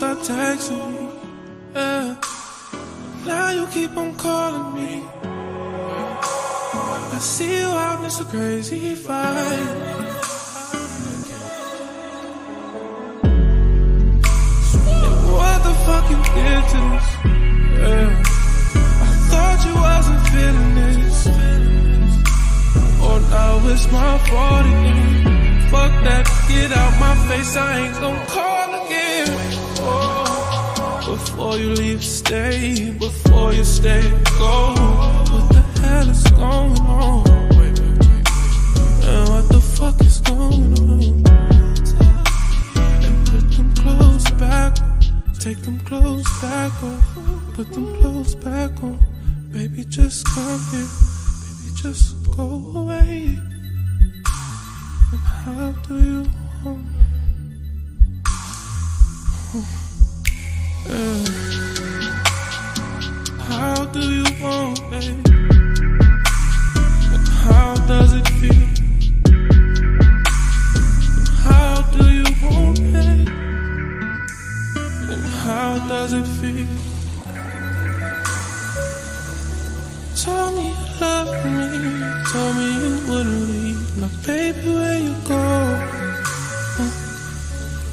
won't stop texting me, yeah. Now you keep on calling me. I see you out, it's a crazy fight. What the fuck you did to this? Yeah. I thought you wasn't feeling this. Oh, now it's my fault again. Fuck that, get out my face, I ain't gon' call again. Oh, before you leave, stay. Before you stay, go. What the hell is going on? And what the fuck is going on? And put them clothes back. Take them clothes back off. Put them clothes back on. Baby, just come here. Baby, just go away. And how do you want? How do you want, babe? And how does it feel? And how do you want, babe? And how does it feel? Told me you loved me, told me you wouldn't leave. Now baby, where you go?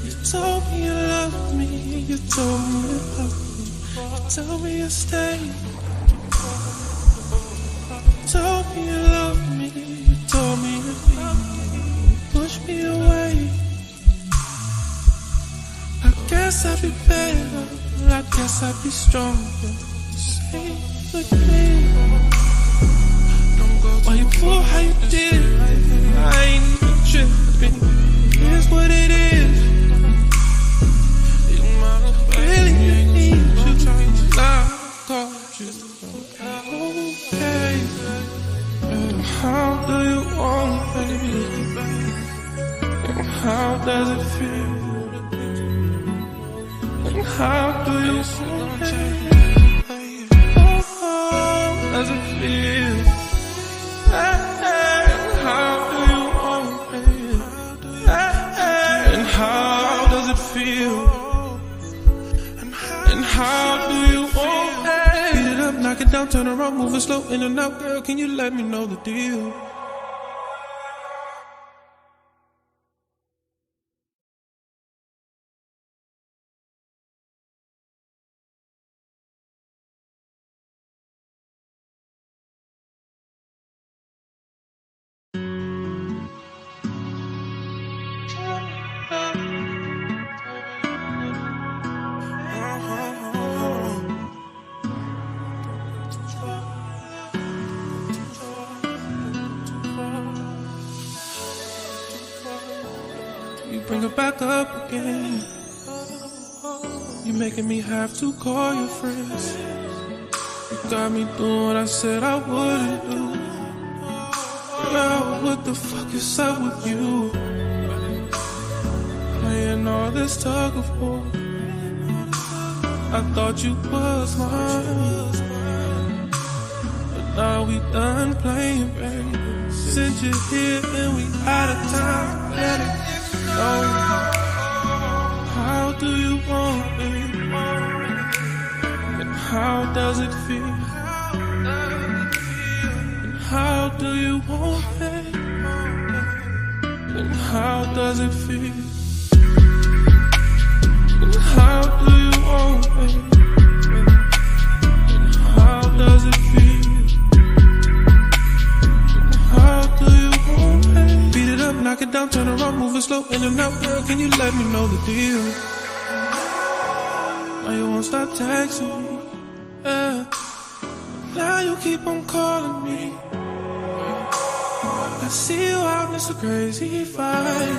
You told me you loved me, you told me you loved me. You told me you stayed. You told me you loved me, you told me you loved me. You pushed me away. I guess I'd be better, I guess I'd be stronger. Stay with me. Why you pull how you did? I ain't even tripping. Here's what it is. Really need you. Now I called you. Okay. And how do you want it, baby? And how does it feel? And how do you want it? How does it feel? And how do you want it? And how does it feel? And how do you want it? Beat it up, knock it down, turn around, move it slow in and out. Girl, can you let me know the deal? Bring it back up again. You're making me have to call your friends. You got me doing what I said I wouldn't do. Girl, what the fuck is up with you? Playing all this tug of war. I thought you was mine, but now we done playing, baby. Since you're here and we out of time, let it go. How do you want it? And how does it feel? And how do you want it? And how does it feel? And how do you want it? And how does it feel? And how do you want it? Beat it up, knock it down, turn around, move it slow in and out. Girl, can you let me know the deal? Now you won't stop texting me, yeah. Now you keep on calling me. I see you out, it's a crazy fight.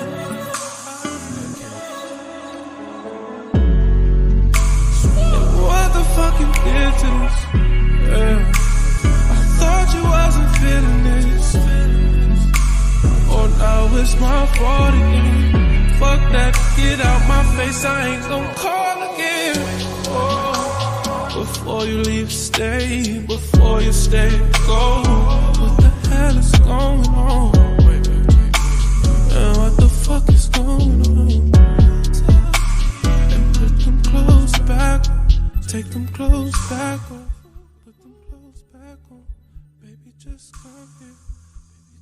What the fuck you did to this? Yeah. I thought you wasn't feeling this. Oh, now it's my fault again. Fuck that, get out my face, I ain't gon' call again. Oh, before you leave, stay. Before you stay, go. What the hell is going on? And what the fuck is going on? And put them clothes Take them clothes back off. Put them clothes back on. Baby, just come here. Baby,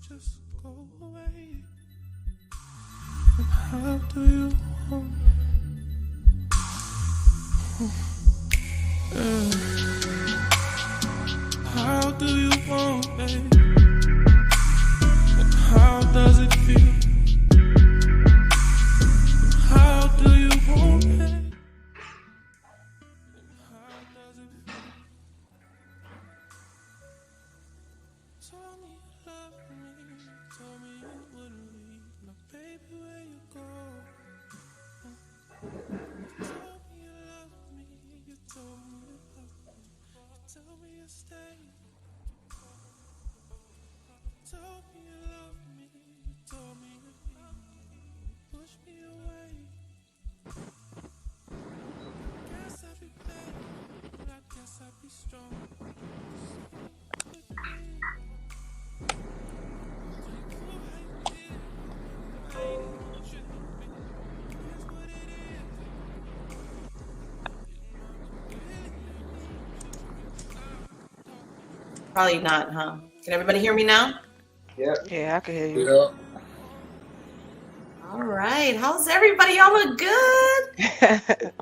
just go away. And how do you want it? How do you want it? And how does it feel? How do you want it? Probably not, huh? Can everybody hear me now? Yeah. Yeah, I can hear you. Yeah. All right. How's everybody? Y'all look good? Okay.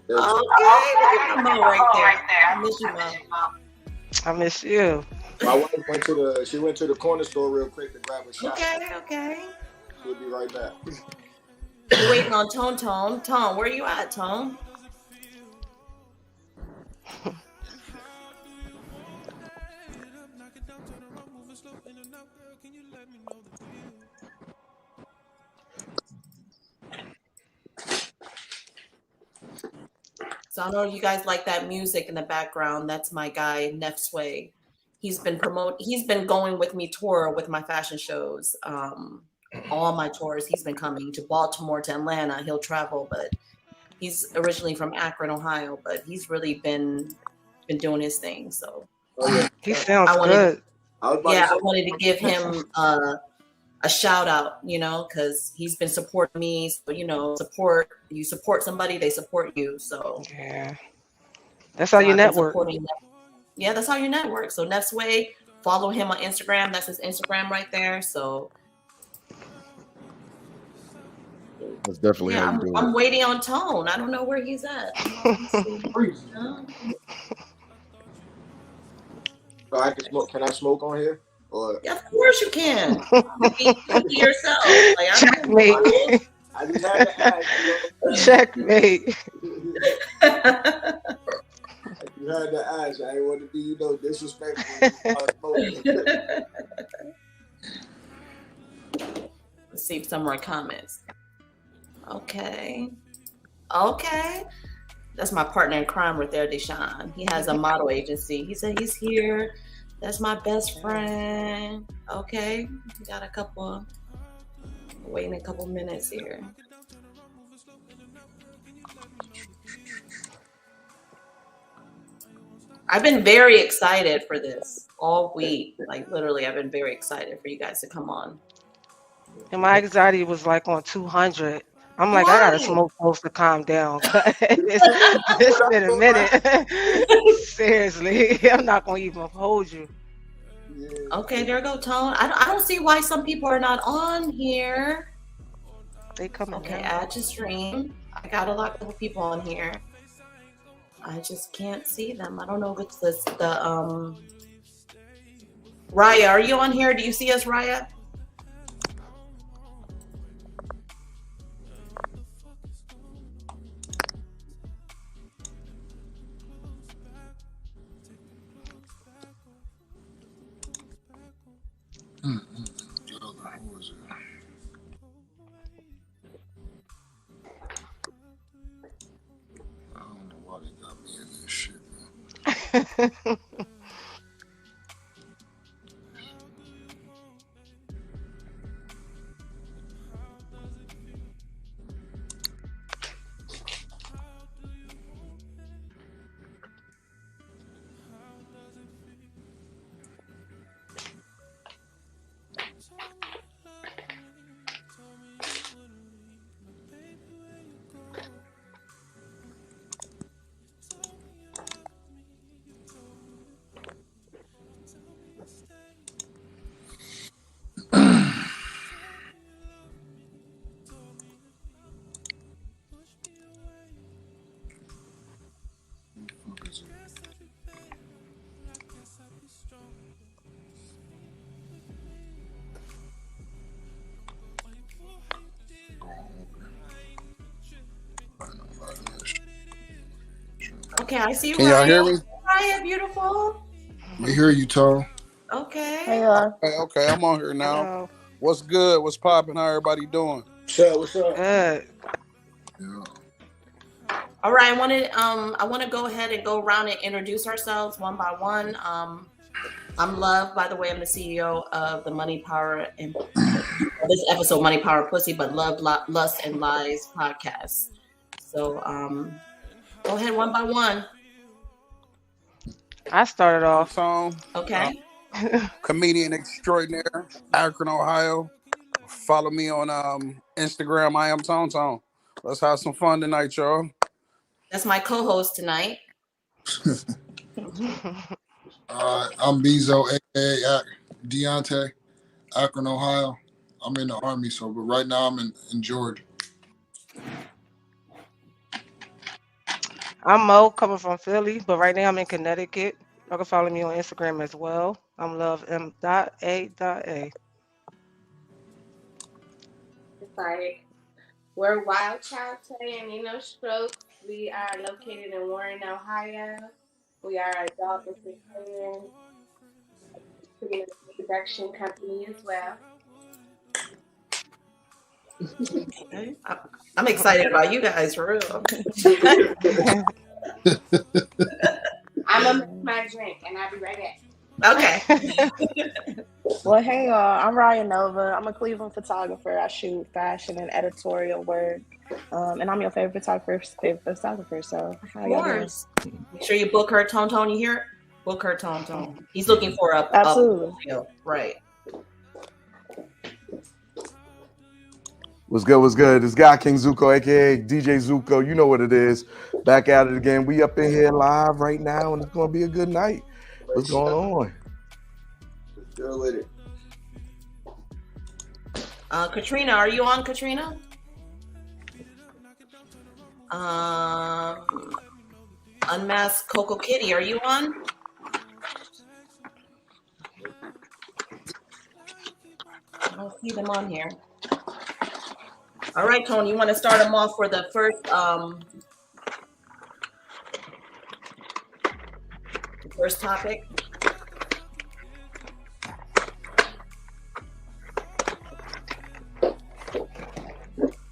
Look at my Mo right there. I miss you, Mo. I miss you. My wife went to the corner store real quick to grab a shot. Okay. We'll be right back. We're waiting on Tone. Tone, where you at, Tone? So I know you guys like that music in the background. That's my guy, Neff Sway. He's been going with me tour with my fashion shows. All my tours, he's been coming to Baltimore, to Atlanta. He'll travel, but he's originally from Akron, Ohio, but he's really been doing his thing. So he sounds good. I wanted to give him a shout out, because he's been supporting me. So, you support somebody, they support you. So yeah, that's how you network. Yeah, that's how you network. So Neff's Way, follow him on Instagram. That's his Instagram right there. So that's definitely how you do it. I'm waiting on Tone. I don't know where he's at. So I can smoke. Can I smoke on here? Or yeah, of course you can. Be yourself. Like, checkmate. I just had to ask. Checkmate. You had to ask. I didn't want to be, disrespectful. Let's see some more comments. Okay. That's my partner in crime right there, Deshaun. He has a model agency. He said he's here. That's my best friend. Okay. We got waiting a couple minutes here. I've been very excited for this all week. Like literally, I've been very excited for you guys to come on. And my anxiety was like on 200. I'm like, I gotta smoke close to calm down. It's been a minute. Seriously, I'm not gonna even hold you. Okay, there go Tone. I don't see why some people are not on here. They coming. Okay, add to stream. I got a lot of people on here. I just can't see them. I don't know if it's the Raya, are you on here? Do you see us, Raya? Okay, I see you. Can y'all hear me? Ryan, beautiful. We hear you, Tom. Okay. Hey, Okay, I'm on here now. Hello. What's good? What's popping? How everybody doing? What's up? Good. Yeah. All right, I want to go ahead and go around and introduce ourselves one by one. I'm Love, by the way. I'm the CEO of the Money Power and this episode, Money Power Pussy, but Love, Lust, and Lies podcast. So go ahead one by one. I started off. Tone, Okay. comedian extraordinaire, Akron, Ohio. Follow me on Instagram. I am Tone Tone. Let's have some fun tonight, y'all. That's my co-host tonight. I'm BEEZO, aka Davonte, Akron, Ohio. I'm in the Army, but right now I'm in Georgia. I'm Mo, coming from Philly, but right now I'm in Connecticut. You can follow me on Instagram as well. I'm LoveM.A.A. it's like we're Wild Child Tay and Nino Stokes. We are located in Warren, Ohio. We are a dog and production company as well. Okay. I'm excited about you guys, for real. I'm gonna make my drink and I'll be right back. Okay. Well, hey y'all, I'm Ryan Nova. I'm a Cleveland photographer. I shoot fashion and editorial work. And I'm your favorite photographer. So how Of y'all doing? course. Make sure you book her, Tone. You hear it? Book her, Tone. He's looking for a Absolutely. Right. What's good? What's good? This guy King Zuko, aka DJ Zuko. You know what it is. Back at it again. We up in here live right now, and it's gonna be a good night. What's going on? Let's go with it. Katrina, are you on, Katrina? Unmasked Coco Kitty, are you on? I don't see them on here. All right, Tony, you want to start them off for the first topic?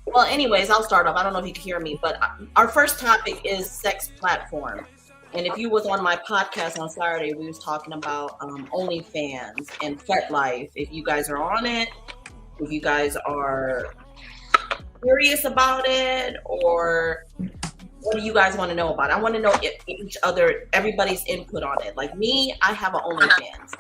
Well, anyways, I'll start off. I don't know if you can hear me, but our first topic is sex platform. And if you was on my podcast on Saturday, we was talking about OnlyFans and Fetlife. If you guys are on it, if you guys are curious about it, or what do you guys want to know about it? I want to know everybody's input on it. Like me, I have an OnlyFans.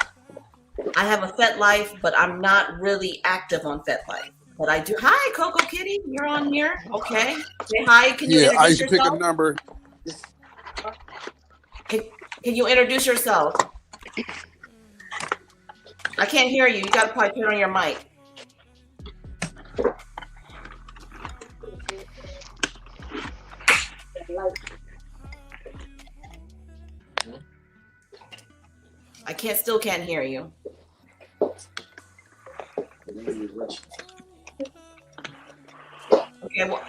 I have a Fetlife, but I'm not really active on Fetlife. But I do. Hi, Coco Kitty. You're on here. Okay. Say hi. Can you introduce I used to yourself? pick a number. Can you introduce yourself? I can't hear you. You got to probably turn on your mic. I still can't hear you. Okay, well,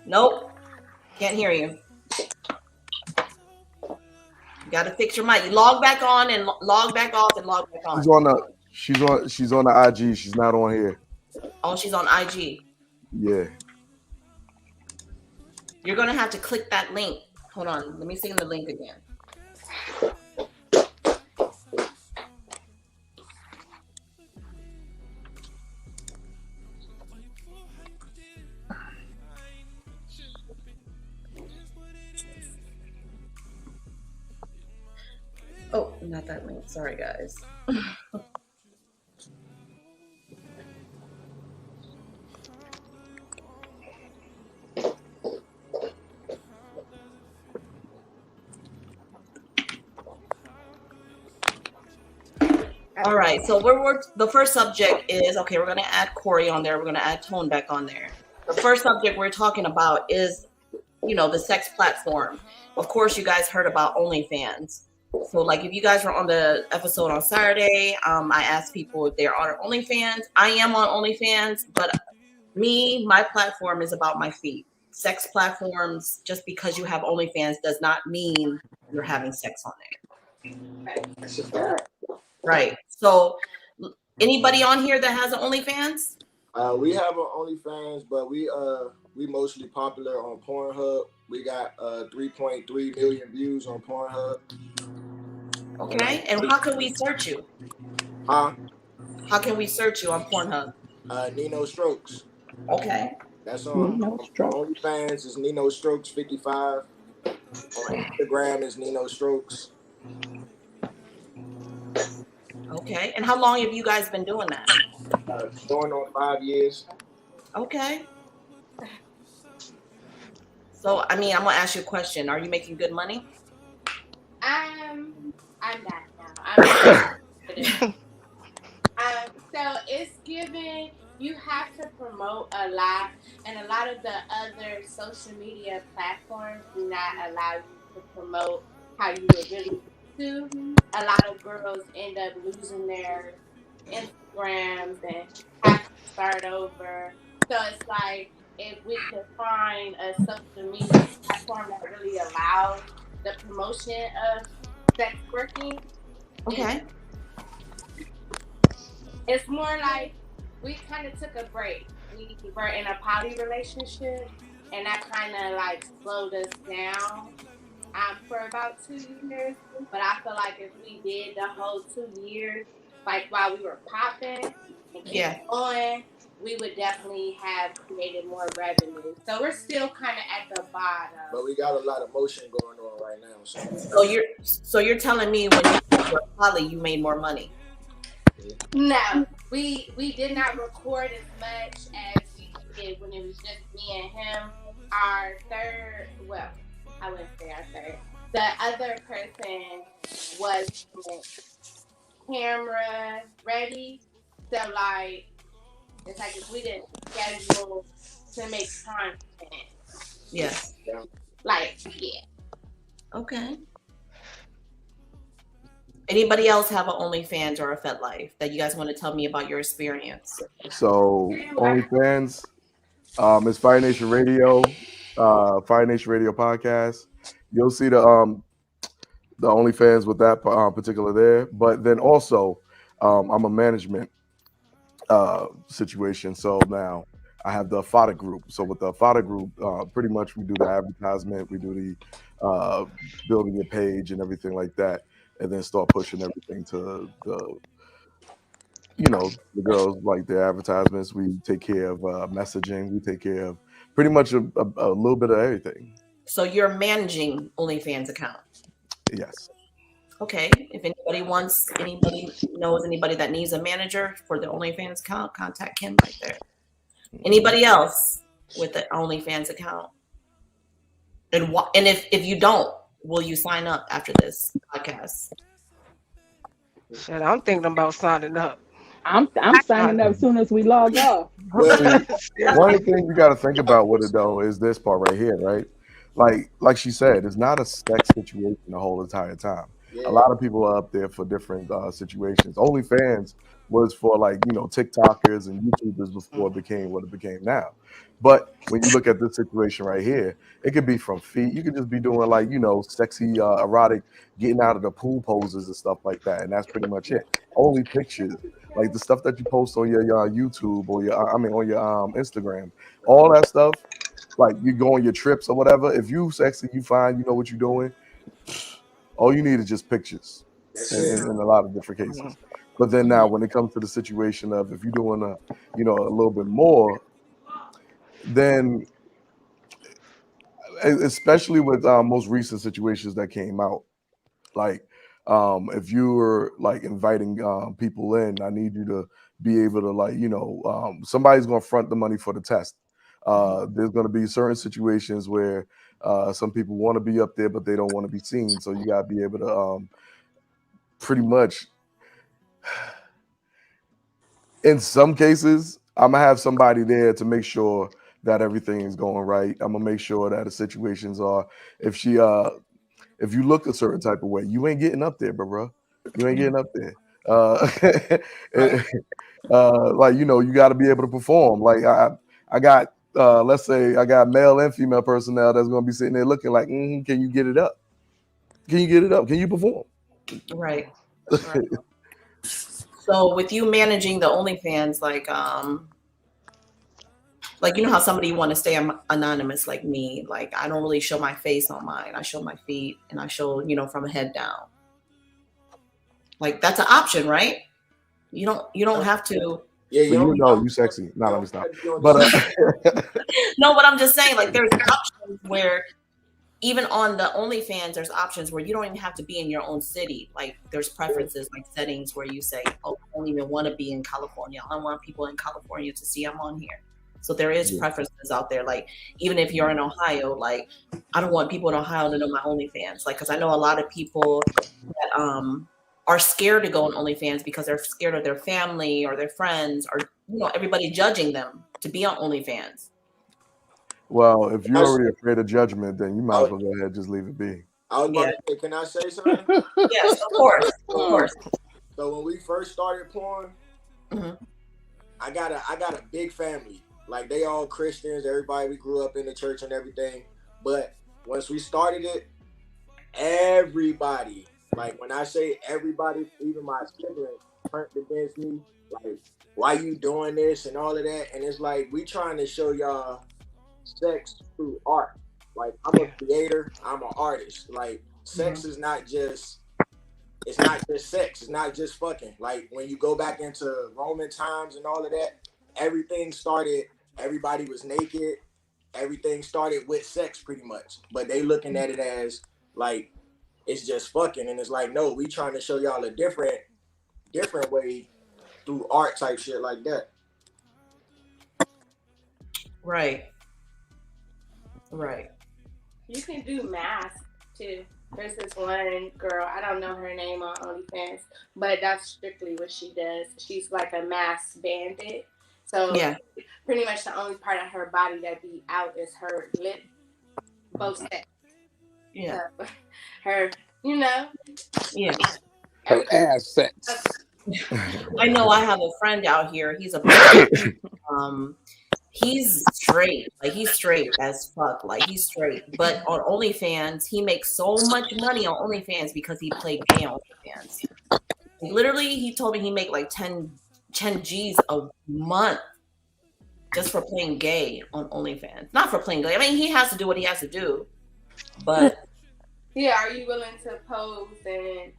nope, can't hear you. You gotta fix your mic. You log back on and log back off and log back on. She's on the IG. She's not on here. Oh, she's on IG. Yeah. You're gonna have to click that link. Hold on, let me send the link again. Oh, not that link. Sorry, guys. All right, so the first subject is, okay, we're going to add Corey on there. We're going to add Tone back on there. The first subject we're talking about is, the sex platform. Of course, you guys heard about OnlyFans. So, like, if you guys were on the episode on Saturday, I asked people if they're on OnlyFans. I am on OnlyFans, but my platform is about my feet. sex platforms, just because you have OnlyFans does not mean you're having sex on there. That's a fact. Right. So anybody on here that has an OnlyFans? We have an OnlyFans, but we mostly popular on Pornhub. We got 3.3 million views on Pornhub. Okay. And how can we search you? Huh? How can we search you on Pornhub? Nino Stokes. Okay. That's on OnlyFans is Nino Stokes 55. On Instagram is Nino Stokes. Okay. And how long have you guys been doing that? Going on 5 years. Okay. So, I mean, I'm gonna ask you a question. Are you making good money? I'm not now. So it's given, you have to promote a lot, and a lot of the other social media platforms do not allow you to promote how you would really do. A lot of girls end up losing their Instagrams and have to start over. So it's like, if we could find a social media platform that really allows the promotion of sex working. Okay. It's more like we kind of took a break. We were in a poly relationship, and that kind of like slowed us down for about 2 years. But I feel like if we did the whole 2 years, like while we were popping and keep going, we would definitely have created more revenue. So we're still kind of at the bottom. But we got a lot of motion going on right now. So you're telling me when you were poly, you made more money? No, we did not record as much as we did when it was just me and him. Our third, well, I wouldn't say our third. The other person was camera ready. So like, it's like if we didn't schedule to make content. Yes. Like, yeah. Okay. Anybody else have an OnlyFans or a Fetlife that you guys want to tell me about your experience? So OnlyFans, it's Fire Nation Radio, Fire Nation Radio podcast. You'll see the OnlyFans with that particular there, but then also I'm a management situation. So now I have the FODA group. So with the FODA group, pretty much we do the advertisement, we do the building your page and everything like that, and then start pushing everything to the girls, like their advertisements. We take care of messaging. We take care of pretty much a little bit of everything. So you're managing OnlyFans account? Yes. Okay. If anybody knows anybody that needs a manager for the OnlyFans account, contact Kim right there. Anybody else with an OnlyFans account? And if you don't, will you sign up after this podcast? Shit, I'm thinking about signing up. I'm signing up as soon as we log off. Well, one of the things you got to think about with it though is this part right here, right? Like she said, it's not a sex situation the whole entire time. Yeah. A lot of people are up there for different situations. OnlyFans was for TikTokers and YouTubers before it became what it became now. But when you look at this situation right here, it could be from feet. You could just be doing sexy, erotic, getting out of the pool poses and stuff like that. And that's pretty much it. Only pictures, like the stuff that you post on your YouTube or on your Instagram, all that stuff. Like you go on your trips or whatever. If you sexy, you fine, you know what you're doing. All you need is just pictures in a lot of different cases. But then now when it comes to the situation of if you're doing a little bit more, then especially with most recent situations that came out, like if you were inviting people in, I need you to be able to somebody's going to front the money for the test. There's going to be certain situations where some people want to be up there, but they don't want to be seen. So you got to be able to pretty much, in some cases, I'm going to have somebody there to make sure that everything is going right. I'm going to make sure that the situations are, if you look a certain type of way, you ain't getting up there, bro. You ain't getting up there. You got to be able to perform. Like I got let's say I got male and female personnel that's going to be sitting there looking like, can you get it up? Can you get it up? Can you perform? Right. Right. So with you managing the OnlyFans, like you know how somebody want to stay anonymous like me, like I don't really show my face on mine. I show my feet and I show, from a head down. Like that's an option, right? You don't have to. Yeah, you sexy. No, let me stop. But no, but I'm just saying, like there's options where even on the OnlyFans, there's options where you don't even have to be in your own city. Like there's preferences, like settings where you say, oh, I don't even want to be in California. I don't want people in California to see I'm on here. So there is preferences out there. Like even if you're in Ohio, like I don't want people in Ohio to know my OnlyFans. Like, cause I know a lot of people that are scared to go on OnlyFans because they're scared of their family or their friends or, everybody judging them to be on OnlyFans. Well, if you're already afraid of judgment, then you might as well go ahead and just leave it be. I was about to say, can I say something? Yes, of course. Of course. So when we first started porn, I got a big family. Like they all Christians, everybody, we grew up in the church and everything. But once we started it, everybody, like when I say everybody, even my siblings turned against me. Like, why you doing this and all of that? And it's like, we trying to show y'all sex through art. Like, I'm a creator, I'm an artist. Like, sex is not just, it's not just sex. It's not just fucking. Like, when you go back into Roman times and all of that, everything started, everybody was naked. Everything started with sex pretty much. But they looking at it as, like, it's just fucking. And it's like, no, we trying to show y'all a different way through art type shit like that. Right. Right. You can do masks too. There's this one girl, I don't know her name on OnlyFans, but that's strictly what she does. She's like a mask bandit. So pretty much the only part of her body that be out is her lip, both sets. Yeah. So, her, Yeah. Her ass sex. I know I have a friend out here. He's he's straight. Like he's straight as fuck. Like he's straight. But on OnlyFans, he makes so much money on OnlyFans because he played gay on OnlyFans. Literally, he told me he make like 10 G's a month just for playing gay on OnlyFans. Not for playing gay. I mean, he has to do what he has to do. But yeah, are you willing to pose and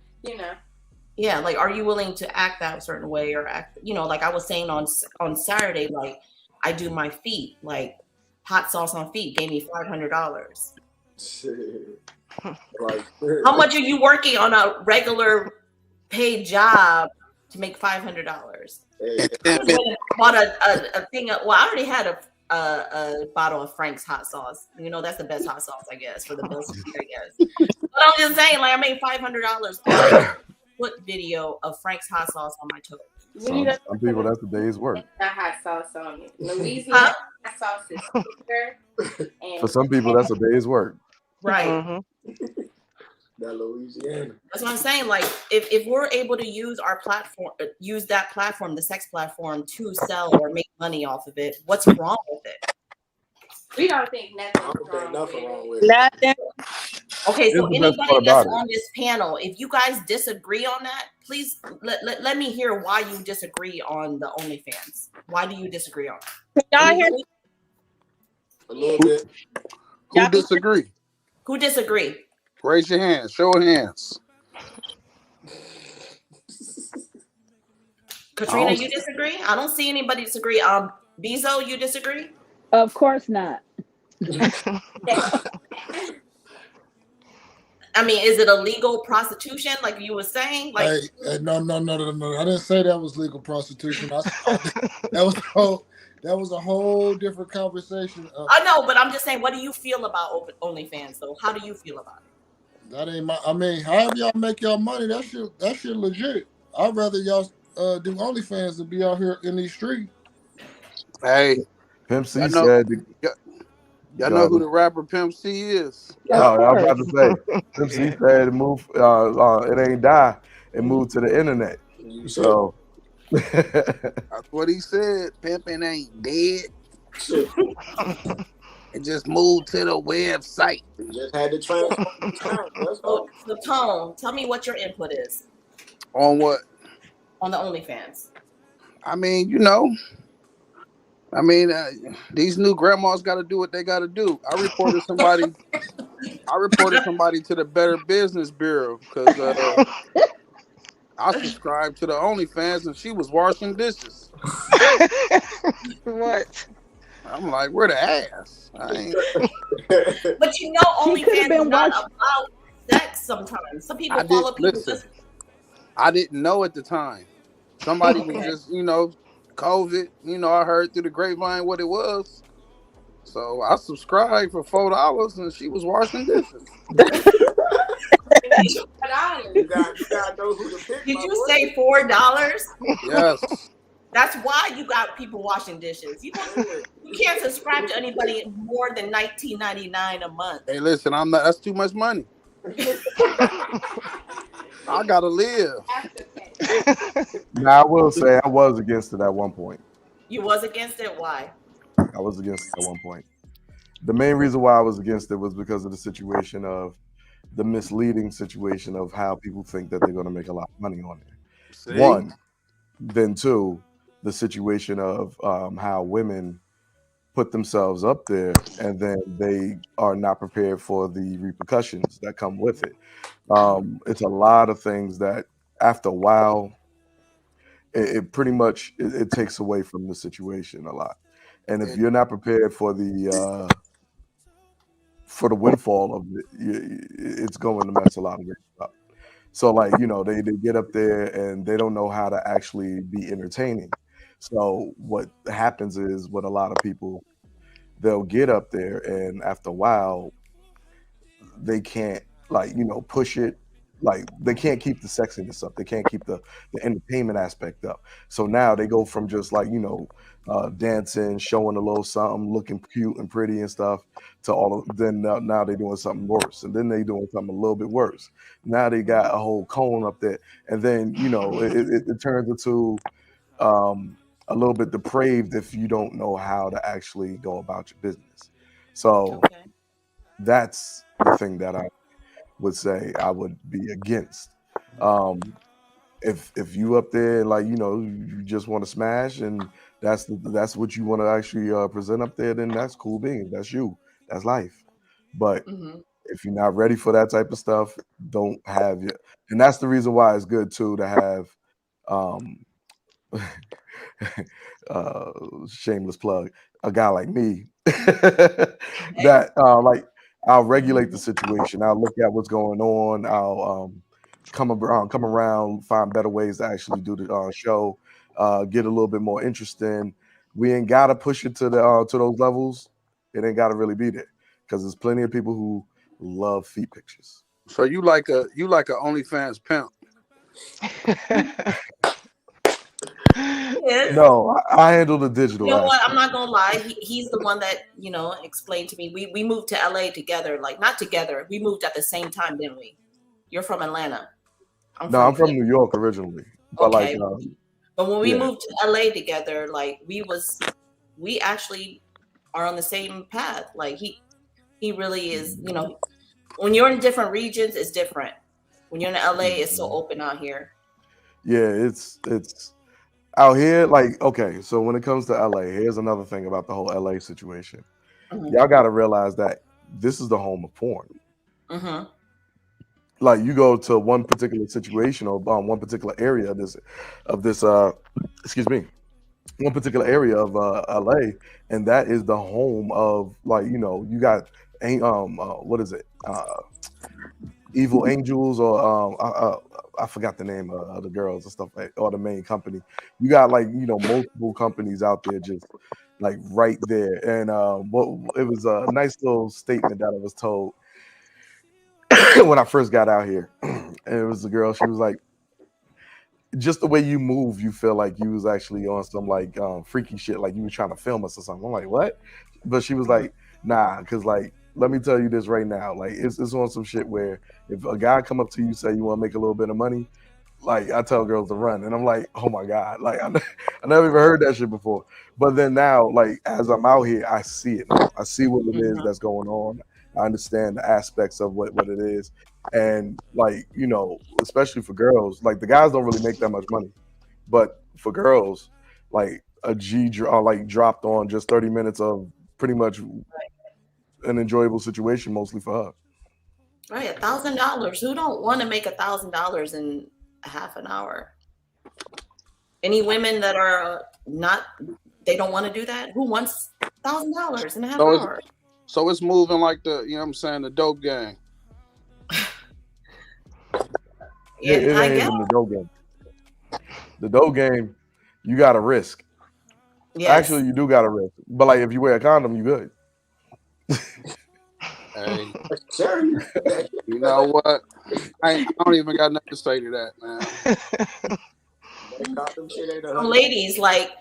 Yeah, like, are you willing to act that certain way or act, like I was saying on Saturday, like I do my feet, like hot sauce on feet gave me $500. How much are you working on a regular paid job to make $500? I bought a thing. Well, I already had a bottle of Frank's hot sauce. That's the best hot sauce, I guess, for the best feet, I guess. But I'm just saying, like, I made $500 foot video of Frank's hot sauce on my toes. Some people, that's a day's work. Not hot sauce on it. Louisiana hot sauce is thicker. For some people, that's a day's work. Right. That Louisiana. That's what I'm saying. Like, if we're able to use our platform, use that platform, the sex platform, to sell or make money off of it, what's wrong with it? We don't think nothing wrong with it. Nothing. Okay, so anybody that's on this panel, if you guys disagree on that, please let me hear why you disagree on the OnlyFans. Why do you disagree on it? Y'all hear? A little bit. Who disagree? Who disagree? Raise your hands. Show of hands. Katrina, you disagree? I don't see anybody disagree. BEEZO, you disagree? Of course not. I mean, is it illegal prostitution, like you were saying? Like, hey, no. I didn't say that was legal prostitution. That was a whole different conversation. I know, but I'm just saying, what do you feel about OnlyFans, though? How do you feel about it? That ain't my. I mean, however y'all make y'all money, that shit legit. I'd rather y'all do OnlyFans than be out here in these streets. Hey, Pimp C said. Y'all know who the rapper Pimp C is? I was about to say, Pimp C said move. It ain't die. It moved to the internet. So that's what he said. Pimping ain't dead. Shit, It just moved to the website. just had to transform the time. That's all. So Tone, tell me what your input is On what? on the OnlyFans. I mean, these new grandmas got to do what they got to do. I reported somebody to the Better Business Bureau because I subscribed to the OnlyFans and she was washing dishes. What? I'm like, where the ass? I ain't. But you know, She could have OnlyFans been is not watching. about sex sometimes. Some people I follow did people listen. just I didn't know at the time. Somebody was okay. just, COVID. I heard through the grapevine what it was. So I subscribed for $4 and she was washing dishes. You gotta know who to pick. Did you say $4? Yes. That's why you got people washing dishes. You can't subscribe to anybody more than $19.99 a month. Hey, listen, that's too much money. I gotta live. Now I will say I was against it at one point. You was against it? Why? I was against it at one point. The main reason why I was against it was because of the situation of the misleading situation of how people think that they're going to make a lot of money on it. See? One, then two, the situation of how women put themselves up there and then they are not prepared for the repercussions that come with it. It's a lot of things that after a while, it pretty much it takes away from the situation a lot. And if you're not prepared for the windfall of it, it's going to mess a lot of it up. So like, they get up there and they don't know how to actually be entertaining. So what happens is what a lot of people, they'll get up there and after a while they can't push it. Like they can't keep the sexiness up. They can't keep the entertainment aspect up. So now they go from just dancing, showing a little something, looking cute and pretty and stuff, to then now they're doing something worse, and then they're doing something a little bit worse. Now they got a whole cone up there, and then it turns into a little bit depraved if you don't know how to actually go about your business. So that's the thing that I would say I would be against. If you up there you just want to smash and that's what you want to actually present up there, then that's cool beans. That's you. That's life. But if you're not ready for that type of stuff, don't have it. And that's the reason why it's good too to have shameless plug, a guy like me that I'll regulate the situation. I'll look at what's going on. I'll come around, find better ways to actually do the show, get a little bit more interesting. We ain't gotta push it to those levels. It ain't gotta really be there because there's plenty of people who love feet pictures. So you like a OnlyFans pimp? No, I handle the digital. You know what? I'm not gonna lie. He's the one that explained to me. We moved to LA together. Like not together. We moved at the same time, didn't we? You're from Atlanta. I'm from New York originally. But okay. But when we moved to LA together, like we actually are on the same path. Like he really is. When you're in different regions, it's different. When you're in LA, it's so open out here. Yeah, it's out here. Like, okay, so when it comes to LA, here's another thing about the whole LA situation. Y'all got to realize that this is the home of porn. Like you go to one particular situation or one particular area of this one particular area of LA, and that is the home of you got what is it? Evil Angels or I forgot the name of the girls and stuff or the main company. You got multiple companies out there just right there. And it was a nice little statement that I was told when I first got out here. And it was a girl. She was like, just the way you move, you feel like you was actually on some freaky shit, like you were trying to film us or something. I'm like, what? But she was like, nah, because let me tell you this right now. It's on some shit where if a guy come up to you say you want to make a little bit of money, like I tell girls to run, and I'm like, oh my god, like I never even heard that shit before. But then now, like as I'm out here, I see it now. I see what it is that's going on. I understand the aspects of what it is, and like especially for girls, like the guys don't really make that much money, but for girls, like a like dropped on just 30 minutes of pretty much an enjoyable situation, mostly for her. Right, $1,000. Who don't want to make $1,000 in a half an hour? Any women that are not, they don't want to do that? Who wants $1,000 in a half hour? So it's moving like the dope game. It ain't even the dope game. The dope game, you got to risk. Yes. Actually, you do got to risk. But like if you wear a condom, you good. Hey, you know what? I don't even got nothing to say to that, man. Ladies, like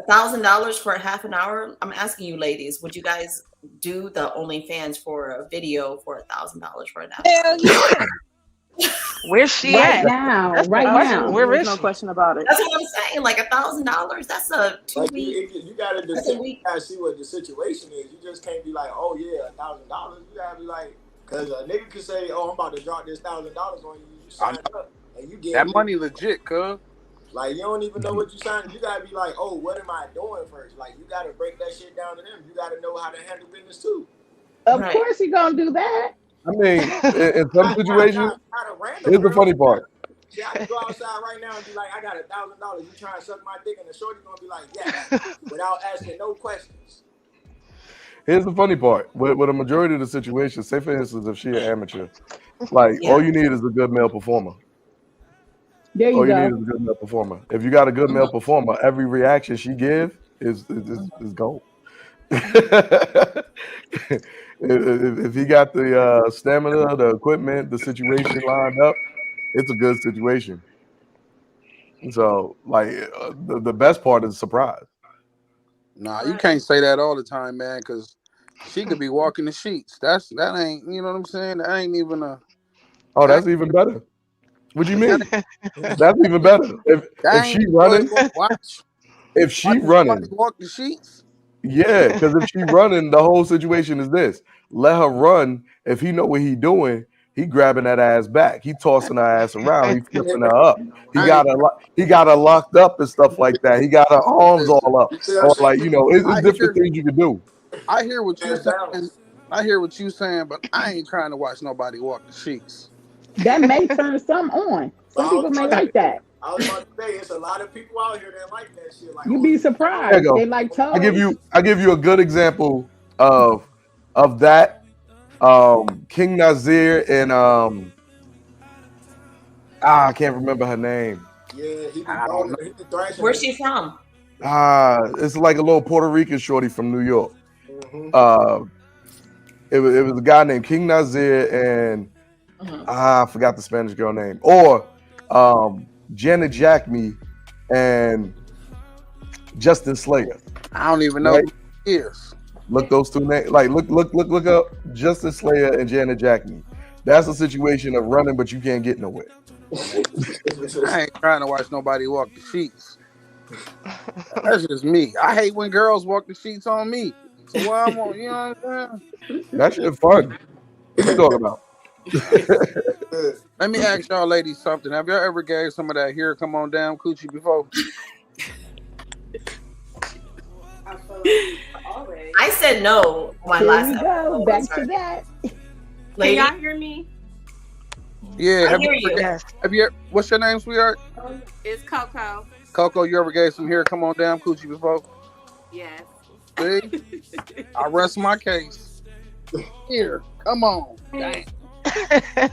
$1,000 for a half an hour. I'm asking you, ladies, would you guys do the OnlyFans for a video for $1,000 for an hour? Hell yeah. Where's she right at? now? Right now. There's no question about it. That's what I'm saying. Like $1,000. That's a 2 week. You gotta see what the situation is. You just can't be like, oh yeah, $1,000. You gotta be like, because a nigga could say, oh, I'm about to drop this $1,000 on you. You sign up and you get that money legit, cuz. Like you don't even know what you signed. You gotta be like, oh, what am I doing first? Like you gotta break that shit down to them. You gotta know how to handle business too. Of course he gonna do that. I mean, in some situations, here's the funny part. See, I can go outside right now and be like, I got $1,000. You trying to suck my dick, and the shorty's gonna be like, yeah, without asking no questions. Here's the funny part. With a majority of the situations, say for instance, if she's an amateur, like all you need is a good male performer. There you all go. You need is a good male performer. If you got a good male performer, every reaction she give is gold. If he got the stamina, the equipment, the situation lined up, it's a good situation. So, like, the best part is surprise. Nah, you can't say that all the time, man, because she could be walking the sheets. That ain't, you know what I'm saying? That ain't even a. Oh, that's even better. What do you mean? That's even better. If she running, if she running, walk the sheets. Yeah, because if she running, the whole situation is this: let her run. If he know what he doing, he grabbing that ass back. He tossing her ass around. He flipping her up. He got her locked up and stuff like that. He got her arms all up, or like it's different things you can do. I hear what you're saying. I hear what you're saying, but I ain't trying to watch nobody walk the sheets. That may turn some on. Some people may like that. I was about to say, it's a lot of people out here that like that shit. Like, you'd be surprised. They like toes. I give you a good example of that. King Nazir and I can't remember her name. Yeah, he Where's she from? It's like a little Puerto Rican shorty from New York. Mm-hmm. It was a guy named King Nazir and I forgot the Spanish girl name. Or Janet Jackme and Justin Slayer. I don't even know who he is. Look those two names. Like look up Justin Slayer and Janet Jackme. That's a situation of running, but you can't get nowhere. I ain't trying to watch nobody walk the sheets. That's just me. I hate when girls walk the sheets on me. So why I'm on, you know what I'm saying? That shit fun. What you talking about? Let me ask y'all ladies something. Have y'all ever gave some of that here come on down coochie before? I said no. My last episode. Back to that. Can y'all hear me? Yeah. I hear you. Have you? What's your name, sweetheart? It's Coco. Coco, you ever gave some here come on down coochie before? Yes. See? I rest my case. Here, come on. Dang.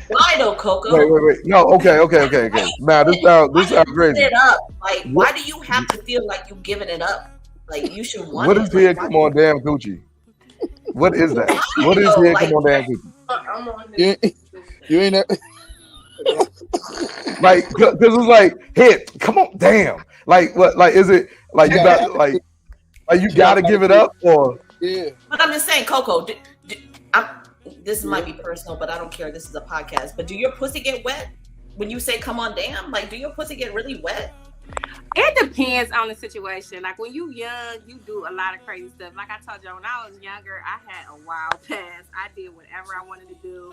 Why though, Coco? Wait. No, okay. Now this sounds crazy. It up. Like, why do you have to feel like you're giving it up? Like, you should want What it. is here come on damn coochie? What is that? What is here come on damn coochie? I'm on this. You ain't like, because it's like, here, come on, damn. Like, what? Like, is it like you got like you gotta give it up, or? Yeah. But I'm just saying, Coco. This might be personal, but I don't care. This is a podcast. But do your pussy get wet? when you say come on damn, like do your pussy get really wet? It depends on the situation. Like when you young, you do a lot of crazy stuff. Like I told you, when I was younger, I had a wild past. I did whatever I wanted to do.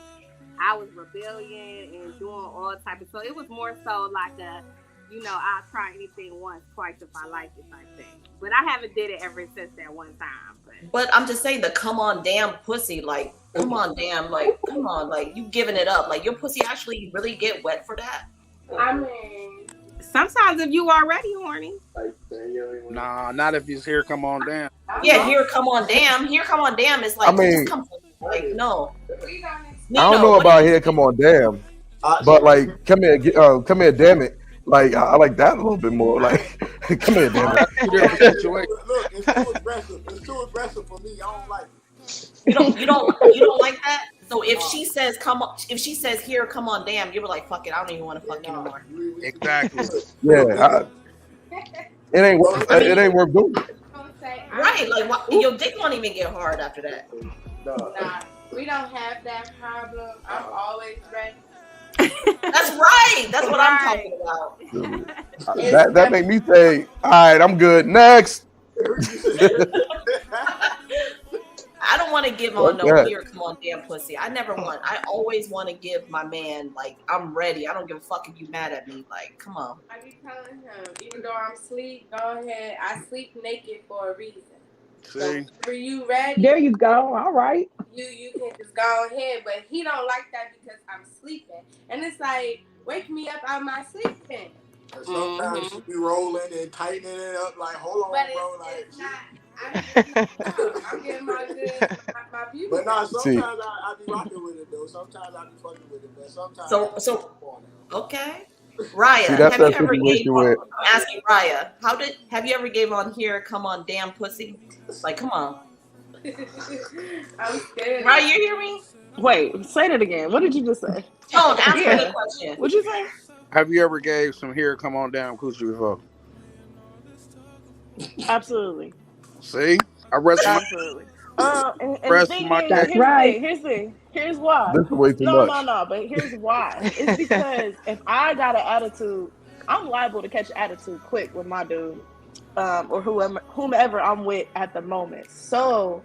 I was rebellion and doing all type of. So it was more so like a, I'll try anything once, twice if I like it type thing. But I haven't did it ever since that one time. But I'm just saying the come on damn pussy, like come on damn, like come on, like you giving it up, like your pussy actually really get wet for that? I mean, sometimes if you already horny. Nah, not if it's here come on damn. Yeah, here come on damn. Here come on damn is like, just come, like no. I don't know about here come on damn, but like come here damn it. Like I like that a little bit more. Like come here damn it. Look, it's too aggressive. It's too aggressive for me. I don't like it. You don't like that? So if she says here come on damn, you were like fuck it, I don't even want to fuck you anymore. Exactly. Yeah. It ain't worth doing. Right, like your dick won't even get hard after that. Nah, we don't have that problem. I'm always ready. That's right. That's what I'm talking about. That made me say, all right, I'm good. Next. I don't want to give on no here come on damn pussy. I never want. I always want to give my man like I'm ready. I don't give a fuck if you mad at me. Like come on. I be telling him, even though I'm asleep, go ahead. I sleep naked for a reason. See? So for you ready? There you go. All right. You can just go ahead, but he don't like that because I'm sleeping, and it's like wake me up out of my sleeping. Sometimes she be rolling and tightening it up. Like hold on, but bro. It's not. I'm getting my beauty. But nah, sometimes I be rocking with it though. Sometimes I be fucking with it, but sometimes. So okay. Raya, See, have you ever gave on? I'm asking Raya, have you ever gave on here come on damn pussy? Like come on. I'm scared. Raya, you hear me? Wait, say that again. What did you just say? Don't ask me the question. What'd you say? Have you ever gave some here come on down coochie before? Absolutely. See, I rest absolutely. And That's right. Here's why. This is way too much. No. But here's why. It's because if I got an attitude, I'm liable to catch attitude quick with my dude, or whomever I'm with at the moment. So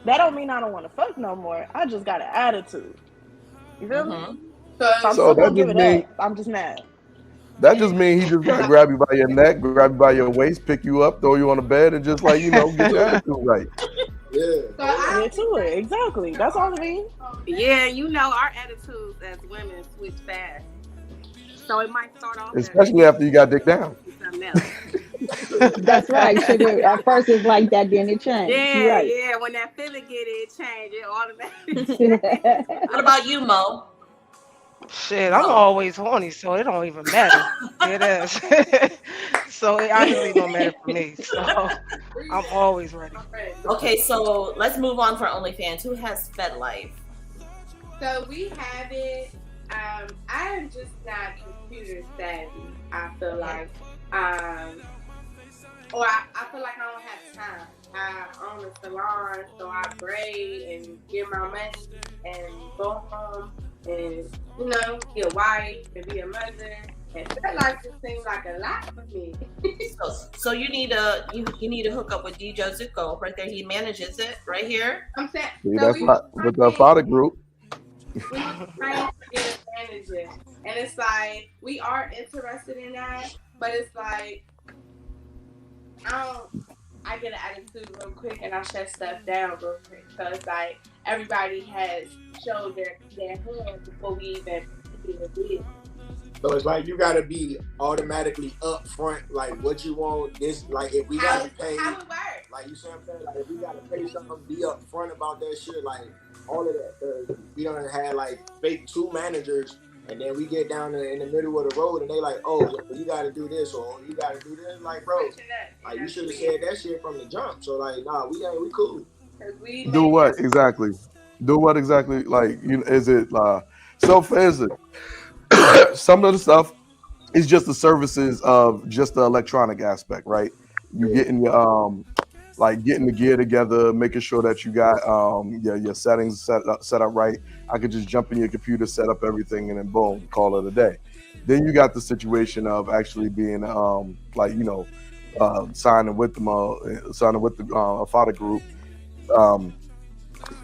that don't mean I don't want to fuck no more. I just got an attitude. You feel me? So I'm still gonna give it up. I'm just mad. That just means he just gotta grab you by your neck, grab you by your waist, pick you up, throw you on the bed, and just like get your attitude right. Yeah. Get to it. Exactly. That's all I mean. Yeah, our attitudes as women switch fast. So it might start off especially after you got dick down. That's right, sugar. At first it's like that, then it changed. Yeah, right. yeah. When that feeling it changed, it automatically. What about you, Mo? Shit, I'm always horny, so it don't even matter. It is. So it honestly don't matter for me. So I'm always ready. Okay, so let's move on for OnlyFans. Who has Fetlife? So we have it. I'm just not computer savvy. I feel like, or I feel like I don't have time. I own a salon, so I braid and get my money and go home and be a wife and be a mother. And Fetlife just seems like a lot for me. So you need to hook up with DJ Zuko right there. He manages it right here. I'm saying that's not with the father group. We were trying to get a manager, and it's like we are interested in that, but it's like I get an attitude real quick and I shut stuff down real quick. So it's like everybody has showed their hand before we even did. So it's like you gotta be automatically upfront, like what you want. This, like if we gotta pay, how it works. Like you see what I'm saying? Like if we gotta pay something, be upfront about that shit. Like all of that. We done had like fake 2 managers, and then we get down in the middle of the road, and they like, oh, you gotta do this or you gotta do this. Like, bro, like you should have said that shit from the jump. So like, nah, we cool. Do what exactly? Do what exactly? Like, is it so? For instance, some of the stuff is just the services of just the electronic aspect, right? You getting your like getting the gear together, making sure that you got your settings set up right. I could just jump in your computer, set up everything, and then boom, call it a day. Then you got the situation of actually being signing with the father group,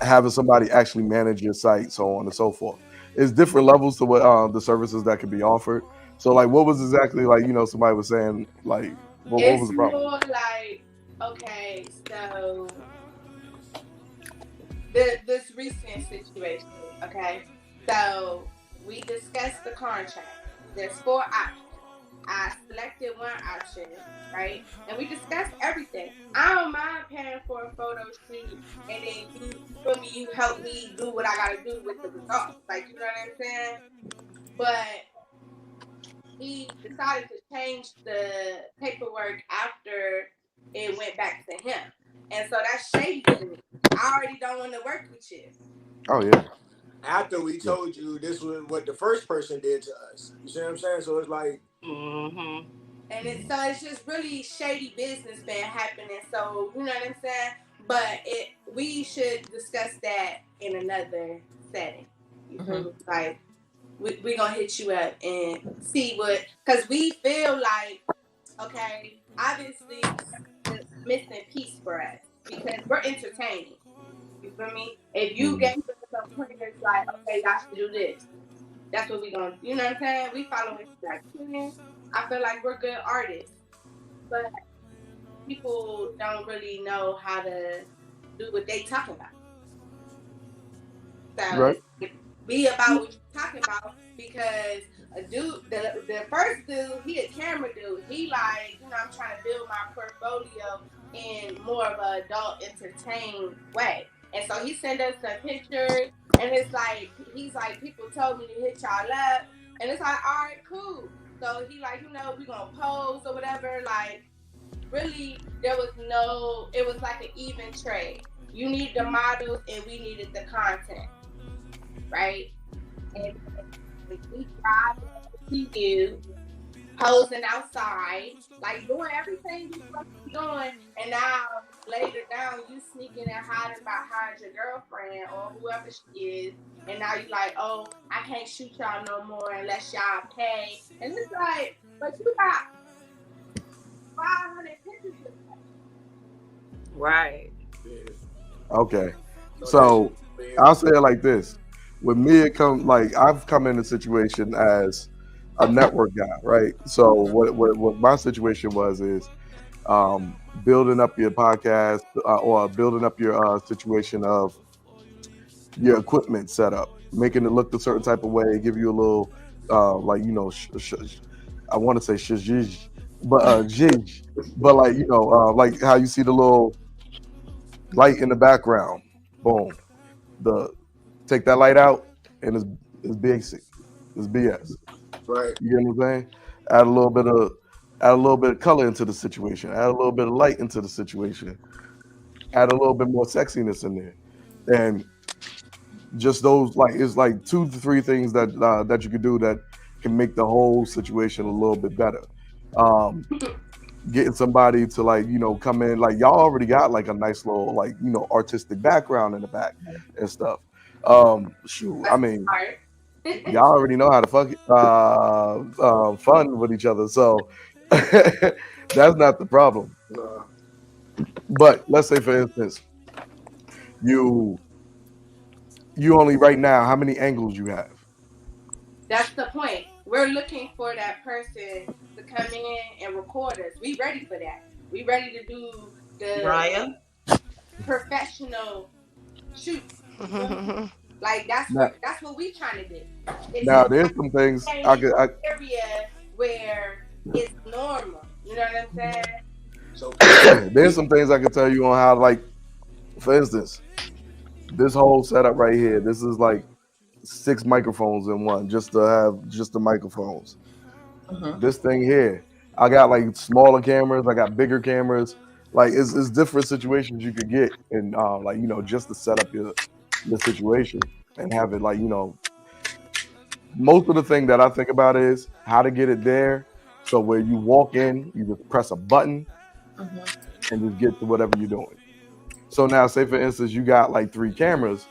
having somebody actually manage your site, so on and so forth. It's different levels to what the services that can be offered. So like, what was exactly like, somebody was saying like, what was It's the problem? more like, okay, so this recent situation, okay? So we discussed the contract. There's 4 options. I selected one option, right? And we discussed everything. I don't mind paying for a photo shoot, and then you help me do what I gotta do with the results. Like, you know what I'm saying? But he decided to change the paperwork after it went back to him. And so that's shady to me. I already don't want to work with you. Oh yeah. After we told you this was what the first person did to us. You see what I'm saying? So it's like, and it's just really shady business been happening. So you know what I'm saying? But we should discuss that in another setting. Like we gonna hit you up and see what, because we feel like, okay, obviously the missing piece for us because we're entertaining. You feel me? If you gave us some pointers like, okay, y'all should do this, that's what we gonna, you know what I'm saying? We follow instructions. I feel like we're good artists, but people don't really know how to do what they talking about. So Right. be about what you're talking about, because a dude, the first dude, he a camera dude. He like, I'm trying to build my portfolio in more of an adult entertained way. And so he sent us some pictures, and it's like, he's like, people told me to hit y'all up, and it's like, all right, cool. So he like, we gonna pose or whatever. Like, really, it was like an even trade. You need the models, and we needed the content, right? And we tried to see you posing outside, like doing everything you supposed to be doing, and now later down you sneaking and hiding behind your girlfriend or whoever she is, and now you like, oh, I can't shoot y'all no more unless y'all pay. And it's like, but you got 500 pictures of that. Right. Okay. So I'll say it like this. With me, I've come in a situation as a network guy, right? So what my situation is building up your podcast or building up your situation of your equipment setup, making it look a certain type of way, give you a little I want to say shizh, but zhizh, but like how you see the little light in the background, boom, take that light out, and it's basic, it's BS. right. You get what I'm saying? Add a little bit of color into the situation. Add a little bit of light into the situation. Add a little bit more sexiness in there, and just those it's like 2 to 3 things that you can do that can make the whole situation a little bit better. Getting somebody to come in, like y'all already got like a nice little artistic background in the back and stuff. Shoot, I mean, y'all already know how to fun with each other, so that's not the problem. But let's say, for instance, you only right now, how many angles you have? That's the point. We're looking for that person to come in and record us. We ready for that. We ready to do the professional shoot. Like that's what we trying to do. Now there's some things area where it's normal. You know what I'm saying? So there's some things I can tell you on how, like, for instance, this whole setup right here. This is like 6 microphones in one, just to have just the microphones. This thing here, I got like smaller cameras, I got bigger cameras. Like it's different situations you could get, and just to set up your situation and have it most of the thing that I think about is how to get it there. So where you walk in, you just press a button, and just get to whatever you're doing. So now, say for instance, you got like 3 cameras.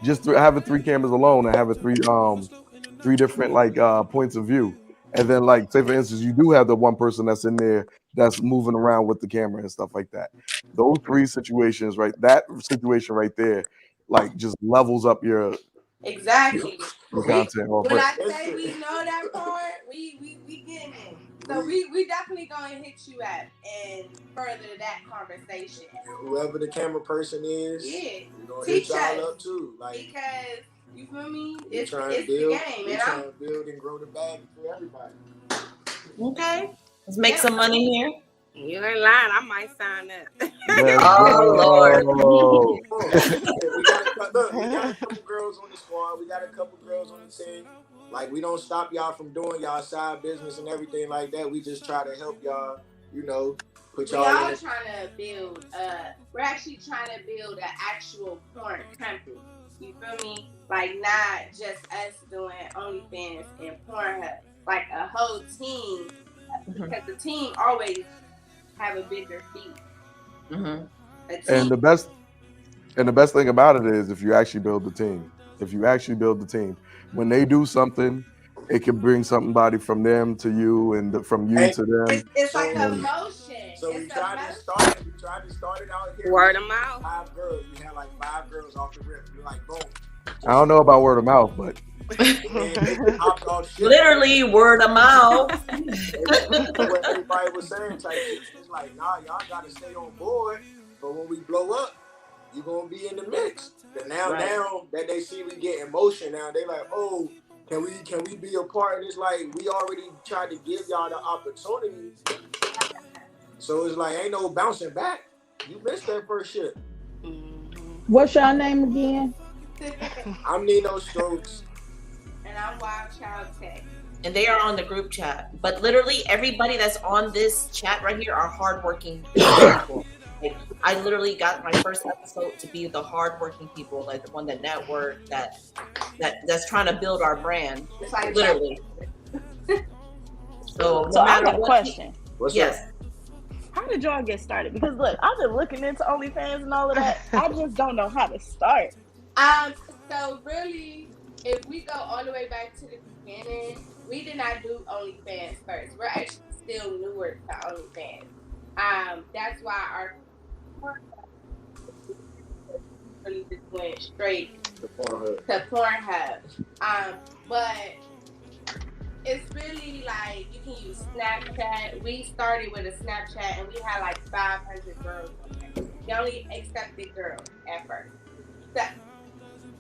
Just having 3 cameras alone and having three different like points of view, and then like say for instance, you do have the one person that's in there that's moving around with the camera and stuff like that. Those 3 situations, right? That situation right there, like just levels up your Exactly. content. When I say we know that part, we getting it. So we definitely gonna hit you up and further that conversation. And whoever the camera person is, yeah, we're gonna teach hit y'all us up too. Like because you feel me? It's the game. We're trying to build and grow the bag for everybody. Okay. Let's make some money here. You ain't lying. I might sign up. Oh Lord. we got a couple girls on the squad. We got a couple girls on the team. Like, we don't stop y'all from doing y'all side business and everything like that. We just try to help y'all, put y'all in. We all trying to build, we're actually trying to build an actual porn company. You feel me? Like, not just us doing OnlyFans and Pornhub. Like, a whole team. Because the team always have a bigger fee. Mm-hmm. And the best thing about it is if you actually build the team. If you actually build the team, when they do something, it can bring somebody from them to you and from you to them. It's like a motion. So we tried to start it out here. Word of mouth. 5 girls. We had like 5 girls off the rip. We're like, boom. I don't know about word of mouth, but literally word of mouth. What everybody was saying, type shit. It's like, nah, y'all gotta stay on board. But when we blow up, you gonna be in the mix. But now that they see we get emotion, now they like, oh, can we be a part of this? Like, we already tried to give y'all the opportunity. So it's like, ain't no bouncing back. You missed that first shit. What's your name again? I'm Nino Stokes. And I'm Wild Child Tech. And they are on the group chat. But literally everybody that's on this chat right here are hardworking people. Like, I literally got my first episode to be the hardworking people, like the one that network, that's trying to build our brand. It's like literally. So I got a question. Yes. How did y'all get started? Because look, I've been looking into OnlyFans and all of that. I just don't know how to start. So really, if we go all the way back to the beginning, we did not do OnlyFans first. We're actually still newer to OnlyFans. That's why our really just went straight to Pornhub. But it's really like you can use Snapchat. We started with a Snapchat and we had like 500 girls on there. We only accepted girls at first.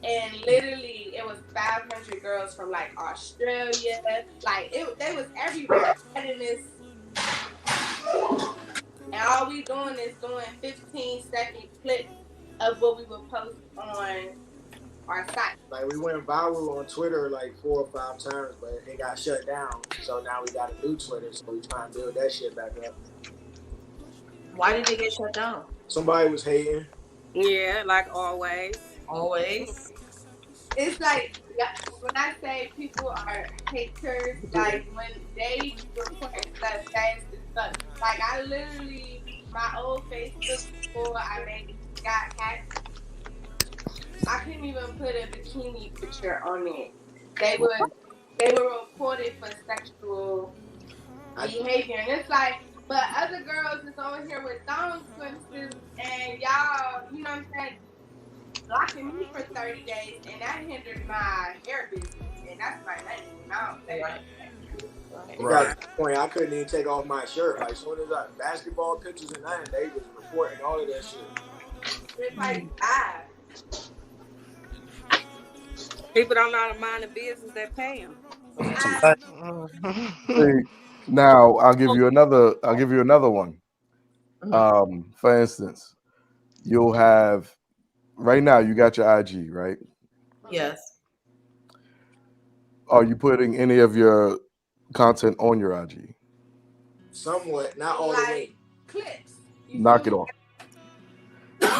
And literally, it was 500 girls from like Australia. Like, they was everywhere. And all we doing is doing 15-second clips of what we would post on our site. Like, we went viral on Twitter like 4 or 5 times, but it got shut down. So now we got a new Twitter, so we trying to build that shit back up. Why did it get shut down? Somebody was hating. Yeah, like always. Always. It's like, when I say people are haters, like when they report stuff fast as fuck. Like, I literally, my old Facebook before I got hacked, I couldn't even put a bikini picture on it. They were reported for sexual behavior, and it's like, but other girls is over here with thong swimsuits, and y'all, you know what I'm saying, blocking me for 30 days, and that hindered my hair business, and that's my money. I don't say Right. Point, I couldn't even take off my shirt. Like, as soon as I basketball pictures and that, they was reporting all of that shit. It's like, People don't know how to mind the business that pay them. See, now I'll give you another one. For instance, you'll have right now you got your IG, right? Yes. Are you putting any of your content on your IG? Somewhat, not all the way. Clips. Knock it off.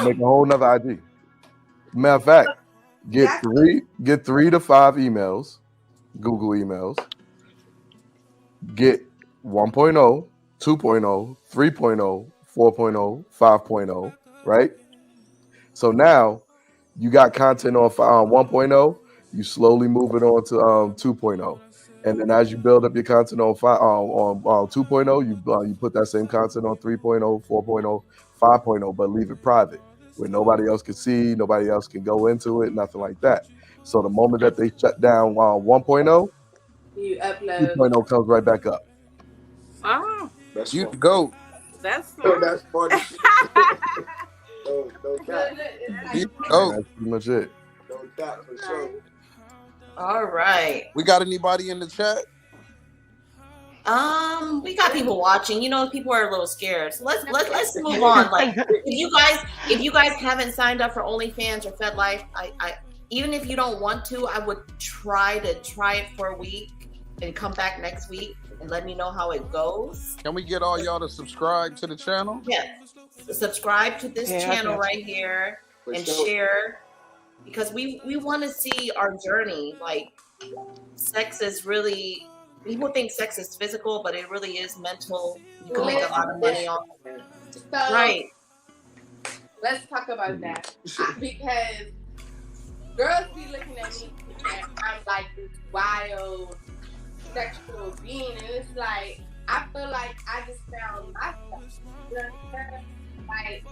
Make a whole nother IG. Matter of fact, get 3 to 5 emails, Google emails. Get 1.0, 2.0, 3.0, 4.0, 5.0, right? So now you got content on 1.0, you slowly move it on to 2.0. And then as you build up your content on 2.0, you put that same content on 3.0, 4.0, 5.0, but leave it private where nobody else can see, nobody else can go into it, nothing like that. So the moment that they shut down 1.0, You upload. 2.0 comes right back up. Oh, That's You fun. go. that's smart. That's funny. No cap. You And go. that's pretty much it. No cap for sure. All right. We got anybody in the chat? We got people watching. You know, people are a little scared. So let's move on. Like, if you guys haven't signed up for OnlyFans or Fetlife, I even if you don't want to, I would try it for a week and come back next week and let me know how it goes. Can we get all y'all to subscribe to the channel? Yes. Subscribe to this channel okay. right here and sure. share, because we want to see our journey. Like, sex is really, people think sex is physical, but it really is mental. You can make a lot of money off it. So, Right. let's talk about that. Because girls be looking at me and I'm like this wild sexual being, and it's like, I feel like I just found myself. You know what I'm saying? Like,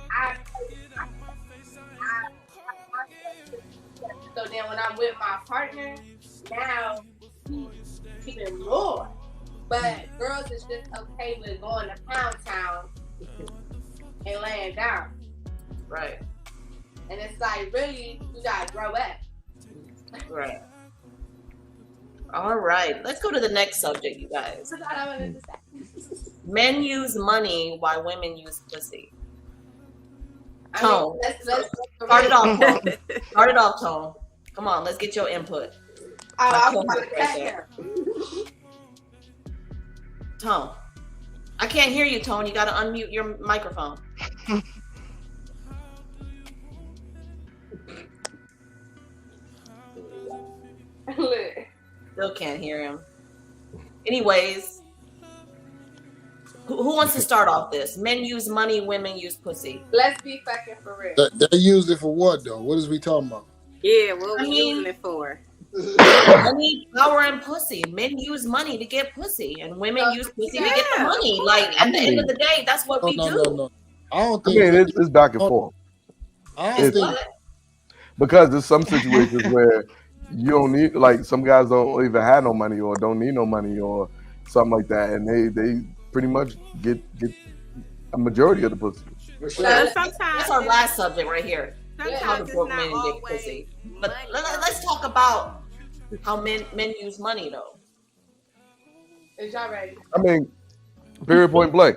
so then when I'm with my partner, now he's even more. But girls is just okay with going to Pound Town and laying down. Right. And it's like, really, you gotta grow up. Right. All right. Let's go to the next subject, you guys. That's all I wanted to say. Men use money while women use pussy. I mean, Tone. let's Start it off, Tone. Start it off, Tone. Come on, let's get your input. I was My right there. Tone. I can't hear you, Tone. You got to unmute your microphone. Look. Still can't hear him. Anyways, who wants to start off this? Men use money, women use pussy. Let's be fucking for real. They use it for what though? What is we talking about? Yeah, what I we mean- using it for? Money, power, and pussy. Men use money to get pussy, and women use pussy to get the Yeah. money. Like, at the end of the day, that's what we do. No. I don't I think. mean, it's back and forth. I don't It's think. what? Because there's some situations where you don't need, like, some guys don't even have no money or don't need no money or something like that, and they pretty much get a majority of the pussy. For sure. Sometimes That's our last subject right here. How sometimes to it's broke not men get always pussy. But money. let's talk about how men use money though. Is y'all ready? I mean, period, point blank.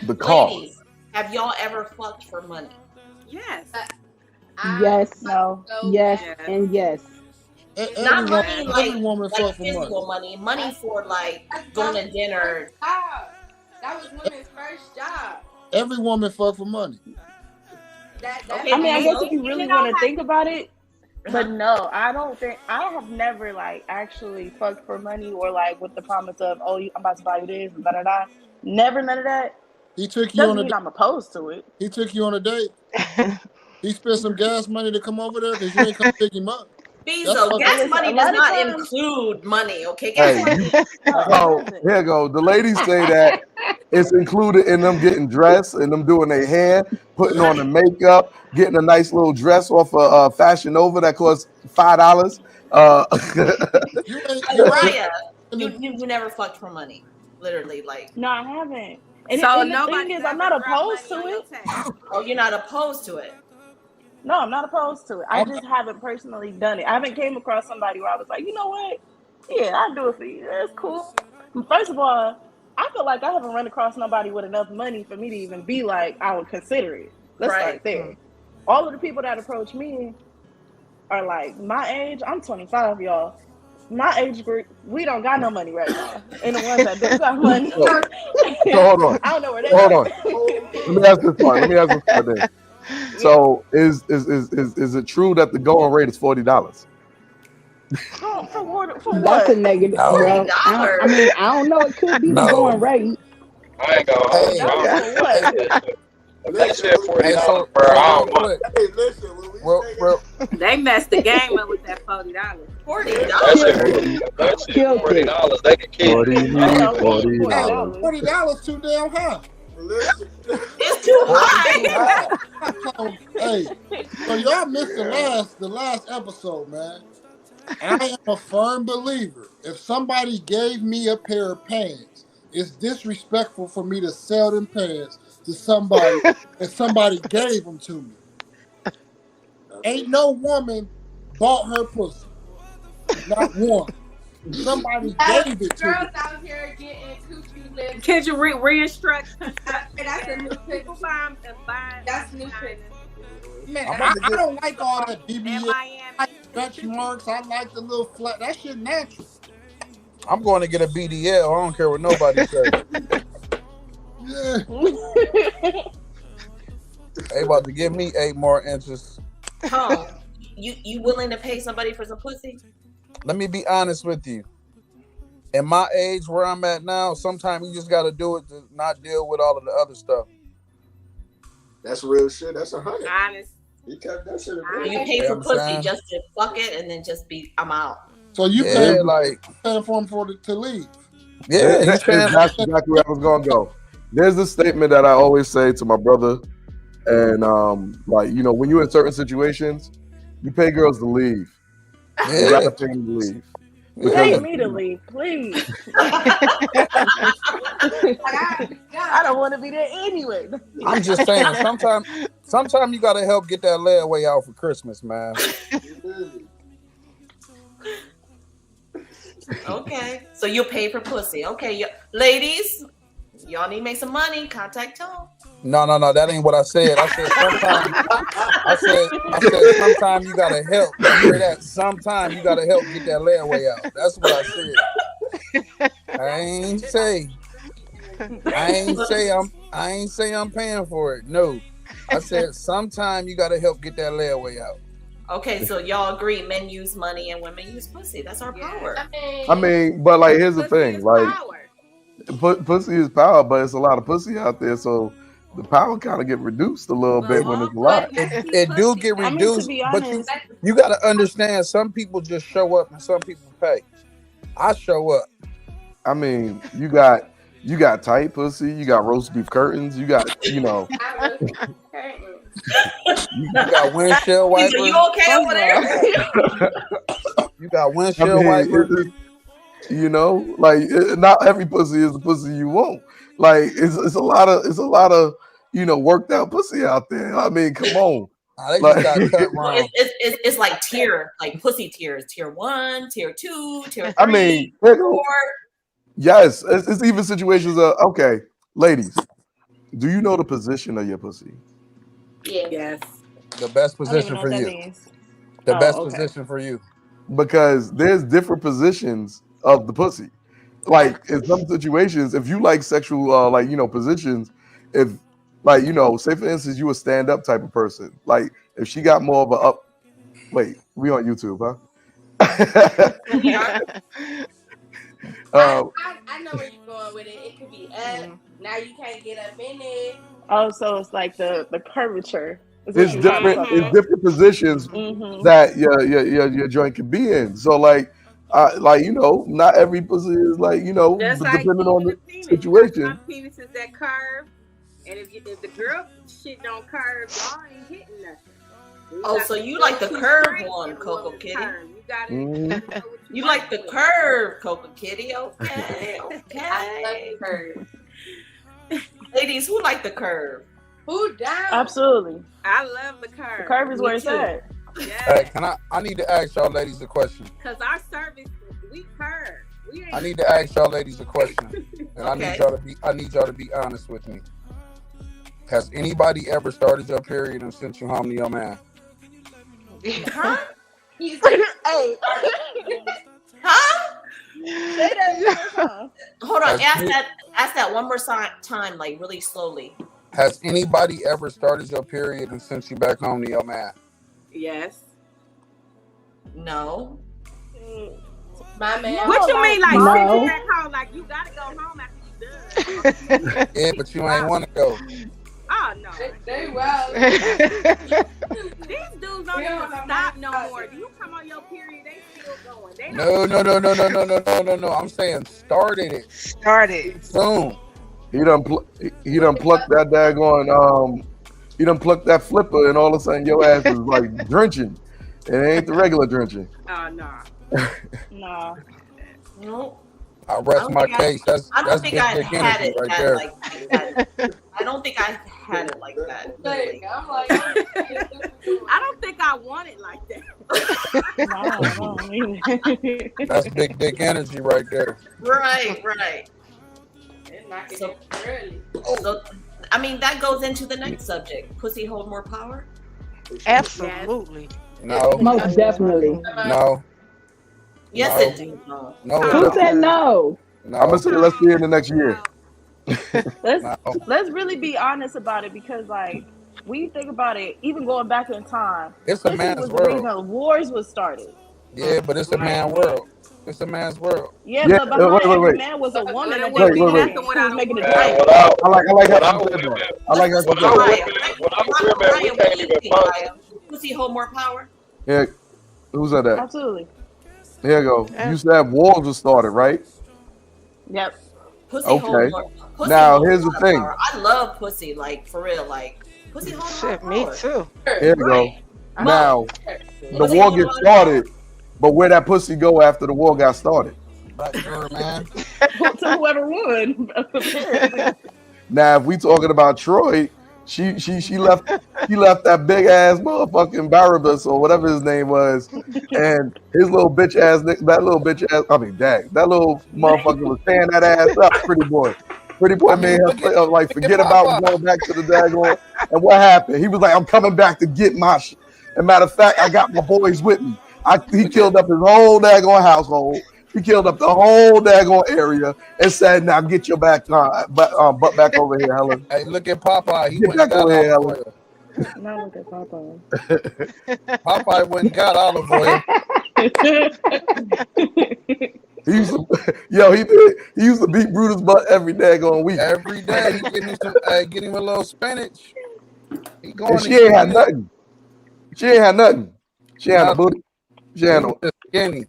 The cost. Ladies, have y'all ever fucked for money? Yes. Yes, no, yes, and yes. Not money like, every woman fuck for physical money. money for like going to dinner. Job. That was women's first job. Every woman fuck for money. Okay, I mean, I guess so if you really want to think about it, but no, I have never like actually fucked for money or like with the promise of, oh, I'm about to buy you this and da da da. Never, none of that. He took you Doesn't on a mean I'm opposed to it. He took you on a date. He spent some gas money to come over there because you ain't come pick him up. BEEZO, gas Listen, money a does lot of not times- include money, okay? Hey, Gas money. oh, here you go. The ladies say that it's included in them getting dressed and them doing their hair, putting on the makeup, getting a nice little dress off of Fashion Nova that costs $5. You ain't. Mariah, you never fucked for money. Literally, like. No, I haven't. And, So and the thing nobody's is, I'm ever not grabbed opposed to money on your it. tab. Oh, you're not opposed to it. No, I'm not opposed to it. I just haven't personally done it. I haven't came across somebody where I was like, you know what? Yeah, I'll do it for you. That's cool. First of all, I feel like I haven't run across nobody with enough money for me to even be like, I would consider it. Let's start there. All of the people that approach me are like my age. I'm 25, y'all. My age group, we don't got no money right now. And the ones that do got money, So hold on. I don't know where they Hold are. on. Let me ask this part. Then. So is it true that the going rate is $40? For what? That's a negative, bro. I don't know. It could be the No. going rate. I ain't gonna Hey, hold you. That was for what? They said $40, hey, so bro. I real don't want. quick, Hey, listen, when we say They messed the game up with that $40. That $40. shit Killed it. $40. They can keep Forty, it. That's all we need, $40. $40 too damn high. listen, It's too 40 high. too high. So, hey, so y'all missed the last episode, man. I am a firm believer. If somebody gave me a pair of pants, it's disrespectful for me to sell them pants to somebody and somebody gave them to me. Ain't no woman bought her pussy. Not one. Somebody gave it to me. Girls out here getting coochie lips. Could you re-instruct? That's a new People picture. buy them and buy. That's new picture. Man, I'm I about to get. don't like all that In BBL. Miami. I like stretch marks. I like the little flat. That shit natural. I'm going to get a BDL. I don't care what nobody says. Yeah. They about to give me 8 more inches. Home. You willing to pay somebody for some pussy? Let me be honest with you. In my age where I'm at now, sometimes you just got to do it to not deal with all of the other stuff. that's real shit. That's 100. Honest. You kept that shit. You pay Yeah, for I'm pussy saying. just to fuck it and then just be, I'm out. So you Yeah, paying like, for him to leave. yeah, you saying. That's exactly where I was gonna go. There's a statement that I always say to my brother, and like, you know, when you're in certain situations, you pay girls to leave. You Yeah, gotta pay them to leave. Pay because me to leave, please. I don't want to be there anyway. I'm just saying, sometimes you got to help get that layaway out for Christmas, man. Okay. So you pay for pussy. Okay. Ladies, y'all need to make some money. Contact Tom. No, that ain't what I said. I said sometimes. I said sometimes you gotta help. You hear that? Sometimes you gotta help get that layaway out. That's what I said. I ain't say I'm paying for it. No, I said sometimes you gotta help get that layaway out. Okay, so y'all agree men use money and women use pussy. That's our power. I mean, but like, here's the Pussy thing, is like, power. pussy is power, but it's a lot of pussy out there, so the power kind of get reduced a little bit when it's a lot. It do get I mean, to reduced, be but honest, you gotta understand. Some people just show up and some people pay. I show up. I mean, you got tight pussy, you got roast beef curtains, you got, you know, you got windshield wipers. Are you okay over there? You got windshield wipers. You know, like, not every pussy is the pussy you want. Like, it's a lot of you know, worked out pussy out there. I mean, come on. They just got cut wrong. It's like like pussy tiers. Tier 1, tier 2, tier 3. I mean, 4. Yes, it's even situations of, okay, ladies, do you know the position of your pussy? Yes. The best I don't even position know for what that you. means. The Oh, best okay. position for you. Because there's different positions of the pussy. Like, in some situations, if you like sexual, like, you know, positions, if, like, you know, say for instance, you a stand-up type of person. Like, if she got more of a up, wait, we on YouTube, huh? I know where you're going with it. It could be up. Now you can't get up in it. Oh, so it's like the curvature. It's different positions that your joint can be in. So like you know, not every pussy is like, you know, Just like depending on the penis. situation. Some penises that curve, and if the girl shit don't curve, y'all ain't hitting nothing. Oh, so you like the curved one, Coco Kitty? You like the curve, Coco Kitty? Okay, okay. Ladies, who like the curve? Who down? Absolutely. I love the curve. The curve is where it's at. Hey, I need to ask y'all ladies a question. Because our service, we curve. I need to ask y'all ladies a question. And I need y'all to be honest with me. Has anybody ever started your period and sent you home to your man? Huh? He's like, hey. Huh? Say that. Hold on. Ask that one more time, like really slowly. Has anybody ever started your period and sent you back home to your man? Yes. No. My man. What you mean, like No. send you back home? Like you gotta go home after you done. Yeah, but you ain't want to go. Oh no. They well. These dudes don't even stop no more. Do you come on your period? They still going. They No. I'm saying started it. Started. Soon. He done plucked that daggone he done plucked that flipper, and all of a sudden your ass is like drenching. It ain't the regular drenching. Oh no. Nah. No. I rest my case. That's think big I dick had energy it right that, there. like that. I don't think I had it like that. Literally. I'm like, I don't think I want it like that. No. That's big dick energy right there. Right. it's not So, early. so, I mean, that goes into the next subject. Pussy hold more power? Absolutely. No. Most definitely. No. Yes, No. it do. No. Who said no? No. I'm gonna say let's see in the next year. Let's really be honest about it, because like when you think about it, even going back in time, It's a pussy man's was the world. reason wars was started. Yeah, but it's a man's world. It's a man's world. Yeah, Yeah, but behind every wait. man was a woman that Wait. did nothing. Who was making the decision. I like how you said that. I like how you said that. We can't even function. Pussy hold more power? Yeah, who said that? Absolutely. Here you go. You said wars was started, right? Yep. Pussy Okay. hold more. Pussy Now hold here's the more thing. power. I love pussy, like for real, like pussy hold Shit, more me power. too. Here you go. Now the Pussy war hold gets more started, but where that pussy go after the war got started? Back there, man. To whoever won. Now if we talking about Troy, she left that big ass motherfucking Barabbas or whatever his name was, and his little bitch ass, that little motherfucker was tearing that ass up. Pretty boy made her play, like forget about going back to the daggone. And what happened? He was like, I'm coming back to get my shit. And matter of fact, I got my boys with me. He killed up his whole daggone household. He killed up the whole daggone area and said, "Now get your butt back over here, Helen." Hey, look at Popeye. He Get went and back got over here, olive Helen. oil. Now look at Papa. Popeye went and got olive oil. He used to, he used to beat Brutus' butt every daggone week. Every day he getting him get him a little spinach. He going And she ain't had nothing. She ain't had nothing. She had no booty. She had no skinny.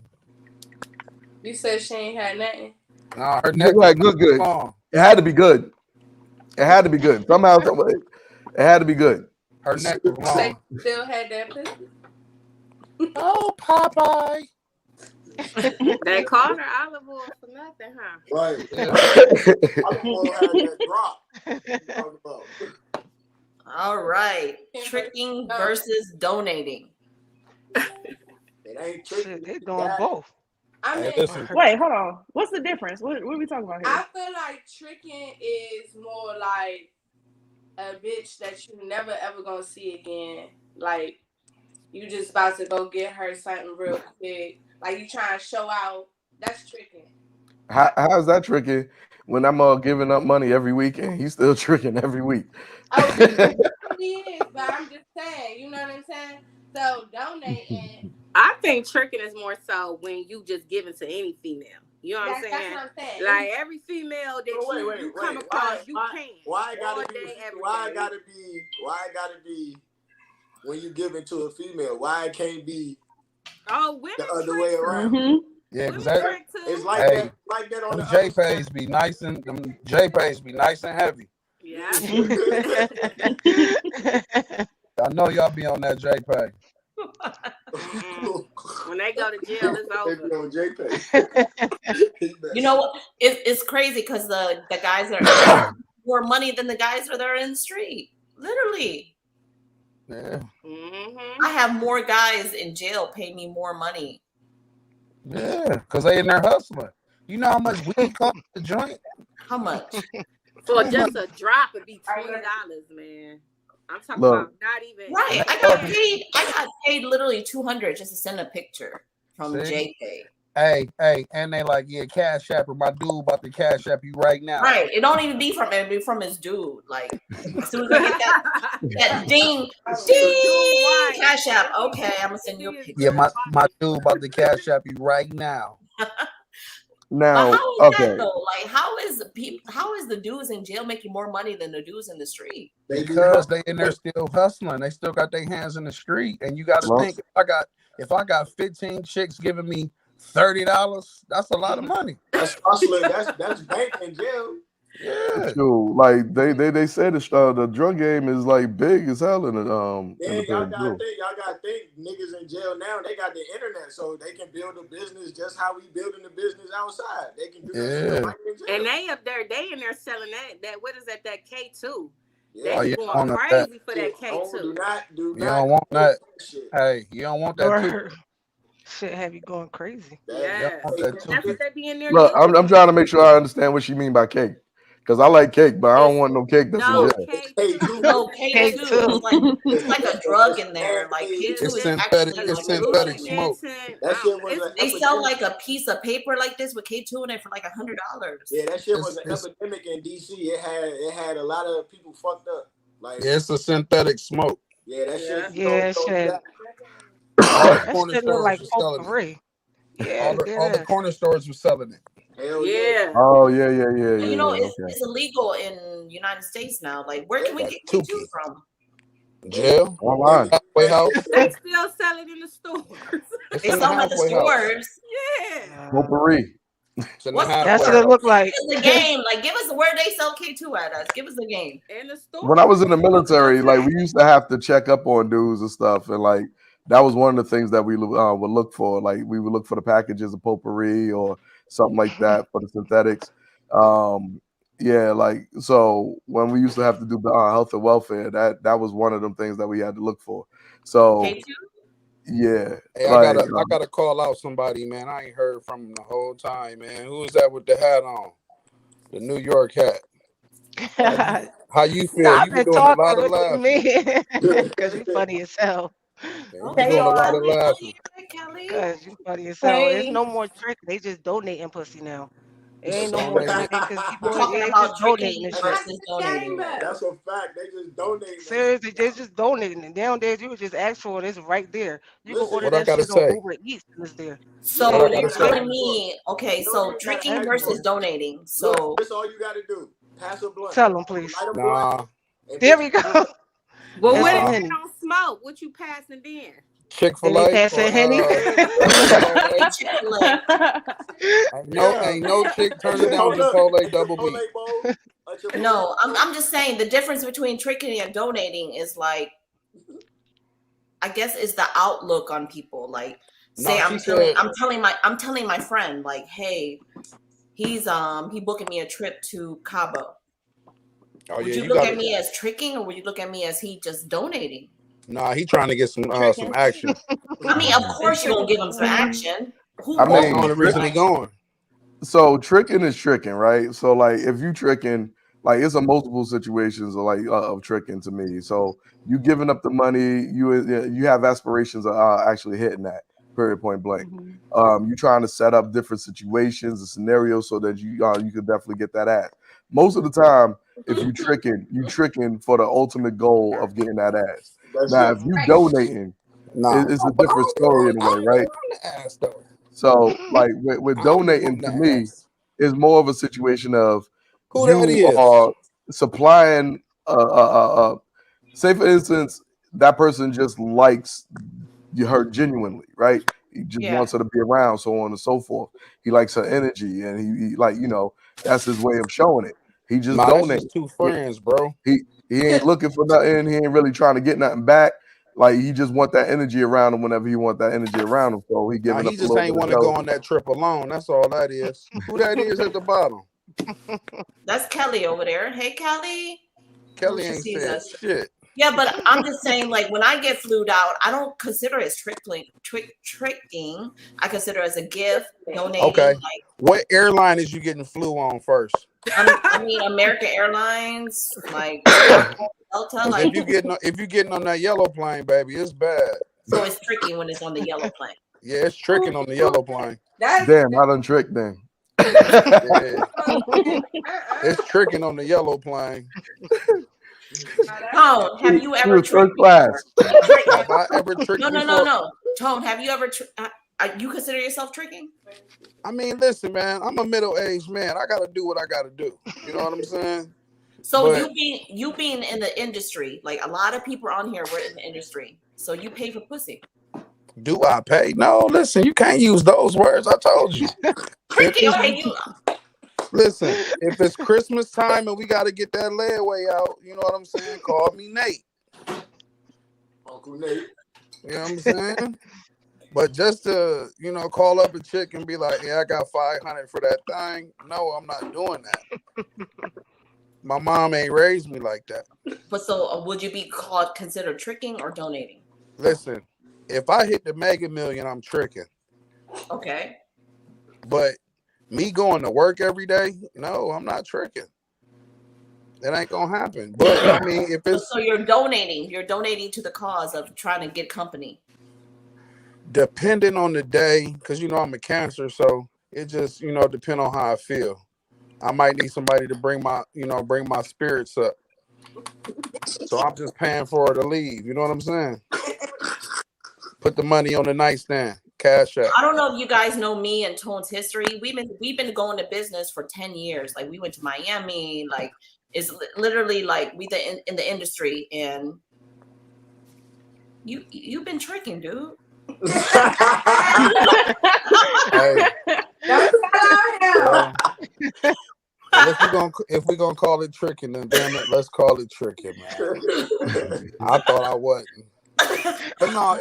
You said she ain't had nothing. Nah, her neck was good. It had to be good. It had to be good. Somehow, some way, it had to be good. Her neck was long. Still had that pussy. Oh, Popeye. They called her olive oil for nothing, huh? Right. Olive oil had that drop. All right. Tricking versus donating. It ain't tricking. They doing both. I mean, wait, hold on. What's the difference? What are we talking about here? I feel like tricking is more like a bitch that you never ever gonna see again. Like you just about to go get her something real quick. Like you trying to show out. That's tricking. How's that tricking when I'm giving up money every week and he's still tricking every week? Oh, he is, but I'm just saying. You know what I'm saying? So donating. I think tricking is more so when you just give it to any female. You know what I'm saying? That's what I'm saying. Like every female that you come across, you can. Why I gotta be when you give it to a female? Why it can't be women the other way around? Mm-hmm. Yeah, because that it's like that on the JPays be nice and heavy. Yeah. I know y'all be on that JPay. When they go to jail, it's over. You know what? It's crazy because the guys are more money than the guys that are in the street. Literally. Yeah. Mm-hmm. I have more guys in jail pay me more money. Yeah, because they in there hustling. You know how much weed costs the joint? How much? For just a drop, it'd be $20, man. I'm talking about not even. Right. I got paid literally $200 just to send a picture from JK. Hey, and they like, yeah, cash app or my dude about to cash app you right now. Right. It don't even be from him, it be from his dude. Like as soon as I get that ding, cash app. Okay, I'm gonna send you a picture. Yeah, my dude about to cash app you right now. But Now, how is that okay, though? Like, how is the dudes in jail making more money than the dudes in the street? Because they in there still hustling. They still got their hands in the street. And you got to well, think, if I got 15 chicks giving me $30, that's a lot of money. That's hustling. That's bank in jail. Yeah. true. Like they said the drug game is like big as hell in the Yeah, y'all pen gotta too. think niggas in jail now, they got the internet, so they can build a business just how we building the business outside. They can do that shit right in jail. And they in there selling that what is that K2? Yeah. They going crazy for that K2. Do not You don't want that. Hey, you don't want that too. Word. Shit have you going crazy. Yeah. That's what they be in there Look, doing. I'm trying to make sure I understand what she mean by cake. Because I like cake, but I don't want no cake that's in jail. K2. No, K2. It's like a drug in there. Like K2 It's is synthetic. actually It's synthetic smoke. That shit was they sell like a piece of paper like this with K2 in it for like $100. Yeah, that shit was an epidemic in DC. It had a lot of people fucked up. Like It's a synthetic smoke. yeah, that shit. Yeah, shit. All the That corner shit look stores like were selling it. potpourri. Yeah, All the corner stores were selling it. Hell yeah. Oh yeah. You know, Okay. it's illegal in United States now. Like, where can we get K2 from? Jail. Online. Halfway house. They still sell it in the stores. They sell them at the stores. Yeah. Potpourri. That's what it look like. Give us the game. Like, give us where they sell K2 at us. Give us the game. In the store. When I was in the military, like we used to have to check up on dudes and stuff, and like that was one of the things that we would look for. Like we would look for the packages of potpourri or something like that for the synthetics. Yeah, like so when we used to have to do health and welfare, that was one of them things that we had to look for. So K2? yeah, Hey, like, I gotta call out somebody, man. I ain't heard from him the whole time, man. Who is that with the hat on? The New York hat. How you feel? I've You been been doing a lot talking of with laughing. me because you funny as hell. You been doing a lot of laughing. Because you funny as hell. There's no more trick. They just donating pussy now. It ain't no more tricking because people Talking they about just donating tricking and shit. versus donating. That's a fact. They just donate. Seriously, they just donating it. Nowadays, you would just ask for it. It's right there. You can order What I that gotta shit say? on Uber Eats and it's there. So What I gotta you're say? telling me, okay, so tricking versus donating. So That's all you gotta do. Pass a blunt. Tell them, please. Light a Nah. blunt. and There bitch- we go. But That's what a if Henny. they don't smoke? What you passing then? Chick-fil-A. Pass that Henny. Ain't no chick turning down Chipotle double B. no, I'm just saying the difference between tricking and donating is like, I guess is the outlook on people. Like, say I'm telling my friend like, hey, he's he booking me a trip to Cabo. Oh, Would yeah, you look at me as tricking or would you look at me as he just donating? Nah, he trying to get some action. I mean, of course you're gonna give him some action. I mean, That's the only reason he going. So tricking is tricking, right? So like if you tricking, like it's a multiple situations of like of tricking to me. So you giving up the money, you have aspirations of actually hitting that. Period, point blank. You trying to set up different situations and scenarios so that you could definitely get that ass. Most of the time, if you tricking for the ultimate goal of getting that ass. Now, if you donating, it's a different story in a way, right? So, like with donating to me, is more of a situation of you are supplying. Say for instance, that person just likes her genuinely, right? He just wants her to be around, so on and so forth. He likes her energy, and he like that's his way of showing it. He just donates. Just two friends, bro. He ain't looking for nothing. He ain't really trying to get nothing back. Like he just want that energy around him whenever he want that energy around him. So he giving up. He just ain't want to go on that trip alone. That's all that is. Who that is at the bottom? That's Kelly over there. Hey, Kelly. Kelly ain't said shit. Yeah, but I'm just saying, like, when I get flued out, I don't consider it as tricking. I consider it as a gift, donating. Okay. Like, what airline is you getting flew on first? I mean, American Airlines, like Delta. Like, if you getting on that yellow plane, baby, it's bad. So it's tricky when it's on the yellow plane. Yeah, it's tricking on the yellow plane. Damn, I done tricked then. Yeah. It's tricking on the yellow plane. Tone, have you ever tricked? Third class. Have I ever tricked? No. Tone, have you ever? you consider yourself tricking? I mean, listen, man, I'm a middle-aged man. I gotta do what I gotta do. You know what I'm saying? So But you being in the industry, like a lot of people on here were in the industry. So you pay for pussy. do I pay? No, listen, you can't use those words. I told you. Tricking, okay, Listen, if it's Christmas time and we got to get that layaway out, you know what I'm saying? Call me Nate. Uncle Nate. You know what I'm saying? But just to, call up a chick and be like, yeah, I got 500 for that thing. No, I'm not doing that. My mom ain't raised me like that. But so would you be considered tricking or donating? Listen, if I hit the Mega Million, I'm tricking. Okay. But me going to work every day, no, I'm not tricking. That ain't gonna happen. But I mean, if it's so you're donating to the cause of trying to get company. Depending on the day, because I'm a Cancer, so it just depend on how I feel. I might need somebody to bring my spirits up. So I'm just paying for her to leave. You know what I'm saying? Put the money on the nightstand. Cash out. I don't know if you guys know me and Tone's history. We've been going to business for 10 years. Like we went to Miami. Like it's literally like we in the industry, and you've been tricking, dude. If we're gonna call it tricking, then damn it, let's call it tricking, man. I thought I wasn't. But no,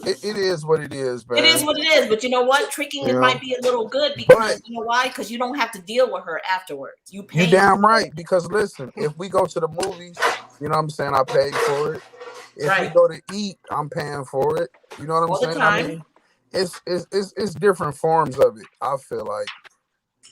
it is what it is, man. It is what it is, but you know what? Tricking it might be a little good because you know why? Because you don't have to deal with her afterwards. You damn right. Because listen, if we go to the movies, you know what I'm saying, I paid for it. If we go to eat, I'm paying for it. You know what I'm saying? I mean, it's different forms of it. I feel like.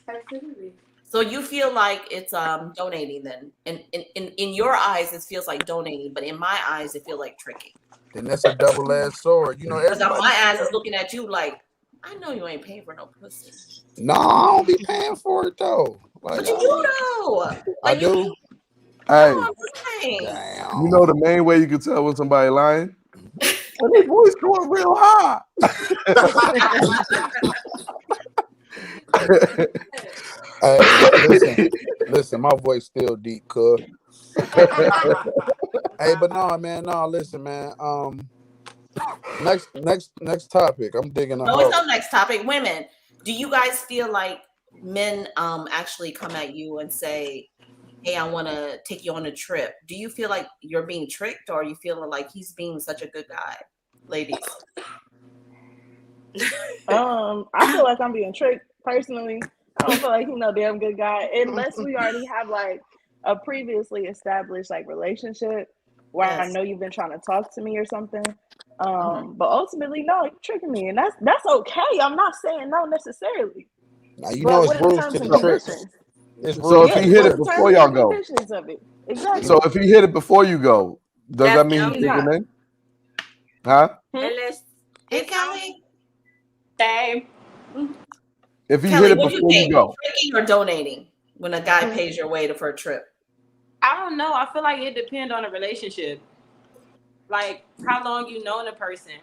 Absolutely. So you feel like it's donating then, in your eyes it feels like donating, but in my eyes it feels like tricking. Then that's a double-edged sword. Because my eyes is looking at you like, I know you ain't paying for no pussy. No, I don't be paying for it though. But you do though. I do. Hey, damn. You know the main way you can tell when somebody lying? When their voice going real high. Listen, my voice still deep, cuz. Hey, but no, man, listen, man. Next topic. I'm digging a hole. It's no next topic. Women, do you guys feel like men actually come at you and say, hey, I want to take you on a trip? Do you feel like you're being tricked, or are you feeling like he's being such a good guy? Ladies. I feel like I'm being tricked personally. I don't feel like he's no damn good guy unless we already have like a previously established like relationship where I know you've been trying to talk to me or something. But ultimately, no, you're tricking me, and that's okay. I'm not saying no necessarily. Now it's rules to the trick. So if he hit it before y'all go, exactly. So if he hit it before you go, does that mean he's tricking in? Huh? Hey, Kelly. Same. If he Kelly, hit it before you go, tricking or donating when a guy pays your way for a trip? I don't know. I feel like it depends on the relationship. Like how long you know the person.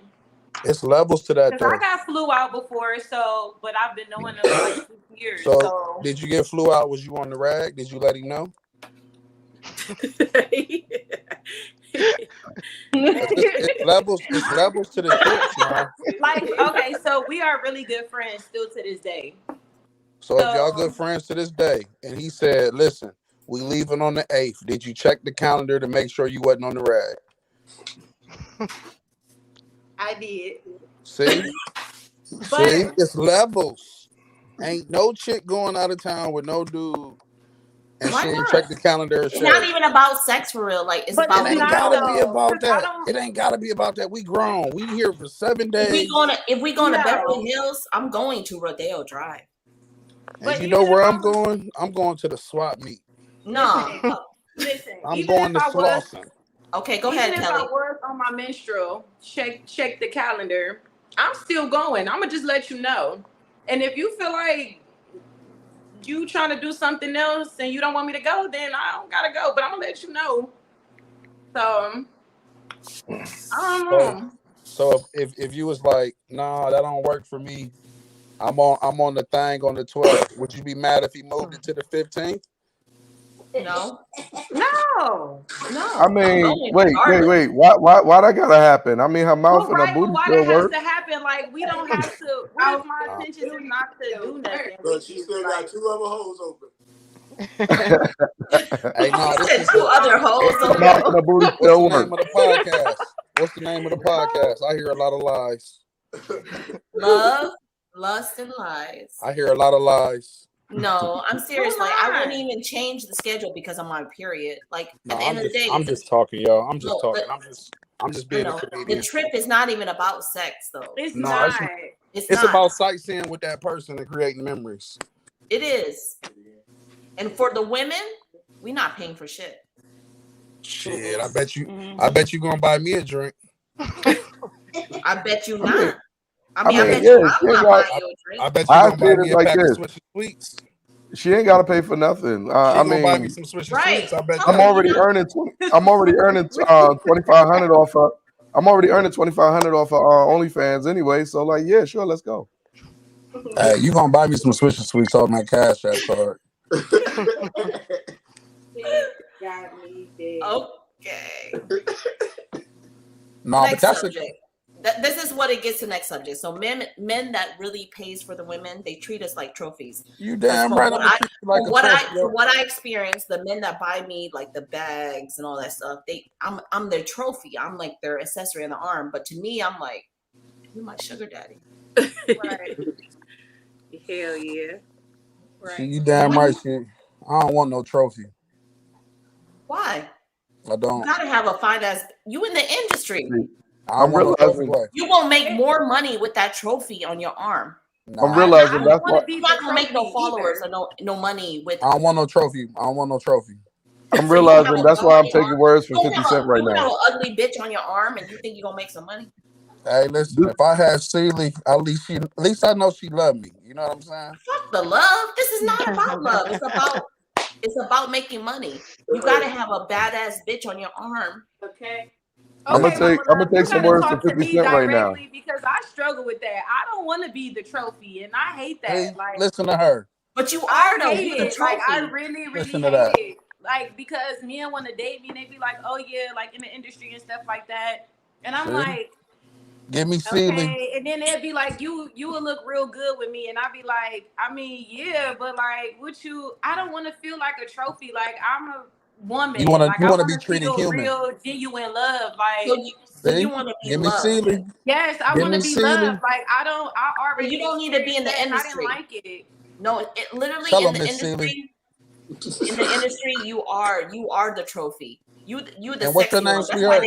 It's levels to that. Because I got flew out before, but I've been knowing them for like 6 years. So did you get flew out? Was you on the rag? Did you let him know? It's levels to the tips, man. Like, okay, so we are really good friends still to this day. So if y'all good friends to this day, and he said, listen, we leaving on the 8th. Did you check the calendar to make sure you wasn't on the rag? I did. See? See? It's levels. Ain't no chick going out of town with no dude and she ain't check the calendar. It's not even about sex for real. Like, it's about it ain't gotta be about that. It ain't gotta be about that. We grown. We here for 7 days. If we going to Beverly Hills, I'm going to Rodeo Drive. And you know where I'm going? I'm going to the swap meet. No. Listen, I'm going to Slauson. Okay, go ahead, Kelly. If I work on my menstrual, check the calendar. I'm still going. I'm gonna just let you know. And if you feel like you trying to do something else and you don't want me to go, then I don't gotta go. But I'm gonna let you know. So I don't know. So if you was like, nah, that don't work for me. I'm on the thing on the 12th. Would you be mad if he moved it to the 15th? No, No. I no, I'm mean, going wait. regardless. Why that gotta happen? I mean, her mouth Well, and her right, but booty why still that has work. to happen? Like, we don't have to. What if my intention is not to do nothing But with she you? still got Like, 2 other holes open. Hey, You nah, this said is two other hoes. what's the Her mouth and name? her booty What's the still name work. of the podcast? What's the name of the podcast? I hear a lot of lies. Love, lust, and lies. I hear a lot of lies. No, I'm serious. Like, I wouldn't lying? even change the schedule because I'm on period. Like, No, at the end of the day, I'm just talking, y'all. I'm just no, talking. but I'm just I being a know the comedian. trip is not even about sex, though. It's No, not. It's it's not. about sightseeing with that person and creating memories. It is. And for the women, we not paying for shit. Shit, I bet you gonna buy me a drink. I bet you I mean, not. I I mean, I mean, bet yeah, you she I'm ain't not got. buying you a drink. I bet you I gonna see buy it me as a like pack of this. Swisher Sweets. She ain't gotta pay for nothing. She I gonna buy me mean, some Swisher Right. Sweets. I bet I'm that. already earning 20. I'm already earning 2,500 off her. I'm already earning 2,500 off her OnlyFans anyway. So like, yeah, sure, let's go. Hey, you gonna buy me some Swisher Sweets on that Cash App card? He got me dead. Okay. No, but Next that's subject. This is what it gets to next subject. So men that really pays for the women, they treat us like trophies. you 'Cause damn from right. what I'm gonna treat you like a trophy. from what I experienced, the men that buy me like the bags and all that stuff, I'm their trophy. I'm like their accessory on the arm. But to me, I'm like, you're my sugar daddy. Right. Hell yeah. See, Right. you damn right, shit. I don't want no trophy. Why? I You don't. gotta have a fine ass. You in the industry. I don't I'm want no trophy realizing. play. You gonna make more money with that trophy on your arm. I'm Nah, I realizing don't that's want why. to be You're the not gonna make no trophy followers either. or no money with. I don't want no trophy. I don't want no trophy. I'm So you gonna have realizing a that's why I'm ugly taking words from you 50 Cent right gonna have now. an ugly bitch on your arm, and you think you're gonna make some money? Hey, listen. If I had Celie, at least I know she loved me. You know what I'm saying? Fuck the love. This is not about love. It's about making money. You gotta have a badass bitch on your arm. Okay. I'm Okay, gonna Mama I'm Love, gonna you take some gotta words from talk to 50 me Cent right now. directly because I struggle with that. I don't want to be the trophy, and I hate See, that. Like, listen to her. But you I are though. hate You're the it. Like, I trophy. really, Listen really to hate that. it. Like, because men want to date me, and they be like, "Oh yeah," like in the industry and stuff like that. And I'm See? like, Give me Celie. okay. And then they'd be like, "You will look real good with me," and I'd be like, "I mean, yeah, but like, what you? I don't want to feel like a trophy. Like, I'm a woman. You wanna Like, you I wanna want be to treated feel human. real, genuine love. So Like." you See? want to be Give me loved. Celie. Yes, I Give want to me be Celie. loved. Like I already You don't need to be in experienced the that and I didn't industry. like it. No, it literally Tell in her, the Miss Celie. industry. In the industry, you are the trophy. You the And what's your sexy name, one. That's why sweetheart?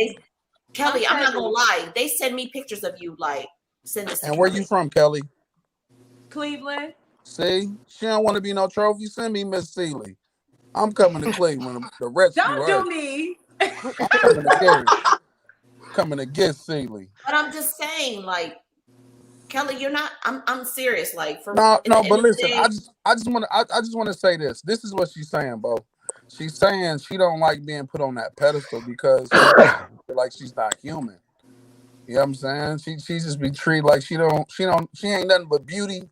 Kelly. I'm not gonna Kelly. lie. They send me pictures of you. Like send this to And where Kelly. you from, Kelly? Cleveland. See? She don't want to be no trophy. Send me Miss Celie. I'm coming to Cleveland to rescue Don't her. do me. I'm coming to get her. Coming to get Celie. But I'm just saying, like Kelly, you're not. I'm serious. Like for No, in the end but of the listen, day, I just want to say this. This is what she's saying, Bo. She's saying she don't like being put on that pedestal because she feel like she's not human. You know what I'm saying? She just be treated like she ain't nothing but beauty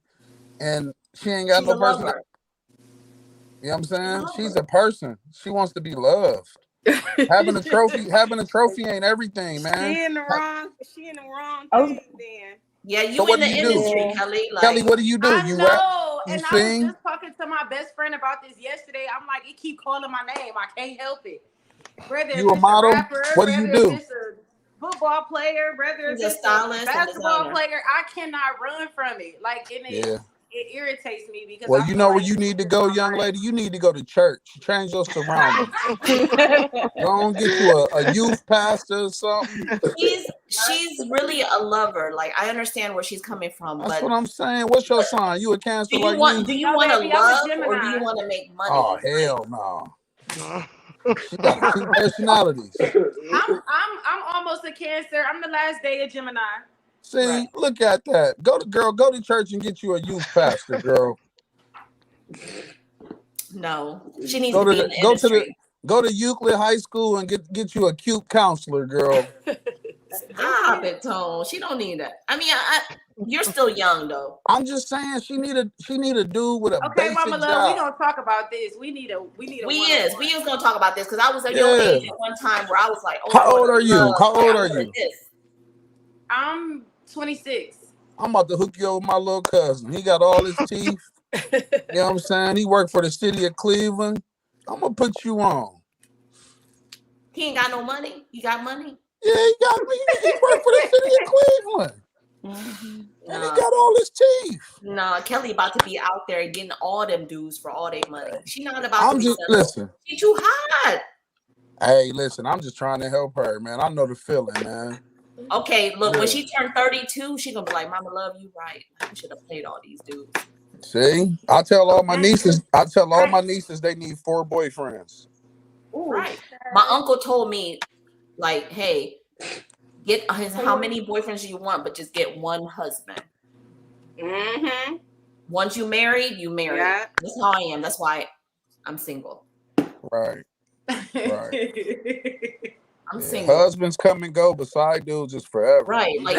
and she ain't got she's no a personality. lover. You know what I'm She's a saying? lover. She's a person. She wants to be loved. Having a trophy ain't everything, man. She in the wrong I was thing then. Yeah, So you what in do the you do? industry, yeah. Kelly. Kelly, Like what do? You I rap, know, you and I was sing, just talking to my best friend about this yesterday. I'm like, it keep calling my name. I can't help it. Whether if you a it's a model. rapper, What do you whether if do? it's a football player, whether if she's a it's a stylist and basketball designer. player, I cannot run from it. Like, and Yeah. it irritates me because Well, I you feel know where like you need it's to just go, my young brain. lady? You need to go to church. Change your surroundings. Go on, get you a youth pastor or something. She's really a lover. Like I understand where she's coming from, That's but what I'm saying. What's your sign? You a Cancer like me? do you No, want to baby, I'm a love or do you Gemini. want to make Oh, money? hell no. She got two personalities. I'm almost a Cancer. I'm the last day of Gemini. See, Right. look at that. Go to church and get you a youth pastor, girl. No, she needs Go to to be in the the go to the industry. go to Euclid High School and get you a cute counselor, girl. Stop it, Tone. She don't need that. I mean, you're still young though. I'm just saying she need a dude with a Okay, basic Mama Love, we job. gonna talk about this. We need a We is gonna talk about this because I was at your Yeah. age at one time where I was like, oh, How old are you? How old are you? I'm 26. I'm about to hook you up with my little cousin. He got all his teeth. You know what I'm saying? He worked for the city of Cleveland. I'm gonna put you on. He ain't got no money. He got money. Yeah, he got me. He worked for the city of Cleveland. And he got all his teeth. Nah, Kelly about to be out there getting all them dudes for all their money. She not about to be settled. Listen. She too hot. Hey, listen, I'm just trying to help her, man. I know the feeling, man. Okay, look, when she turned 32, she gonna be like, Mama Love, you right. I should have played all these dudes. See? I tell all my nieces they need 4 boyfriends. Right. My uncle told me, like, hey, get how many boyfriends you want, but just get one husband. Mm-hmm. Once you married, you married. Yeah. That's how I am. That's why I'm single. Right. I'm single. Husbands come and go, but side dudes is forever. Right. Like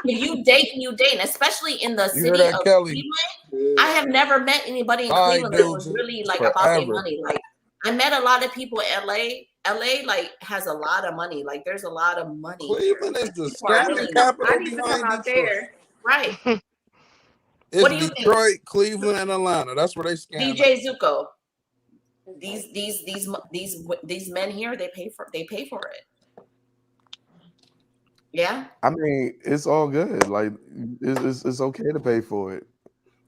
you date, especially in the city of Kelly? Cleveland. I have never met anybody in Cleveland that was really like about their money. Like I met a lot of people in LA. LA like has a lot of money. Like there's a lot of money. Cleveland is the scamming capital. I need to come out there. Right. It's What do you Detroit, think? Cleveland, and Atlanta. That's where they scam. DJ Zuko. These men here, they pay for it. Yeah. I mean, it's all good. Like it's okay to pay for it.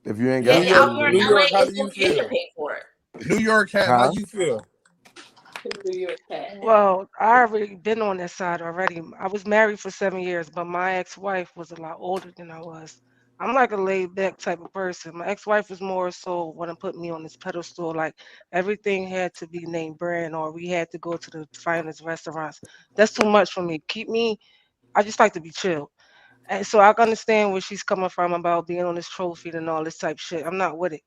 If you ain't got out here in New LA, York, how do it's you okay to feel? pay for it. New York hat, how you feel? Well, I already been on that side already. I was married for 7 years, but my ex-wife was a lot older than I was. I'm like a laid back type of person. My ex-wife was more so want to put me on this pedestal, like everything had to be named brand or we had to go to the finest restaurants. That's too much for me. I just like to be chill. And so I can understand where she's coming from about being on this trophy and all this type shit. I'm not with it.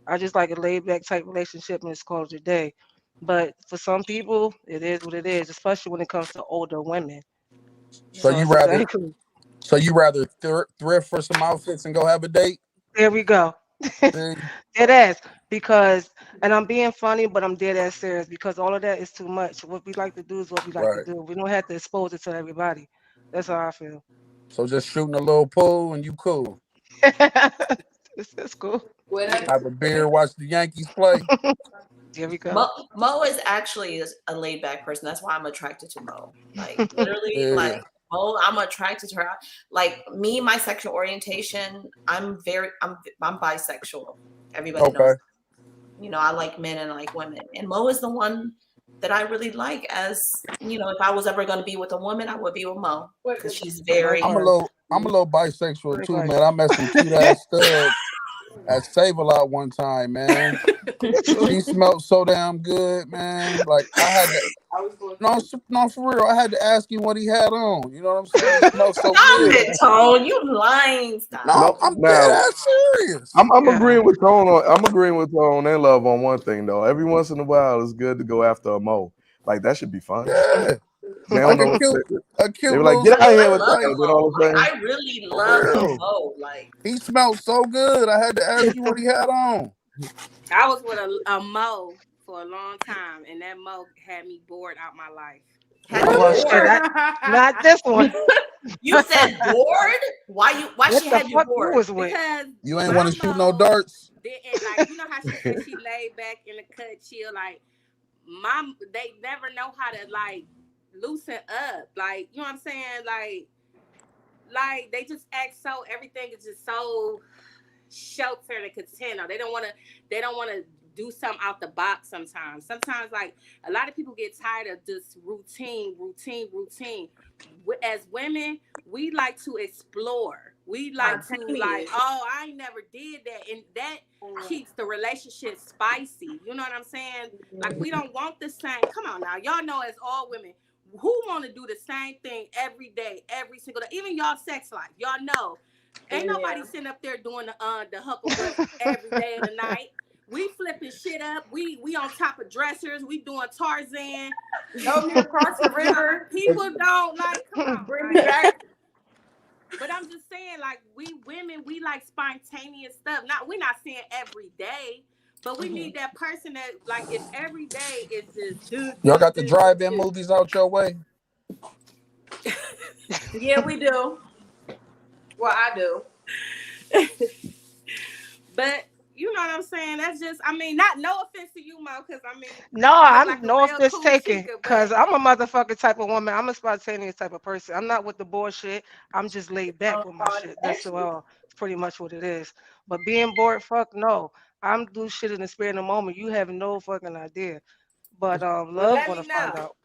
I just like a laid back type relationship and it's called your day. But for some people, it is what it is, especially when it comes to older women. So you rather thrift for some outfits and go have a date? There we go. Dead ass. Because, and I'm being funny, but I'm dead ass serious because all of that is too much. What we like to do is what we like to do. We don't have to expose it to everybody. That's how I feel. So just shooting a little pool and you cool. That's cool. Have a beer, watch the Yankees play. Here we go. Mo is actually a laid back person. That's why I'm attracted to Mo. Like literally, like Mo, I'm attracted to her. Like me, my sexual orientation, I'm bisexual. Everybody knows. You know, I like men and I like women. And Mo is the one that I really like. As you know, if I was ever going to be with a woman, I would be with Mo because she's very. I'm a little bisexual too, man. I met some cute ass studs at Save-A-Lot one time, man. She smelled so damn good, man. Like I had to. No, for real. I had to ask him what he had on. You know what I'm saying? It smelled so good. Stop it, Tone. You lying. Stop. No, I'm dead ass serious. I'm agreeing with Tone. I'm agreeing with Tone and Love on one thing though. Every once in a while, it's good to go after a Mo. Like that should be fun. Yeah. They don't Like know. a cute They were like, get out of here with that. You know what I'm saying? I really love Mo. Like he smelled so good. I had to ask you what he had on. I was with a Mo for a long time, and that Mo had me bored out my life. Not this one. You said bored? Why she had you bored? Because you ain't want to shoot no darts. And like you know how she said she laid back in the cut, chill. Like they never know how to like loosen up. Like you know what I'm saying? Like they just act so everything is just so sheltered and contained. They don't want to do something out the box sometimes. Sometimes like a lot of people get tired of this routine. As women, we like to explore. We like to like, oh, I never did that. And that keeps the relationship spicy. You know what I'm saying? Like we don't want the same. Come on now. Y'all know as all women, who want to do the same thing every day, every single day? Even y'all sex life. Y'all know. Ain't nobody sitting up there doing the huckleberry every day of the night. We flipping shit up. We on top of dressers. We doing Tarzan. Help me across the river. People don't like. Come on, Bring me back. But I'm just saying, like, we women, we like spontaneous stuff. We're not saying every day, but we need that person that, like, if every day is just Y'all got the drive-in movies out your way? Yeah, we do. Well, I do. But you know what I'm saying? That's just, I mean, no offense to you, Mo, because I mean, no, I'm I'm no offense cool taken, chica, because I'm a motherfucking type of woman. I'm a spontaneous type of person. I'm not with the bullshit. I'm just laid back with my shit. That's pretty much what it is. But being bored, fuck no. I'm do shit in the spirit in the moment. You have no fucking idea. But love gonna find out.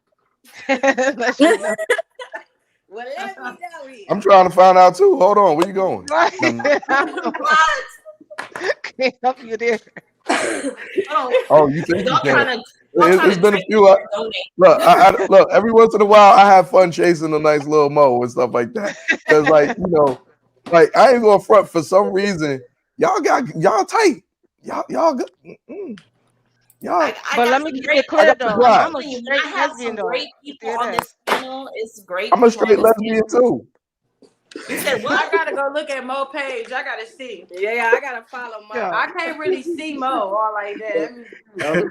Let you know. Well, let me know. I'm trying to find out too. Hold on, where you going? What? Can't help you there. Oh, you think you can? It's been a few. Look, Look. Every once in a while, I have fun chasing a nice little mo and stuff like that. Because, like, you know, like I ain't gonna front for some reason. Y'all tight. Y'all good. Y'all. But let me keep it clear though. I'm a straight lesbian though. Great people on this channel. It's great. I'm a straight lesbian too. You said, well, I gotta go look at Mo page. I gotta see. Yeah, I gotta follow Mo. I can't really see Mo all like that. Mo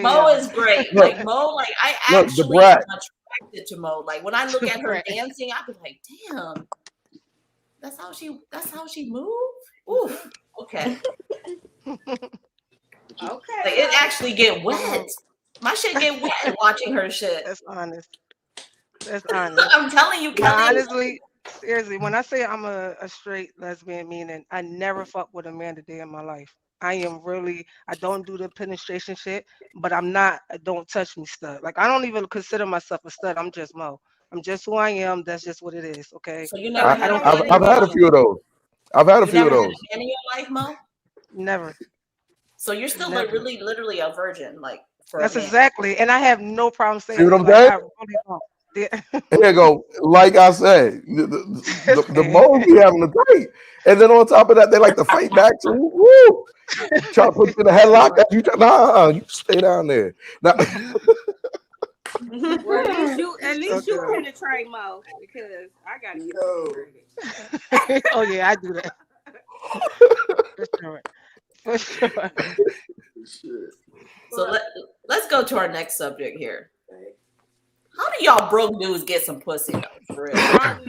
Mo is great. Like Mo, like I actually am attracted to Mo. Like when I look at her dancing, I be like, damn, that's how she move. Oof. Okay. Okay. Like it actually get wet. My shit get wet watching her shit. That's honest. I'm telling you, Kelly. Honestly, seriously, when I say I'm a straight lesbian, meaning I never fuck with a man a day in my life. I don't do the penetration shit, but don't touch me stud. Like I don't even consider myself a stud. I'm just Mo. I'm just who I am. That's just what it is. Okay. So you never I've had a few of those. I've had a few of those. In your life, Mo? Never. So you're still like really, literally a virgin, like for that's exactly, and I have no problem saying. See what I'm saying? There you go. Like I said, the moles be having a fight, and then on top of that, they like to fight back too. Woo! Try to put you in a headlock. You stay down there. Now, well, at least you penetrate Mo, because I gotta get oh yeah, I do that. For sure. So let's go to our next subject here. How do y'all broke dudes get some pussy though? For real? Lying.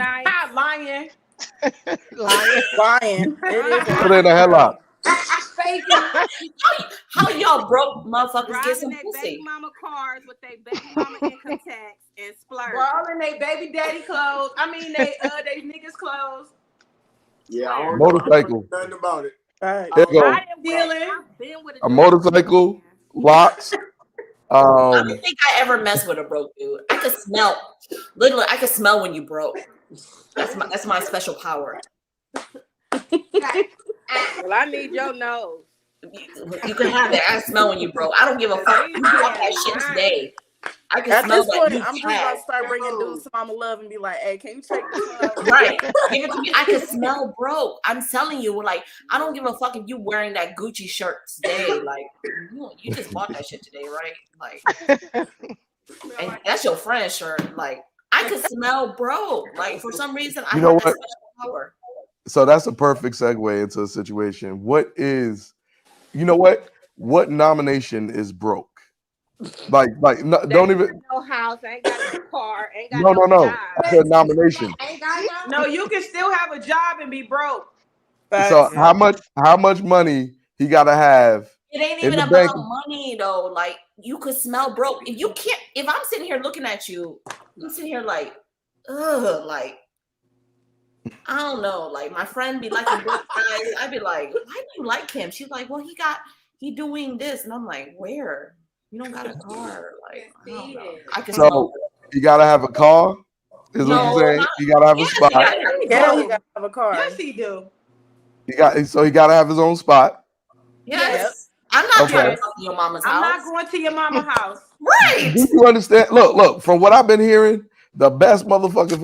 Lying. put in a headlock. How y'all broke motherfuckers get some pussy? Baby mama cars with their baby mama income tax and splurge. All in their baby daddy clothes. I mean, they niggas clothes. Yeah, I don't Motorcycle. know nothing about it. There you go. A motorcycle, locks. I don't think I ever messed with a broke dude. I could smell. Literally, I could smell when you broke. That's my special power. Well, I need your nose. You can have it. I smell when you broke. I don't give a fuck. You bought that shit today. I can At smell this that. point, I'm just about to start bringing dudes to Mama Love and be like, "Hey, can you take this one out?" Right, give it to me. I can smell broke. I'm telling you, like, I don't give a fuck if you wearing that Gucci shirt today. Like, you just bought that shit today, right? Like, and that's your friend's shirt. Like, I could smell broke. Like, for some reason, I have that special power. So that's a perfect segue into a situation. What nomination is broke? Like, no, don't even. No house, ain't got no car, ain't got no. job. I said nomination. No, you can still have a job and be broke. So how much money he gotta have? It ain't even about money though. Like, you could smell broke. If I'm sitting here looking at you, I'm sitting here like, ugh, like, I don't know. Like, my friend be liking broke guys. I'd be like, why do you like him? She's like, well, he doing this, and I'm like, where? You don't got a car. Like, I don't know. I can so you gotta have a car. Is what you're saying? You gotta have a spot. He gotta have a car. Yes, he do. He gotta have his own spot. Yes. Yep. I'm not trying to go to your mama's house. I'm not going to your mama's house. Right. Do you understand? Look. From what I've been hearing, the best motherfucking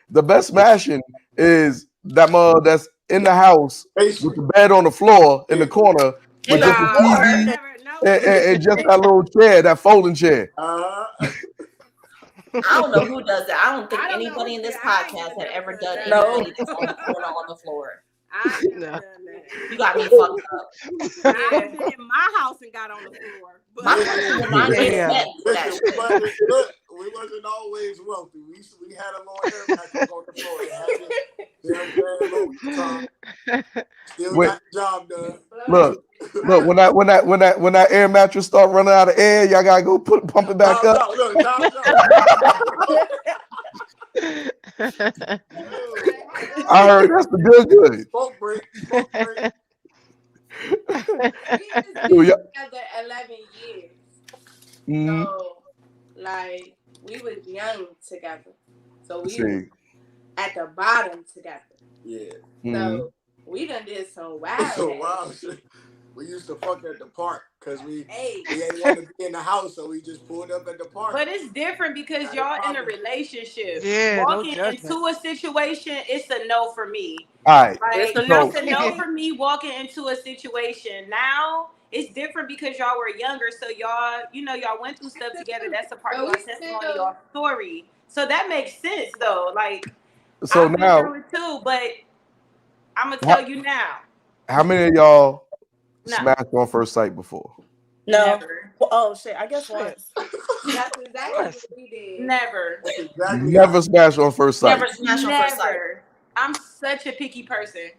the best smashing is that mother that's in the house with the bed on the floor in the corner with just a TV and just that little chair, that folding chair. I don't know who does that. I don't think anybody in this podcast had ever done anything that's on the corner on the floor. I ain't never done that. You got me fucked up. I've been in my house and got on the floor. But My husband and I get met for that shit. Look, we wasn't always wealthy. We had a little air mattress on the floor. Still got the job done. Look, when that air mattress start running out of air, y'all gotta go pump it back up. I heard that's the good. Smoke break. We was together 11 years. Mm-hmm. So, like, we was young together. So we was at the bottom together. Yeah. So we done did some wild shit. We used to fuck at the park because we ain't want to be in the house, so we just pulled up at the park. But it's different because y'all in a relationship. Yeah, walking into a situation, it's a no for me. All right. Like, it's a no for me walking into a situation. Now it's different because y'all were younger, so y'all went through stuff together. That's a part of your testimony, your story. So that makes sense, though. Like, so I've now, been through it too, but I'm gonna tell you now. How many of y'all smashed on first sight before? No. Never. Oh shit! I guess once. That's exactly what we did. Never. Never smashed on first sight. Never smashed on first sight. I'm such a picky person.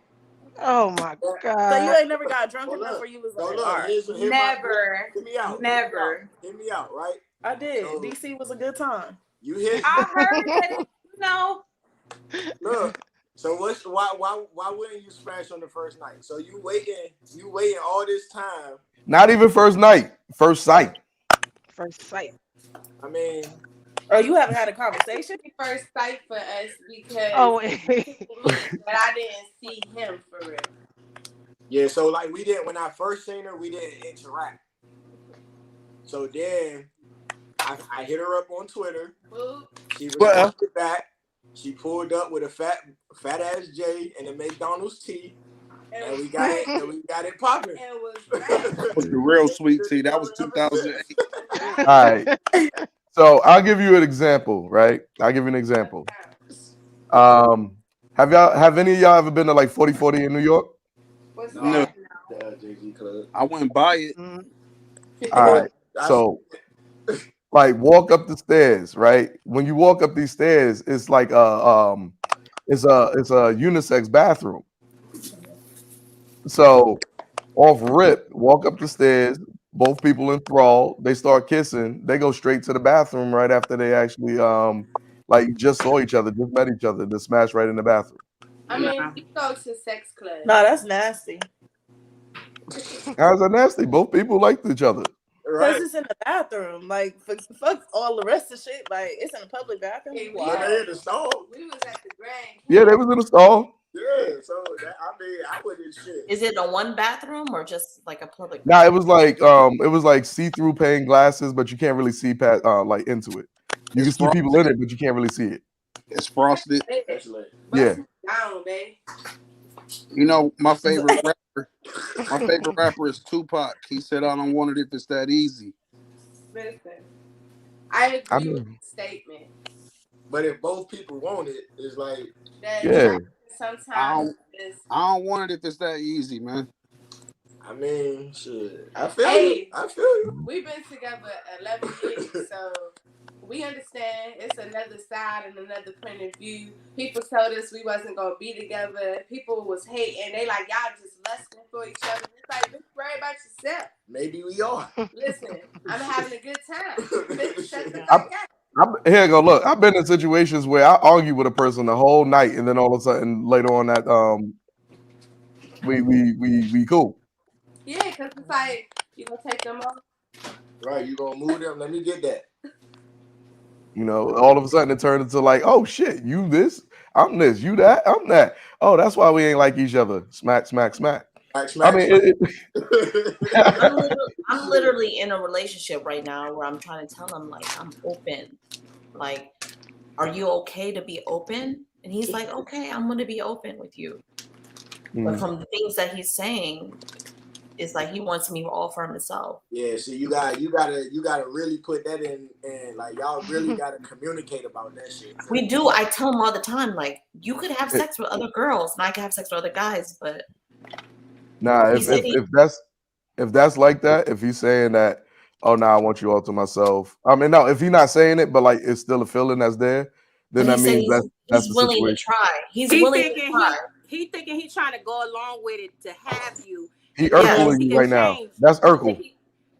Oh my god! So you ain't never got drunk enough where you was like, all right. Never. Hear me out. Never. Hear me out, right? I did. DC was a good time. You hit. I heard that. No. Look. So why wouldn't you smash on the first night? So you waiting all this time. Not even first night. First sight. First sight. I mean. Oh, you haven't had a conversation? First sight for us because but I didn't see him for real. Yeah, so like we didn't, when I first seen her, we didn't interact. So then I hit her up on Twitter. She responded back. She pulled up with a fat ass J and a McDonald's tea. And we got it popping. That was the real sweet tea. That was 2008. All right. So I'll give you an example, right? I'll give you an example. Have any of y'all ever been to like 4040 in New York? No. I went by it. All right. So like walk up the stairs, right? When you walk up these stairs, it's like it's a unisex bathroom. So off rip, walk up the stairs, both people enthralled, they start kissing, they go straight to the bathroom right after they actually like just saw each other, just met each other, just smash right in the bathroom. I mean, we go to sex clubs. No, that's nasty. How's that nasty? Both people liked each other. Because it's in the bathroom. Like, fuck all the rest of shit. Like, it's in a public bathroom. Hey, Wow. They're in the stall. We was at the Grand. Yeah, they was in the stall. Yeah, so I wouldn't shit. Is it a one bathroom or just like a public? Nah, it was like see-through pane glasses, but you can't really see past like into it. You can see people in it, but you can't really see it. It's frosted. Yeah. Down, babe. You know, my favorite rapper is Tupac. He said, I don't want it if it's that easy. Listen, I agree with the statement. But if both people want it, it's like sometimes I don't want it if it's that easy, man. I mean, shit. I feel you. We've been together 11 years, so we understand it's another side and another point of view. People told us we wasn't gonna be together. People was hating. They like, y'all just lusting for each other. It's like, bitch, worry about yourself. Maybe we are. Listen, I'm having a good time. Bitch, shut the fuck up. Here you go. Look, I've been in situations where I argue with a person the whole night, and then all of a sudden later on that we cool. Yeah, because it's like, you gonna take them off? Right, you gonna move them? Let me get that. You know, all of a sudden it turned into like, oh shit, you this, I'm this, you that, I'm that. Oh, that's why we ain't like each other. Smack, smack, smack. I mean, I'm literally in a relationship right now where I'm trying to tell him like I'm open. Like, are you okay to be open? And he's like, okay, I'm gonna be open with you. But from the things that he's saying, it's like he wants me all for himself. Yeah, so you gotta really put that in, and like y'all really gotta communicate about that shit. We do. I tell him all the time, like, you could have sex with other girls, and I could have sex with other guys, but Nah, if that's like that, if he's saying that, oh no, I want you all to myself. I mean, no, if he's not saying it, but like it's still a feeling that's there, then that means that's he's the willing situation. to try. He's He willing thinking to try. he thinking he's trying to go along with it to have you. He And Urkeling you right now. That's Urkel.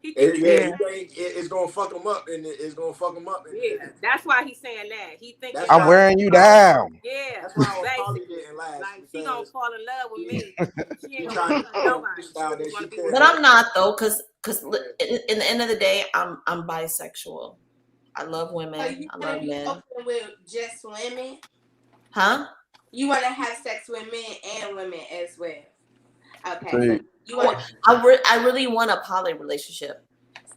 It's gonna fuck him up, and it's gonna fuck him up. Yeah, that's why he's saying that. He thinking I'm wearing you down. Yeah, that's why I was basically. probably getting last. Like she gonna fall in love with me. She ain't She gonna trying to nobody. She just wanna be with But me. I'm not though, because in the end of the day, I'm bisexual. I love women. So you I want love to be men. open with just women? Huh? You want to have sex with men and women as well? Okay. So So you want? I really want a poly relationship.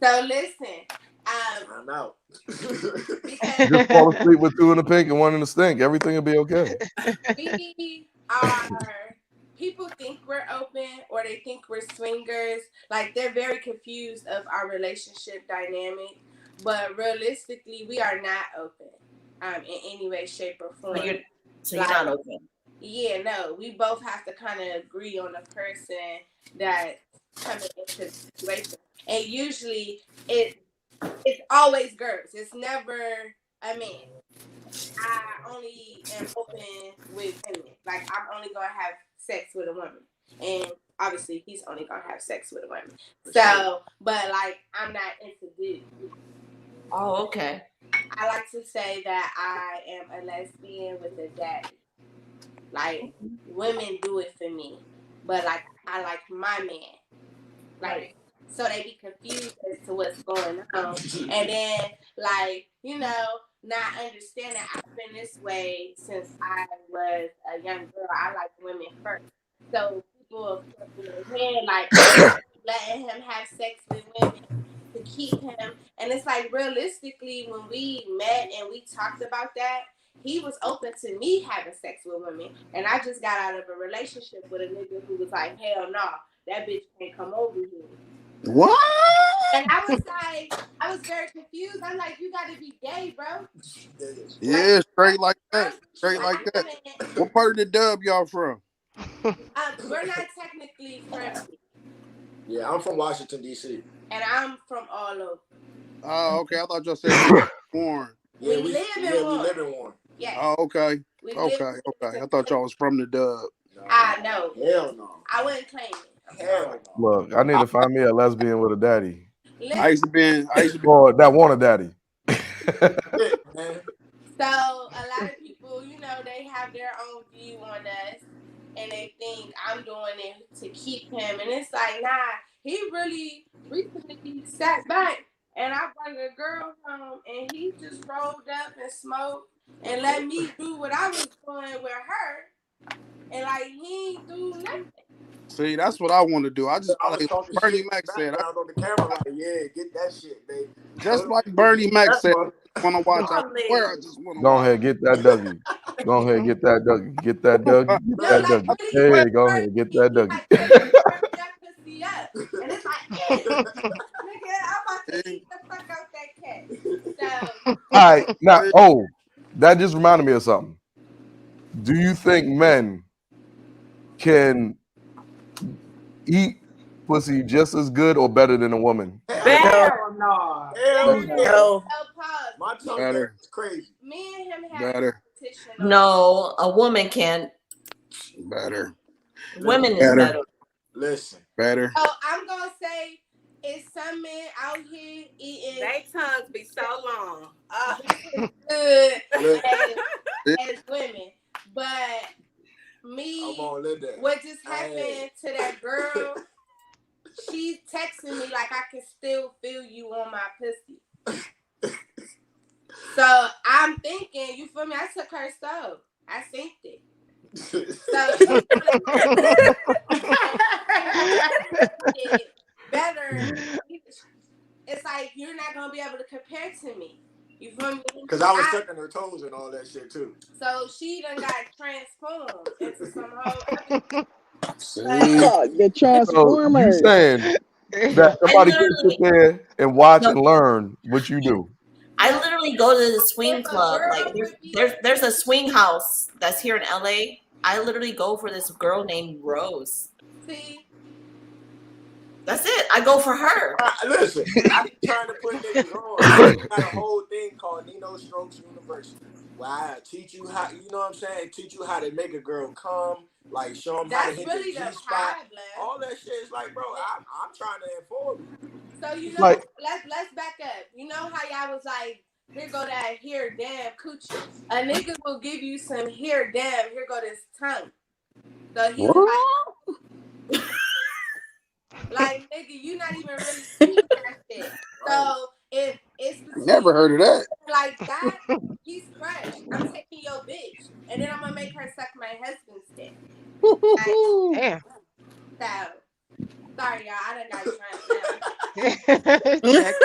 So listen. I'm out. Just fall asleep with two in the pink and one in the stink. Everything will be okay. We are. People think we're open, or they think we're swingers. Like they're very confused of our relationship dynamic. But realistically, we are not open, in any way, shape, or form. So you're not open. Yeah, no. We both have to kind of agree on the person that's coming into the situation, and usually it's always girls. It's never a man. I only am open with women. Like I'm only gonna have sex with a woman, and obviously he's only gonna have sex with a woman. So, but like I'm not into dudes. Oh, okay. I like to say that I am a lesbian with a daddy. Like women do it for me, but like I like my man. Like so they be confused as to what's going on, and then like not understanding I've been this way since I was a young girl. I like women first, so people in their head like letting him have sex with women to keep him. And it's like realistically, when we met and we talked about that, he was open to me having sex with women. And I just got out of a relationship with a nigga who was like, hell no, that bitch can't come over here. What? And I was very confused. I'm like, you gotta be gay, bro. Yeah, straight like that. Straight like that. What part of the dub y'all from? We're not technically friendly. Yeah, I'm from Washington, D.C. And I'm from all over. Oh, okay. I thought y'all said Warren. Yeah, we live in Warren. Yes. Oh, okay. Okay. I thought y'all was from the dub. I know. Hell no. I wouldn't claim it. Hell no. Look, I need to find me a lesbian with a daddy. I used to be. Or that want a daddy. So a lot of people, they have their own view on us, and they think I'm doing it to keep him, and it's like, nah. He really recently sat back, and I brought a girl home, and he just rolled up and smoked and let me do what I was doing with her, and like he ain't do nothing. See, that's what I want to do. I was like Bernie Mac said. On the camera, like, yeah, get that shit, baby. Just like Bernie Mac said, I want to watch. I swear, I just want to. Go ahead, get that Dougie. Go ahead, get that Dougie. Get that Dougie. Get that Dougie. Hey, go ahead, get that Dougie. And it's like, hey, nigga, I'm about to eat the fuck out that cat. So, all right, now, that just reminded me of something. Do you think men can eat pussy just as good or better than a woman? Hell no. Hell no. My tongue is crazy. Me and him have better. No, a woman can. Better. Women is better. Listen. Better. Oh, I'm gonna say it's some men out here eating. They tongues be so long. Good as women, but me, what just happened to that girl? She's texting me like I can still feel you on my pussy. So I'm thinking, you feel me? I took her stove. I synced it. So better. It's like you're not gonna be able to compare to me. You feel me? Because I was sucking her toes and all that shit too. So she done got transformed into some whole. The So you Transformers. saying that I somebody can sit literally there and watch no, and learn what you do? I literally go to the swing If a club. Like girl would be there's a swing house that's here in LA. I literally go for this girl named Rose. see, That's it. I go for her. Listen, I be trying to put niggas on. I got a whole thing called Nino Stokes University. Where I teach you how, you know what I'm saying? Teach you how to make a girl come, like show them how to that's hit really the the G spot. problem. All that shit is like, bro, I'm trying to inform you. So you know, Like- let's back up. You know how y'all was like, here go that here damn coochie. A nigga will give you some here damn, here go this tongue. So he was like, nigga, you not even really seeing that shit. So if it's Never heard of that. like that, he's crushed. I'm taking your bitch, and then I'm gonna make her suck my husband's dick. Damn. So sorry, y'all. I done got drunk now. Check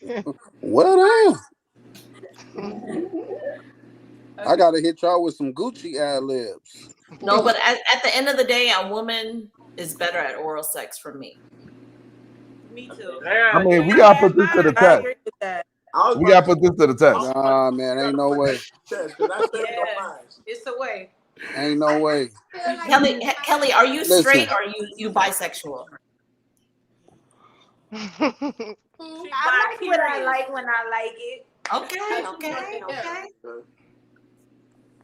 me. Well, I gotta hit y'all with some Gucci ad libs. No, but at the end of the day, a woman is better at oral sex for me. Me too. I mean, we gotta put this to the test. We gotta put this to the test. Nah, man, ain't no way. It's a way. Ain't no way. Kelly, are you Listen. straight or are you bisexual? I like what I like when I like it. Okay.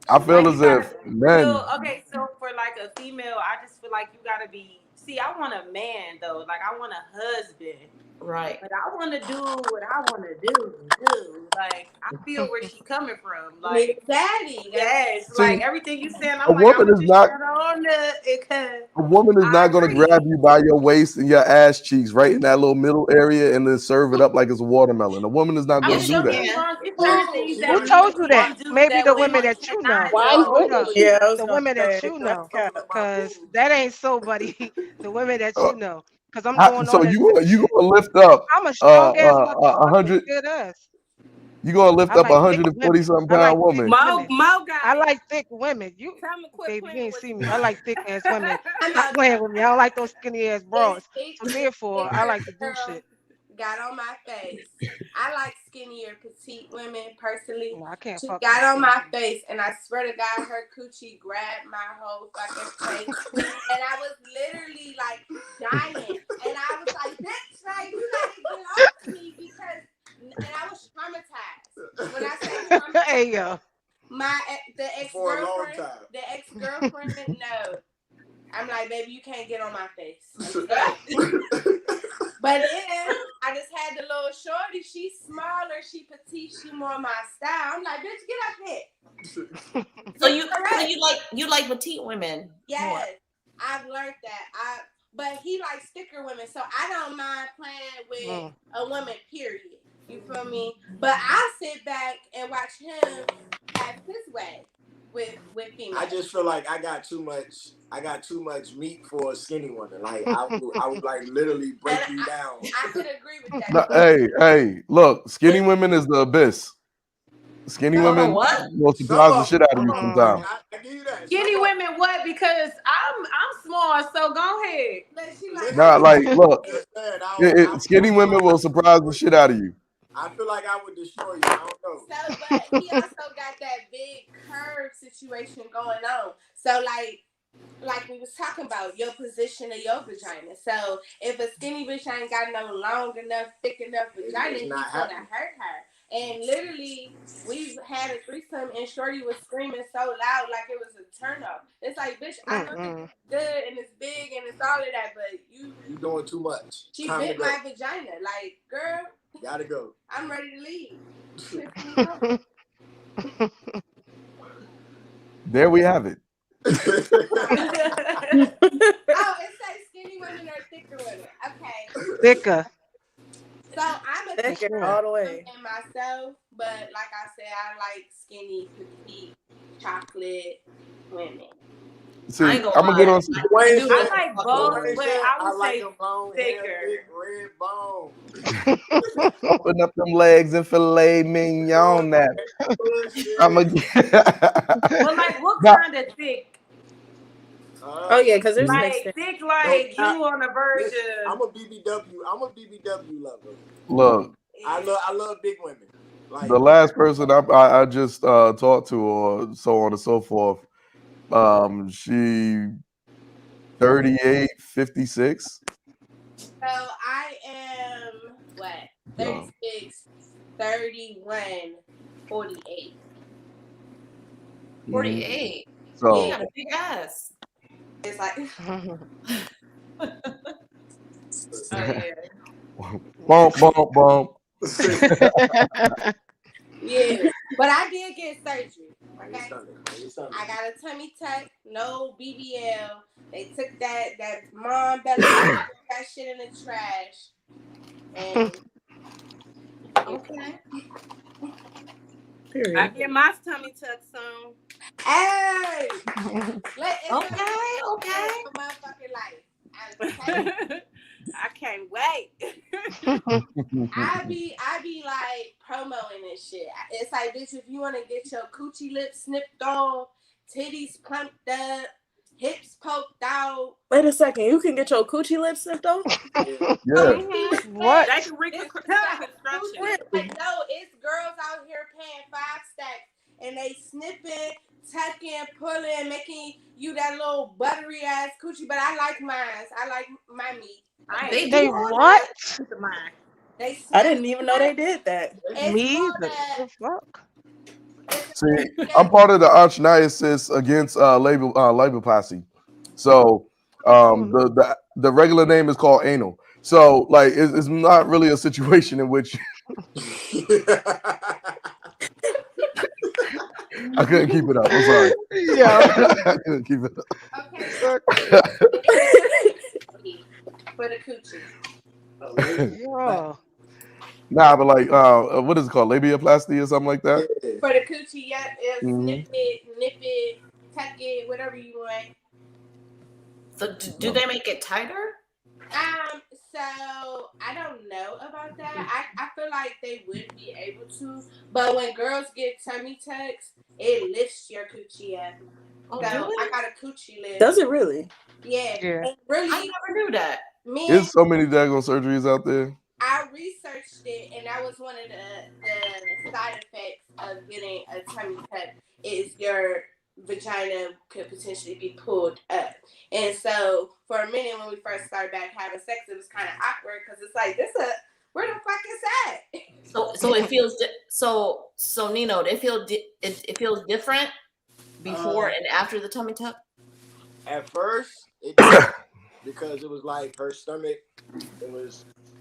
I feel as if men. Okay, so for like a female, I just feel like you gotta be. See, I want a man though. Like I want a husband. Right. But I want to do what I want to do. Like I feel where she coming from. Like daddy. Yes. See, like everything you saying. I'm a like, woman I'm is just not- on the. A woman is not going to grab you by your waist and your ass cheeks right in that little middle area and then serve it up like it's a watermelon. A woman is not going to do that. Who told you that? Maybe the women that you know. Why Hold up. wouldn't The women that you know. Because that ain't so, buddy. The women that you know. Because I'm going So on. you gonna lift up I'm a strong ass motherfucker. 100? Good ass. You gonna lift I up like thick 140 something women. I pound like thick woman? women. I like thick women. You, baby, you ain't see me. I like thick ass women. Stop playing with me. I don't like those skinny ass broads. So therefore, I like to do shit. Got on my face. I like skinnier, petite women personally. No, I can't She fuck got with on my face, and I swear to God, her coochie grabbed my whole fucking face, and I was literally like dying. And I was like, "Bitch, like you gotta get off me," because, and I was traumatized. When I say traumatized, Hey yo, the ex-girlfriend, no. I'm like, baby, you can't get on my face. But then I just had the little shorty. She's smaller, she petite, she more my style. I'm like, bitch, get up here. So you like petite women? Yes, more. I've learned that. But he likes thicker women, so I don't mind playing with a woman. Period. You feel me? But I sit back and watch him act his way with females. I just feel like I got too much meat for a skinny woman. Like I would like literally break you down. I could agree with that. No, hey, look, skinny women is the abyss. Skinny women will surprise the shit out of you sometimes. I give you that. Skinny women, what? Because I'm small, so go ahead. Nah, like, look, skinny women will surprise the shit out of you. I feel like I would destroy you. I don't know. So, but he also got that big curve situation going on. So, like we was talking about, your position of your vagina. So, if a skinny bitch ain't got no long enough, thick enough vagina, he's gonna hurt her. And literally, we had a threesome, and Shorty was screaming so loud, like it was a turn off. It's like, bitch, I know it's good and it's big and it's all of that, but you doing too much. She bit my vagina. Like, girl, gotta go. I'm ready to leave. There we have it. Oh, it says skinny women or thicker women. Okay. Thicker. So I'm a thicker all the way in myself, but like I said, I like skinny, petite, chocolate women. See, I'm gonna get on some. I like both, but I would say thicker. Red bone. Open up them legs and filet mignon that. I'm gonna. But like, what kind of thick? Oh yeah, because there's Like next. thick, like No, you on the verge listen, of. I'm a BBW lover. Look, I love big women. Like the last person I just talked to, or so on and so forth, she 38, 56. So I am what? 36, 31, 48. 48. So You got a big ass. It's like Oh yeah. bump, bump, bump. yeah. But I did get surgery. Okay. I got a tummy tuck, no BBL. They took that mom belly, that shit in the trash. And Okay. I get my tummy tuck soon. hey, Okay. motherfucking life. I can't wait. I be like promoting this shit. It's like, bitch, if you want to get your coochie lips snipped off, titties plumped up, hips poked out. Wait a second, you can get your coochie lips snipped off? Yeah. What? They can reconstruction. Like, no, it's girls out here paying 5 stacks and they snipping, tucking, pulling, making you that little buttery ass coochie. But I like mine. I like my meat. They They do what? They I didn't even know they did that. Me either. The fuck? See, I'm part of the archdiocese against laboplasty. So the regular name is called anal. So like it's not really a situation in which I couldn't keep it up. I'm sorry. Yeah. I couldn't keep it up. For the coochie. Yeah. Nah, but like what is it called? Labiaplasty or something like that? For the coochie, yeah, Mhm. nip it, tuck it, whatever you want. So do they make it tighter? So I don't know about that. I feel like they would be able to, but when girls get tummy tucks, it lifts your coochie up. Oh, So do it? I got a coochie lift. Does it really? Yeah. Yeah. And really, I never knew that. There's so many daggone surgeries out there. I researched it, and that was one of the side effects of getting a tummy tuck is your vagina could potentially be pulled up. And so for a minute when we first started back having sex, it was kind of awkward because it's like, where the fuck is that? So it feels so Nino, it feels different before and after the tummy tuck. At first, it did, because it was like her stomach.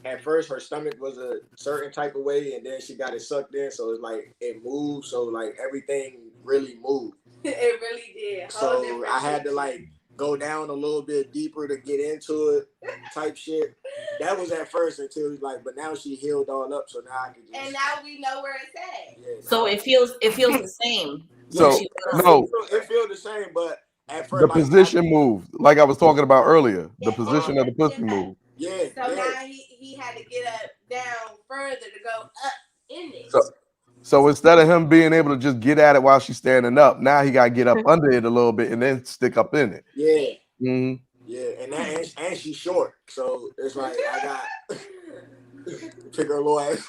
At first her stomach was a certain type of way, and then she got it sucked in, so it's like it moved. So like everything really moved. It really did. So I had to like go down a little bit deeper to get into it, type shit. That was at first until like, but now she healed all up, so now I can just. And now we know where it's at. Yeah, so it feels the same. So no, it feels the same, but at first the position moved, like I was talking about earlier. The position of the pussy moved. Yeah. So now he had to get up down further to go up in it. So instead of him being able to just get at it while she's standing up, now he got to get up under it a little bit and then stick up in it. Yeah. Mm-hmm. Yeah, and she's short, so it's like I got pick her little ass.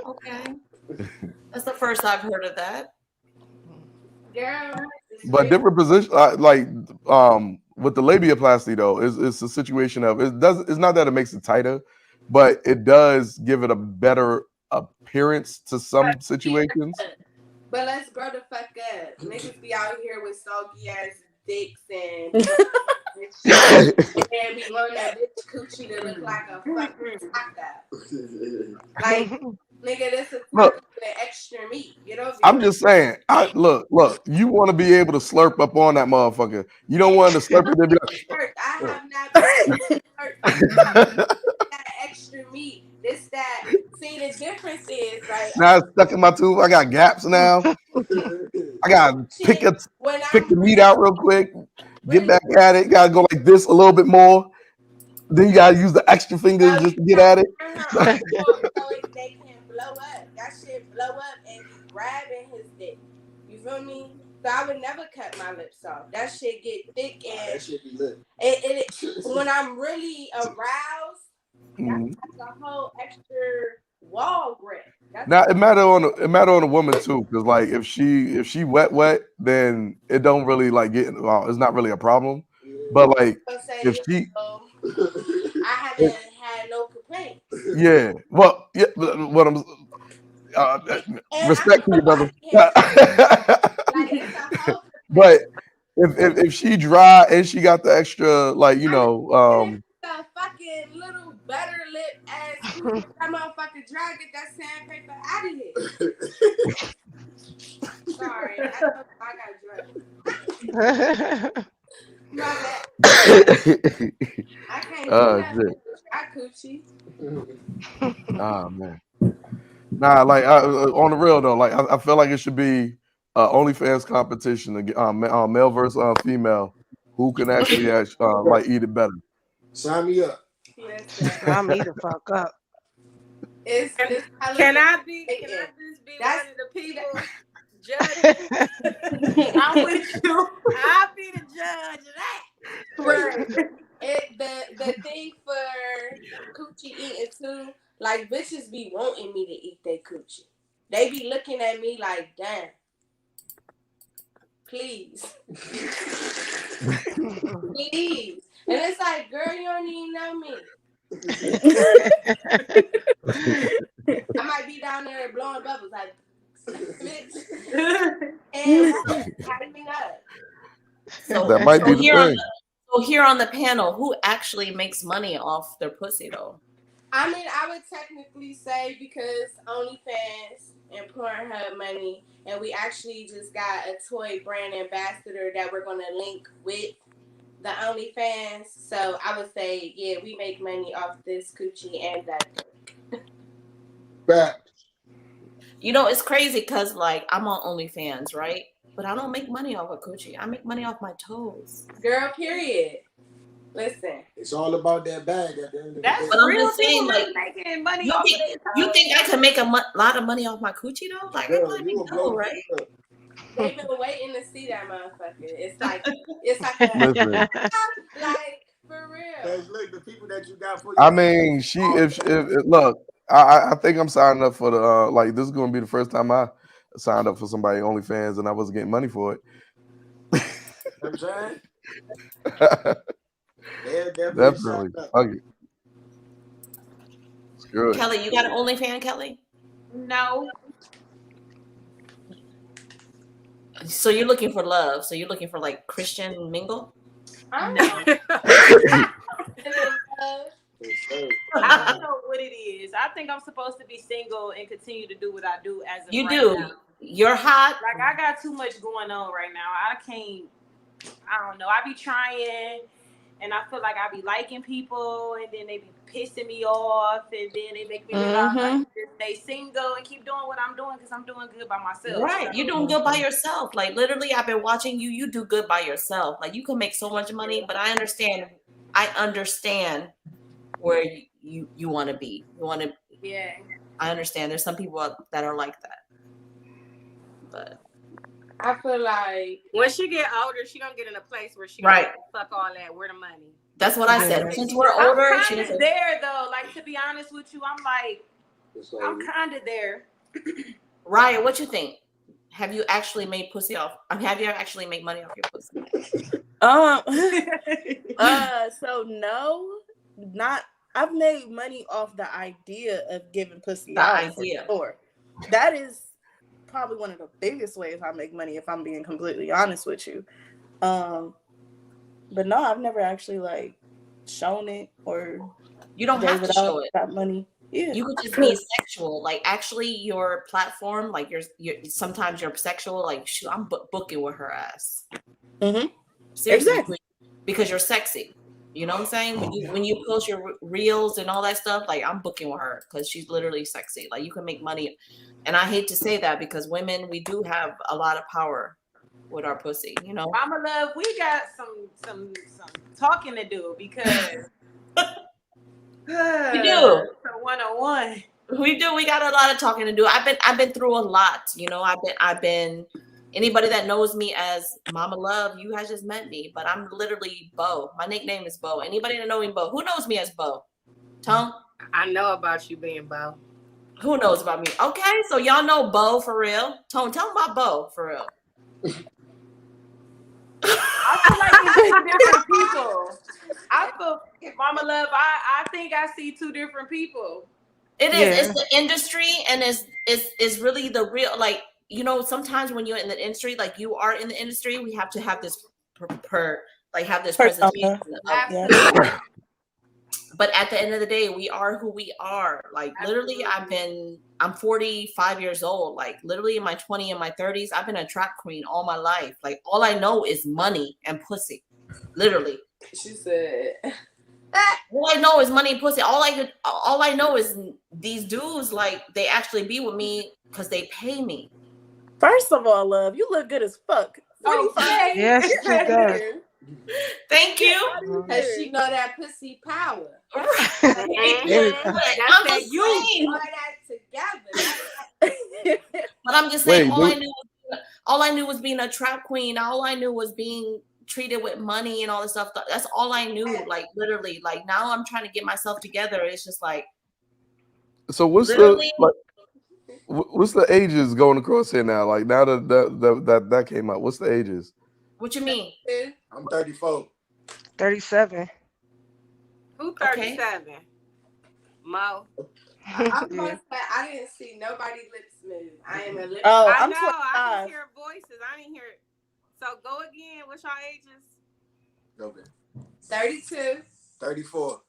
Okay. That's the first I've heard of that. Girl. But different position, like with the labiaplasty though, it's a situation of it's not that it makes it tighter, but it does give it a better appearance to some situations. But let's grow the fuck up. Niggas be out here with soggy ass dicks and and be wanting that bitch coochie to look like a fucking taco. Like, nigga, this is Look, extra meat. You know. I'm just saying. Look. You want to be able to slurp up on that motherfucker. You don't want to slurp it and be like. I have not been that extra meat. This that. See, the difference is right. Now it's stuck in my tooth. I got gaps now. I gotta pick the meat out real quick. Get back at it. Gotta go like this a little bit more. Then you gotta use the extra fingers just to get at it. So they can blow up. That shit blow up and be grabbing his dick. You feel me? So I would never cut my lips off. That shit get thick and That shit be lit. when I'm really aroused, that's like a whole extra wall grip. Now it matter on the woman too, because like if she wet, then it don't really like it's not really a problem. But like if she I haven't had no complaints. yeah, well yeah, what I'm respect to you, brother. But if she dry and she got the extra like the fucking little butter lip ass that motherfucker dry, get that sandpaper out of here. Sorry, I got drunk. My bad. I can't do that. I coochie. Oh man. Nah, like on the real though, like I feel like it should be OnlyFans competition, male versus female, who can actually like eat it better. Sign me up. Sign me the fuck up. Can I just be one of the people judging? I'm with you. I'll be the judge of that. Right. The thing for coochie eating too, like bitches be wanting me to eat their coochie. They be looking at me like, damn. Please. Please. And it's like, girl, you don't even know me. I might be down there blowing bubbles like, bitch. And hyping up. So that might be the thing. So here on the panel, who actually makes money off their pussy though? I mean, I would technically say because OnlyFans and Pornhub money, and we actually just got a toy brand ambassador that we're going to link with the OnlyFans. So I would say, yeah, we make money off this coochie and that. Back. You know, it's crazy because like I'm on OnlyFans, right? But I don't make money off of coochie. I make money off my toes. Girl, period. Listen, it's all about that bag at the end of the day. That's but I'm real. just saying, like, making money you think I can make a lot of money off my coochie though? Like, Girl, I think so, right? They've been waiting to see that motherfucker. It's like a, like for real. Look, the people that you got for I mean, if look, I think I'm signing up for the like this is gonna be the first time I signed up for somebody OnlyFans and I wasn't getting money for it. You know what I'm saying? Definitely. Okay. It's good. Kelly, you got an OnlyFans, Kelly? No. So you're looking for love. So you're looking for like Christian mingle? No. I don't know what it is. I think I'm supposed to be single and continue to do what I do as a You right do. now. You're hot. Like I got too much going on right now. I don't know. I be trying and I feel like I be liking people and then they be pissing me off and then they make me realize I need to stay single and keep doing what I'm doing because I'm doing good by myself. Right. So, You're doing good by yourself. Like literally I've been watching you. You do good by yourself. Like you can make so much money, but I understand where you want to be. You want to. Yeah. I understand. There's some people that are like that, but I feel like when she get older, she gonna get in a place where she right. gonna fuck all that. Where the money? That's what I said. Since we're older, I'm kind of there though. Like to be honest with you, I'm kind of there. Ryan, what you think? Have you actually made pussy off? Have you actually made money off your pussy? So no, not. I've made money off the idea of giving pussy The out idea. for sure. That is probably one of the biggest ways I make money, if I'm being completely honest with you. But no, I've never actually like shown it or you don't have to show it. That money. Yeah. You could just be sexual. Like actually your platform, like you're sometimes you're sexual, like shoot, I'm booking with her ass. Mm-hmm. Seriously, exactly. Because you're sexy. You know what I'm saying? When you post your reels and all that stuff, like I'm booking with her because she's literally sexy. Like you can make money. And I hate to say that because women, we do have a lot of power with our pussy, you know. Mama Love, we got some talking to do because we do. 101. We do. We got a lot of talking to do. I've been through a lot, you know. I've been Anybody that knows me as Mama Love, you guys just met me, but I'm literally Bo. My nickname is Bo. Anybody that knows me, Bo? Who knows me as Bo? Tone? I know about you being Bo. Who knows about me? Okay, so y'all know Bo for real. Tone, tell them about Bo for real. I feel like it's two different people. I feel, Mama Love, I think I see two different people. It is. It's the industry, and it's really the real, like, you know, sometimes when you're in the industry, like you are in the industry, we have to have this presentation. But at the end of the day, we are who we are. Like literally, I'm 45 years old. Like literally in my 20s and my 30s, I've been a trap queen all my life. Like all I know is money and pussy. Literally. She said. All I know is money and pussy. All I know is these dudes, like, they actually be with me because they pay me. First of all, love, you look good as fuck. 45. Yes, she does. Thank you. Cause she know that pussy power. I'm just saying. All that together. But I'm just saying, all I knew was being a trap queen. All I knew was being treated with money and all this stuff. That's all I knew. Like literally, like now I'm trying to get myself together. It's just like. So what's the ages going across here now? Like now that came out, what's the ages? What you mean? I'm 34. 37. Who 37? Okay. Mo. I'm gonna say I didn't see nobody lips move. I am a lip. Oh, I I'm know. 25. I just hear voices. I didn't hear it. So go again. What's your ages? Okay. 32. 34.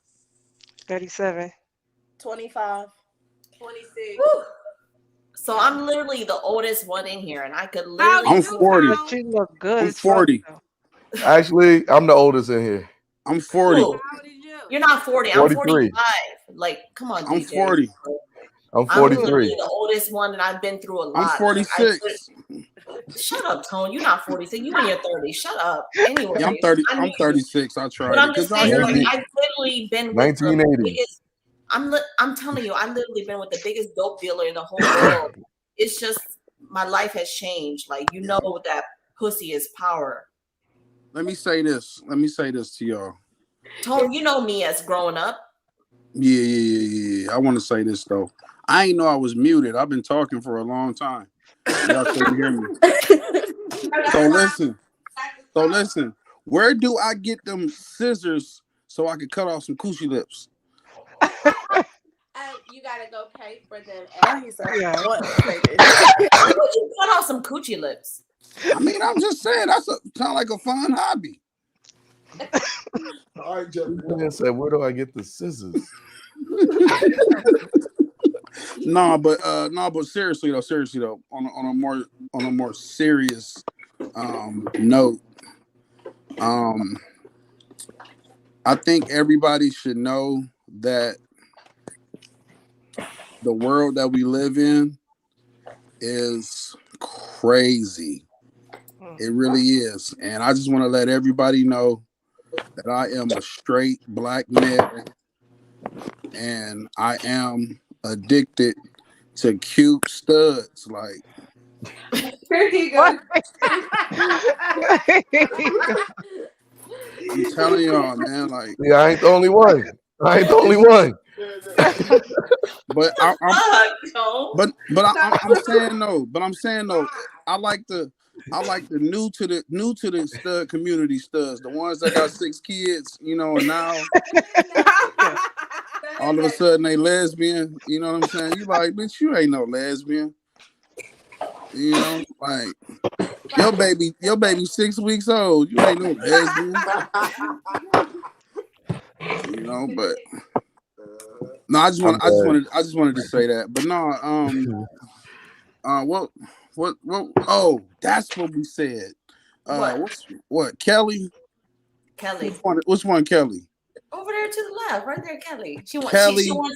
37. 25. 26. Woo. So I'm literally the oldest one in here, and I could literally. I'm 40. She look good. I'm 40. Actually, I'm the oldest in here. I'm 40. Cool. You're not 40. I'm 45. Like, come on, I'm DJ. 40. I'm 43. I'm literally the oldest one, and I've been through a lot. I'm 46. Shut up, Tone. You're not 46. You in your 30s. Shut up. Anyway, Yeah, I'm 30. I'm 36. I tried. But I'm just saying, like, 19, I've literally been with 1980. the biggest. I'm telling you, I've literally been with the biggest dope dealer in the whole world. It's just my life has changed. Like, you know that pussy is power. Let me say this to y'all. Tone, you know me as growing up. Yeah. I want to say this though. I ain't know I was muted. I've been talking for a long time. Y'all couldn't hear me. So listen. Where do I get them scissors so I can cut off some coochie lips? You gotta go pay for them. Why would you cut off some coochie lips? I mean, I'm just saying sound like a fun hobby. All right, Jeff. I said, where do I get the scissors? No, but seriously though, on a more serious note, I think everybody should know that the world that we live in is crazy. It really is. And I just want to let everybody know that I am a straight black man and I am addicted to cute studs. Like, here he goes. I'm telling y'all, man, like, yeah, I ain't the only one. But I'm saying though, I like the new to the stud community studs, the ones that got 6 kids, you know, and now all of a sudden they lesbian, you know what I'm saying? You like, bitch, you ain't no lesbian. You know, like your baby 6 weeks old, you ain't no lesbian. You know, but no, I just wanted to say that. But no, what oh, that's what we said. What Kelly? Which one Kelly? Over there to the left, right there, Kelly. She wants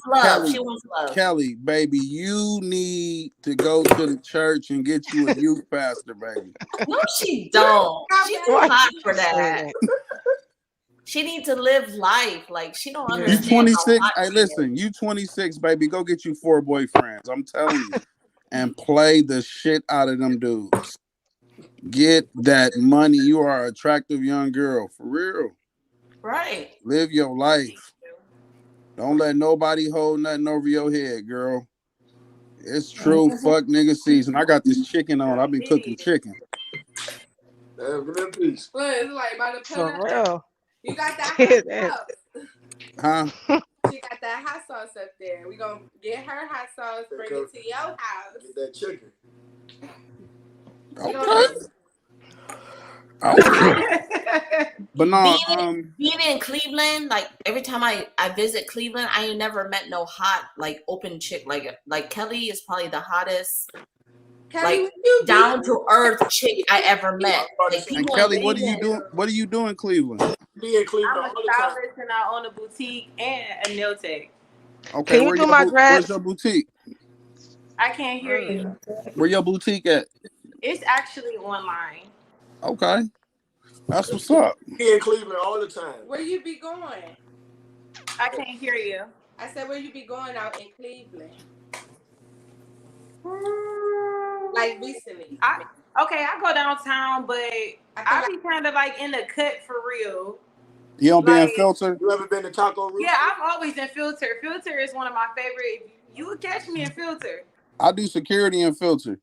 love. She wants love. Kelly, baby, you need to go to the church and get you a youth pastor, baby. No, she don't. She's too hot for that. She needs to live life. Like, she don't understand. You 26. Hey, listen, you 26, baby. Go get you 4 boyfriends. I'm telling you. And play the shit out of them dudes. Get that money. You are an attractive young girl. For real. Right. Live your life. Don't let nobody hold nothing over your head, girl. It's true. Fuck nigga season. I got this chicken on. I've been cooking chicken. Good piece. Look, it's like about to put For up. real. You got that Yeah, hot sauce. Huh? She got that hot sauce up there. We gonna get her hot sauce, bring it to your house. Get that chicken. Okay. But no, being in Cleveland, like every time I visit Cleveland, I ain't never met no hot like open chick like Kelly is probably the hottest, Kelly, like down to earth chick I ever met. Like and people Kelly, in what are you doing? What are you doing in Cleveland? Be in Cleveland I'm a all the time. stylist and I own a boutique and a nail tech. Okay, Can you do my where's dreads? your boutique? I can't hear you. Where your boutique at? It's actually online. Okay, that's what's up. Be in Cleveland all the time. Where you be going? I can't hear you. I said, where you be going out in Cleveland? Like recently. I go downtown, but I be kind of like in the cut for real. You don't be in Like, Filter? You ever been to Taco Rooster? Yeah, I'm always in Filter. Filter is one of my favorite. You would catch me in Filter. I do security in Filter.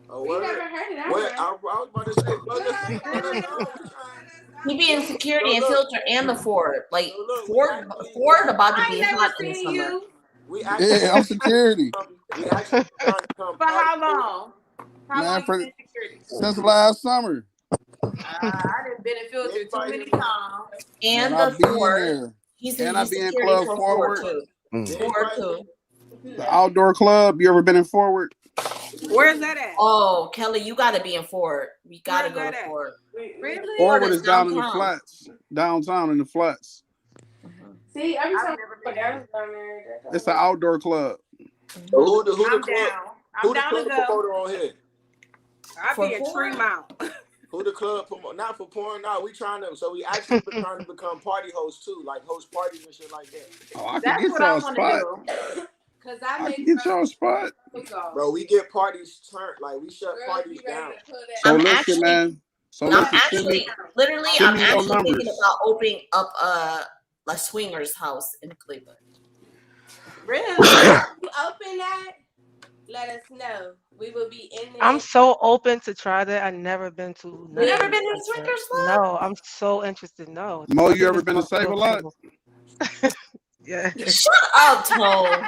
Oh, we never heard of that. What? I was about to say, he be in security and Filter and the Ford. Like Ford about to be hot in the summer. Yeah, I'm security. We actually trying to come. For how long? How long you been in security? Since last summer. I done been in Filter too many times. And I the be in Ford. there. He's And in I be in security Club for Forward. Ford too. Ford too. The outdoor club. You ever been in Forward? Where's that at? Oh, Kelly, you gotta be in Ford. We gotta go to Ford. Really? Forward is down in the downtown. flats. Downtown in the flats. See, every time I've never It's an outdoor club. Who the I'm club? down. Who I'm the down club to go. promoter on here? I be in Tremont. Who the club promoter? Not for porn. No, we trying to. So we actually been trying to become party hosts too, like host parties and shit like that. Oh, I can That's get what y'all I a want spot. to do. Cause I can get y'all a spot. Bro, we get parties turned. Like we shut parties down. So I'm listen, actually, man. So I'm listen, actually, literally, send I'm me your actually thinking numbers. about opening up a swingers house in Cleveland. Really? you open that, let us know. We will be in there. I'm so open to try that. I've never been to. You never been to the swingers club? No, I'm so interested. No. Mo, I you think ever it been to sounds Save so a Lot? cool. Yeah. Shut up, Tone.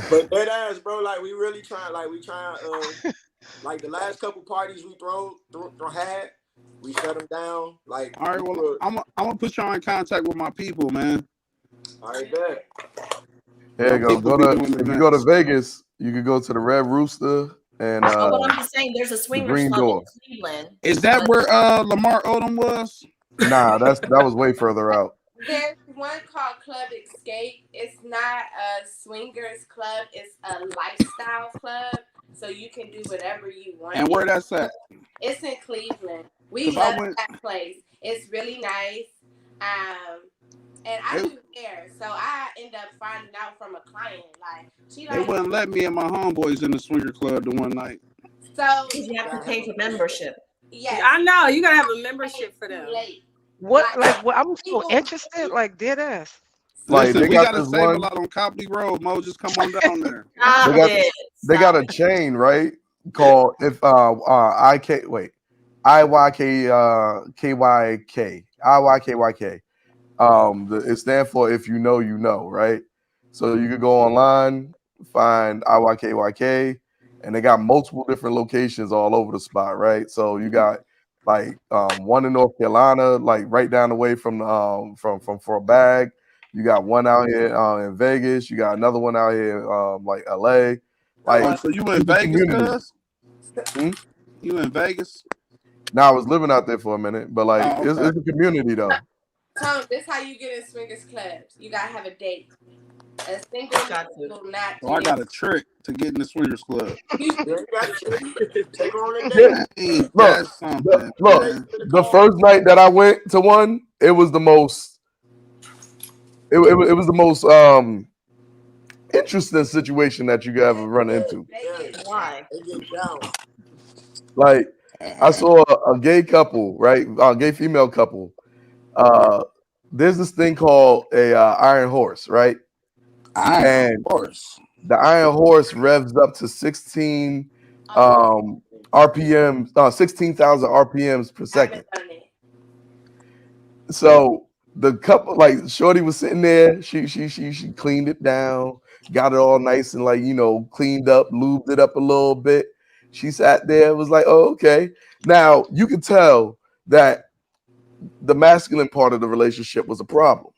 But dead ass, bro. Like we really trying. Like we trying. Like the last couple parties we had, we shut them down. Like All right, well, I'm gonna put y'all in contact with my people, man. all right, bet. There you go. If you go to Vegas, you could go to the Red Rooster and But what I'm just saying, there's a swingers Green club Door. in Cleveland. Is that where Lamar Odom was? Nah, that was way further out. There's one called Club Escape. It's not a swingers club. It's a lifestyle club. So you can do whatever you want. And where that's at? It's in Cleveland. We 'Cause I love that place. It's really nice. And I do hair, so I end up finding out from a client. Like she They like, wouldn't let me and my homeboys in the swinger club the one night. so you have to pay for membership. Yes, I know you gotta have a membership for them. What? Like, what? I'm so interested. Like, dead ass. Like Listen, they we got gotta this save one. a lot on Copley Road. Mo, just come on down there. They got a chain, right? Called IYKYK. It stands for if you know, right? So you could go online, find IYKYK, and they got multiple different locations all over the spot, right? So you got like one in North Carolina, like right down the way from for a bag. You got one out here in Vegas. You got another one out here like LA. Like, so you in Vegas, cuz? You in Vegas? Now I was living out there for a minute, but like it's a community though. Tom, this is how you get in swingers clubs. You gotta have a date. A single will not. So I got a trick to get in the swingers club. Take her on a Yeah. date. Look, the first night that I went to one, it was the most it was the most interesting situation that you could ever run into. Why? They get down. Like I saw a gay couple, right? A gay female couple. Uh, there's this thing called a iron horse, right? Iron And horse. the iron horse revs up to 16 RPMs, 16,000 RPMs per second. So the couple, like Shorty was sitting there, she cleaned it down, got it all nice and like cleaned up, lubed it up a little bit. She sat there, was like, "Oh, okay." Now you could tell that the masculine part of the relationship was a problem.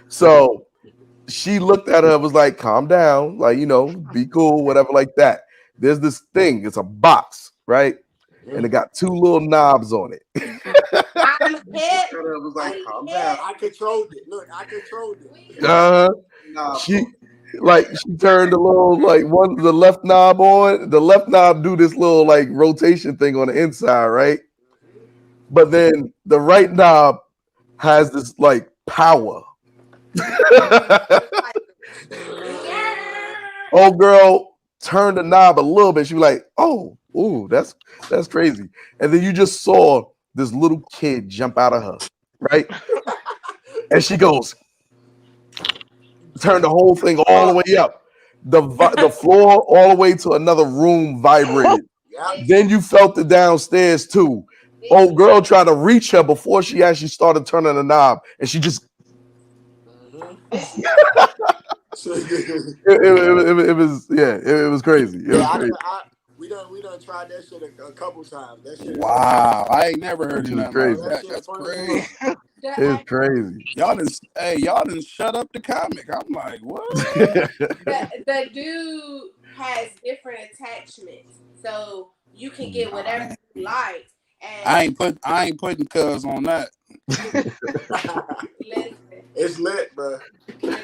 So she looked at her, was like, "Calm down, like be cool, whatever, like that." There's this thing, it's a box, right? And it got two little knobs on it. I'm hit. Was like, calm down. I controlled it. Look, I controlled it. She turned the little the left knob on. The left knob do this little like rotation thing on the inside, right? But then the right knob has this like power. Old girl turned the knob a little bit. She was like, "Oh, ooh, that's crazy." And then you just saw this little kid jump out of her, right? And she goes, turn the whole thing all the way up. The floor all the way to another room vibrated. Then you felt it downstairs too. Old girl tried to reach her before she actually started turning the knob, and she just. It was crazy. It was crazy. We done tried that shit a couple times. That shit. Wow, I ain't never heard of nothing crazy. like that. That's crazy. It's crazy. Y'all didn't shut up the comic. I'm like, what? the dude has different attachments, so you can get whatever you like. And I ain't putting cuz on that. It's lit, bro.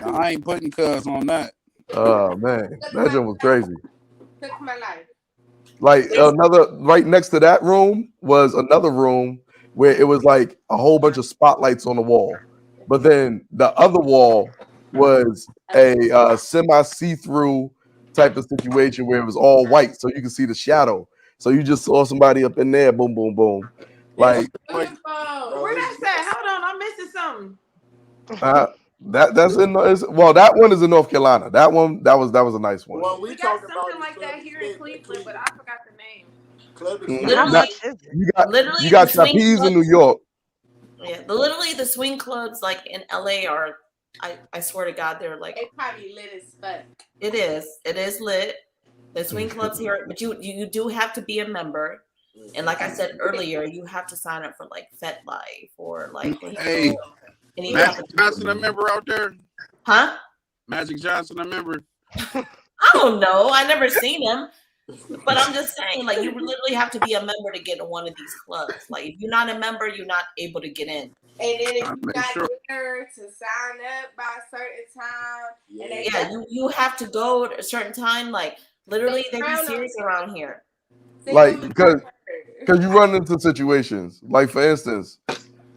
I ain't putting cuz on that. Oh man, that joke was crazy. Took my life. Like another right next to that room was another room where it was like a whole bunch of spotlights on the wall, but then the other wall was a semi see-through type of situation where it was all white, so you could see the shadow. So you just saw somebody up in there, boom, boom, boom. Like where that's at? Hold on, I'm missing something. That's in that one is in North Carolina. That was a nice one. Well, we got something like that here in Cleveland, but I forgot the name. You got Trapeze in New York. Yeah, literally the swing clubs like in LA are. I swear to God, they're like. They probably lit as fuck. It is lit. The swing clubs here, but you do have to be a member. And like I said earlier, you have to sign up for like Fetlife or like hey, Magic Johnson, a member out there? Huh? Magic Johnson, a member? I don't know. I never seen him. But I'm just saying, like, you literally have to be a member to get in one of these clubs. Like, if you're not a member, you're not able to get in. And then if you got there to sign up by a certain time, you have to go at a certain time. Like, literally, they be serious around here. Like, because you run into situations. Like, for instance,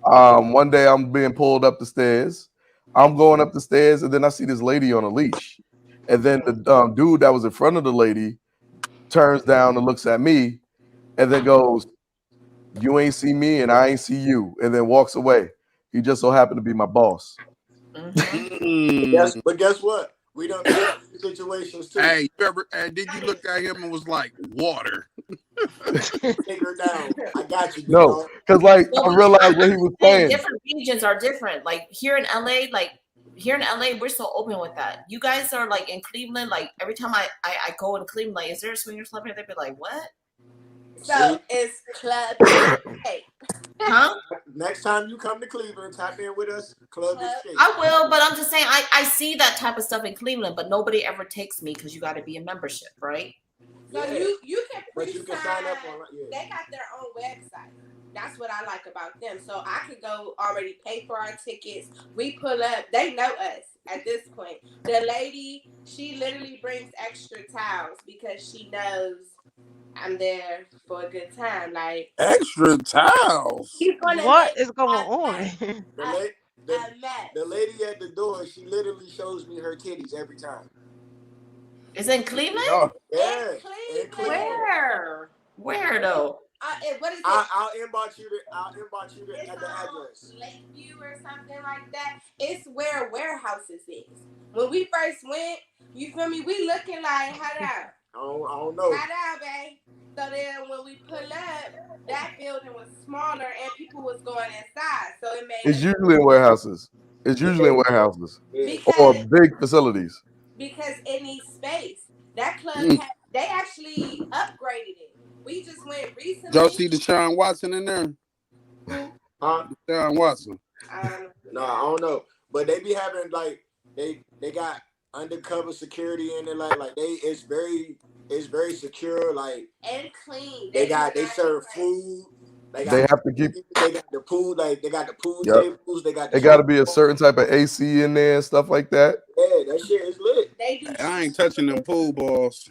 one day I'm being pulled up the stairs. I'm going up the stairs, and then I see this lady on a leash. And then the dude that was in front of the lady turns down and looks at me, and then goes, "You ain't see me, and I ain't see you," and then walks away. He just so happened to be my boss. But guess what? We don't get situations too. Hey, did you look at him and was like, water? Take her down. I got you. No, because like I realized what he was saying. Different regions are different. Like here in LA, we're so open with that. You guys are like in Cleveland. Like every time I go in Cleveland, like, is there a swingers club here? They'd be like, what? So it's club. Hey. Huh? Next time you come to Cleveland, tap in with us. Club Escape. I will, but I'm just saying I see that type of stuff in Cleveland, but nobody ever takes me because you got to be a membership, right? So you can sign up on. They got their own website. That's what I like about them. So I could go already pay for our tickets. We pull up. They know us at this point. The lady, she literally brings extra towels because she knows I'm there for a good time. Like extra towels. What is going on? The lady at the door, she literally shows me her titties every time. Is it in Cleveland? Oh, yeah. In Cleveland. Where though? what is it? I'll inbox you the It's at the address. Lakeview or something like that. It's where warehouses is. When we first went, you feel me? We looking like, how down? I don't know. How down, babe? So then when we pull up, that building was smaller and people was going inside. So it made It's usually in warehouses. It's usually in warehouses or big facilities. Because it needs space. That club they actually upgraded it. We just went recently. Y'all see Deshaun Watson in there? Huh? Deshaun Watson. No, I don't know. But they be having like they got undercover security in it, like it's very secure, like and clean. They serve food. They have to keep. They got the pool, they got the pool Yep. tables. They got. It got to be a certain type of AC in there and stuff like that. Yeah, that shit is lit. They do. I ain't touching them pool balls.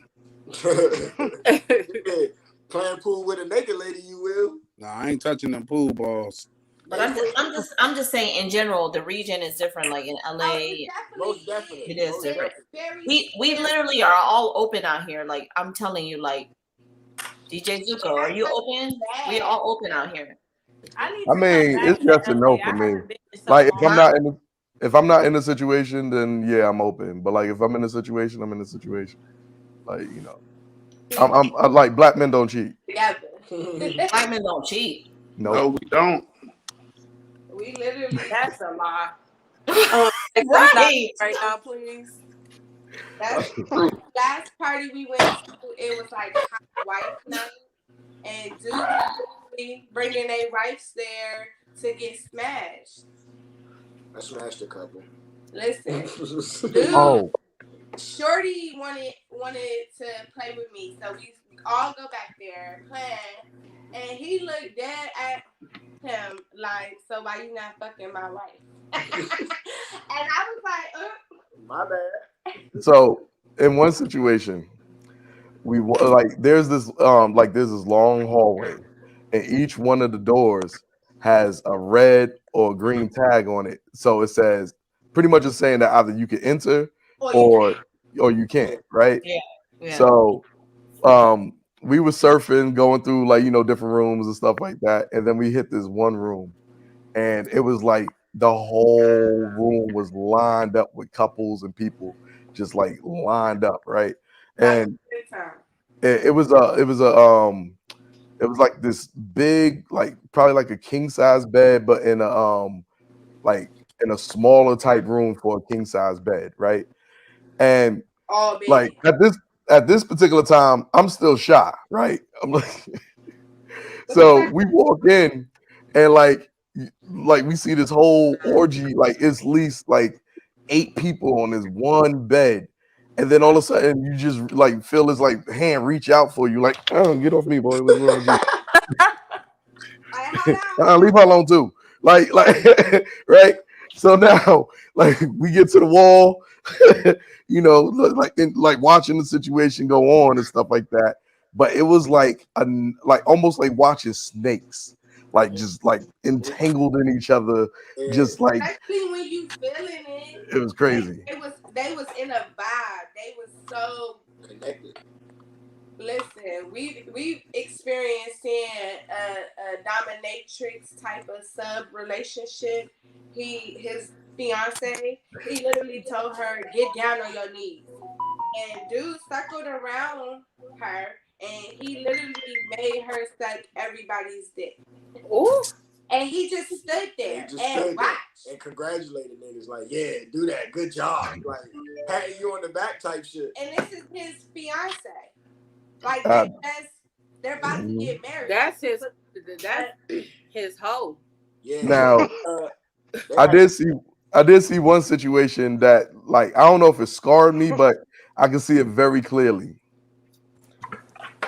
Playing pool with a naked lady, you will. Nah, I ain't touching them pool balls. But I'm just saying in general, the region is different. Like in LA, most definitely, it is different. We literally are all open out here. Like I'm telling you, like DJ Zuko, are you open? We all open out here. I mean, it's yes and no for me. Like if I'm not in a situation, then yeah, I'm open. But like if I'm in a situation, I'm in a situation. Like, you know, I'm like black men don't cheat. Black men don't cheat. No, we don't. We literally. That's a lie. Right. Right now, please. That's last party we went to. It was like hot wife night, and dudes bringing their wives there to get smashed. I smashed a couple. Listen, dude, Shorty wanted to play with me, so we all go back there playing, and he looked dead at him like, so why you not fucking my wife? And I was like, my bad. So in one situation, there's this long hallway, and each one of the doors has a red or green tag on it. So it says pretty much it's saying that either you can enter or you can't, right? Yeah. So we were surfing, going through different rooms and stuff like that, and then we hit this one room, and it was like the whole room was lined up with couples and people just like lined up, right? And it was like this big, like probably like a king size bed, but in a smaller type room for a king size bed, right? And like at this particular time, I'm still shy, right? I'm like, so we walk in, and like we see this whole orgy, like it's at least like 8 people on this one bed. And then all of a sudden, you just like feel this like hand reach out for you, like, oh, get off me, boy. What's wrong with you? Leave her alone too. Like, right? So now, like, we get to the wall, like watching the situation go on and stuff like that. But it was like almost like watching snakes, like just like entangled in each other, just like. Especially when you feeling it. It was crazy. They was in a vibe. They was so connected. Listen, we've experienced seeing a dominatrix type of sub relationship. His fiance, he literally told her, get down on your knees. And dude circled around her, and he literally made her suck everybody's dick. Ooh. And he just stood there and watched. And congratulated niggas like, yeah, do that. Good job. Like, patting you on the back type shit. And this is his fiance. Like, they're about to get married. That's his hoe. Yeah. Now, I did see one situation that, like, I don't know if it scarred me, but I can see it very clearly.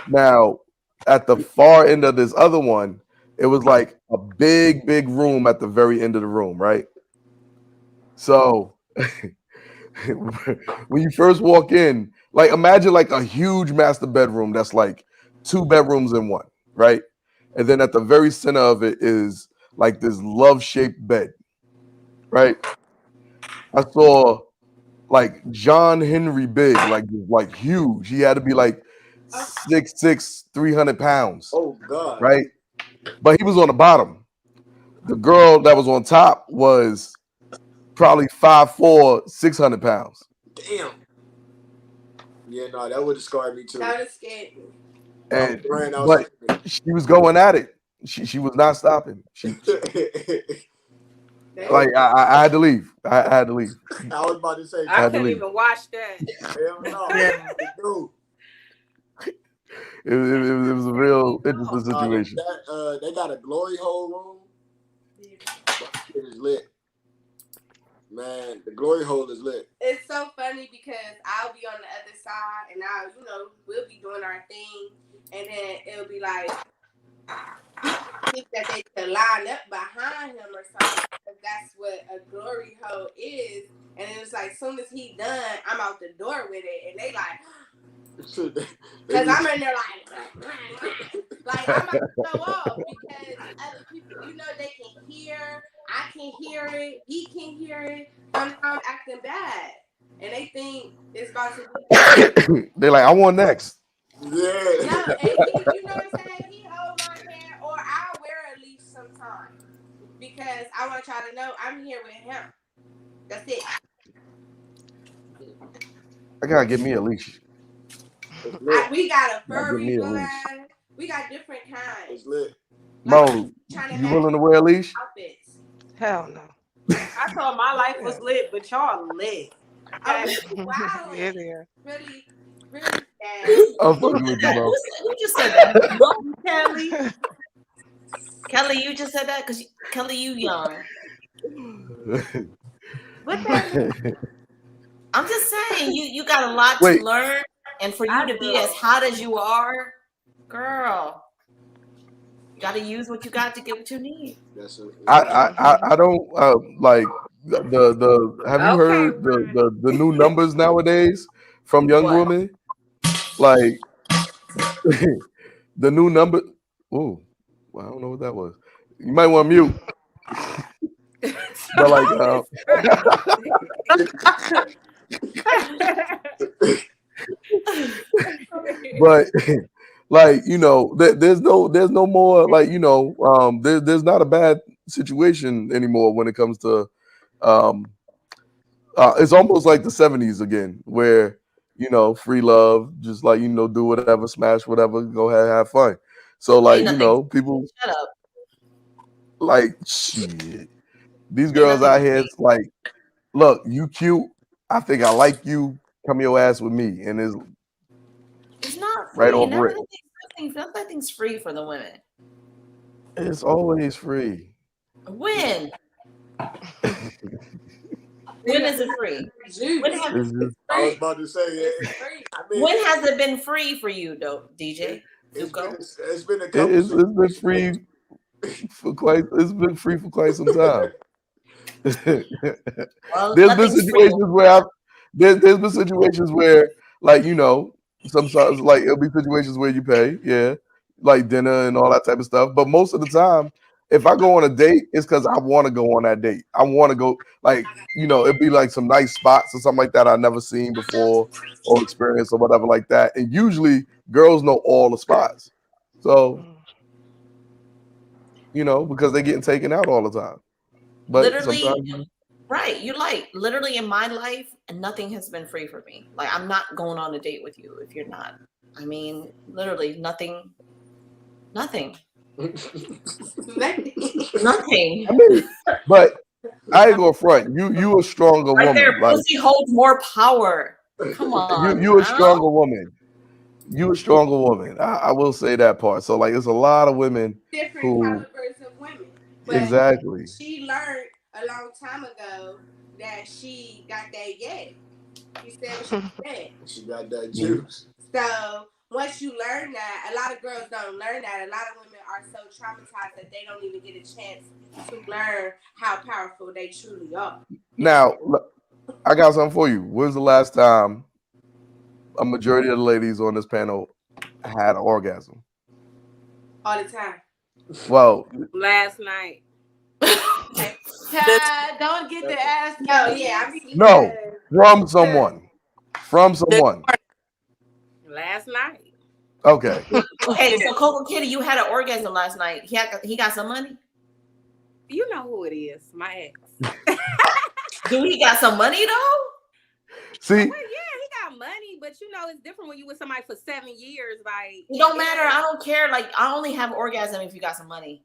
Now, at the far end of this other one, it was like a big room at the very end of the room, right? So when you first walk in, like imagine like a huge master bedroom that's like 2 bedrooms in one, right? And then at the very center of it is like this love-shaped bed, right? I saw like John Henry big, like huge. He had to be like 6'6", 300 pounds, Oh God. right? But he was on the bottom. The girl that was on top was probably 5'4", 600 pounds. Damn. Yeah, no, that would have scarred me too. That would have scared me. And I was but she was going at it. She was not stopping. Like I had to leave. I had to leave. I was about to say I I had to couldn't leave. even watch that. hell no. Yeah. Dude. It was a real interesting situation. They got a glory hole room. It is lit. Man, the glory hole is lit. It's so funny because I'll be on the other side and we'll be doing our thing, and then it'll be like think that they could line up behind him or something, because that's what a glory hole is. And it's like, as soon as he done, I'm out the door with it, and they like, because I'm in there like I'm about to go off because other people, they can hear, I can hear it, he can hear it. I'm acting bad, and they think it's about to be. They're like, I want next. Yeah. No, and he, you know what I'm saying? He hold my hand, or I'll wear a leash sometimes because I want y'all to know I'm here with him. That's it. I gotta get me a leash. We got a furry one. We got different kinds. It's lit. Bro, you willing to wear a leash? Outfits. Hell no. I thought my life was lit, but y'all lit. Okay? Wow. Yeah, there. Really I'm fucking with you, bro. Who just said that? Kelly. Kelly, you just said that because Kelly, you young. What that? I'm just saying, you got a lot to learn, and for you to be as hot as you are, girl, you got to use what you got to get what you need. I don't like the. Have you heard the new numbers nowadays from young women? Like the new number. Oh, well, I don't know what that was. You might want to mute. But like, but like there's no more like there's not a bad situation anymore when it comes to it's almost like the 70s again, where free love, just like do whatever, smash whatever, go ahead, have fun. So like people shut up. Like shit. These girls out here, it's like, look, you cute. I think I like you. Come your ass with me, and it's not free. Right over it. Nothing's free for the women. It's always free. When? When is it free? I was about to say it. When has it been free for you, though, DJ? It's been a couple. It's been free for quite. It's been free for quite some time. There's been situations where like sometimes like it'll be situations where you pay, like dinner and all that type of stuff. But most of the time, if I go on a date, it's because I want to go on that date. I want to go, like it'd be like some nice spots or something like that I've never seen before or experienced or whatever like that. And usually girls know all the spots, so because they're getting taken out all the time. But literally, right? Literally in my life, nothing has been free for me. Like, I'm not going on a date with you if you're not. I mean, literally nothing. Nothing. I mean, but I ain't gonna front. You a stronger right woman. There, like, pussy holds more power. Come on. You a stronger woman. You a stronger woman. I will say that part. So like, there's a lot of women different who calibers of women. But exactly. She learned a long time ago that she got that yay. She said what she said. She got that juice. So once you learn that, a lot of girls don't learn that. A lot of women are so traumatized that they don't even get a chance to learn how powerful they truly are. Now, I got something for you. When's the last time a majority of the ladies on this panel had an orgasm? All the time. Well, last night. Don't get the ass. No, yeah, no, from someone. From someone. Last night. Okay. Okay, so Coco Kitty, you had an orgasm last night. He got some money? You know who it is, my ex. Do he got some money though? See? Well, yeah, he got money, but you know it's different when you with somebody for 7 years. Like it don't matter. I don't care. Like I only have orgasm if you got some money.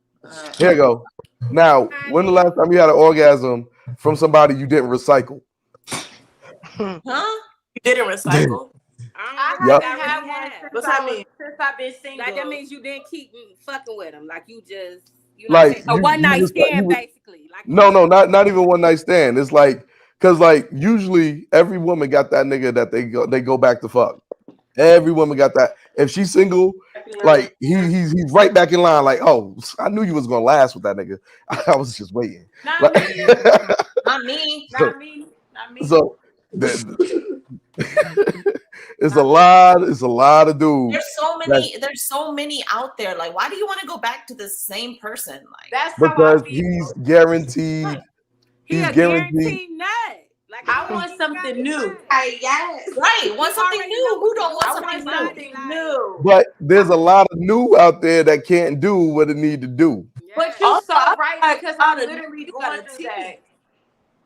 Here you go. Now, when the last time you had an orgasm from somebody you didn't recycle? Huh? You didn't recycle? I Yep. haven't had one since What's that mean? Since I've been single. Like that means you didn't keep fucking with him. Like you just, you know, Like a one night stand basically. Like no, not even one night stand. It's like because like usually every woman got that nigga that they go back to fuck. Every woman got that. If she's single, like he's right back in line. Like, oh, I knew you was gonna last with that nigga. I was just waiting. Not Like, me. Not me. Not me. Not me. so it's a lot. It's a lot of dudes. There's so many out there. Like, why do you want to go back to the same person? Like that's because he's guaranteed. He's guaranteed. Nut. Like I want something new. Yes. Right. Want something new. Who don't want something new? But there's a lot of new out there that can't do what it need to do. But you so right because I'm literally going through that.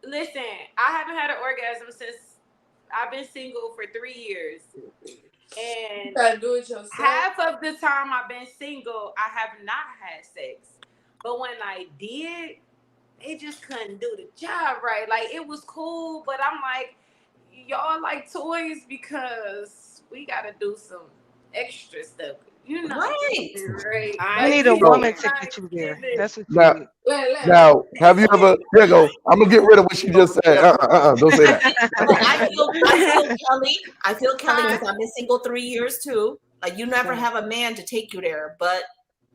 Listen, I haven't had an orgasm since I've been single for 3 years. And You gotta do it yourself. half of the time I've been single, I have not had sex. But when I did, it just couldn't do the job right. Like it was cool, but I'm like, y'all like toys because we gotta do some extra stuff. You know, right? I need a woman to get you there. That's what you need. Now, have you ever? Here you go. I'm gonna get rid of what she just said. Don't say that. I feel Kelly because I've been single 3 years too. Like you never have a man to take you there, but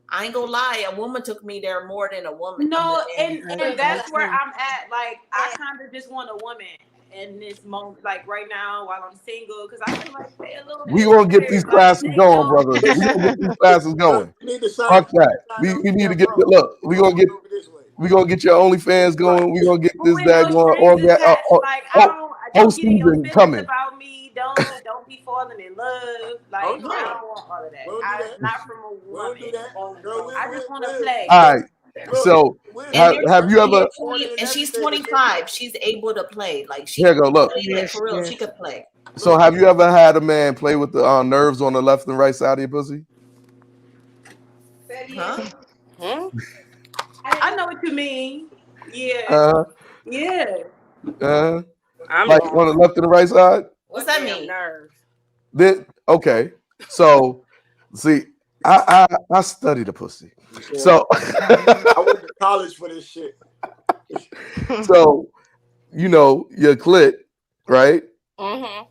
I ain't gonna lie, a woman took me there more than a woman. No, and that's where I'm at. Like I kind of just want a woman in this moment, like right now while I'm single, because I feel like they a little. We gonna get these classes going, brother. We gonna get these classes going. Fuck that. We need to get the look. We gonna get your OnlyFans going. We gonna get this that going. Like I don't get in your feelings coming. about me. Don't be falling in love. Like I don't want all of that. Not from a woman. I just want to play. All right. So have you ever? And she's 25. She's able to play. Like she. Here you go. Look. For real, she could play. So have you ever had a man play with the nerves on the left and right side of your pussy? Huh? I know what you mean. Yeah. Yeah. Like on the left and the right side. What's that mean? Okay. So see, I study the pussy. So I went to college for this shit. So you know your clit, right? Mm-hmm.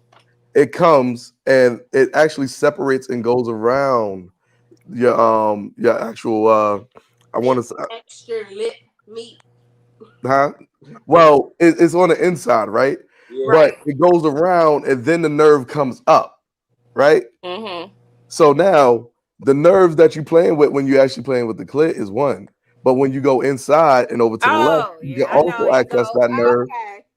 It comes and it actually separates and goes around your actual I want to say extra lip meat. huh? Well, it's on the inside, right? Yeah. But it goes around and then the nerve comes up, right? Mm-hmm. So now the nerves that you're playing with when you're actually playing with the clit is one. But when you go inside and over to the left, you can also access that nerve.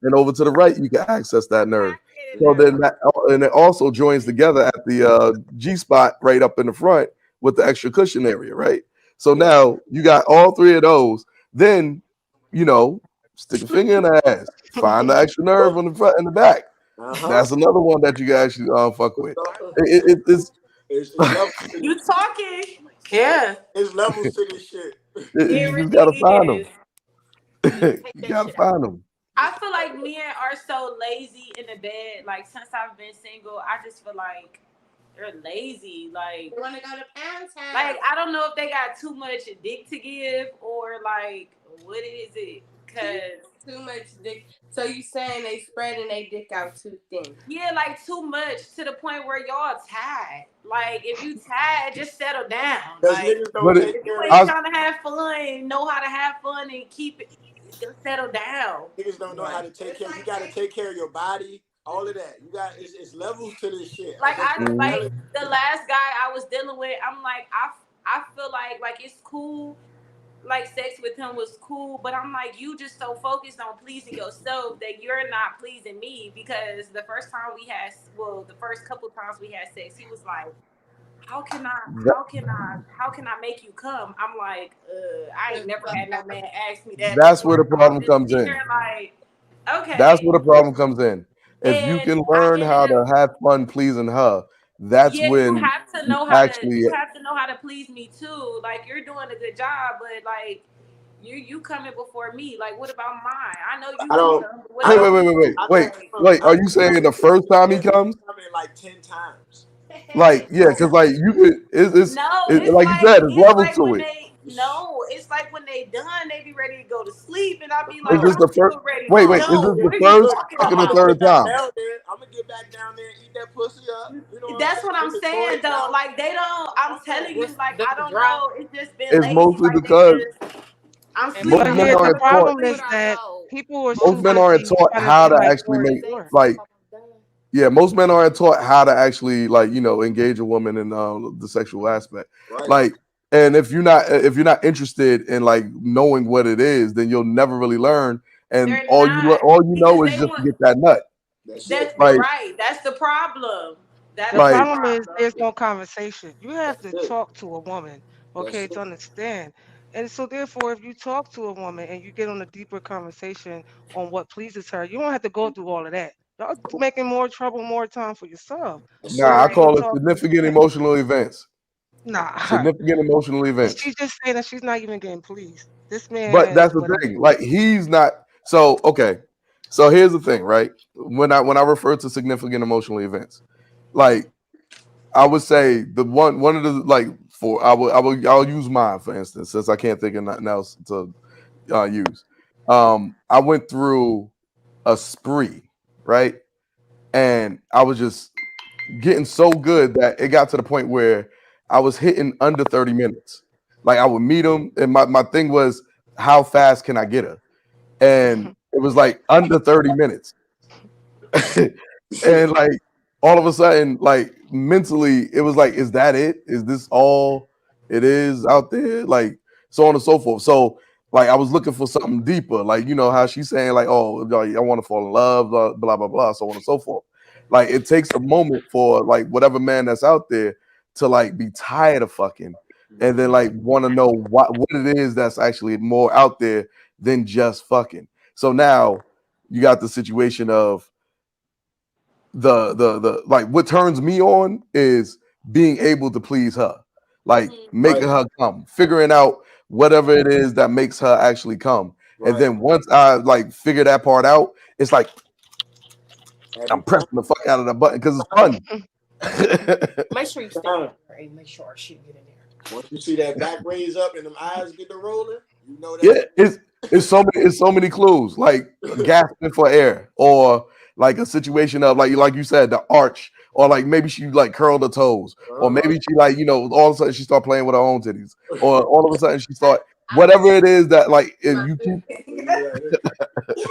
And over to the right, you can access that nerve. So then and it also joins together at the G spot right up in the front with the extra cushion area, right? So now you got all three of those. Then, you know, stick a finger in the ass, find the extra nerve on the front and the back. That's another one that you can actually fuck with. It's you talking? Yeah. There's levels to this shit. You just gotta find them. You gotta find them. I feel like men are so lazy in the bed. Like since I've been single, I just feel like they're lazy. Like They want to go to Pam's house. Like I don't know if they got too much dick to give or like what is it? Cause too much dick. So you saying they spreading their dick out too thin? Yeah, like too much to the point where y'all tired. Like if you tired, just settle down. Like if you ain't trying to have fun, know how to have fun and keep it. Just settle down. Niggas don't know how to take care. You gotta take care of your body. All of that. You got it's levels to this shit. Like like the last guy I was dealing with, I'm like I feel like it's cool. Like sex with him was cool, but I'm like, you just so focused on pleasing yourself that you're not pleasing me because the first couple times we had sex, he was like, how can I That- make you come? I'm like, I ain't never had no man ask me that That's where before. the So I'm problem just comes sitting in. there like, That's okay. where the problem comes in. If you And can I learn how ended up, to have fun pleasing her, that's yeah, you when have to you know actually how to please me too. Like you're doing a good job, but like you coming before me. Like what about mine? I know you I can don't. come, but what I wait, don't. wait, about wait, me? wait, wait, I wait, don't. wait. Are I you don't saying the think first time he that he comes? coming like 10 times. Like, yeah, because like you could, No, it's like you said, it's it's levels like to when it. it's like when they done, they be ready to go to sleep, and I be Is like, this I'm the first? still ready to Wait, wait. Is go. this No, the What are you first, look, talking second, or I'm about? gonna third get back time? down there. I'm gonna get back down there and eat that pussy up. You know what I'm That's saying? what I'm Put the toys saying though. down. Like they don't. I'm telling you, What's like the I don't dry? know. It's just been It's lazy. mostly Like they because just. I'm And most sleeping But on men here them. the aren't I'm taught. problem sleeping is put on our them. that load. people are Most too men aren't busy taught trying to how be to like actually Dory make Thanks. Dory. like. Yeah, most men aren't taught how to actually like engage a woman in the sexual aspect. Right. Like, and if you're not interested in like knowing what it is, then you'll never really learn. And They're not all you because know is they just to want. get that nut. That's That's it. Like right. That's the problem. That The is the like problem is problem. there's no conversation. You have That's to it. talk to a woman, That's okay, it. to understand. And so therefore, if you talk to a woman and you get on a deeper conversation on what pleases her, you don't have to go through all of that. Y'all making more trouble, more time for yourself. That's Go nah, it. I ahead and call it talk. significant emotional events. Nah, Significant emotional events. she's just saying that she's not even getting pleased. This man But that's has the whatever. thing. Like he's not. So okay. So here's the thing, right? When I refer to significant emotional events, like I would say one of the like for I'll use mine for instance, since I can't think of nothing else to use. I went through a spree, right? And I was just getting so good that it got to the point where I was hitting under 30 minutes. Like I would meet them, and my thing was how fast can I get her? And it was like under 30 minutes. And like all of a sudden, like mentally, it was like, is that it? Is this all it is out there? Like so on and so forth. So like I was looking for something deeper, like how she's saying, like, oh, like, I want to fall in love, blah blah blah, so on and so forth. Like it takes a moment for like whatever man that's out there to like be tired of fucking and then like want to know what it is that's actually more out there than just fucking. So now you got the situation of the like what turns me on is being able to please her, like making Right. her come, figuring out whatever it is that makes her actually come. And Right. then once I like figure that part out, it's like I'm Every pressing the fuck out of the button because it's fun. Make sure you stay in time. there and make sure she get in there. Once you see that back raise up and them eyes get to rolling, you know that's Yeah, it's so many clues, like gasping for air, or like a situation of like you said, the arch, or like maybe she like curled her toes, or maybe she like all of a sudden she start playing with her own titties, or all of a sudden she start whatever it is that like if you keep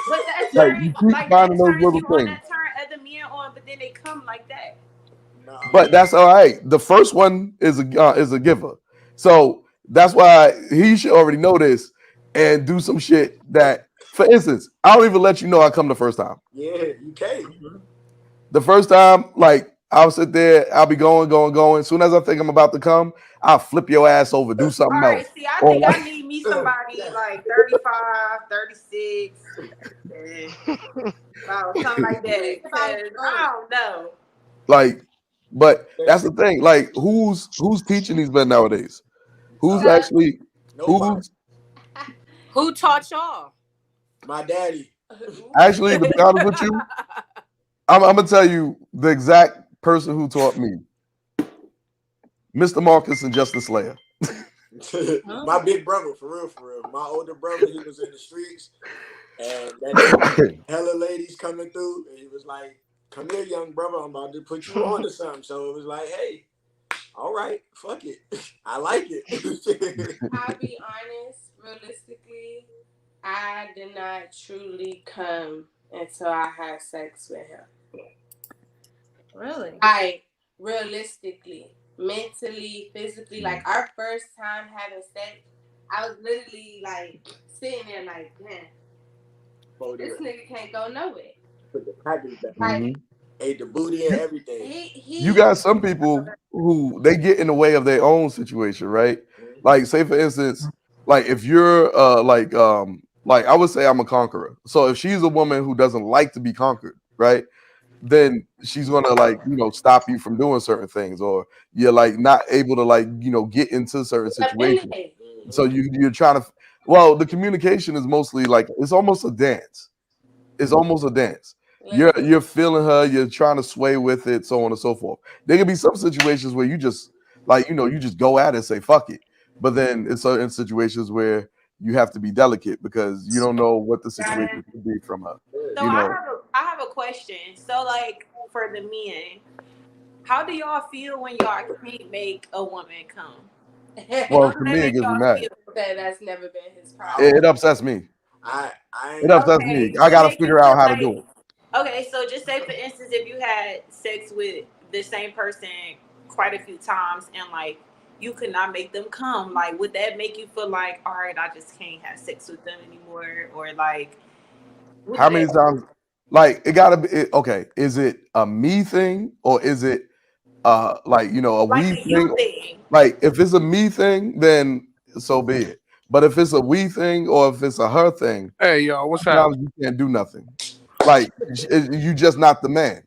But that like turn you keep like finding that those turns little you on. things. That turn other men on, but then they come like that. But that's all right. The first one is a giver, so that's why he should already know this and do some shit that, for instance, I don't even let you know I come the first time. Yeah, you can't. The first time, like I'll sit there, I'll be going. As soon as I think I'm about to come, I'll flip your ass over, do All something right, else, see, I or think like I need me somebody like 35, 36, something like that. Cause I don't know. like. But that's the thing. Like, who's teaching these men nowadays? Who's actually Nobody. who's Who taught y'all? My daddy. actually, to be honest with you, I'm gonna tell you the exact person who taught me, Mr. Marcus and Justice Slayer. My big brother, for real, for real. My older brother, he was in the streets, and that nigga, hella ladies coming through, and he was like, "Come here, young brother, I'm about to put you on to something." So it was like, "Hey, all right, fuck it, I like it." I'll be honest, realistically, I did not truly come until I had sex with him. Really? Like, realistically, mentally, physically, like our first time having sex, I was literally like sitting there like, man, this nigga can't go nowhere. Put the package back. Like, ate the booty and everything. You got some people who they get in the way of their own situation, right? Like, say for instance, like if you're like I would say I'm a conqueror. So if she's a woman who doesn't like to be conquered, right? Then she's gonna like, you know, stop you from doing certain things, or you're like not able to like, you know, get into certain situations. So you're trying to well, the communication is mostly like it's almost a dance. It's almost a dance. You're feeling her, you're trying to sway with it, so on and so forth. There can be some situations where you just like, you know, you just go at it and say fuck it. But then it's certain situations where you have to be delicate because you don't know what the situation could be from her. So You know, I have a question. So like for the men, how do y'all feel when y'all can't make a woman come? well, to me it gets me mad. That's never been his problem. It upsets me. I It upsets me. I What gotta makes you figure out feel how to like do it. okay, so just say for instance if you had sex with the same person quite a few times and like you could not make them come, like would that make you feel like, all right, I just can't have sex with them anymore? Or like How many times? Like it gotta be okay. Is it a me thing or is it like, you know, a like we a you thing? thing? Like if it's a me thing, then so be it. But if it's a we thing or if it's a her thing, Hey, y'all, what's sometimes happening? you can't do nothing. Like you just not the man.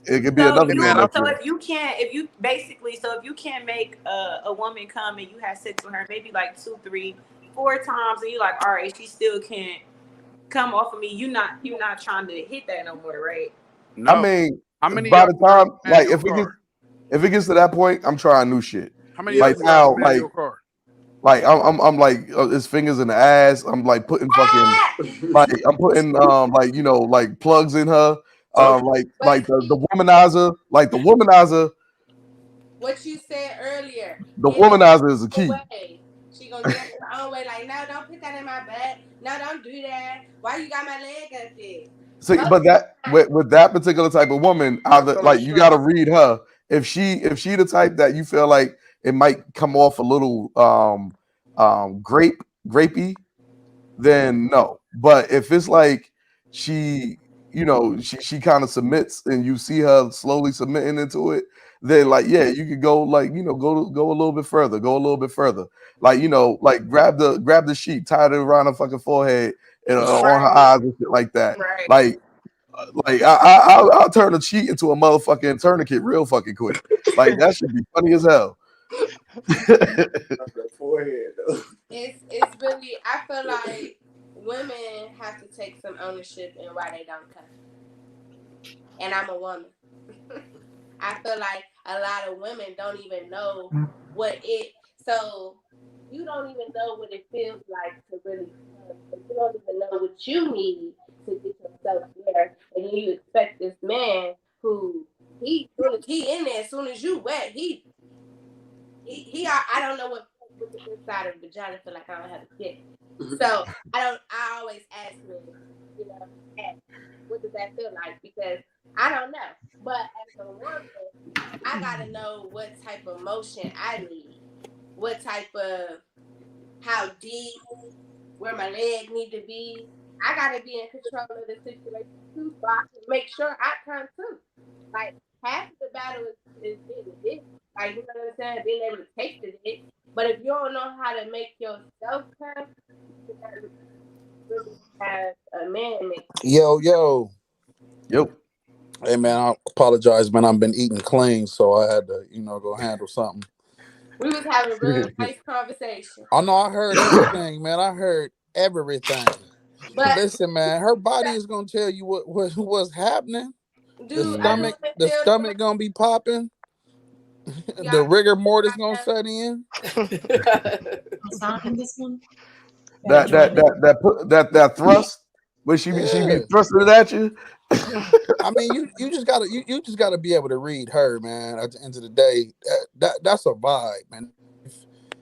It could be So another you man that so you. if you can't make a woman come and you have sex with her maybe like 2, 3, 4 times and you like, all right, she still can't come off of me, you're not trying to hit that no more, right? I No. mean, How many of by y'all the drive time a like manual car? if it gets to that point, I'm trying new shit. How many of Like y'all drive a now, manual car? like I'm like his fingers in the ass. I'm like putting fucking like I'm putting like, you know, like plugs in her. Like the womanizer, like the womanizer. What you said earlier. The In a womanizer is the key. way. She gonna get her own way. Like, no, don't put that in my butt. No, don't do that. Why you got my leg up there? See, but that with that particular type of woman, either like you got to read her. If she the type that you feel like it might come off a little grapey, then no. But if it's like she, you know, she kind of submits and you see her slowly submitting into it, then like yeah, you could go like, you know, go a little bit further, go a little bit further. Like, you know, like grab the sheet, tie it around her fucking forehead and on her eyes and shit like that. Like I'll turn a sheet into a motherfucking tourniquet real fucking quick. Like that should be funny as hell. The forehead though. It's really, I feel like women have to take some ownership in why they don't come. And I'm a woman. I feel like a lot of women don't even know what it, so you don't even know what it feels like to really come. You don't even know what you need to get yourself there. And then you expect this man who soon as he in there, as soon as you wet, I don't know what the inside of the vagina feel like. I don't have a kid. So I always ask men, you know, what does that feel like? Because I don't know. But as a woman, I gotta know what type of motion I need, what type of, how deep, where my leg need to be. I gotta be in control of the situation too, so I can make sure I come too. Like half of the battle is being a dick. Like, you know what I'm saying? Being able to take the dick. But if you don't know how to make yourself come, you gotta really have a man make. Yo. Yep. Hey man, I apologize, man. I've been eating clean, so I had to, you know, go handle something. We was having a real nice conversation. I know I heard everything, man. I heard everything. But listen, man, her body is gonna tell you what's happening. Dude, The stomach gonna be popping. The rigor mortis gonna set in. Sign this one. That thrust where she be thrusting it at you. I mean, you just gotta be able to read her, man. At the end of the day, that's a vibe, man.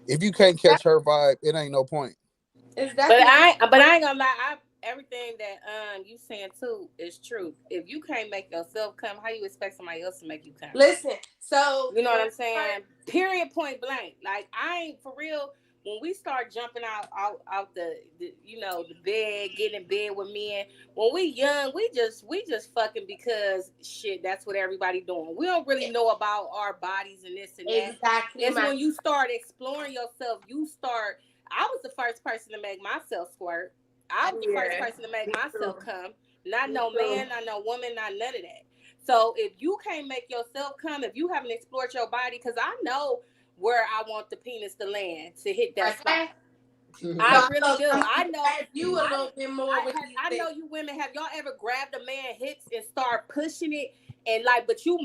If you can't catch her vibe, it ain't no point. But I ain't gonna lie. Everything that you saying too is true. If you can't make yourself come, how you expect somebody else to make you come? Listen, so you know what I'm saying? Period, point blank. Like I ain't for real. when we start jumping out the the bed, getting in bed with men, when we young, we just fucking because shit, that's what everybody doing. We don't really know about our bodies and this and that. Exactly. It's when you start exploring yourself, I was the first person to make myself squirt. I was the first person to make myself come. Not no man, not no woman, not none of that. So if you can't make yourself come, if you haven't explored your body, because I know where I want the penis to land to hit that spot. I really do. I know you a little bit more. I know you women. Have y'all ever grabbed a man hips and start pushing it and but you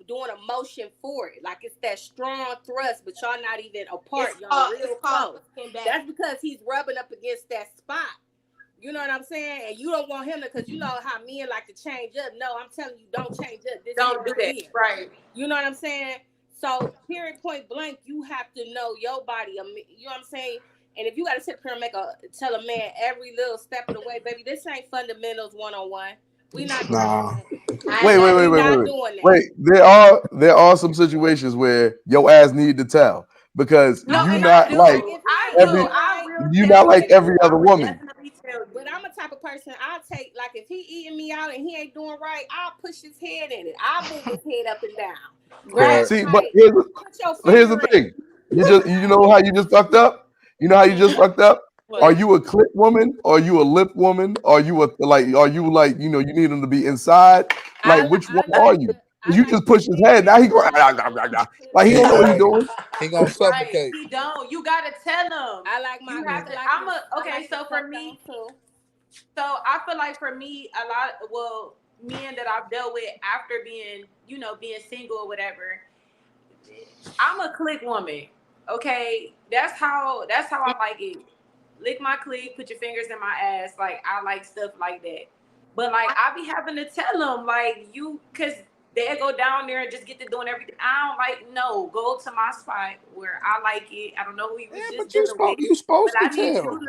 doing a motion for it, like it's that strong thrust, but y'all not even apart. Y'all real close. That's because he's rubbing up against that spot. You know what I'm saying? And you don't want him to, because you know how men like to change up. No, I'm telling you, don't change up. Don't do that. Right. You know what I'm saying? So, period, point blank, you have to know your body. You know what I'm saying? And if you got to sit here and tell a man every little step of the way, baby, this ain't fundamentals 101. We not doing that. Wait. There are some situations where your ass need to tell, because you're not like every other woman. But I'm a type of person, I'll take, like, if he eating me out and he ain't doing right, I'll push his head in it. I'll move his head up and down. Right. See, but here's the thing. You know how you just fucked up? You know how you just fucked up? What? Are you a clit woman? Are you a lip woman? Are you you need him to be inside? Like, which one are you? You just push his head. Now he go like he don't know what he's doing. He gonna suffocate. Right. He don't. You gotta tell him. I like my. So for me, so I feel like for me, men that I've dealt with after being single or whatever, I'm a click woman. Okay, that's how I like it. Lick my clit, put your fingers in my ass. Like, I like stuff like that. But like, I be having to tell them, like, because they go down there and just get to doing everything. I don't like. No, go to my spot where I like it. I don't know who you was just dealing with. You supposed to tell.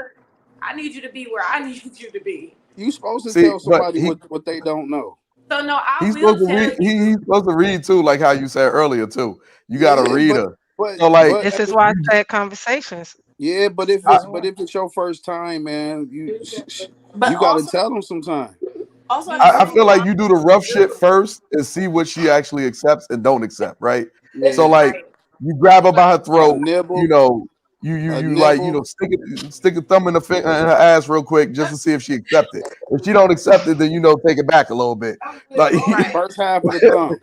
I need you to be where I need you to be. You supposed to tell somebody what they don't know. So no, he's supposed to read too, like how you said earlier too. You got to read her. This is why I said conversations. Yeah, but if it's your first time, man, you got to tell them sometime. Also, I feel like you do the rough shit first and see what she actually accepts and don't accept, right? Yeah. So like, you grab her by her throat, stick a thumb in her ass real quick just to see if she accepts it. If she don't accept it, then take it back a little bit. Like first half of the thumb.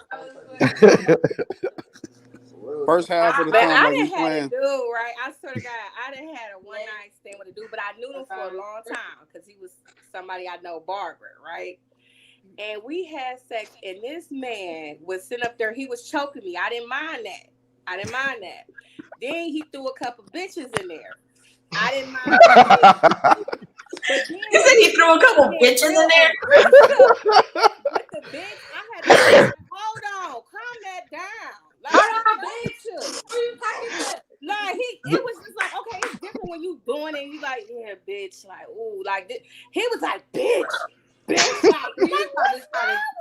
First half of the thumb. I didn't have a dude, right? I swear to God, I didn't have a one-night stand with a dude, but I knew him for a long time because he was somebody I know, barber, right? And we had sex, and this man was sitting up there. He was choking me. I didn't mind that. Then he threw a couple bitches in there. I didn't mind that. You said he threw a couple bitches in there? With the bitch, I had to say, hold on, calm that down. Like, it was just like, okay, it's different when you doing it. You like, yeah, bitch, like, ooh, like this. He was like, bitch, like, what's wrong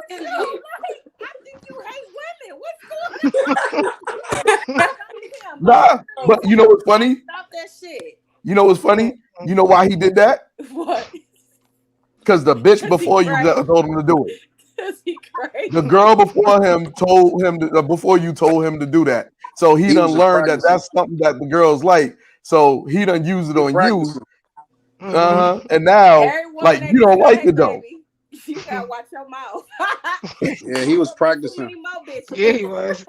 with you? Like, I think you hate women. What's going on? Nah, but you know what's funny? Stop that shit. You know what's funny? You know why he did that? What? Because the bitch before you told him to do it. The girl before him told him before you told him to do that. So he done learned that that's something that the girls like. So he done use it on you. And now, like, you don't like it though. You gotta watch your mouth. Yeah, he was practicing. Yeah, he was.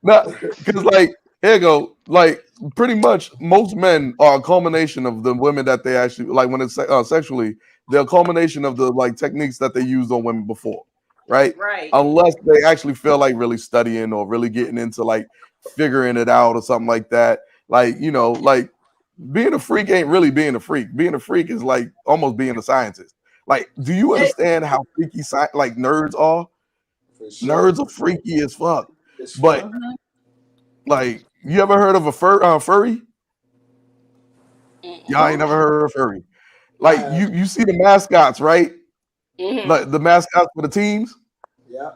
No, because like, here you go. Like, pretty much most men are a culmination of the women that they actually like when it's sexually. They're a culmination of the like techniques that they used on women before, right? Right. Unless they actually feel like really studying or really getting into like figuring it out or something like that. Like, like being a freak ain't really being a freak. Being a freak is like almost being a scientist. Like, do you understand how freaky like nerds are? Sure. Nerds are freaky as fuck. But like, you ever heard of a furry? Y'all ain't never heard of a furry. Like, you see the mascots, right? Mm-hmm. Like the mascots for the teams. Yeah.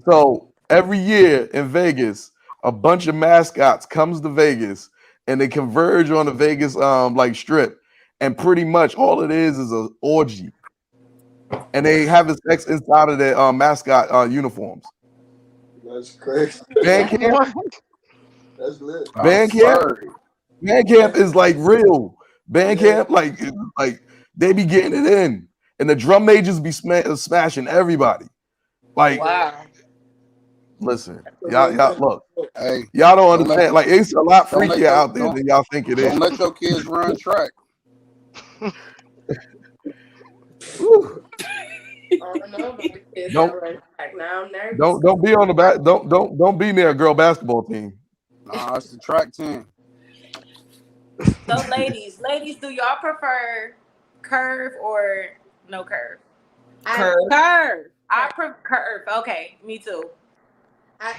So every year in Vegas, a bunch of mascots comes to Vegas and they converge on the Vegas like strip, and pretty much all it is an orgy, and they have sex inside of their mascot uniforms. That's crazy. Band camp, That's lit. band camp, band camp is like real. Band camp, like they be getting it in, and the drum majors be smashing everybody. Like, Wow. listen, y'all look, Hey, y'all don't don't understand. Like, it's a lot freakier out there don't- than y'all think it is. Don't let your kids run track. Whew. I don't know about kids Don't- that run track. Now I'm nervous. Don't be on the back. Don't be near a girl basketball team. Nah, it's the track team. So, ladies, do y'all prefer curve or no curve? Curve. Curve. I prefer curve. Okay, me too.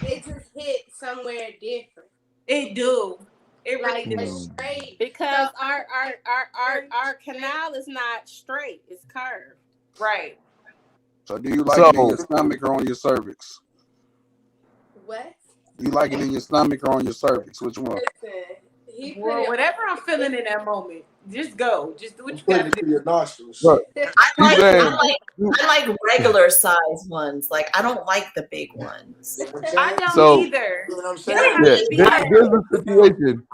It just hit somewhere different. It do. It really Like a do. straight. Because our canal is not straight; it's curved. Right. So do you like it in So- your stomach or on your cervix? What? You like it in your stomach or on your cervix? Which one? Listen, he put Well, it whatever I'm feeling in that moment, just go. Just do what you Put gotta it through do. your nostrils. Look, I like regular size ones. Like I don't like the big ones. I don't So- either. You know what I'm It saying? don't have Yeah, to be there's that. a situation.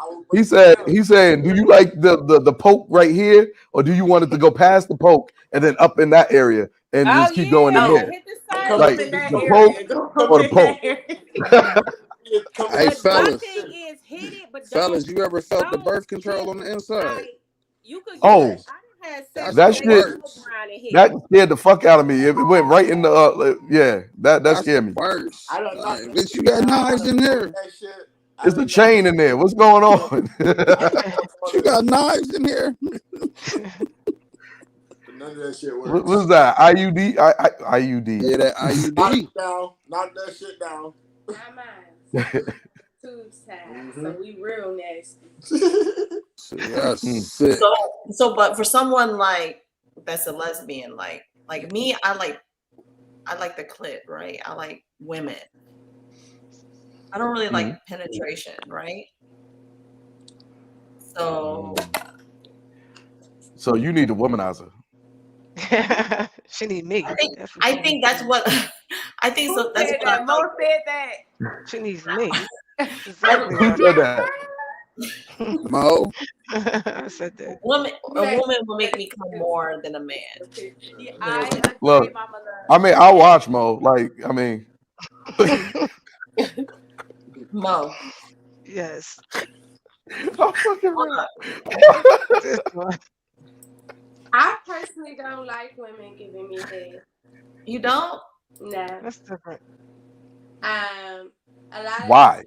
He's saying, do you like the poke right here, or do you want it to go past the poke and then up in that area and Oh just keep going in yeah, there? hit the side. Come Like up in that the area. poke Go or the up in that poke? area. Hey, But my fellas, thing is hit it, but fellas, don't. you ever felt the don't birth control on the inside? Like, you could. Oh, I done had sex that with shit, Grind and hit. that scared the fuck out of me. It went right in the yeah. That That's scared the me. worst. I don't know. Like, bitch, you got knives in there. That shit. It's a chain in there. What's going on? You got knives in here. None of that shit works. What's that? IUD? IUD. Yeah, that Knock IUD. it down. Knock that shit down. Not mine. Tubes tied. So we real nasty. See, that's sick. So, but for someone like that's a lesbian, like me, I like the clit, right? I like women. I don't really like penetration, right? So So you need a womanizer. She need me. I think that's what I think. So that's Said what I that. Mo like. said that. She needs me. Exactly. Who said that? Mo, I said that. A woman will make me come more than a man. Yeah, I agree, Look, Mama Love. I mean, I'll watch Mo. Like, I mean, Mo. Yes. I'm fucking right. This one. I personally don't like women giving me head. You don't? No. That's different. A lot of Why?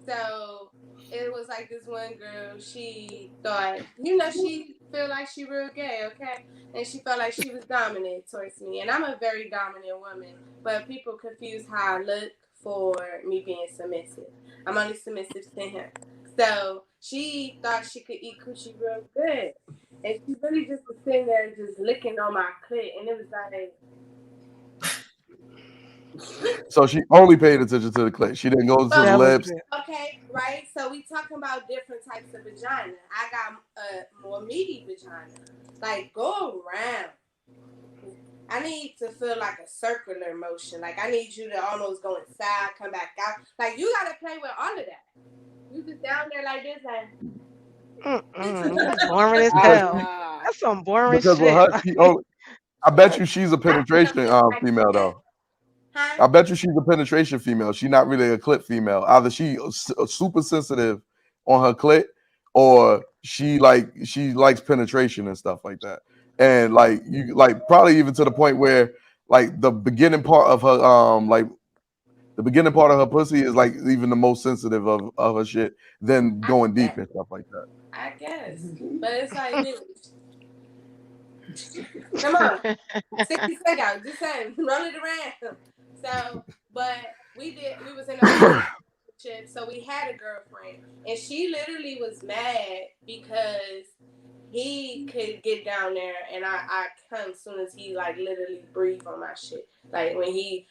So it was like this one girl, she thought, she feel like she real gay, okay? And she felt like she was dominant towards me. And I'm a very dominant woman, but people confuse how I look for me being submissive. I'm only submissive to him. So she thought she could eat coochie real good. And she really just was sitting there just licking on my clit. And it was like, So she only paid attention to the clit. She didn't go to the That was lips. okay, right? So we talking about different types of vagina. I got a more meaty vagina. Like, go around. I need to feel like a circular motion. Like, I need you to almost go inside, come back out. Like, you got to play with all of that. You just down there like this and... That's boring as hell. That's some boring Because shit. with her, I bet you she's a penetration female though. I bet you she's a penetration female. She's not really a clit female. Either she super sensitive on her clit, or she likes penetration and stuff like that. And like you probably even to the point where like the beginning part of her the beginning part of her pussy is like even the most sensitive of her shit, then going deep and stuff like that. I guess. But it's like, bitch. Come on. 60 seconds. Just saying. Roll it around. So, but we was in a relationship, so we had a girlfriend. And she literally was mad because he could get down there and I come as soon as he like literally breathe on my shit. Like when he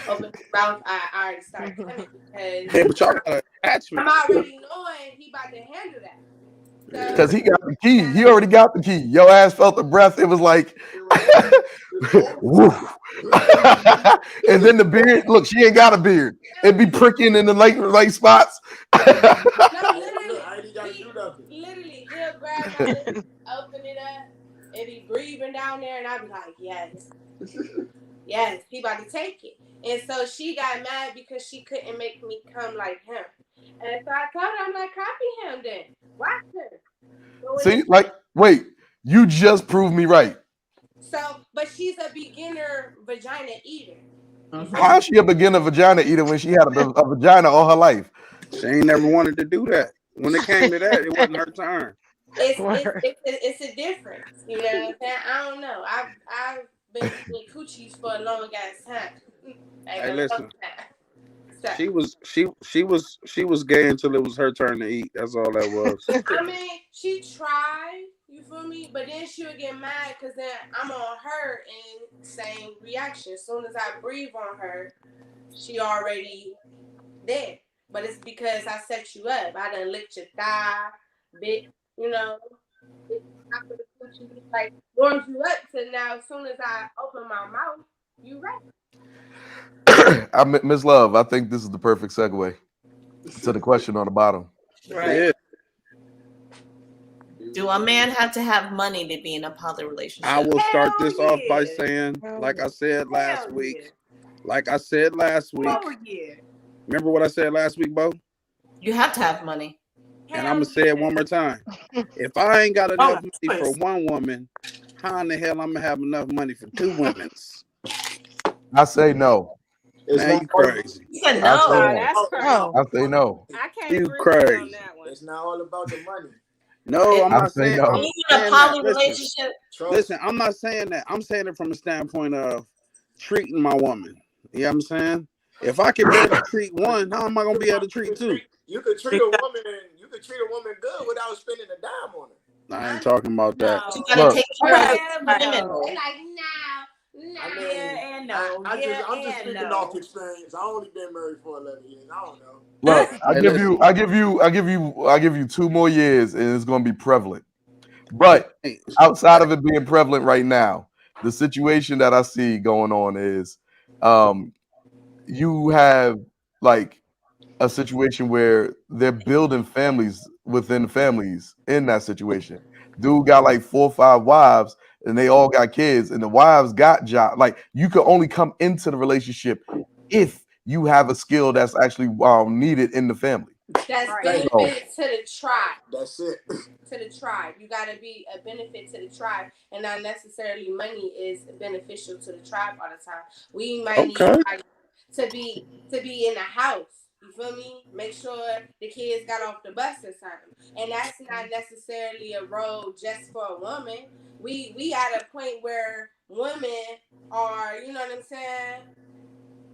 opens his mouth, I already start coming because Yeah, but y'all got an attachment. I'm already knowing he about to handle that. Because he got the key. He already got the key. Your ass felt the breath. It was like, woof. And then the beard. Look, she ain't got a beard. It be pricking in the like spots. Literally, he'll grab my lips, open it up, and be breathing down there, and I'll be like, yes. Yes, he about to take it. And so she got mad because she couldn't make me come like him. And so I told her, I'm like, copy him then. Watch him. See, like, wait, you just proved me right. So, but she's a beginner vagina eater. How's she a beginner vagina eater when she had a vagina all her life? She ain't never wanted to do that. When it came to that, it wasn't her turn. It's a difference. You know what I'm saying? I don't know. I've been eating coochies for a long ass time. Hey, listen. She was gay until it was her turn to eat. That's all that was. I mean, she tried, you feel me? But then she would get mad because then I'm on her and same reaction. As soon as I breathe on her, she already there. But it's because I set you up. I done licked your thigh, bit, you know, like warmed you up to now. As soon as I open my mouth, you ready. Miss Love, I think this is the perfect segue to the question on the bottom. Right. Yeah. Do a man have to have money to be in a poly relationship? I will start this off by saying, like I said last week. Like I said last week. Oh, yeah. Remember what I said last week, Bo? You have to have money. And I'm going to say it one more time. If I ain't got enough money for one woman, how in the hell I'm going to have enough money for two women? I say no. Now you crazy. You said no. That's crazy. I say no. I can't You agree crazy. on that one. It's not all about the money. No, I'm not saying. no. I'm In a poly relationship. Listen, I'm not saying that. I'm saying it from the standpoint of treating my woman. You know what I'm saying? If I can be able to treat one, how am I gonna be able to treat two? You could treat a woman. You could treat a woman good without spending a dime on her. I ain't talking about that. You gotta take care of women. Like, now. I mean, I'm just speaking off experience. I only been married for 11 years. I don't know. Look, I give you 2 more years, and it's going to be prevalent. But outside of it being prevalent right now, the situation that I see going on is, you have like a situation where they're building families within families in that situation. Dude got like 4 or 5 wives, and they all got kids, and the wives got jobs. Like, you could only come into the relationship if you have a skill that's actually needed in the family. That's benefit to the tribe. That's it. To the tribe. You got to be a benefit to the tribe, and not necessarily money is beneficial to the tribe all the time. We might need somebody to be in the house. You feel me? Make sure the kids got off the bus or something. And that's not necessarily a role just for a woman. We at a point where women are, you know what I'm saying?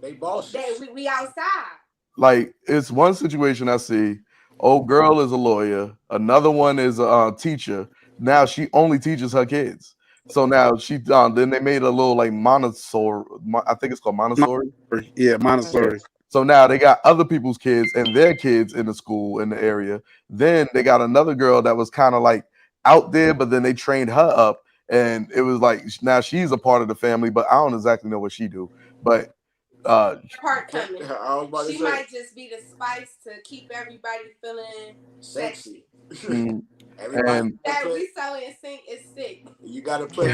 They bosses. We outside. Like, it's one situation I see. Old girl is a lawyer. Another one is a teacher. Now she only teaches her kids. So now she then they made a little like Montessori. I think it's called Montessori. Yeah, Montessori. So now they got other people's kids and their kids in the school in the area. Then they got another girl that was kind of like out there, but then they trained her up, and it was like now she's a part of the family, but I don't exactly know what she do. But part coming. She might just be the spice to keep everybody feeling sexy. Everybody that we so in sync is sick. You gotta play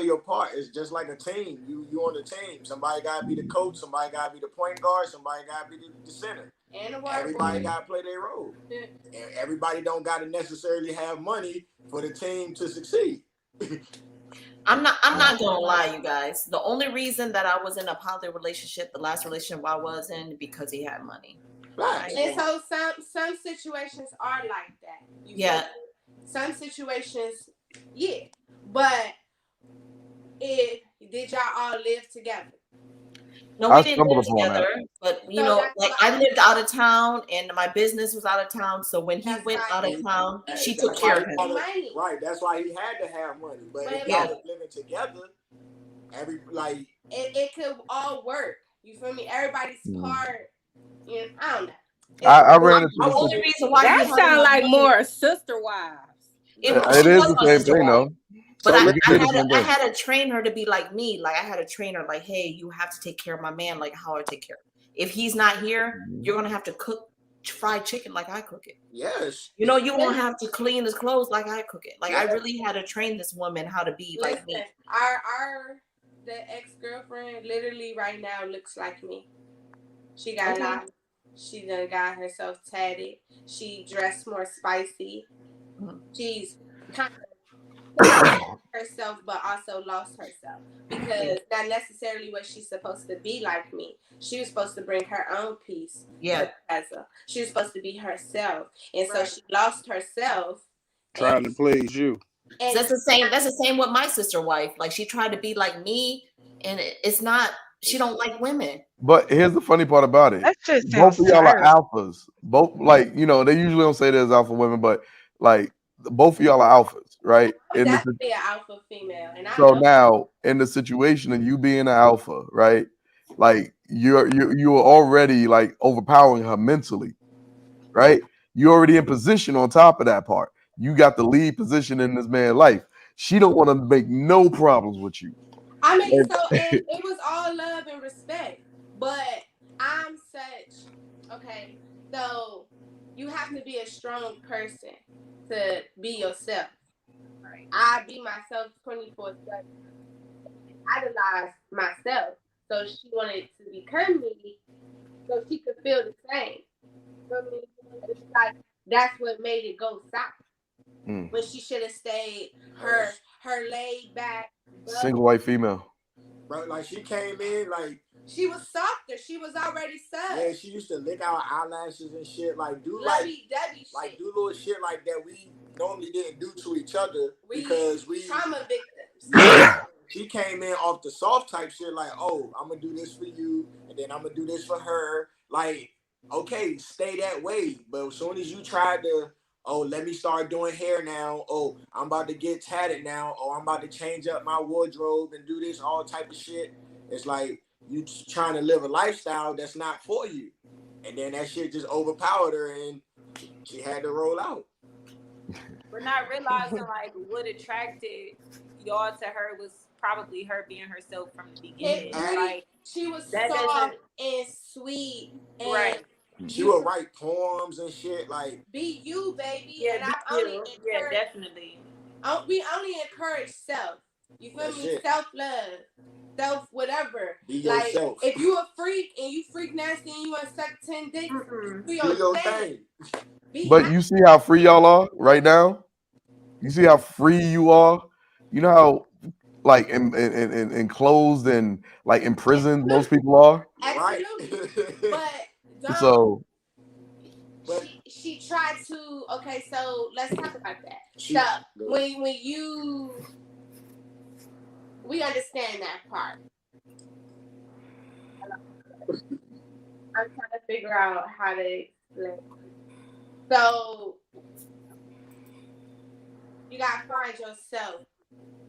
your part. It's just like a team. You on the team. Somebody gotta be the coach. Somebody gotta be the point guard. Somebody gotta be the center. And everybody gotta play their role. And everybody don't gotta necessarily have money for the team to succeed. I'm not gonna lie, you guys. The only reason that I was in a poly relationship, the last relationship I was in, because he had money. Right. And so some situations are like that. Some situations, but did y'all all live together? No, I we didn't stumbled live upon that. together, but you So know, that's like why I lived out of town and my business was out of town. So when he that's went why out of it's town, she took That's care why of he him. had to, money. right. That's why he had to have money. But But if if y'all Yeah. was living together, it could all work. You feel me? Everybody's part. You know, I don't know. I It's, ran into The this. only reason why he That had sound enough like money, more sister wives. it, It she is was the my same sister thing, wife. though. But We I did the same I thing. had to train her to be like me. Like I had to train her, like, hey, you have to take care of my man, like how I take care of him. If he's not here, you're gonna have to cook fried chicken like I cook it. yes. You know, you're gonna have to clean his clothes like I cook it. Like I Yeah. really had to train this woman how to be like me. listen, the ex-girlfriend literally right now looks like me. She got Okay. lots. She done got herself tatted. She dressed more spicy. Mhm. She's kind of herself, but also lost herself because not necessarily what she's supposed to be like me. She was supposed to bring her own peace. Yeah. She was supposed to be herself, and so she lost herself. Trying to please you. So that's the same. That's the same with my sister wife. Like she tried to be like me, and it's not. She don't like women. But here's the funny part about it. That shit Both sounds of y'all are tiring. alphas. Both, like, you know, they usually don't say there's alpha women, but like both of y'all are alphas, right? I'm definitely an alpha female, and I So know. now in the situation of you being an alpha, right? Like you're already like overpowering her mentally, right? You're already in position on top of that part. You got the lead position in this man's life. She don't want to make no problems with you. I mean, so and it was all love and respect, but I'm such okay. So you have to be a strong person to be yourself. I be myself 24/7. Idolize myself, so she wanted to become me, so she could feel the same. For me, it's like that's what made it go south. When she should have stayed her laid back. Single white female. Bro, like she came in like she was softer. She was already soft. Yeah, she used to lick our eyelashes and shit. Like do Lovey-dovey like shit. do little shit like that we normally didn't do to each other because we trauma victims. She came in off the soft type shit, like, oh, I'm gonna do this for you, and then I'm gonna do this for her. Like, okay, stay that way. But as soon as you tried to, oh, let me start doing hair now. Oh, I'm about to get tatted now. Oh, I'm about to change up my wardrobe and do this all type of shit. It's like you trying to live a lifestyle that's not for you, and then that shit just overpowered her, and she had to roll out. We're not realizing like what attracted y'all to her was probably her being herself from the beginning. Like she was that soft and sweet, and right. She would write poems and shit like be you, baby. Yeah, and I only encourage, yeah, definitely. We only encourage self. You feel me? It. Self-love, self whatever. Be like yourself. If you a freak and you freak nasty and you want to suck 10 dicks, do your thing. But you see how free y'all are right now? You see how free you are? You know how like enclosed and like imprisoned most people are? Absolutely. But So she tried to. Okay, so let's talk about that. So when we understand that part. I'm trying to figure out how to explain. So you gotta find yourself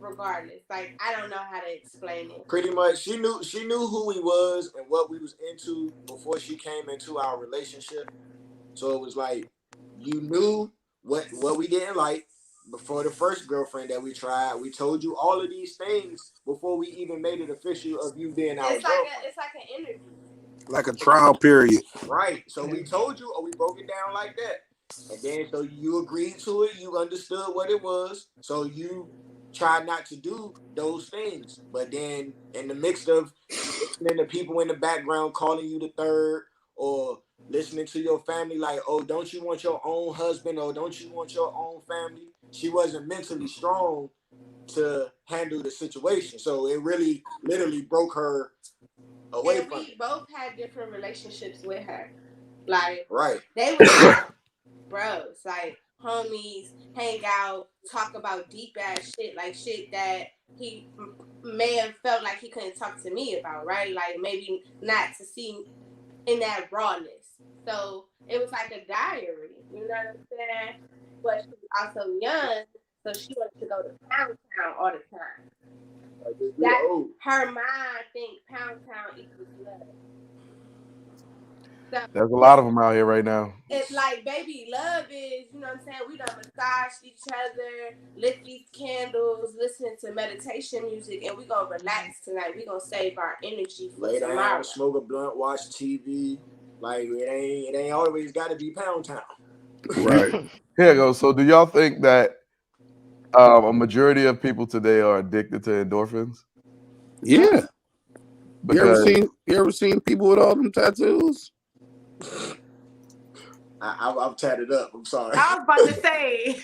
regardless. Like I don't know how to explain it. Pretty much, she knew who he was and what we was into before she came into our relationship. So it was like you knew what we didn't like before the first girlfriend that we tried. We told you all of these things before we even made it official of you being our girlfriend. It's like an interview. Like a trial period. Right. So we told you, or we broke it down like that. And then so you agreed to it, you understood what it was. So you tried not to do those things. But then in the mix of listening to people in the background calling you the third, or listening to your family like, oh, don't you want your own husband, or don't you want your own family? She wasn't mentally strong to handle the situation. So it really literally broke her away from we both had different relationships with her. Like right. They were bros. Like homies, hang out, talk about deep ass shit, like shit that he may have felt like he couldn't talk to me about, right? Like maybe not to see in that rawness. So it was like a diary, you know what I'm saying? But she was also young, so she wanted to go to Pound Town all the time. That her mind think Pound Town equals love. So There's a lot of them out here right now. it's like baby love is, you know what I'm saying? We done massaged each other, lit these candles, listening to meditation music, and we gonna relax tonight. We gonna save our energy for Lay tomorrow. down, smoke a blunt, watch TV. Like it ain't always got to be Pound Town. Right. Here you go. So do y'all think that a majority of people today are addicted to endorphins? Yeah. Because You ever seen people with all them tattoos? I'm tatted up. I'm sorry. I was about to say.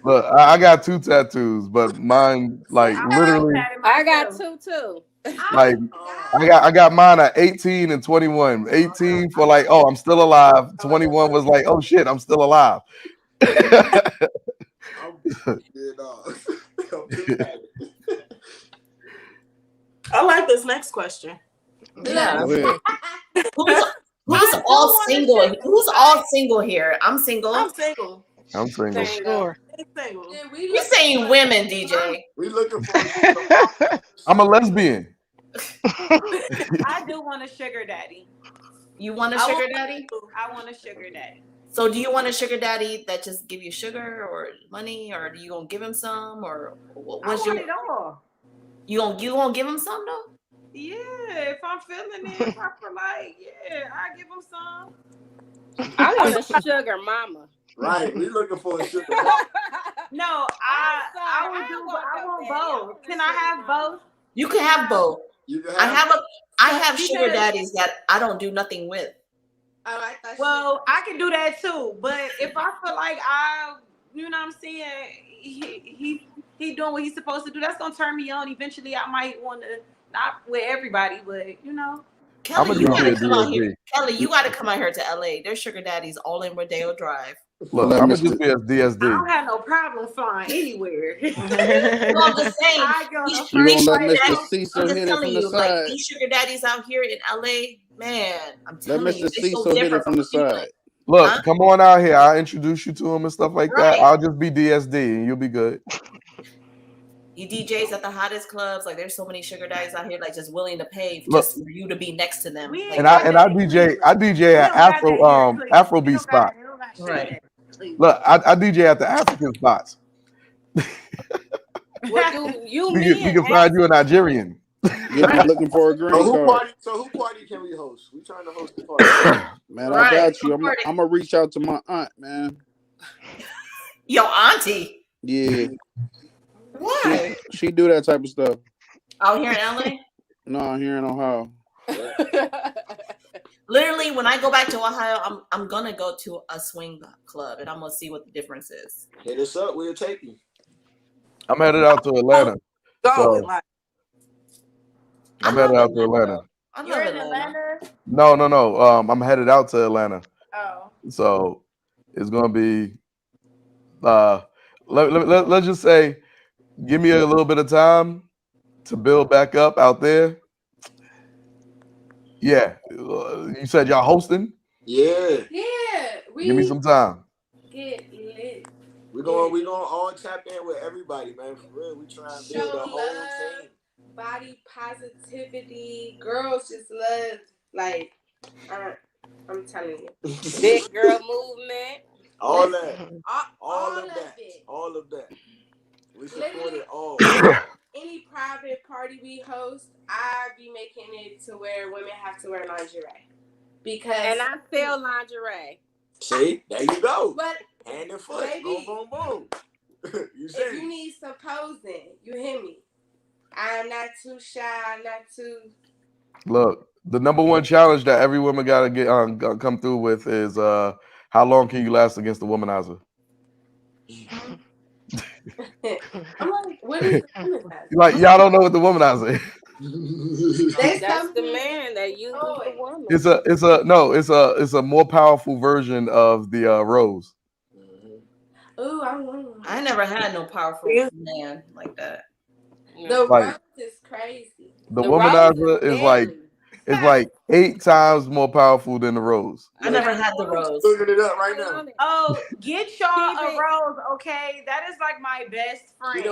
look, I got 2 tattoos, but mine like literally I got 2 too. like I got mine at 18 and 21. 18 for like, oh, I'm still alive. 21 was like, oh shit, I'm still alive. I like this next question. Yeah. Who's all single? Who's all single here? I'm single. I'm single. I'm single. Sure. Single. You're saying women, DJ. We looking for. I'm a lesbian. I do want a sugar daddy. You want a sugar daddy? I want a sugar daddy. So do you want a sugar daddy that just give you sugar or money, or do you gonna give him some, or what's I want it all. You gonna give him some though? Yeah, if I'm feeling it, if I feel like, yeah, I give him some. I want a sugar mama. Right, we looking for a sugar mama. No, I want both. Can I have both? You can have both. I have sugar Because- daddies that I don't do nothing with. Well, I can do that too, but if I feel like you know what I'm saying, he doing what he's supposed to do, that's gonna turn me on. Eventually, I might want to, not with everybody, but you know. Kelly, you gotta come out here. Kelly, you gotta come out here to LA. There's sugar daddies all in Rodeo Drive. Look, I'm gonna just be a I DSD. don't have no problem flying anywhere. No, I'm just saying. You gonna let Mr. Cecil I'm just hit it telling from the you, like side? these sugar daddies out here in LA, man. I'm Let telling you, Mr. they're so Cecil hit it different from the side. Look, come on out here. I'll introduce you to him and stuff like that. Right. I'll just be DSD and you'll be good. You DJs at the hottest clubs, like there's so many sugar daddies out here, like just willing to pay Look. just for you to be next to them. Like, And I DJ at Afrobeat spots. Right. Look, I DJ at the African spots. Well, you We can find you a Nigerian. You're looking for a green card. Who party can we host? We trying to host the party. Man, I got you. I'm gonna reach out to my aunt, man. Yo, auntie. Yeah. Why? She do that type of stuff. Out here in LA? No, here in Ohio. Literally, when I go back to Ohio, I'm gonna go to a swing club and I'm gonna see what the difference is. Hit us up. We'll take you. I'm headed out to Atlanta. So, I'm headed out to Atlanta. You're in Atlanta? No. I'm headed out to Atlanta. Oh. So it's gonna be let's just say, give me a little bit of time to build back up out there. Yeah. You said y'all hosting? Yeah. Yeah. Give me some time. Get lit. We gonna all tap in with everybody, man. For real, we trying to build a whole team. Body positivity. Girls just love, like, I'm telling you. Big girl movement. All that. All of that. All of that. We support it all. Any private party we host, I be making it to where women have to wear lingerie. And I sell lingerie. See, there you go. But hand and foot. baby, Boom, boom, boom. You see? If you need some posing, you hear me. I'm not too shy. I'm not too. Look, the number one challenge that every woman gotta get come through with is how long can you last against the womanizer? I'm like, what is the womanizer? Like, y'all don't know what the womanizer is. That's the man that uses the woman. It's a more powerful version of the rose. Ooh, I never had no powerful man like that. The Like rose is crazy. the The rose womanizer is is like deadly. it's like 8 times more powerful than the rose. I never had the rose. Looking it up right now. Oh, get y'all Keep a it- rose, okay? That is like my best friend.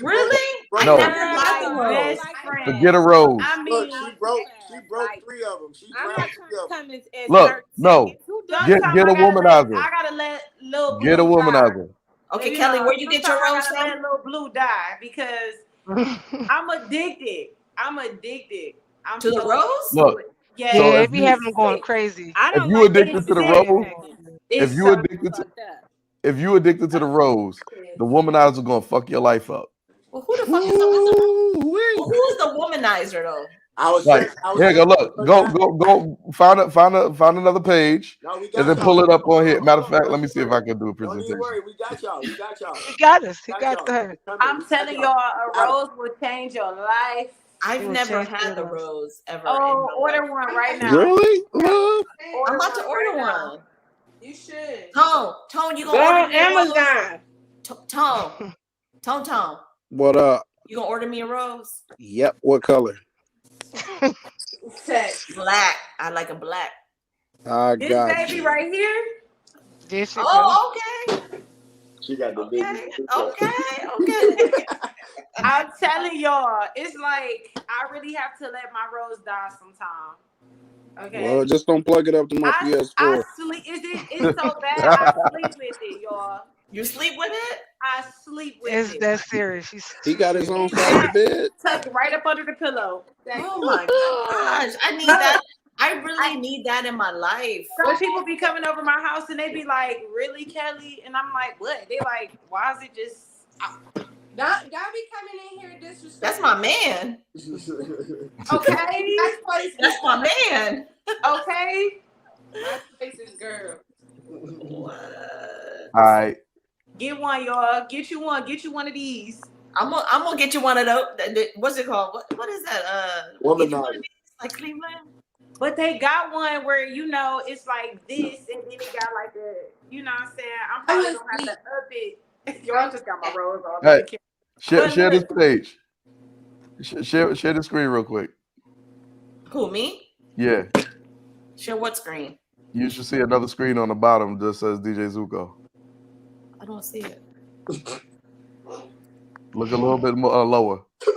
Really? I No. never had the My rose. best friend. Forget a rose. I Look, mean, she broke Like, 3 of them. She I'm drowned not 3 trying to of them. come as Look, 30 no. seconds. Who does Get sometimes a womanizer. I gotta let Lil Get a Blue die. womanizer. Okay, You Kelly, know, where you get your sometimes rose I gotta from? let Lil Blue die because I'm addicted. I'm To the so rose? Look. yeah. So Yeah, if it be you having them going crazy. I if don't you like addicted it to the 30 rose, seconds. if It's you so addicted to Fucked up. if you addicted to the rose, the womanizer gonna fuck your life up. Well, who the fuck is the well, who's the womanizer though? Like, here go look, go find another page No, we and got then y'all. pull it up on here. Matter of fact, Don't let me even see if worry. I can do a Don't even presentation. worry. We got y'all. We got y'all. He got us. He We got her. I'm telling y'all, a rose will change your life. I've It will never change had the your life. rose ever. Oh, in my order life. one right now. Really? Love? I'm about to order now. one. You should. Tone, you Go gonna order on me a rose? Amazon. Tone. What up? You gonna order me a rose? Yep. What color? Black. I like a black. I This got baby you. right here. Yes, she do. Oh, okay. She got the Okay. I'm telling y'all, it's like I really have to let my rose die sometime. Okay. Well, just don't plug it up to my I PS4. sleep. It's so bad. I sleep with it, y'all. You sleep with it? I sleep with It's it. that serious. He got his own side of the bed. Tucked right up under the pillow. Oh my gosh. I need that. I really need that in my life. Some people be coming over my house and they be like, "Really, Kelly?" And I'm like, "What?" They like, "Why is it just?" Don't be coming in here disrespecting. That's my man. Okay, that's my man. Okay, my place is girl. All right. Get one, y'all. Get you one. Get you one of these. I'm gonna get you one of those. What's it called? What is that? Get you one of these, like Cleveland. But they got one where it's like this, and then it got like a, what I'm saying. I'm probably gonna have to up it. Y'all just got my rose on. Hey, share this page. Share the screen real quick. Who, me? Yeah. Share what screen? You should see another screen on the bottom that says DJ Zuko. I don't see it. Look a little bit more lower. I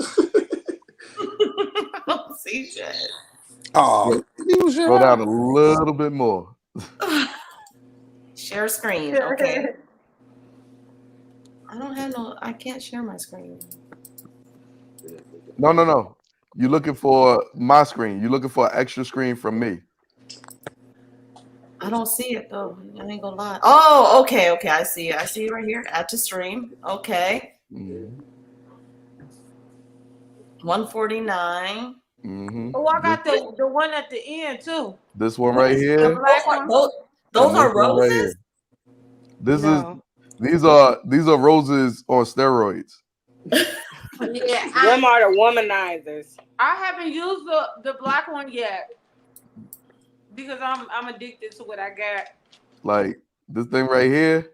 don't see shit. Oh, go down a little bit more. Share screen. Okay. I can't share my screen. No. You're looking for my screen. You're looking for an extra screen from me. I don't see it though. I ain't gonna lie. Oh, okay. I see it. I see it right here. Add to stream. Okay. 149. Oh, I got the one at the end too. This one right here. The black one. Those are roses. These are roses on steroids. Yeah, Them are the womanizers. I haven't used the black one yet because I'm addicted to what I got. Like this thing right here,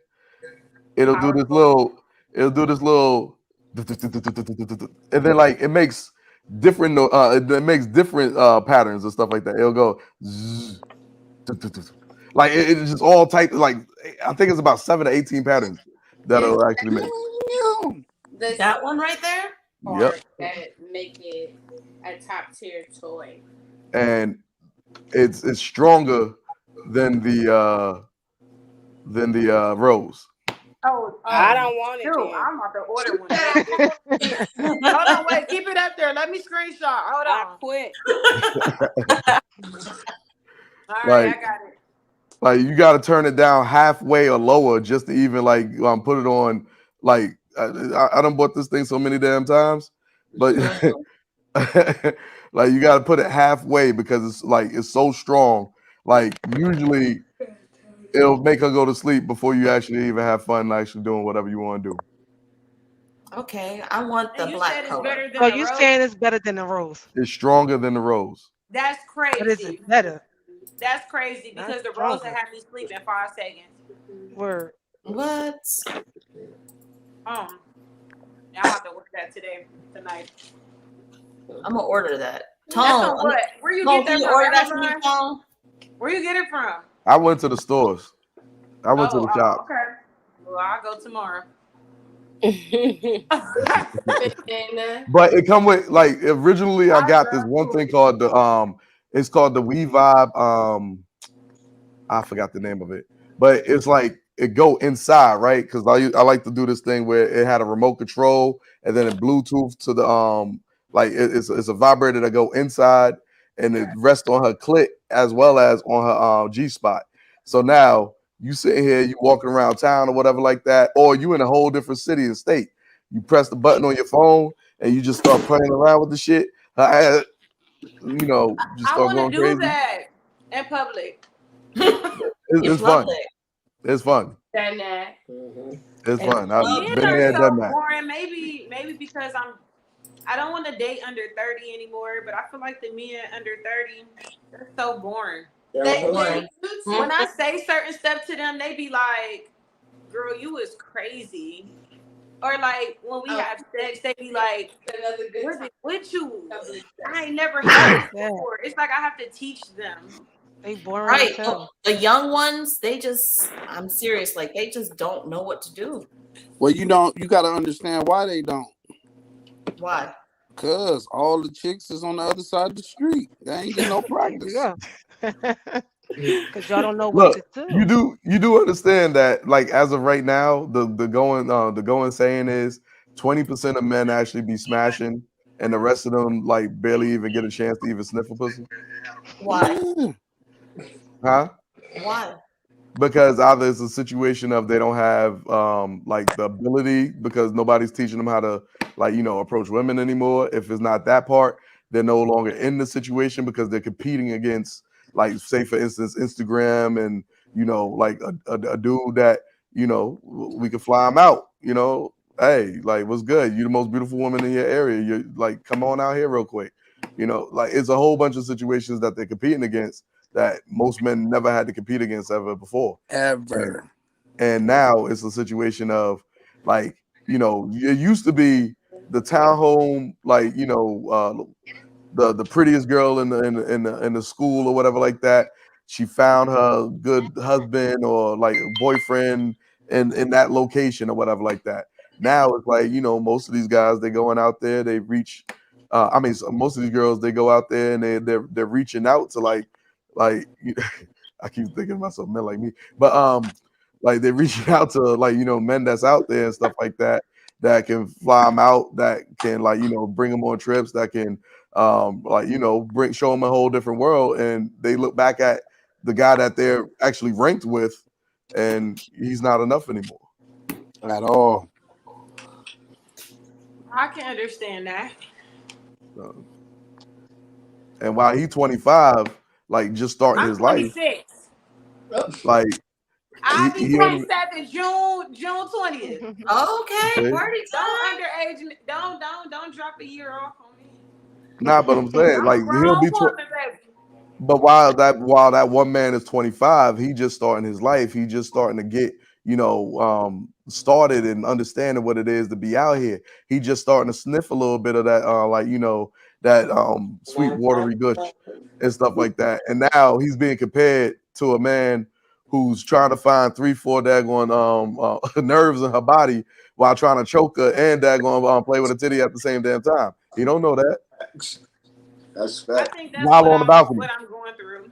it'll do this little, and then like it makes different patterns and stuff like that. It'll go like it's just all type. Like I think it's about 7 to 18 patterns that'll actually make. That one right there. Yep. That make it a top tier toy. And it's stronger than the rose. Oh, I don't want it. Dude, I'm about to order one. Hold on, wait, keep it up there. Let me screenshot. Hold on. I quit. All right, I got it. Like you got to turn it down halfway or lower just to even like put it on. Like I done bought this thing so many damn times, but like you got to put it halfway because it's so strong. Like usually it'll make her go to sleep before you actually even have fun actually doing whatever you want to do. Okay, I want the And you black said it's color. better than So the you rose? saying it's better than the rose? It's stronger than the rose. That's But is it crazy. better? That's crazy Not because the rose will stronger. have me sleep in 5 seconds. Word. What? Yeah, I'm about to work that tonight. I'm gonna order that. That's Tone, on what? Where you Tone, get can that you from? order that for me, Amazon? Tone? Where you get it from? I went to the stores. I went to the Oh, shop. okay. Well, I'll go tomorrow. But it come with like originally I got this one thing called it's called the We Vibe I forgot the name of it, but it's like it go inside, right? Because I like to do this thing where it had a remote control and then a Bluetooth to the like it's a vibrator that go inside and it rests on her clit as well as on her G spot. So now you sitting here, you walking around town or whatever like that, or you in a whole different city and state. You press the button on your phone and you just start playing around with the shit. You know, just I start want to going do crazy. that in public. It's fun. It's fun. Done that. It's fun. I've Men been are there, done so that. boring. Maybe because I don't want to date under 30 anymore, but I feel like the men under 30, they're so boring. When I say certain stuff to them, they be like, girl, you is crazy. Or like when we have sex, they be like, what's it with you? I ain't never had this before. It's like I have to teach them. They boring Right. as hell. The young ones, I'm serious, like they just don't know what to do. Well, you got to understand why they don't. Why? Because all the chicks is on the other side of the street. They ain't getting no practice. Yeah. Because y'all don't know what Look, to do. you do understand that, like as of right now, the going saying is 20% of men actually be smashing, and the rest of them like barely even get a chance to even sniff a pussy. Why? Huh? Why? Because either it's a situation of they don't have like the ability because nobody's teaching them how to like approach women anymore. If it's not that part, they're no longer in the situation because they're competing against, like, say for instance Instagram and like a dude that we could fly him out. Hey, like, what's good? You the most beautiful woman in your area. You're like, come on out here real quick. Like it's a whole bunch of situations that they're competing against that most men never had to compete against ever before. Ever. And now it's a situation of like, it used to be the townhome, like, the prettiest girl in the school or whatever like that. She found her good husband or like boyfriend in that location or whatever like that. Now it's like, most of these guys, they're going out there, they reach most of these girls, they go out there and they're reaching out to like I keep thinking to myself, men like me, but like they're reaching out to like men that's out there and stuff like that can fly them out, that can like bring them on trips, that can like show them a whole different world, and they look back at the guy that they're actually ranked with, and he's not enough anymore at all. I can understand that. And while he's 25, like just starting I'm his life, 26. like I'll be he 27 June 20th. Okay, party time. Don't drop a year off on me. Nah, but I'm saying like he'll be. But while that one man is 25, he just starting his life. He just starting to get started and understanding what it is to be out here. He just starting to sniff a little bit of that that sweet watery gush and stuff like that. And now he's being compared to a man who's trying to find 3-4 daggone nerves in her body while trying to choke her and daggone play with a titty at the same damn time. He don't know that. That's fact. I think that's While on the balcony. what I'm going through.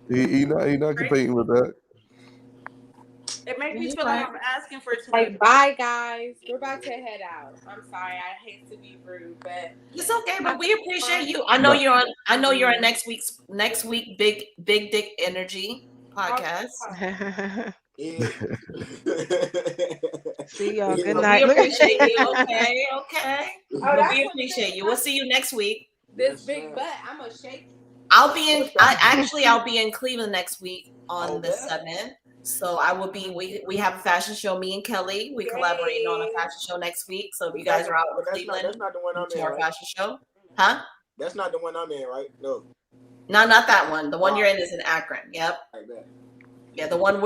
he not competing with that. It makes me feel like I'm asking for too Like, much. bye guys, we're about to head out. I'm sorry, I hate to be rude, but it's okay. But we appreciate you. I know you're on next week big dick energy podcast. Yeah. See y'all. Good But night. we appreciate you. Okay. Oh, But we appreciate you. We'll see you next week. this big butt, I'm gonna shake. I'll be in Cleveland next week on the 7th. So I will be. We have a fashion show. Me and Kelly. We collaborating on a fashion show next week. So if you guys are out in Cleveland, that's not the one I'm to in, our right? fashion show, huh? That's not the one I'm in, right? No. No, not that one. The one you're in is in Akron. Yep. Yeah, the one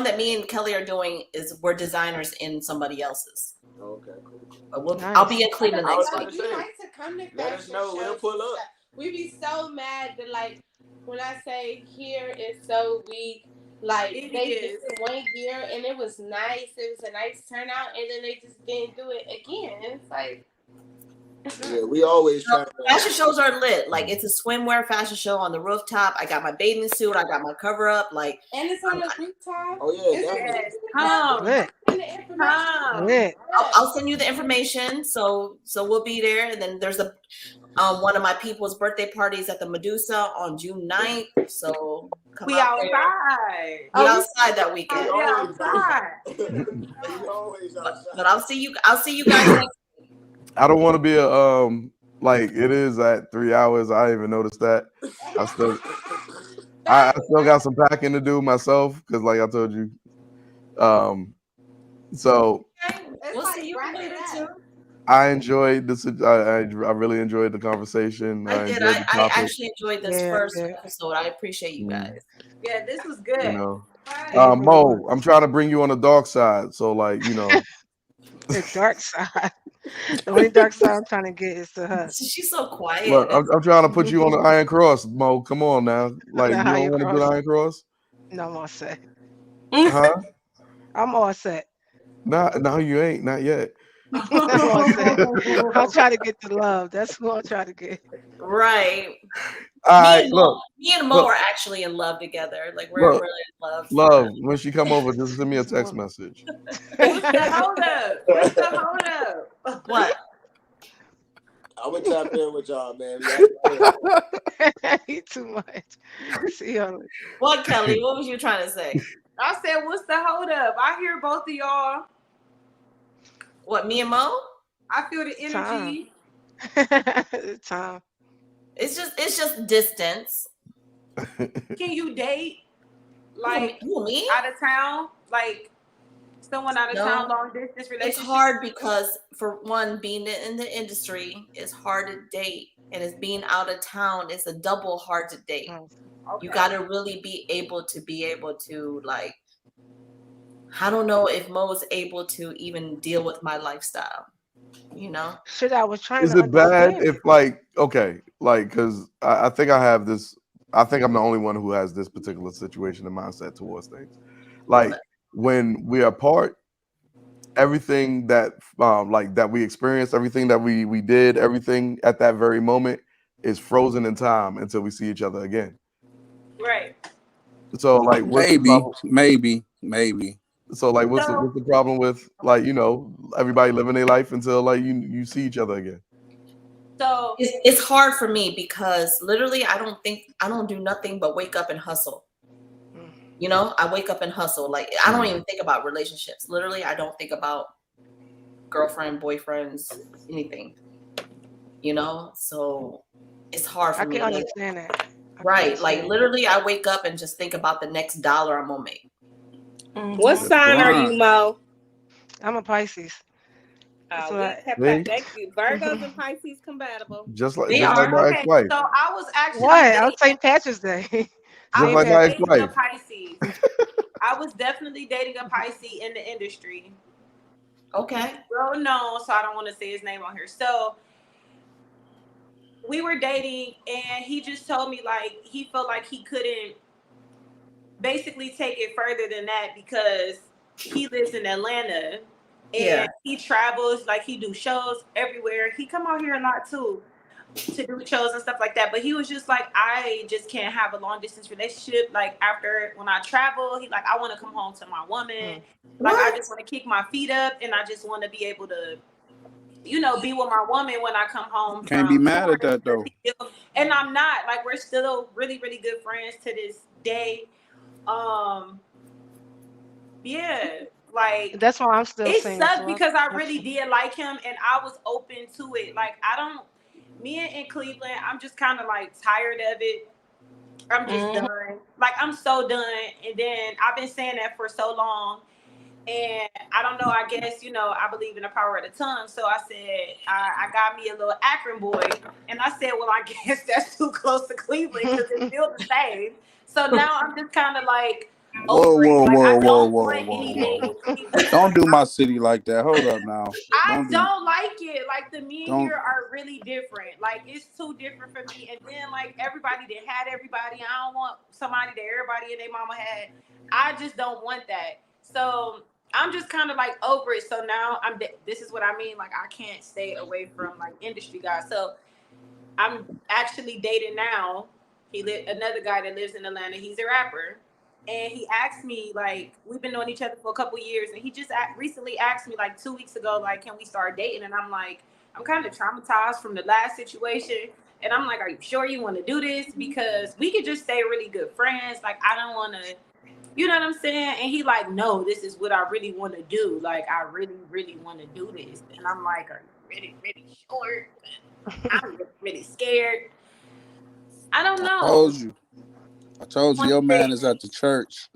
that me and Kelly are doing is we're designers in somebody else's. Okay, cool. But I'll be in Cleveland next week. You like to come to Let us know. We'll pull up. We be so mad that like when I say here is so weak, like they did it one year and it was nice. It was a nice turnout, and then they just didn't do it again. It's like. Yeah, we always try. Fashion shows are lit. Like it's a swimwear fashion show on the rooftop. I got my bathing suit. I got my cover up. Like, and it's on the rooftop. Oh yeah, I'll send you the information. So we'll be there. And then there's one of my people's birthday parties at the Medusa on June 9th. So come we out outside. We outside that weekend. We outside. But I'll see you guys next week. I don't want to be a like it is at 3 hours. I didn't even noticed that. I still got some packing to do myself because, like I told you, so We'll see you later too. I enjoyed this. I really enjoyed the conversation. I did. enjoyed the I topic. actually enjoyed this first episode. I appreciate you guys. Yeah, this was good. You know, Mo, I'm trying to bring you on the dark side. So, like, you know, the dark side. The only dark side I'm trying to get is to her. She's so quiet. Look, I'm trying to put you on the Iron Cross, Mo. Come on now. Like, you don't want to do the Iron Cross? No, I'm all set. Huh? I'm all set. No, you ain't. Not yet. I'm all set. I'm trying to get the love. That's who I'm trying to get. Right. All right, look. Me and Mo are actually in love together. Like we're really in love. Love. When she come over, just send me a text message. What's the hold up? What's the hold up? What? I'm gonna tap in with y'all, man. He too much. See y'all. What, Kelly? What was you trying to say? I said, what's the hold up? I hear both of y'all. What, me and Mo? I feel the energy. Time. It's just distance. Can you date like me? out of town? Like someone out of town, long distance relationship? It's hard because for one, being in the industry is hard to date. And it's being out of town, it's a double hard to date. Okay. You gotta really be able to like, I don't know if Mo is able to even deal with my lifestyle. You know? Shit, I was trying Is to it bad understand if like, okay, like, because I think I have this, I think I'm the only one who has this particular situation and mindset towards things. Like when we are apart, everything that like that we experienced, everything that we did, everything at that very moment is frozen in time until we see each other again. Right. So like maybe. So like what's the problem with like, you know, everybody living their life until like you see each other again? So it's hard for me because literally I don't do nothing but wake up and hustle. You know, I wake up and hustle. Like I don't even think about relationships. Literally, I don't think about girlfriend, boyfriends, anything. You know, so it's hard for me. I can understand that. Right. Like literally I wake up and just think about the next dollar I'm gonna make. What sign are you, Mo? I'm a Pisces. Thank you. Virgos and Pisces compatible. Just like my ex-wife. So I was actually on St. Patrick's Day. Just like my ex-wife. I was definitely dating a Pisces in the industry. Okay. Well known, so I don't want to say his name on here. So we were dating and he just told me like he felt like he couldn't basically take it further than that because he lives in Atlanta and he travels, like he do shows everywhere. He come out here a lot too to do shows and stuff like that. But he was just like, I just can't have a long distance relationship. Like after when I travel, he like, I want to come home to my woman. Like I just want to kick my feet up and I just want to be able to, you know, be with my woman when I come home. Can't be mad at that though. And I'm not. Like we're still really, really good friends to this day. Yeah, like that's why I'm still it single. sucked because I really did like him and I was open to it. Like me in Cleveland, I'm just kind of like tired of it. I'm just done. Like, I'm so done. And then I've been saying that for so long. And I don't know, I guess, you know, I believe in the power of the tongue. So I said, I got me a little Akron boy. And I said, well, I guess that's too close to Cleveland because it's still the same. So now I'm just kind of like, Whoa, whoa, like, whoa, I whoa, don't whoa, want whoa, anything whoa. in Cleveland. Don't do my city like that. Hold up now. I Don't do. don't like it. Like, the men Don't. here are really different. Like, it's too different for me. And then, like, everybody that had everybody, I don't want somebody that everybody and their mama had. I just don't want that. So I'm just kind of like over it. So now this is what I mean. Like, I can't stay away from like industry guys. So I'm actually dating now. Another guy that lives in Atlanta. He's a rapper. And he asked me, like, we've been knowing each other for a couple years, and he just recently asked me, like, 2 weeks ago, like, can we start dating? And I'm like, I'm kind of traumatized from the last situation, and I'm like, are you sure you want to do this? Because we could just stay really good friends. Like, I don't want to, you know what I'm saying? And he like, no, this is what I really want to do. Like, I really, really want to do this. And I'm like, are you really, really sure? I'm really, really scared. I don't know. I told you, your man is at the church.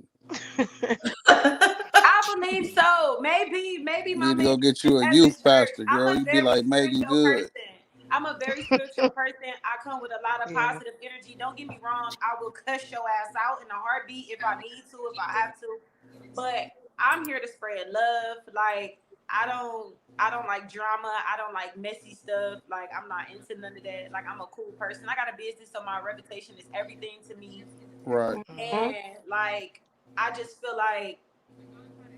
I believe so. Maybe You my need to man go get you a at the youth church. pastor, I'm girl. a You be very like Megan spiritual Good. person. I'm a very spiritual person. I come with a lot of Yeah. positive energy. Don't get me wrong. I will cuss your ass out in a heartbeat if I need to, if I have to. But I'm here to spread love. Like, I don't like drama. I don't like messy stuff. Like, I'm not into none of that. Like, I'm a cool person. I got a business, so my reputation is everything to me. Right. And like, I just feel like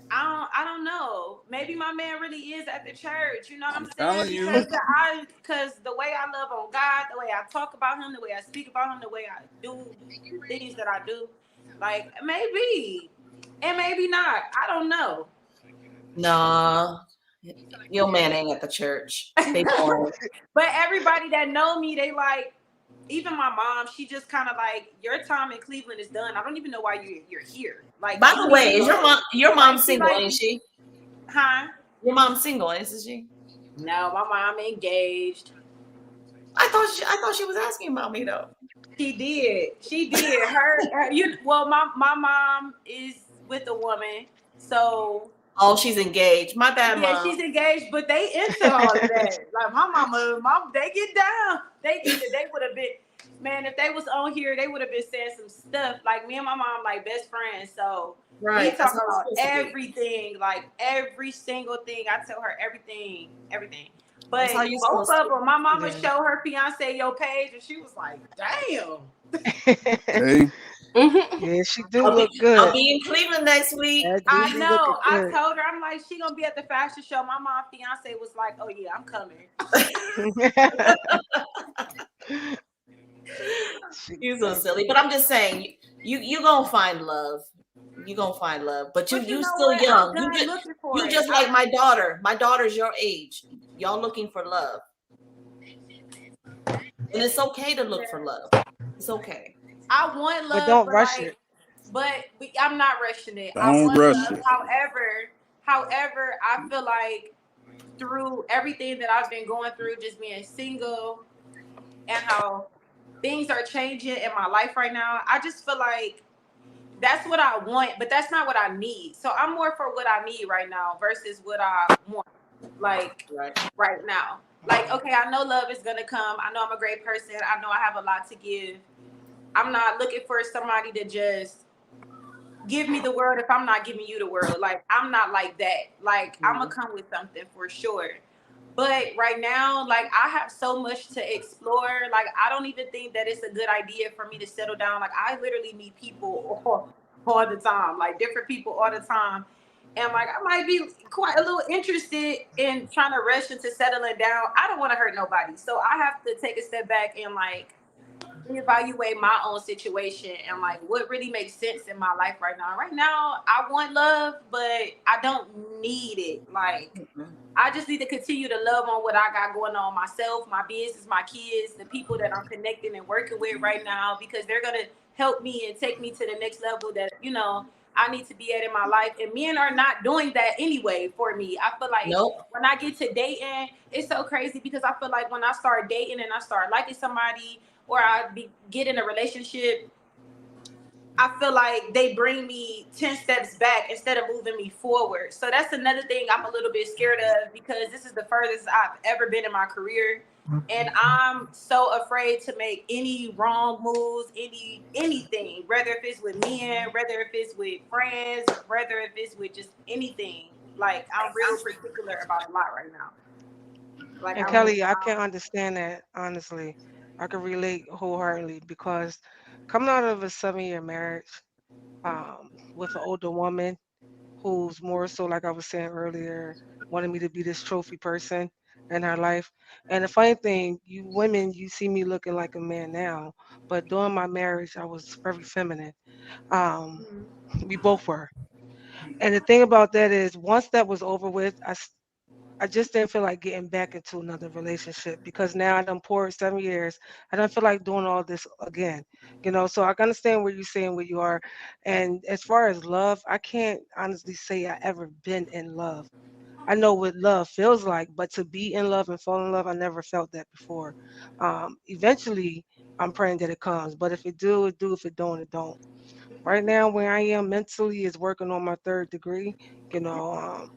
I don't know. Maybe my man really is at the church. You know what I'm telling saying? you. Because the way I love on God, the way I talk about him, the way I speak about him, the way I do things that I do, like, maybe, and maybe not. I don't know. Nah, your man ain't at the church. They boring. But everybody that know me, they like. Even my mom, she just kind of like, your time in Cleveland is done. I don't even know why you're here. Like, By the way, is your mom single, like, ain't she? Huh? Your mom's single, isn't she? No, my mom engaged. I thought she was asking about me though. She did. Well, my mom is with a woman, so. Oh, she's engaged. My bad, Yeah, mom. she's engaged, but they into all of that. Like, my mom, they get down. They would have been, man, if they was on here, they would have been saying some stuff. Like, me and my mom, like, best friends. So Right, we that's talk how it's about supposed to be. everything, like every single thing. I tell her everything. But That's how you're both supposed of to. them, my mama Yeah. showed her fiance your page, and she was like, damn. Hey. Yeah, she do look I'll good. be in Cleveland next week. That I do be know. looking I good. told her, I'm like, she gonna be at the fashion show. My mom fiance was like, oh yeah, I'm coming. You're so silly. But I'm just saying, you gonna find love. You gonna find love. But you know still what? young. I'm done looking for You it. just like my daughter. My daughter's your age. Y'all looking for love. And it's okay to look for love. It's okay. I want love, But don't rush like, it. but I'm not rushing it. I Don't want rush love. it. However, I feel like through everything that I've been going through, just being single, and how things are changing in my life right now, I just feel like that's what I want, but that's not what I need. So I'm more for what I need right now versus what I want, like, right now. Like, okay, I know love is gonna come. I know I'm a great person. I know I have a lot to give. I'm not looking for somebody to just give me the world if I'm not giving you the world. Like, I'm not like that. Like, I'm gonna come with something for sure. But right now, like, I have so much to explore. Like, I don't even think that it's a good idea for me to settle down. Like, I literally meet people all the time, like different people all the time. And like, I might be quite a little interested in trying to rush into settling down. I don't want to hurt nobody. So I have to take a step back and like reevaluate my own situation and like what really makes sense in my life right now. Right now, I want love, but I don't need it. Like, I just need to continue to love on what I got going on, myself, my business, my kids, the people that I'm connecting and working with right now, because they're going to help me and take me to the next level that, you know, I need to be at in my life. And men are not doing that anyway for me. I feel like when I get to dating, it's so crazy because I feel like when I start dating and I start liking somebody or get in a relationship, I feel like they bring me 10 steps back instead of moving me forward. So that's another thing I'm a little bit scared of, because this is the furthest I've ever been in my career. And I'm so afraid to make any wrong moves, anything, whether if it's with men, whether if it's with friends, whether if it's with just anything. Like, I'm real particular about a lot right now. Like, And Kelly, I can't understand that, honestly. I can relate wholeheartedly because coming out of a 7-year marriage with an older woman who's more so, like I was saying earlier, wanted me to be this trophy person in her life. And the funny thing, you women, you see me looking like a man now, but during my marriage, I was very feminine. Um, we both were. And the thing about that is, once that was over with, I just didn't feel like getting back into another relationship because now I done poured 7 years. I don't feel like doing all this again. So I can understand where you're saying where you are. And as far as love, I can't honestly say I ever been in love. I know what love feels like, but to be in love and fall in love, I never felt that before. Eventually, I'm praying that it comes. But if it do, it do. If it don't, it don't. Right now, where I am mentally is working on my third degree. You know, um,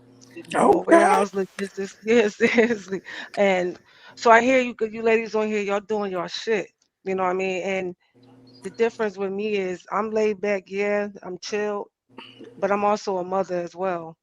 doing Okay. warehouse logistics. Yes, seriously. And so I hear you ladies on here, y'all doing your shit. You know what I mean? And the difference with me is I'm laid back, yeah, I'm chill, but I'm also a mother as well.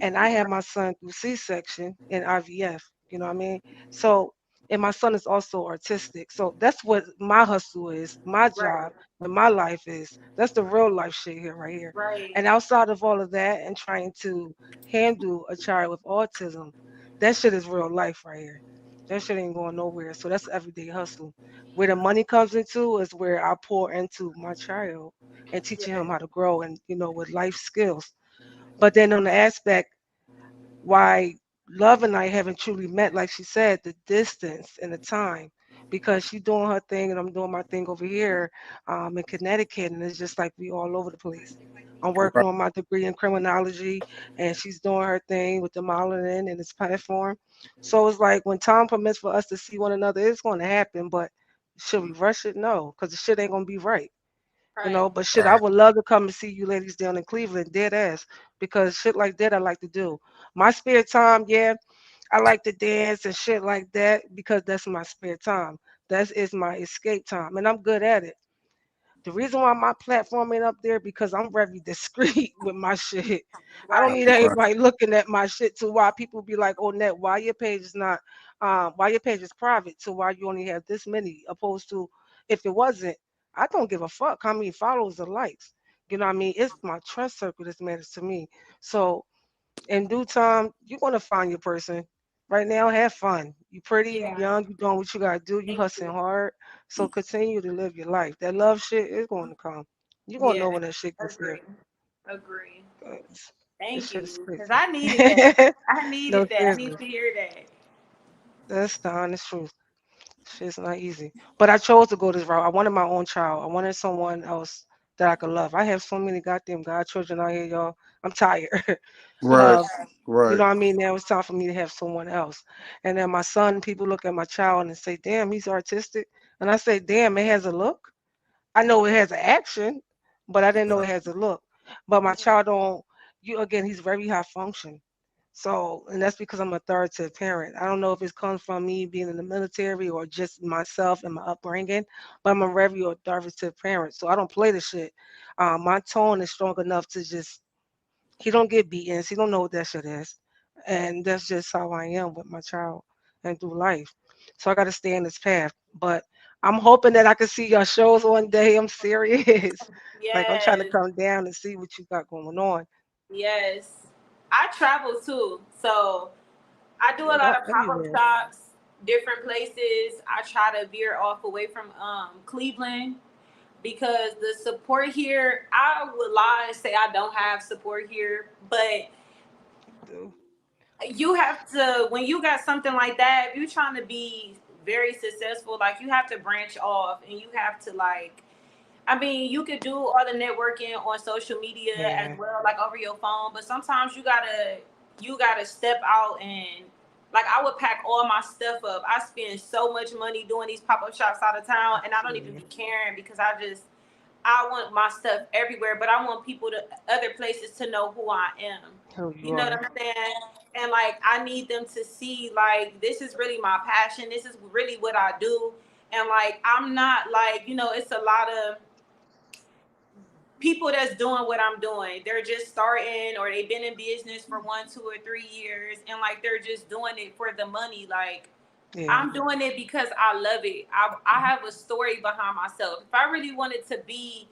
And I had my son through C-section and IVF. You know what I mean? So, and my son is also artistic. So that's what my hustle is, my right, job, and my life is. That's the real life shit here, right here. right. And outside of all of that, and trying to handle a child with autism, that shit is real life right here. That shit ain't going nowhere. So that's everyday hustle. Where the money comes into is where I pour into my child and teaching him how to grow and with life skills. But then on the aspect why Love and I haven't truly met, like she said, the distance and the time, because she's doing her thing and I'm doing my thing over here in Connecticut, and it's just like we all over the place. I'm working Right. on my degree in criminology, and she's doing her thing with the modeling and this platform. So it's like when time permits for us to see one another, it's going to happen. But should we rush it? No, because the shit ain't going to be right. Right. But shit, I Right. would love to come and see you ladies down in Cleveland, dead ass, because shit like that I like to do. My spare time, yeah, I like to dance and shit like that because that's my spare time. That is my escape time, and I'm good at it. The reason why my platform ain't up there because I'm very discreet with my shit. I don't Right. need Right. everybody looking at my shit to why people be like, "Oh, Net, why your page is not, why your page is private? To why you only have this many?" Opposed to if it wasn't, I don't give a fuck how many follows or likes. You know what I mean? It's my trust circle that matters to me. So in due time, you're gonna find your person. Right now, have fun. You pretty, you Yeah. young, you doing what you gotta do, you Thank hustling you. hard. So continue to live your life. That love shit is going to come. You're gonna Yeah. know when that shit gets here. Agree. Agree. This Thank shit is you. Because crazy. I needed that. I No, needed that. I seriously. needed to hear that. That's the honest truth. Shit's not easy. But I chose to go this route. I wanted my own child. I wanted someone else that I could love. I have so many goddamn godchildren out here, y'all. I'm tired Right. of, Right. what I mean? Now it's time for me to have someone else. And then my son, people look at my child and say, damn, he's artistic. And I say, damn, it has a look. I know it has an action, but I didn't know it has a look. But my child don't, again, he's very high function. So, and that's because I'm a authoritative parent. I don't know if it comes from me being in the military or just myself and my upbringing, but I'm a very authoritative parent. So I don't play the shit. My tone is strong enough to just, he don't get beatings. He don't know what that shit is. And that's just how I am with my child and through life. So I got to stay in this path. But I'm hoping that I can see your shows one day. I'm serious. Like I'm trying to Yes. come down and see what you got going on. Yes. I travel too. So I do a lot Y'all of pop-up everywhere. shops, different places. I try to veer off away from Cleveland because the support here, I would lie and say I don't have support here, but Dude. you have to, when you got something like that, if you're trying to be very successful, like you have to branch off and you have to like, I mean, you could do all the networking on social media as Yeah. well, like over your phone, but sometimes you gotta step out and like I would pack all my stuff up. I spend so much money doing these pop-up shops out of town and I don't even Yeah. be caring because I want my stuff everywhere, but I want people to other places to know who I am. Who You you know what are. I'm saying? And like I need them to see like this is really my passion. This is really what I do. And like I'm not like, it's a lot of people that's doing what I'm doing. They're just starting or they've been in business for 1, 2, or 3 years and like they're just doing it for the money. Like Yeah. I'm doing it because I love it. I have a story behind myself. If I really wanted to be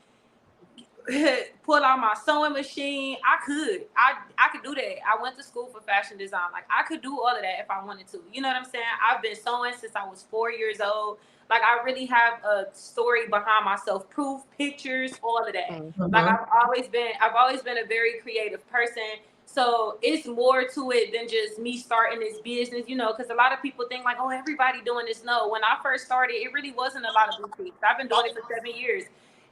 pull out my sewing machine, I could do that. I went to school for fashion design. Like I could do all of that if I wanted to. You know what I'm saying? I've been sewing since I was 4 years old. Like I really have a story behind myself, proof, pictures, all of that. Like I've always been a very creative person. So it's more to it than just me starting this business, because a lot of people think like, oh, everybody doing this. No, when I first started, it really wasn't a lot of boutiques. I've been doing it for 7 years.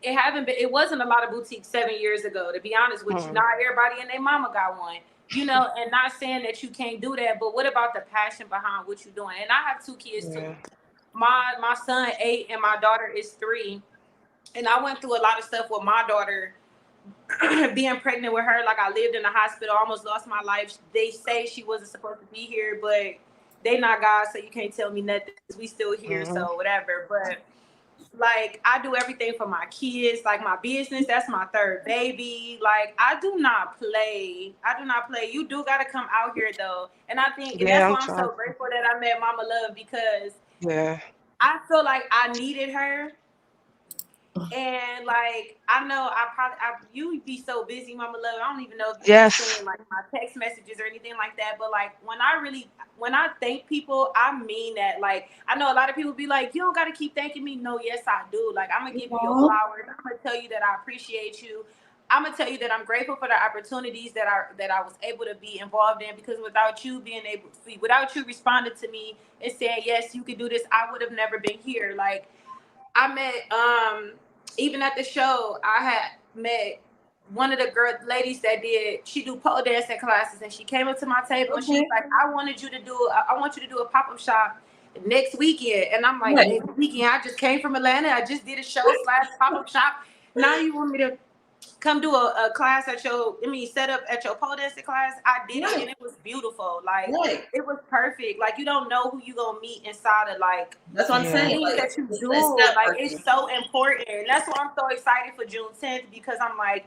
It wasn't a lot of boutiques 7 years ago, to be honest with you. Not everybody and their mama got one, and not saying that you can't do that, but what about the passion behind what you're doing? And I have 2 kids too. My son 8 and my daughter is 3. And I went through a lot of stuff with my daughter being pregnant with her. Like I lived in the hospital, almost lost my life. They say she wasn't supposed to be here, but they not God, so you can't tell me nothing. We still here, so whatever. But like I do everything for my kids, like my business, that's my 3rd baby. Like I do not play. You do gotta come out here though. And I think and that's why I'm so grateful that I met Mama Love, because I feel like I needed her. And like I know you be so busy, Mama Love. I don't even know if you're seeing like my text messages or anything like that. But like when I thank people, I mean that. Like I know a lot of people be like, you don't gotta keep thanking me. No, yes I do. Like I'm gonna give you your flowers. I'm gonna tell you that I appreciate you. I'm gonna tell you that I'm grateful for the opportunities that I was able to be involved in, because without you responding to me and saying yes, you can do this, I would have never been here. Like I met even at the show, I had met one of the ladies that she do pole dancing classes, and she came up to my table and she was like, I want you to do a pop-up shop next weekend. And I'm like, next weekend? I just came from Atlanta. I just did a show / pop-up shop. Now you want me to come do a class set up at your pole dancing class? I did it and it was beautiful. Like it was perfect. Like you don't know who you gonna meet inside of like that's what I'm saying. Things that you do. Like it's so important. And that's why I'm so excited for June 10th, because I'm like,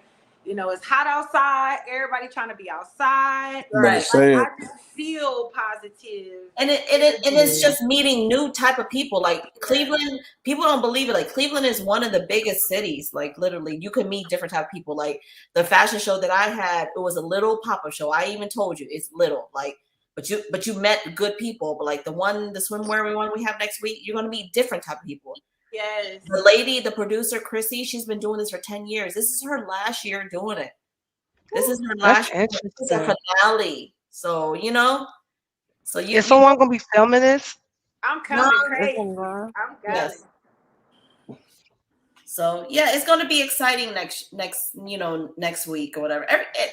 it's hot outside. Everybody trying to be outside. Right. I just feel positive. And it's just meeting new type of people. Like Cleveland, people don't believe it. Like Cleveland is one of the biggest cities. Like literally, you can meet different type of people. Like the fashion show that I had, it was a little pop-up show. I even told you it's little. Like, but you met good people. But like the swimwear one we have next week, you're gonna meet different type of people. Yes. The lady, the producer, Chrissy, she's been doing this for 10 years. This is her last year doing it. This is her last year. This is a finale. So, So is someone gonna be filming this? I'm coming crazy. I'm coming. Yes. So yeah, it's gonna be exciting next week or whatever.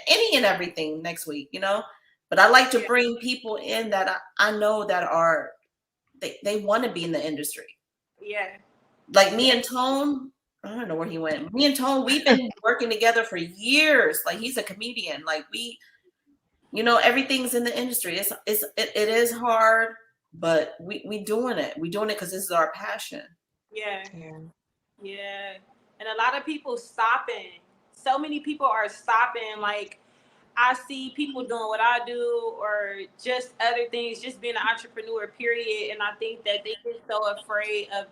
Any and everything next week, But I like to bring people in that I know that are they want to be in the industry. Yeah. Like me and Tone, I don't know where he went. Me and Tone, we've been working together for years. Like he's a comedian. Like we, everything's in the industry. It is hard, but we doing it. We doing it because this is our passion. Yeah. And a lot of people stopping. So many people are stopping. Like I see people doing what I do, or just other things, just being an entrepreneur, period. And I think that they get so afraid of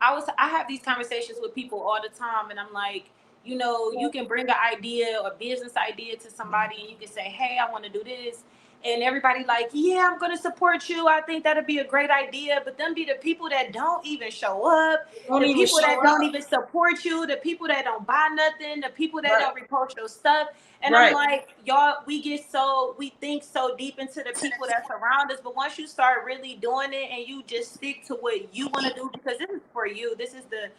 I have these conversations with people all the time, and I'm like, you can bring an idea or business idea to somebody, and you can say, hey, I want to do this. And everybody like, yeah, I'm going to support you. I think that'd be a great idea. But them be the people that don't even show up, the people that don't even support you, the people that don't buy nothing, the people that don't repost your stuff. And I'm like, y'all, we think so deep into the people that's around us. But once you start really doing it and you just stick to what you want to do, because this is for you, this is the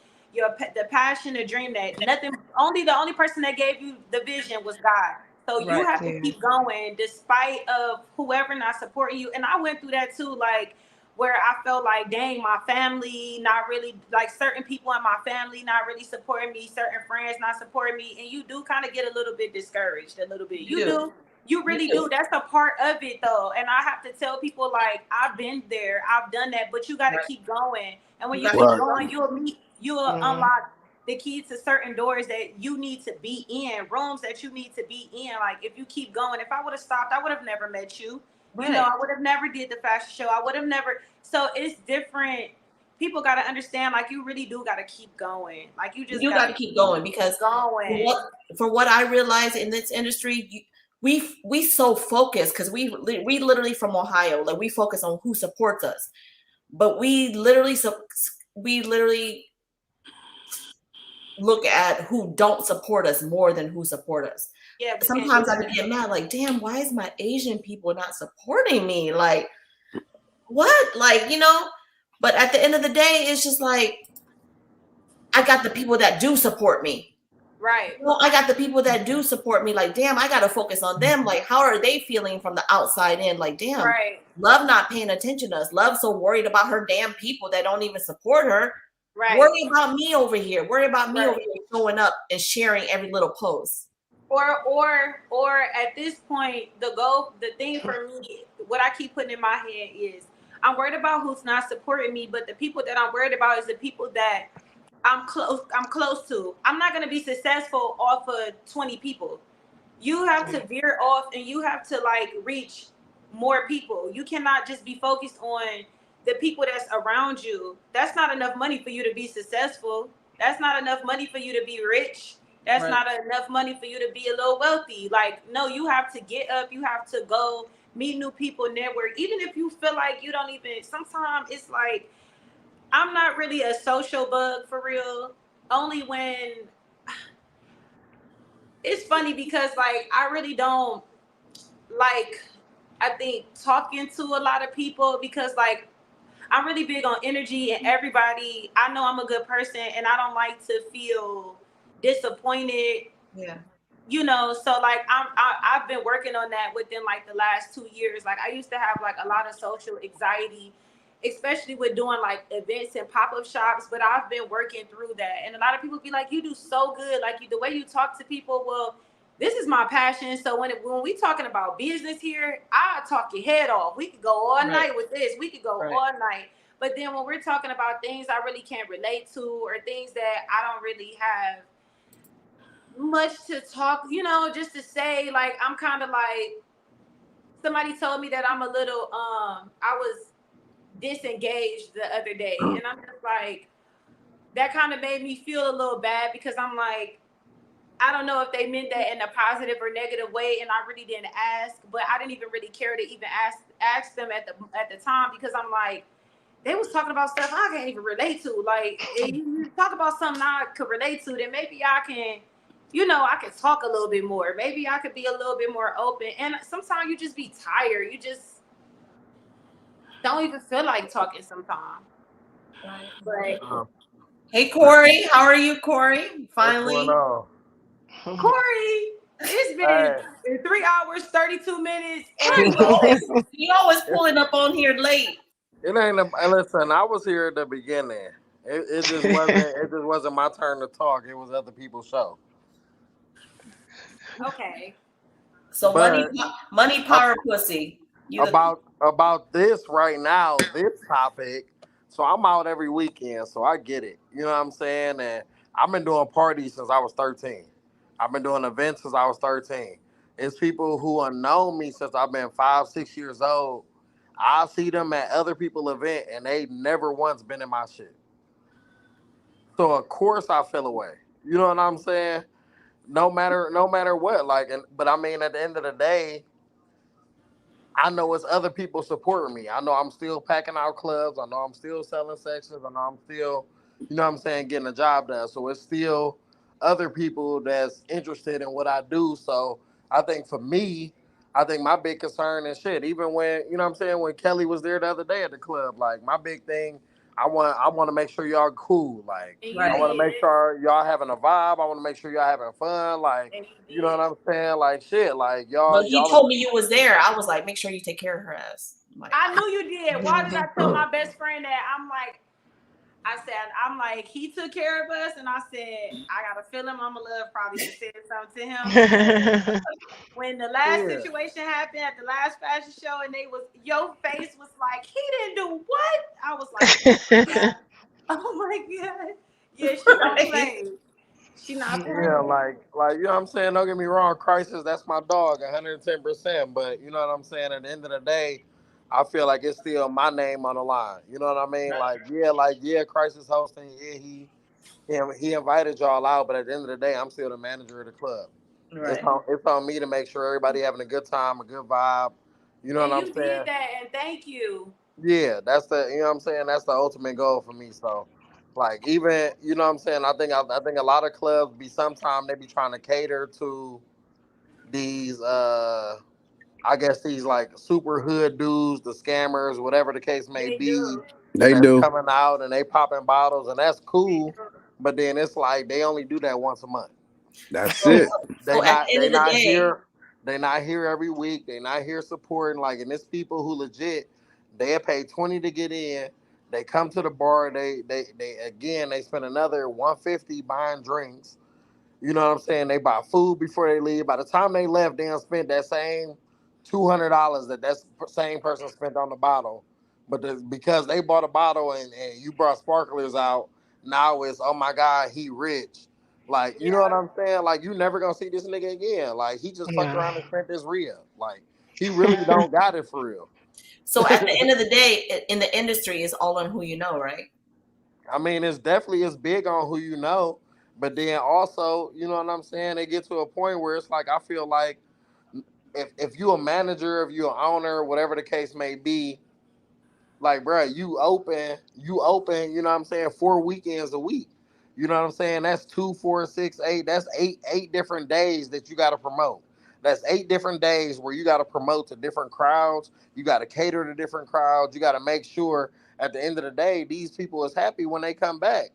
passion, the dream, that the only person that gave you the vision was God. So you have to keep going despite of whoever not supporting you. And I went through that too. Like where I felt like, dang, my family not really, like certain people in my family not really supporting me, certain friends not supporting me, and you do kind of get a little bit discouraged, a little bit. You do. You really do. That's a part of it, though. And I have to tell people, like, I've been there, I've done that, but you got to keep going. And when you keep going, you'll unlock the key to certain doors that you need to be in, rooms that you need to be in. Like, if you keep going, if I would have stopped, I would have never met you. You know, I would have never did the fashion show. I would have never. So it's different. People got to understand, like, you really do got to keep going. Like, you got to keep going, because for what I realize in this industry, we so focused, because we literally from Ohio, like, we focus on who supports us, but we literally look at who don't support us more than who support us. Yeah. Sometimes I get mad, like, damn, why is my Asian people not supporting me? Like, what? Like, you know, but at the end of the day, it's just like, I got the people that do support me. Right. Well, I got the people that do support me. Like, damn, I got to focus on them. Like, how are they feeling from the outside in? Like, damn, Love not paying attention to us. Love so worried about her damn people that don't even support her. Right. Worry about me over here. Worry about me over here showing up and sharing every little post. Or at this point, the thing for me, what I keep putting in my head is, I'm worried about who's not supporting me, but the people that I'm worried about is the people that I'm close to. I'm not going to be successful off of 20 people. You have to veer off, and you have to, like, reach more people. You cannot just be focused on the people that's around you. That's not enough money for you to be successful. That's not enough money for you to be rich. That's not enough money for you to be a little wealthy. Like, no, you have to get up. You have to go meet new people, network. Even if you feel like you don't even, sometimes it's like, I'm not really a social bug for real. Only when, it's funny because, like, I really don't like, I think, talking to a lot of people, because, like, I'm really big on energy, and everybody, I know I'm a good person, and I don't like to feel disappointed. Yeah. You know, so, like, I've been working on that within, like, the last 2 years. Like, I used to have, like, a lot of social anxiety, especially with doing, like, events and pop-up shops, but I've been working through that. And a lot of people be like, you do so good. Like, the way you talk to people, well, this is my passion. So when we talking about business here, I talk your head off. We could go all night with this. We could go all night. But then when we're talking about things I really can't relate to, or things that I don't really have much to talk, you know, just to say, like, I'm kind of like, somebody told me that I'm a little, I was disengaged the other day. And I'm just like, that kind of made me feel a little bad, because I'm like, I don't know if they meant that in a positive or negative way, and I really didn't ask, but I didn't even really care to even ask them at the time, because I'm like, they was talking about stuff I can't even relate to. Like, if you talk about something I could relate to, then maybe I can, you know, I could talk a little bit more. Maybe I could be a little bit more open. And sometimes you just be tired. You just don't even feel like talking sometimes. Right. But hey, Corey, how are you, Corey? Finally. What's going on? Corey, it's been 3 hours, 32 minutes. And you always pulling up on here late. It ain't. Listen, I was here at the beginning. It just wasn't. It just wasn't my turn to talk. It was other people's show. Okay. So money, power, pussy. About this right now, this topic. So I'm out every weekend, so I get it. You know what I'm saying? And I've been doing parties since I was 13. I've been doing events since I was 13. It's people who have known me since I've been 5, 6 years old. I see them at other people's event, and they never once been in my shit. So of course I feel away. You know what I'm saying? No matter what. Like, but I mean, at the end of the day, I know it's other people supporting me. I know I'm still packing out clubs. I know I'm still selling sections. I know I'm still, you know what I'm saying, getting a job done. So it's still other people that's interested in what I do. So I think for me, I think my big concern is shit. Even when, you know what I'm saying, when Kelly was there the other day at the club, like, my big thing, I want to make sure y'all cool. Like, And I you want to Right. make did. sure y'all having a vibe. I want to make sure y'all having fun. Like, And you know you what did. I'm saying? Like, shit. Like, Well, he y'all. told me you was there. I was like, make sure you take care of her ass. I'm like, I knew you did. Why did Mhm. I tell my best friend that? I'm like, he took care of us, and I said, I got a feeling Mama Love probably just said something to him because when the last Yeah. situation happened at the last fashion show, and your face was like, he didn't do what? I was like, oh my god, oh my god, yeah, she don't right. play. She not Yeah, playing. like you know what I'm saying. Don't get me wrong, Crisis, that's my dog, 110%. But you know what I'm saying. At the end of the day, I feel like it's still my name on the line. You know what I mean? Like yeah, Crisis hosting. Yeah, he invited y'all out, but at the end of the day, I'm still the manager of the club. Right. It's on me to make sure everybody having a good time, a good vibe. You know what And I'm you did saying? that, and thank you. Yeah, that's the you know what I'm saying. That's the ultimate goal for me. So, like even you know what I'm saying. I think a lot of clubs be sometimes they be trying to cater to these I guess these like super hood dudes, the scammers, whatever the case may They be, do. They that's do. coming out and they popping bottles and that's They cool. do. But then it's like they only do that once a month. That's So, it. so at the end They of the not day, here. They not here every week. They not here supporting. Like, and it's people who legit they pay 20 to get in. They come to the bar. They again they spend another 150 buying drinks. You know what I'm saying? They buy food before they leave. By the time they left, they done spent that same $200 that same person spent on the bottle. But because they bought a bottle and you brought sparklers out, now it's oh my god, he rich. Like you know what Yeah. I'm saying? Like you never gonna see this nigga again. Like he just fucked Yeah. around and spent this real. Like he really don't got it for real. so at the end of the day, in the industry, is all on who you know, right? I mean, it's definitely it's big on who you know, but then also, you know what I'm saying? They get to a point where it's like I feel like if you a manager, if you an owner, whatever the case may be, like bro, you open, you know what I'm saying, 4 weekends a week. You know what I'm saying? That's 2, 4, 6, 8. That's eight different days that you got to promote. That's 8 different days where you got to promote to different crowds. You got to cater to different crowds. You got to make sure at the end of the day these people is happy when they come back.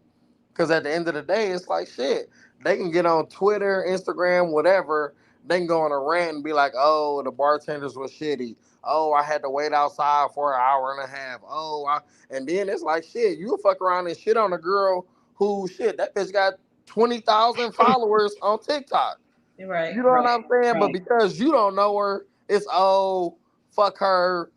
Because at the end of the day, it's like shit. They can get on Twitter, Instagram, whatever. They can go on a rant and be like, "Oh, the bartenders was shitty. Oh, I had to wait outside for an hour and a half. And then it's like shit. You fuck around and shit on a girl who shit that bitch got 20,000 followers on TikTok. Right, You know what I'm saying? But right. because you don't know her, it's fuck her.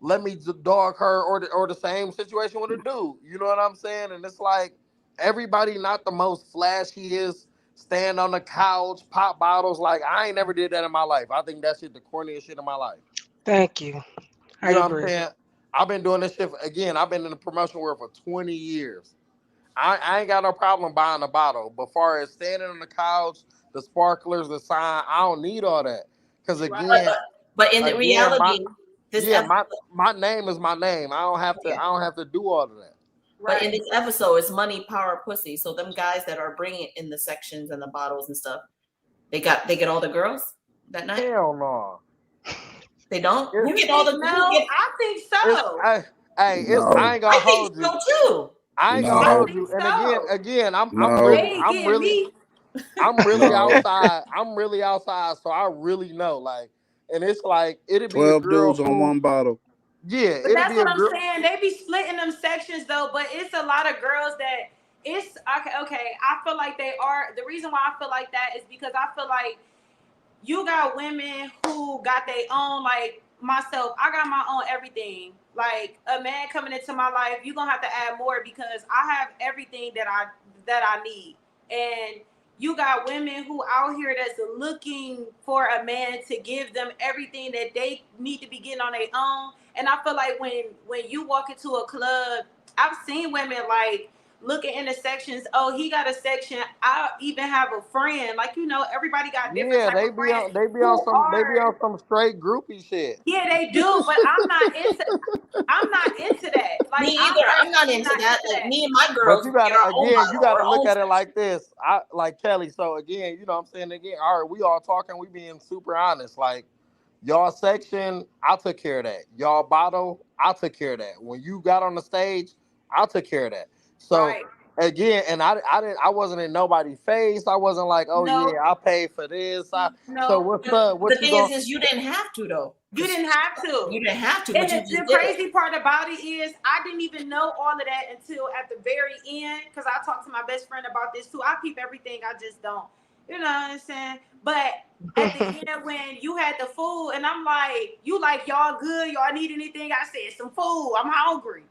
Let me dog her, or the same situation with a dude. You know what I'm saying? And it's like everybody not the most flashiest. Stand on the couch, pop bottles. Like I ain't never did that in my life. I think that shit the corniest shit in my life. Thank you. I You know what I'm agree. saying? I've been doing this shit again. I've been in the promotion world for 20 years. I ain't got no problem buying a bottle. But far as standing on the couch, the sparklers, the sign, I don't need all that. Cause But, again, but in the again, reality, this yeah, episode, my name is my name. I don't have to do all of that. but in Right. this episode, it's money, power, pussy. So them guys that are bringing in the sections and the bottles and stuff, they get all the girls that night. Hell no. They don't. It's Who You get all think the? no? Who get? I think it's so. I No. ain't gonna I think hold you. so too. I ain't gonna I No. hold think you. And so. again, No. They ain't I'm really No. outside. I'm really outside, so I really know. Like, and it's like it'd be a 12 girl dudes on who, one bottle. yeah, But it'd that's be a what I'm girl. saying. They be splitting them sections though. But it's a lot of girls that it's okay. Okay, I feel like they are. The reason why I feel like that is because I feel like you got women who got their own, like myself, I got my own everything. Like a man coming into my life, you're gonna have to add more because I have everything that I need. And you got women who out here that's looking for a man to give them everything that they need to be getting on their own. And I feel like when you walk into a club, I've seen women like looking in the sections. Oh, he got a section. I even have a friend. Like everybody got different Yeah, type of friends they who be on are. some straight groupie shit. Yeah, they do. But I'm not into. I'm not into that. Me Like I'm either. I'm not personally into not that. into Like that. me and my But girls, you we get gotta our own again, you bottle, gotta our look own at it section. like this. I like Kelly. So again, you know what I'm saying again. All right, we all talking. We being super honest. Like y'all section, I took care of that. Y'all bottle, I took care of that. When you got on the stage, I took care of that. So Right. again, and I wasn't in nobody's face. I wasn't like, oh No. yeah, I paid for this. So No. what's But up? What the you thing going? is you didn't have to though. You didn't have to. You didn't have to, And but you just the did crazy it. part about it is I didn't even know all of that until at the very end, because I talked to my best friend about this too. I peep everything, I just don't. You know what I'm saying? But at the end when you had the food and I'm like, you like, y'all good? Y'all need anything? I said, some food. I'm hungry.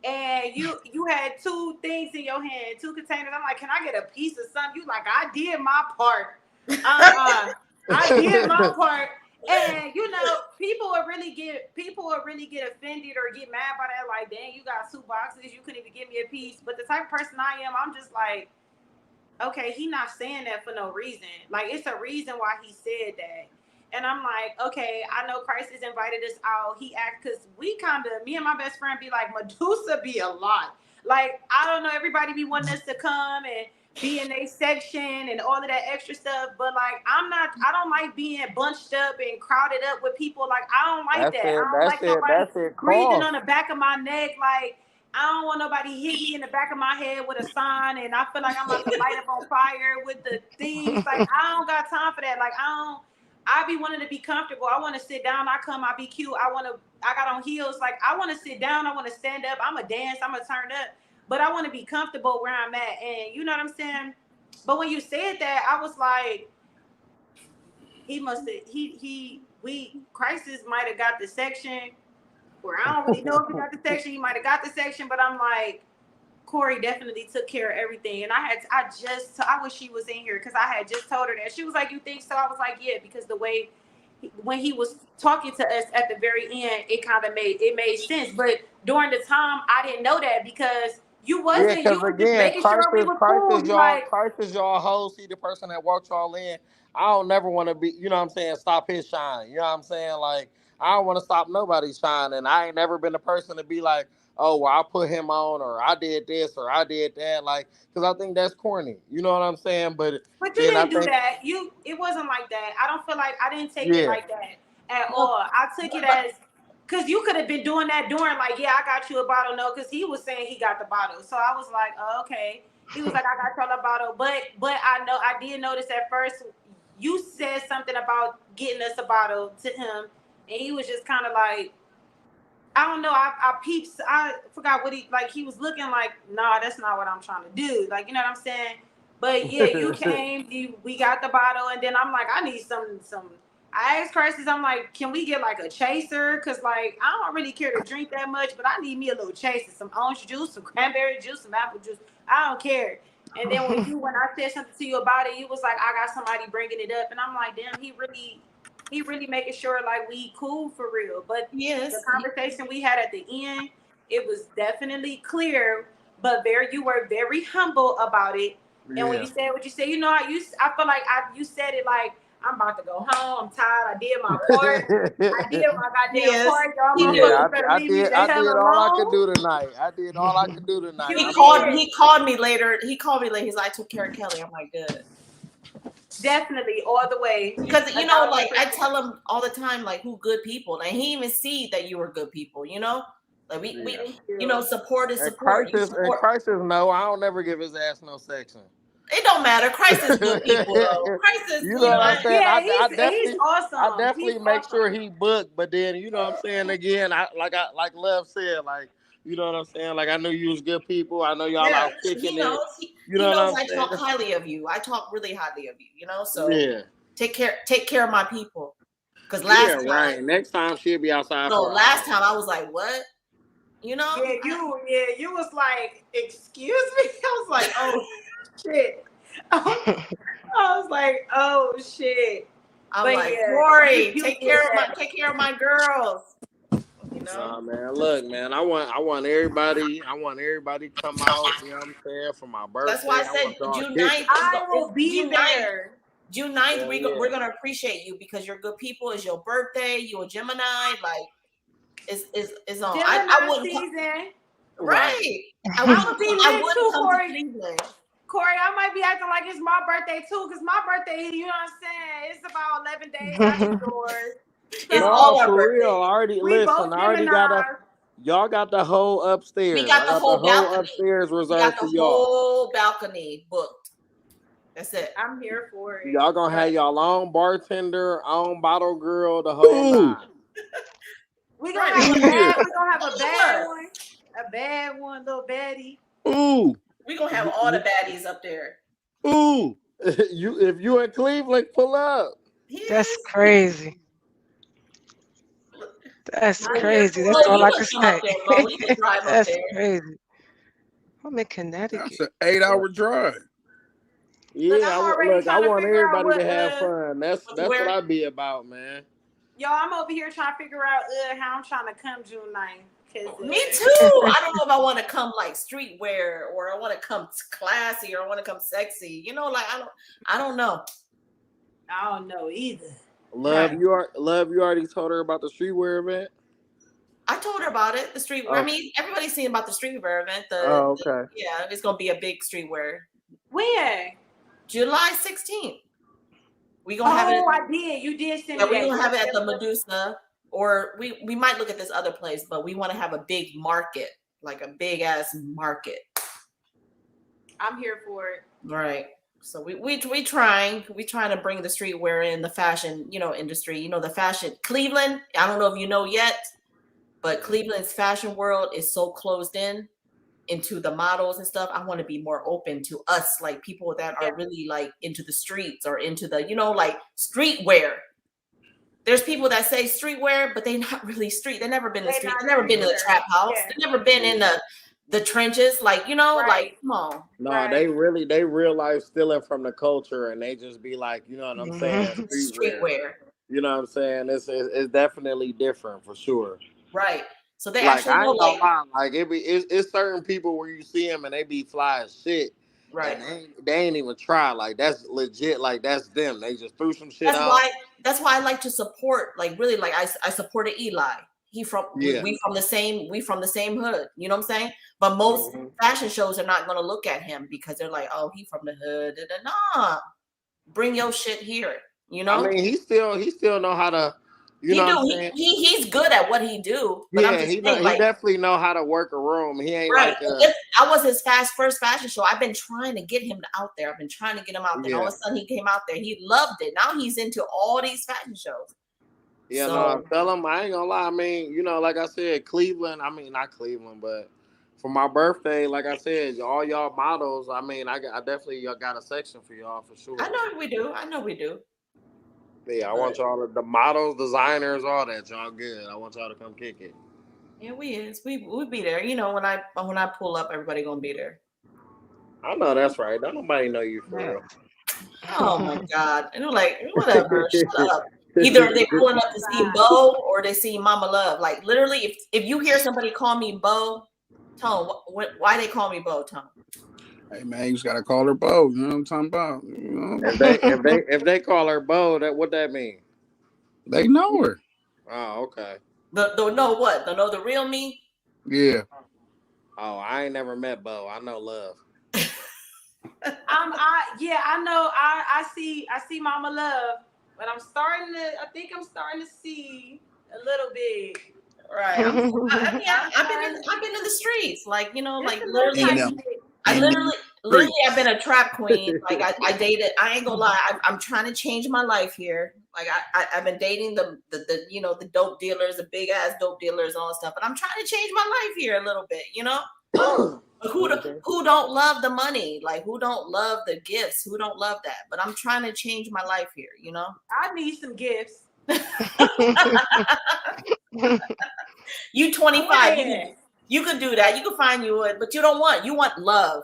And you had 2 things in your hand, 2 containers. I'm like, can I get a piece of something? You like, I did my part. I did my part. And you know, people will really get offended or get mad by that. Like, dang, you got 2 boxes, you couldn't even give me a piece. But the type of person I am, I'm just like, okay, he not saying that for no reason. Like, it's a reason why he said that. And I'm like, okay, I know Christ has invited us out. He asked, because we kind of, me and my best friend be like, Medusa be a lot. Like, I don't know, everybody be wanting us to come and be in a section and all of that extra stuff. But like, I don't like being bunched up and crowded up with people. Like, I don't like That's that. it. I don't like nobody That's it. breathing Cost. on the back of my neck. Like, I don't want nobody hit me in the back of my head with a sign and I feel like I'm about to light up on fire with the things. Like, I don't got time for that. Like, I be wanting to be comfortable. I want to sit down. I be cute. I got on heels. Like, I want to sit down. I want to stand up. I'm a dance. I'm a turn up. But I want to be comfortable where I'm at. And you know what I'm saying? But when you said that, I was like, Crisis might have got the section. Where I don't really know if he got the section. He might have got the section, but I'm like, Corey definitely took care of everything. And I wish she was in here because I had just told her that. She was like, you think so? I was like, yeah, because the way when he was talking to us at the very end, it kind of made sense. But during the time, I didn't know that because you Yeah, wasn't. You because were just again, making sure we were cool. Christ is y'all host. He the person that walks y'all in. I don't never want to be, you know what I'm saying, stop his shine. You know what I'm saying? Like, I don't want to stop nobody's shine. And I ain't never been the person to be like, oh, well, I put him on or I did this or I did that. Like, because I think that's corny. You know what I'm saying? But But you then I didn't do think, that. It wasn't like that. I don't feel like I didn't take it yeah. like that at all. I took it as because you could have been doing that during like, yeah, I got you a bottle. No, because he was saying he got the bottle. So I was like, oh, okay. He was like, I got y'all a bottle. But I did notice at first you said something about getting us a bottle to him, and he was just kind of like, I don't know. I peeped. I forgot what he was looking like. Nah, that's not what I'm trying to do. Like, you know what I'm saying? But yeah, you came. We got the bottle, and then I'm like, I need some. I asked Crisis, I'm like, can we get like a chaser? Cause like I don't really care to drink that much, but I need me a little chaser, some orange juice, some cranberry juice, some apple juice. I don't care. And then when I said something to you about it, you was like, I got somebody bringing it up, and I'm like, damn, he really making sure like we cool for real. But yes, the conversation we had at the end, it was definitely clear, but you were very humble about it. And when you said what you said, you know, I feel like you said it like, I'm about to go home. I'm tired. I did my part. I did my goddamn part. Y'all motherfuckers better leave me the I hell did all I could alone. do tonight. I did all I could do tonight. He called me later. He's like, I took care of Kelly. I'm like, good. Definitely, all the way. Because you know, like I tell him all the time, like who good people, and he even see that you were good people. You know, like we you know, support is support. Crisis, no, I don't never give his ass no section. It don't matter. Christ is good people though. Christ is, you know what I'm saying? Yeah, he's awesome. I definitely make sure he booked, but then you know what I'm saying again. Like Love said, like you know what I'm saying. Like I knew you was good people. I know y'all out kicking he knows, it. You know he knows what I'm I saying? talk highly of you. I talk really highly of you. You know, so yeah. Take care of my people. Because right. Next time she'll be outside. No, last time I was like, what? You know? Yeah, you was like, excuse me. I was like, oh shit. I was like, oh shit. I'm like, Corey, take care of my girls. You know? Nah, man. Look, man. I want everybody. To come out. You know what I'm saying, for my birthday. That's why I said June 9th. I will be there. June 9th, we're gonna appreciate you because you're good people. It's your birthday. You a Gemini, like it's on. I wouldn't season. Right. I would be lit too, Corey. Corey, I might be acting like it's my birthday too, because my birthday, you know what I'm saying? It's about 11 days after yours. No, for real. I already got Y'all got the whole upstairs. We got I the got the whole whole balcony. upstairs We reserved got for the y'all. whole balcony booked. That's it. I'm here for it. Y'all gonna have y'all own bartender, own bottle girl, the whole nine. We gonna Right. have a bad. We gonna have All a of bad us. one. A bad one, little baddie. Ooh. We gonna have all the baddies up there. Ooh. If you in Cleveland, pull up. That's crazy. That's I'm crazy. Mo, That's all you I can can come up say. there, Mo. You can drive up That's there. crazy. I'm in That's Connecticut. an 8-hour drive. Look, Yeah, I'm already I trying to want figure out everybody what to have fun. That's what where? I be about, man. Yo, I'm over here trying to figure out how I'm trying to come June 9th. Me too. I don't know if I want to come like streetwear or I want to come classy or I want to come sexy. You know, like I don't know. I don't know either. Love, Right. you already told her about the streetwear event? I told her about it. The streetwear. Oh. I mean, everybody's seen about the streetwear event. Okay. Yeah, it's gonna be a big streetwear. When? July 16th. We gonna have it. Oh, I did. You did send me Yeah, we that. gonna have it at the Medusa, or we might look at this other place, but we want to have a big market, like a big ass market. I'm here for it. Right. So we trying to bring the streetwear in, the fashion, industry. The fashion Cleveland. I don't know if you know yet, but Cleveland's fashion world is so closed in into the models and stuff. I want to be more open to us, like people that are really like into the streets or into the, like streetwear. There's people that say streetwear, but they're not really street. They've never been in the street. They've never been to the trap house. Yeah. They've never been in the trenches. Like, like, come on. No, they real life stealing from the culture, and they just be like, you know what I'm saying, Streetwear. You know what I'm saying? It's definitely different for sure. Right. So they like, actually I know, ain't gonna lie, like it's certain people where you see them and they be fly as shit. Right. And they ain't even try. Like, that's legit. Like, that's them. They just threw some shit out. That's why I like to support, like, really, like I supported Eli. We from the same hood. You know what I'm saying? But most fashion shows are not gonna look at him because they're like, oh, he from the hood. Nah. Bring your shit here. I mean, he still know how to, you know what I'm saying? He's good at what he do. But I'm just he saying, like, definitely know how to work a room. He ain't right. like I was his first fashion show. I've been trying to get him out there. I've been trying to get him out there. And all of a sudden he came out there. He loved it. Now he's into all these fashion shows. Yeah, no, I tell him, I ain't gonna lie. I mean, like I said, Cleveland, I mean, not Cleveland, but for my birthday, like I said, all y'all models, I mean, I definitely got a section for y'all for sure. I know we do. Yeah, I want y'all the models, designers, all that. Y'all good. I want y'all to come kick it. Yeah, we'll be there. When I pull up, everybody gonna be there. I know that's right. Don't nobody know you for real. Oh my God. And they're like, whatever, shut up. Either they pulling up to see Bo or they see Mama Love. Like, literally, if you hear somebody call me Bo, Tone, why they call me Bo, Tone? Hey man, you just gotta call her Bo. You know what I'm talking about? If they call her Bo, what that mean? They know her. Oh, okay. Know what? Know the real me? Yeah. Oh, I ain't never met Bo. I know Love. I know. I see Mama Love, but I think I'm starting to see a little bit. Right. I've been in the streets, like, like literally. Literally, I've been a trap queen. Like, I dated. I ain't gonna lie. I'm trying to change my life here. Like, I've been dating the the dope dealers, the big ass dope dealers, and all that stuff. But I'm trying to change my life here a little bit. Who don't love the money? Like, who don't love the gifts? Who don't love that? But I'm trying to change my life here. I need some gifts. You 25. You could do that. You could find but you don't want. You want love.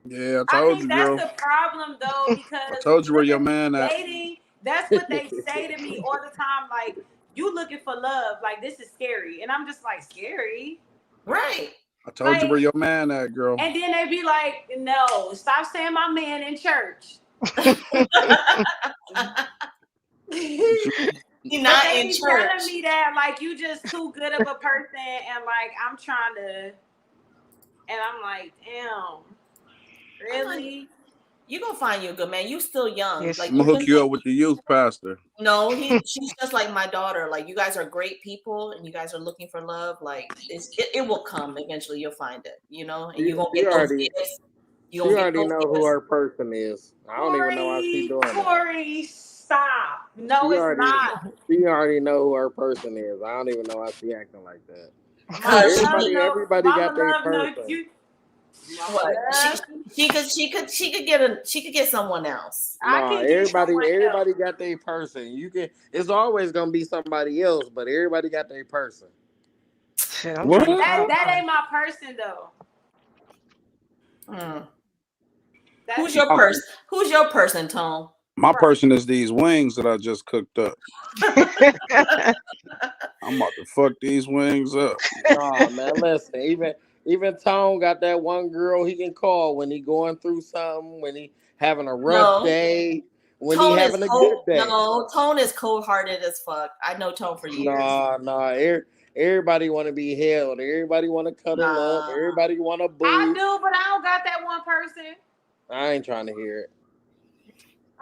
Yeah, I told you, girl. That's the problem, though, because I told you where your man at. Dating, that's what they say to me all the time. Like, you looking for love? Like, this is scary, and I'm just like, scary, right? I told you where your man at, girl. And then they be like, no, stop saying my man in church. You're not in church. Telling me that, like, you just too good of a person, and like, I'm trying to, and I'm like, damn, really? You gonna find you a good man. You still young. Yes. Like I'm gonna hook you up with the youth pastor. no, she's just like my daughter. Like you guys are great people, and you guys are looking for love. Like it will come eventually. You'll find it, you know, and you're gonna She get those already, gifts. You she gonna get already those know who gifts. her person is. I don't even know why she doing that. Corey, stop. No, it's not. She already know who her person is. I don't even know why she acting like that. Cause Everybody got their Love knows person. you. what she could get someone else. No, everybody got their person. It's always gonna be somebody else, but everybody got their person. Shit, That ain't my person though. Who's your person? Who's your person, Tone? My person is these wings that I just cooked up. I'm about to fuck these wings up. Nah, man, listen. Even Tone got that one girl he can call when he going through something, when he having a rough day, when Tone he having a good day. No, Tone is cold-hearted as fuck. I know Tone for years. Nah. Everybody want to be held. Everybody want to cuddle up. Everybody want to boo. I do, but I don't got that one person. I ain't trying to hear it.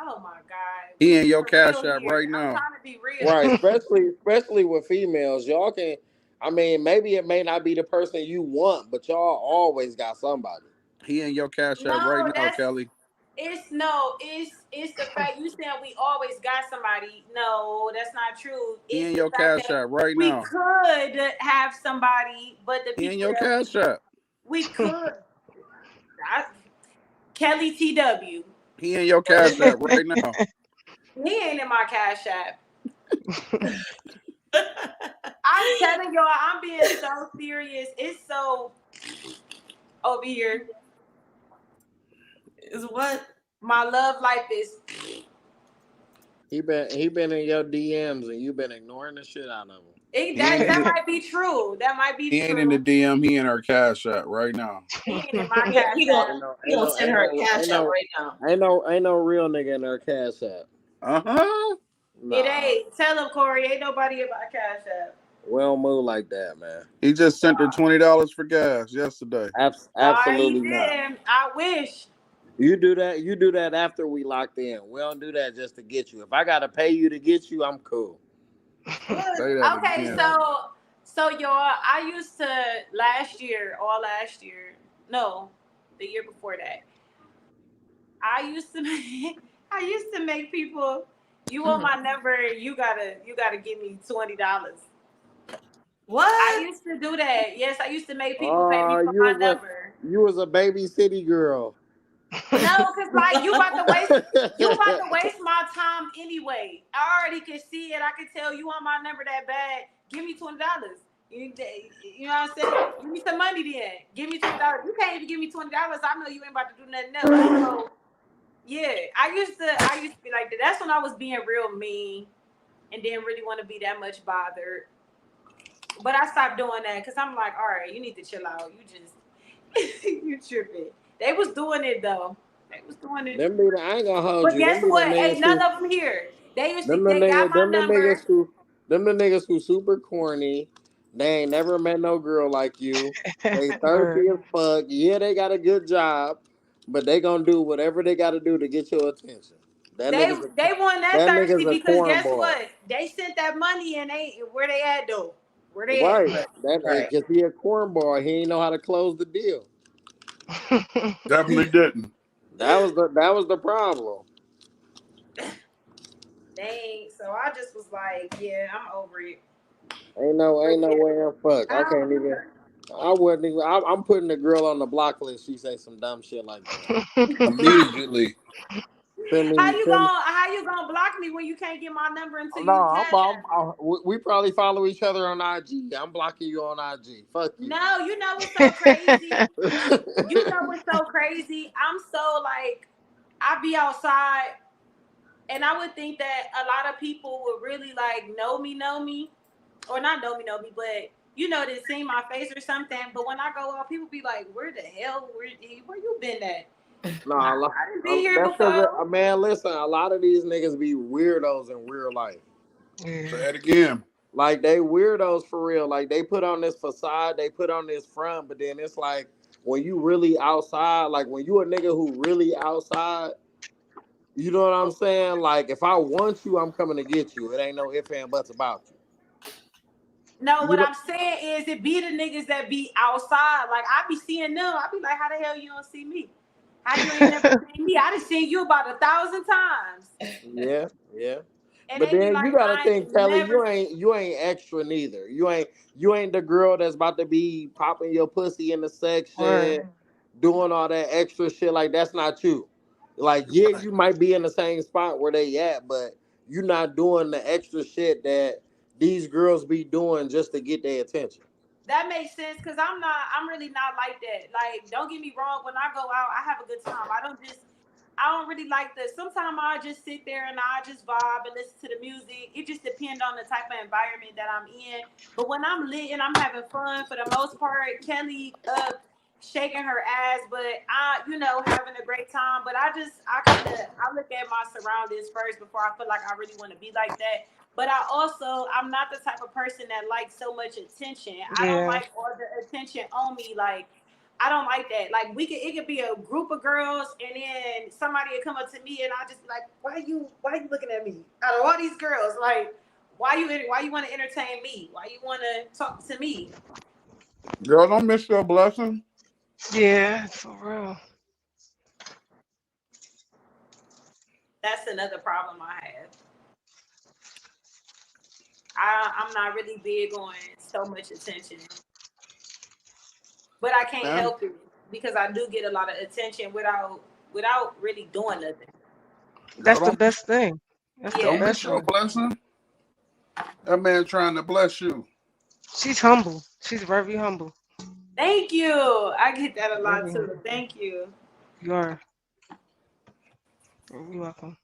Oh my God. He in your cash app right now. I'm trying to be real. Right, especially with females. Y'all can, I mean, maybe it may not be the person you want, but y'all always got somebody. He in your cash app right now, Kelly. It's the fact you saying we always got somebody. No, that's not true. He in your cash app right now. We could have somebody, but the people He in your cash app. We could. Kelly TW. He in your cash app right now. He ain't in my cash app. I'm telling y'all, I'm being so serious. It's so over here. Is what? My love life is. He been in your DMs and you been ignoring the shit out of him. That might be true. That might be He true. ain't in the DM. He in her cash app right now. He ain't in my cash app. He gonna send her a cash app right now. Ain't no real nigga in her cash app. Nah. It ain't. Tell him, Corey. Ain't nobody in my cash app. We don't move like that, man. He just sent her $20 for gas yesterday. Absolutely he not. did. I wish. You do that after we locked in. We don't do that just to get you. If I gotta pay you to get you, I'm cool. Okay, so y'all, I used to last year, no, the year before that, I used to make people. You want my number? You gotta give me $20. What? I used to do that. Yes, I used to make people pay me for my number. You was a baby city girl. No, cause like you about to waste my time anyway. I already can see it. I can tell you want my number that bad. Give me $20. You know what I'm saying? Give me some money then. Give me $20. You can't even give me $20. I know you ain't about to do nothing else. So yeah, I used to be like that. That's when I was being real mean and didn't really want to be that much bothered. But I stopped doing that because I'm like, all right, you need to chill out. You just you tripping. They was doing it though. They was doing it. I ain't gonna hold but you. But guess what? Ain't none of them here. They used to they got my number. Them the niggas who super corny. They ain't never met no girl like you. They thirsty as fuck. Yeah, they got a good job, but they gonna do whatever they gotta do to get your attention. They want that thirsty because guess what? They sent that money and where they at though? Where they at? Right. Because he a cornball. He ain't know how to close the deal. Definitely didn't. That was the problem. Dang. So I just was like, yeah, I'm over it. Ain't no way in fuck. I can't even. I wouldn't even. I'm putting the girl on the block list. She say some dumb shit like that immediately. How you gonna block me when you can't get my number until we probably follow each other on IG. I'm blocking you on IG. Fuck you. No, you know what's so crazy? I'm so like, I be outside, and I would think that a lot of people would really like know me, or not know me, but they see my face or something. But when I go out, people be like, "Where the hell? Where you been at?" No, I didn't be here before. Man, listen, a lot of these niggas be weirdos in real life. Say it again. Like, they weirdos for real. Like, they put on this facade, they put on this front, but then it's like, when you really outside, like when you a nigga who really outside, you know what I'm saying? Like if I want you, I'm coming to get you. It ain't no ifs and buts about you. No, You what know, I'm saying is it be the niggas that be outside. Like I be seeing them. I be like, how the hell you don't see me? How you ain't never seen me? I done seen you about 1,000 times. yeah, yeah. And But they be then you like, gotta I think, ain't Kelly, never. you ain't extra neither. You ain't the girl that's about to be popping your pussy in the section, Word. doing all that extra shit. Like that's not you. Like yeah, you might be in the same spot where they at, but you're not doing the extra shit that these girls be doing just to get their attention. That makes sense because I'm really not like that. Like, don't get me wrong, when I go out, I have a good time. I don't really like this. Sometimes I just sit there and I just vibe and listen to the music. It just depends on the type of environment that I'm in. But when I'm lit and I'm having fun, for the most part, Kelly up shaking her ass, but having a great time. But I look at my surroundings first before I feel like I really want to be like that. But I'm not the type of person that likes so much attention. I don't Yeah. like all the attention on me. Like, I don't like that. Like it could be a group of girls and then somebody would come up to me and I just be like, why you looking at me? Out of all these girls, like, why you want to entertain me? Why you want to talk to me? Girl, don't miss your blessing. Yeah, for real. That's another problem I have. I'm not really big on so much attention, but I can't Man, help it because I do get a lot of attention without really doing nothing. girl, That's the best thing. That's the Yeah. don't miss best your one. blessing. That man trying to bless you. She's humble. She's very humble. Thank you. I get that a lot Very too. humble. Thank you. You are. You're welcome.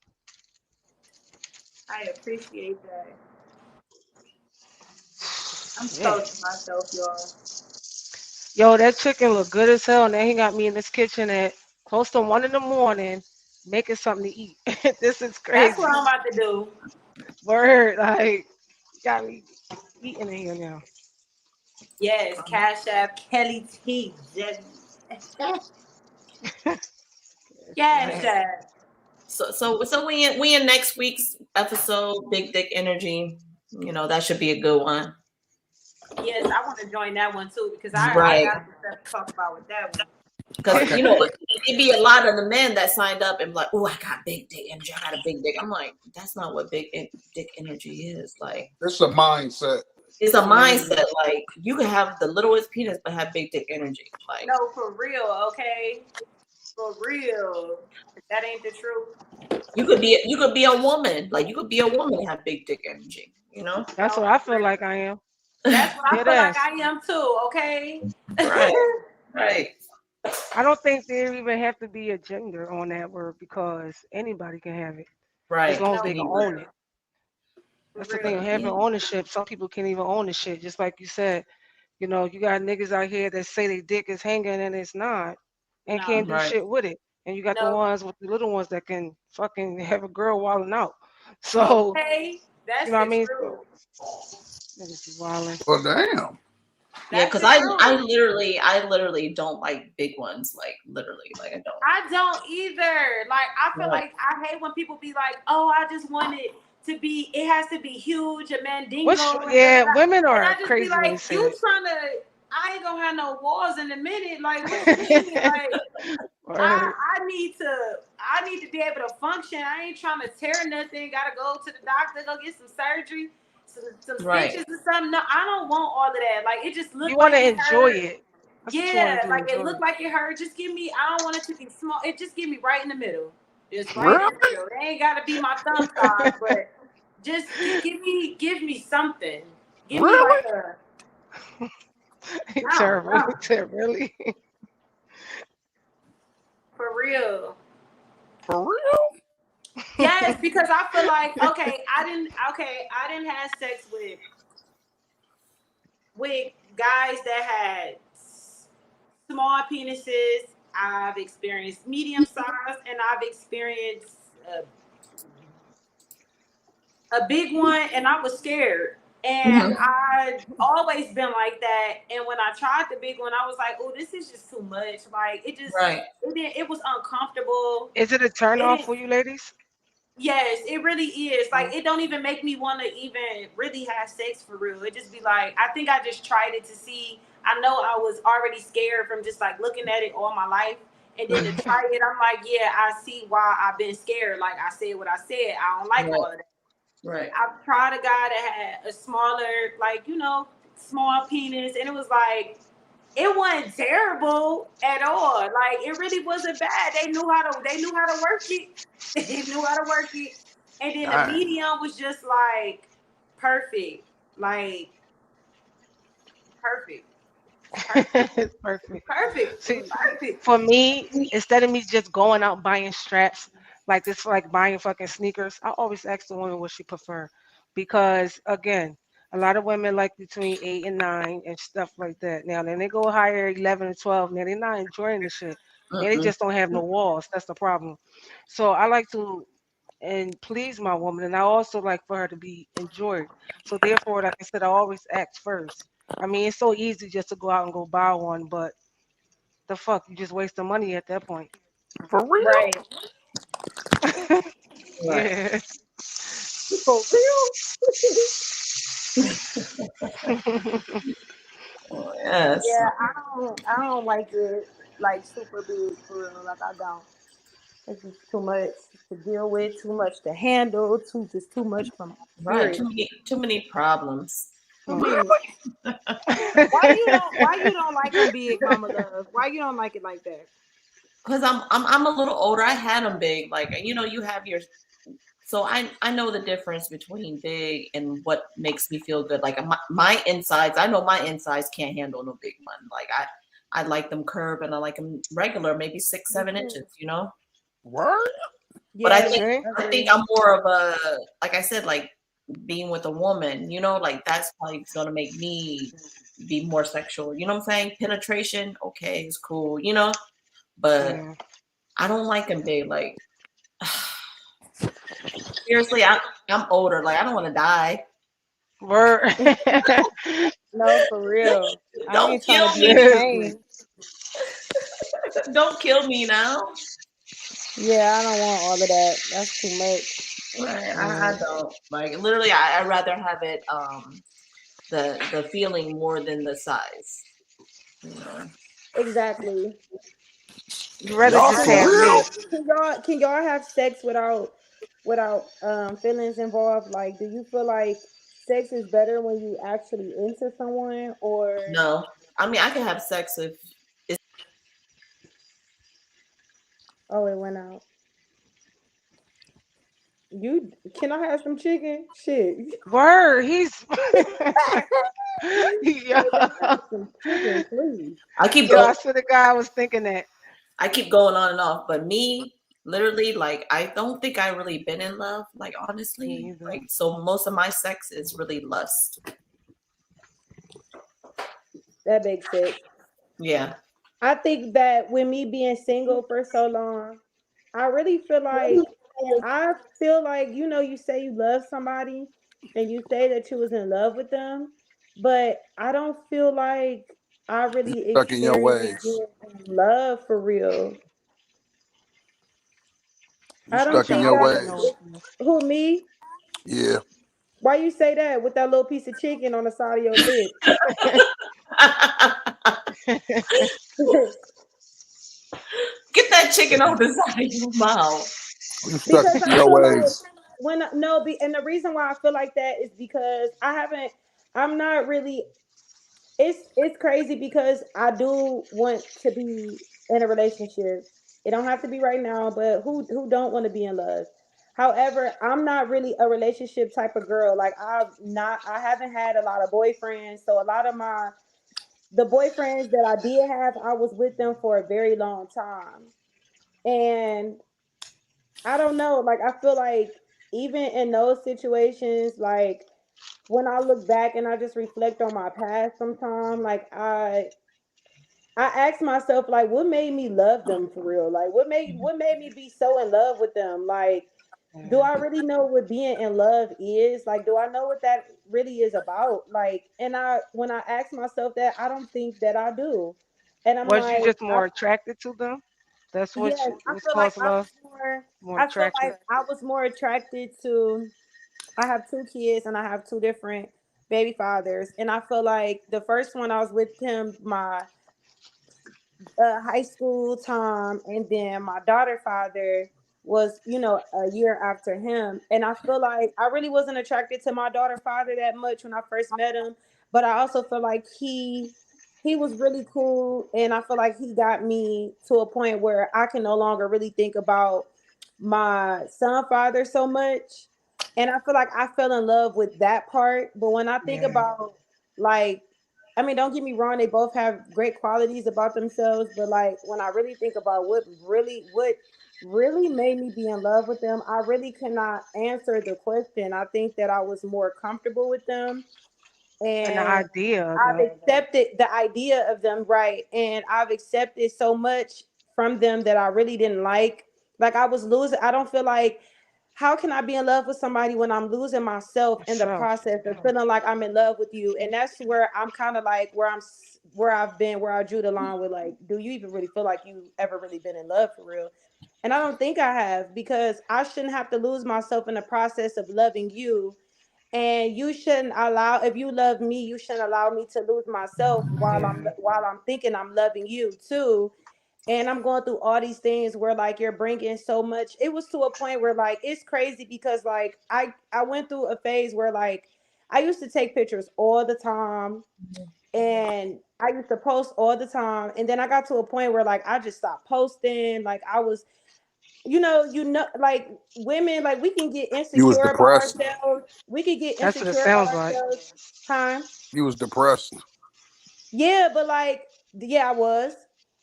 I appreciate that. I'm Yeah. so to myself, y'all. Yo, that chicken look good as hell. Now he got me in this kitchen at close to 1 in the morning making something to eat. This is That's what crazy. I'm about to do. Word, like got me eating in here now. Yes, Cash App Kelly T. Cash Man. App. So we in next week's episode, Big Dick Energy. That should be a good one. Yes, I want to join that one too because I Right. got some stuff to talk about with that one. Because Okay. it'd be a lot of the men that signed up and like, oh, I got big dick energy. I got a big dick. I'm like, that's not what dick energy is. Like, It's a mindset. it's a Mm. mindset. Like, you can have the littlest penis but have big dick energy. Like, No, for real, okay? For real. That ain't the truth. you could be a woman. Like, you could be a woman and have big dick energy. That's No, what I feel like I am. that's what I Dead feel like ass. I am too, okay? Right. Right. I don't think there even have to be a gender on that word because anybody can have it as Right. long as No, they can for own real. it. For That's the thing. real. Having ownership, some people can't even own the shit. Just like you said, you got niggas out here that say they dick is hanging and it's not, and No. can't do Right. shit with it. And you got the No. ones with the little ones that can fucking have a girl wilding out. So Okay. you That's know what I the mean? truth. So niggas be wilding. Well, damn. Yeah, That's because the I truth. literally don't like big ones. Like literally, like I don't. I don't either. Like, I feel Right. like I hate when people be like, oh, I just want it to be, it has to be huge, a Which mandingo. yeah, women And are I just be crazy when they like, say you that. trying to, I ain't gonna have no walls in a minute. Like, what you mean? Like, Word. I need to be able to function. I ain't trying to tear nothing. Gotta go to the doctor, go get some surgery, some Right. stitches or something. No, I don't want all of that. Like, it just You looked want like to it enjoy hurt. it. That's what you want Yeah, to do. like it Enjoy looked it. like it hurt. Just give me. I don't want it to be small. It just give me right in the middle. Just right in Really? the middle. It ain't gotta be my thumb size, but just give me something. Give me Really? like a. I don't Terrible. know. Really. For real. For real? Yes, because I feel like I didn't have sex with guys that had small penises. I've experienced medium size, and I've experienced a big one, and I was scared. And I always been like that. And when I tried the big one, I was like, oh, this is just too much. Like it was uncomfortable. Is it a turn It off didn't, for you ladies? yes, it really is. Like it don't even make me want to even really have sex for real. It just be like, I think I just tried it to see. I know I was already scared from just like looking at it all my life. And then to try it, I'm like, yeah, I see why I've been scared. Like I said what I said. I don't like all of that. Right. I tried a guy that had a smaller, like, small penis, and it was like, it wasn't terrible at all. Like, it really wasn't bad. They knew how to work it. They knew how to work it. And then the medium was just like perfect. Like perfect. Perfect. Perfect. See, Perfect. for me, instead of me just going out buying straps, like this, like buying fucking sneakers, I always ask the woman what she prefer, because again, a lot of women like between 8 and 9 and stuff like that. Now, then they go higher, 11 and 12. Now they're not enjoying the shit. Now they just don't have no walls. That's the problem. So I like to and please my woman, and I also like for her to be enjoyed. So therefore, like I said, I always act first. I mean, it's so easy just to go out and go buy one, but the fuck, you just waste the money at that point. For real? Right. Yeah. For real? Yes. Yeah, I don't like it like super big for real. Like I don't. It's just too much to deal with, too much to handle, too much from my Right. spirit. Too many problems. Too many. Why you don't like them big, Mama Love? Why you don't like it like that? Because I'm a little older. I had them big. Like, you have your. So I know the difference between big and what makes me feel good. Like my insides, I know my insides can't handle no big one. Like I like them curved and I like them regular, maybe 6, 7 inches. Word? But I Yeah, think I'm more of a, like I said, like being with a woman. Like that's probably gonna make me be more sexual. You know what I'm saying? Penetration, okay, it's cool. But Yeah. I don't like them big. Like seriously, I'm older. Like I don't want to die. Word. No, for real. I Don't ain't trying kill to be in me. pain. Don't kill me now. Yeah, I don't want all of that. That's too much. Right. I don't like literally. I'd rather have it the feeling more than the size. Exactly. You rather Y'all just for have real? me. Can y'all have sex without feelings involved? Like, do you feel like sex is better when you actually into someone, or No, I mean I can have sex if it's oh, it went out? Can I have some chicken? Shit. Word. He's. Yo. Can I have some chicken, please? I keep Yo, going. I swear to God, I was thinking that. I keep going on and off. But me, literally, like I don't think I really been in love. Like honestly, Me either. like so most of my sex is really lust. That makes sense. Yeah. I think that with me being single for so long, I really feel like you say you love somebody and you say that you was in love with them, but I don't feel like I You really stuck in your experienced ways. being in love for real. You I don't stuck in think I your I wouldn't know. ways. who me? Yeah. Why you say that with that little piece of chicken on the side of your lip? Get that chicken on the side of your mouth. You stuck Because in I your feel like ways. and the reason why I feel like that is because I'm not really it's crazy because I do want to be in a relationship. It don't have to be right now, but who don't want to be in love? However, I'm not really a relationship type of girl. Like I haven't had a lot of boyfriends, so a lot of the boyfriends that I did have, I was with them for a very long time. And I don't know, like I feel like even in those situations, like when I look back and I just reflect on my past sometime, like I ask myself like what made me love them for real? Like what made me be so in love with them? Like do Yeah. I really know what being in love is? Like, do I know what that really is about? Like, and when I ask myself that, I don't think that I do. And I'm Was you like, just more attracted to them? That's what yes, I was feel like caused I love. was more, More I feel attraction. like I was more attracted to, I have two kids and I have two different baby fathers. And I feel like the first one I was with him, my high school time, and then my daughter father was, a year after him. And I feel like I really wasn't attracted to my daughter father that much when I first met him, but I also feel like he was really cool, and I feel like he got me to a point where I can no longer really think about my son father so much. And I feel like I fell in love with that part, but when I think Yeah. about, like, I mean, don't get me wrong, they both have great qualities about themselves, but like when I really think about what really made me be in love with them, I really cannot answer the question. I think that I was more comfortable with them, And the and idea of I've them. accepted the idea of them, right? And I've accepted so much from them that I really didn't like. Like, I was losing. I don't feel like, how can I be in love with somebody when I'm losing myself in the Yourself. process of Yeah. feeling like I'm in love with you? And that's where I'm kind of like where I've been, where I drew the line with, like, do you even really feel like you ever really been in love for real? And I don't think I have, because I shouldn't have to lose myself in the process of loving you, and you shouldn't allow, if you love me, you shouldn't allow me to lose myself Yeah. while I'm thinking I'm loving you too. And I'm going through all these things where, like, you're bringing so much. It was to a point where, like, it's crazy because, like, I went through a phase where, like, I used to take pictures all the time, and I used to post all the time, and then I got to a point where, like, I just stopped posting. Like, I was, like, women, like, we can get You was insecure about depressed. ourselves. We could get That's what it insecure about sounds like. ourselves. Huh? You was depressed. Yeah, but like, yeah, I was.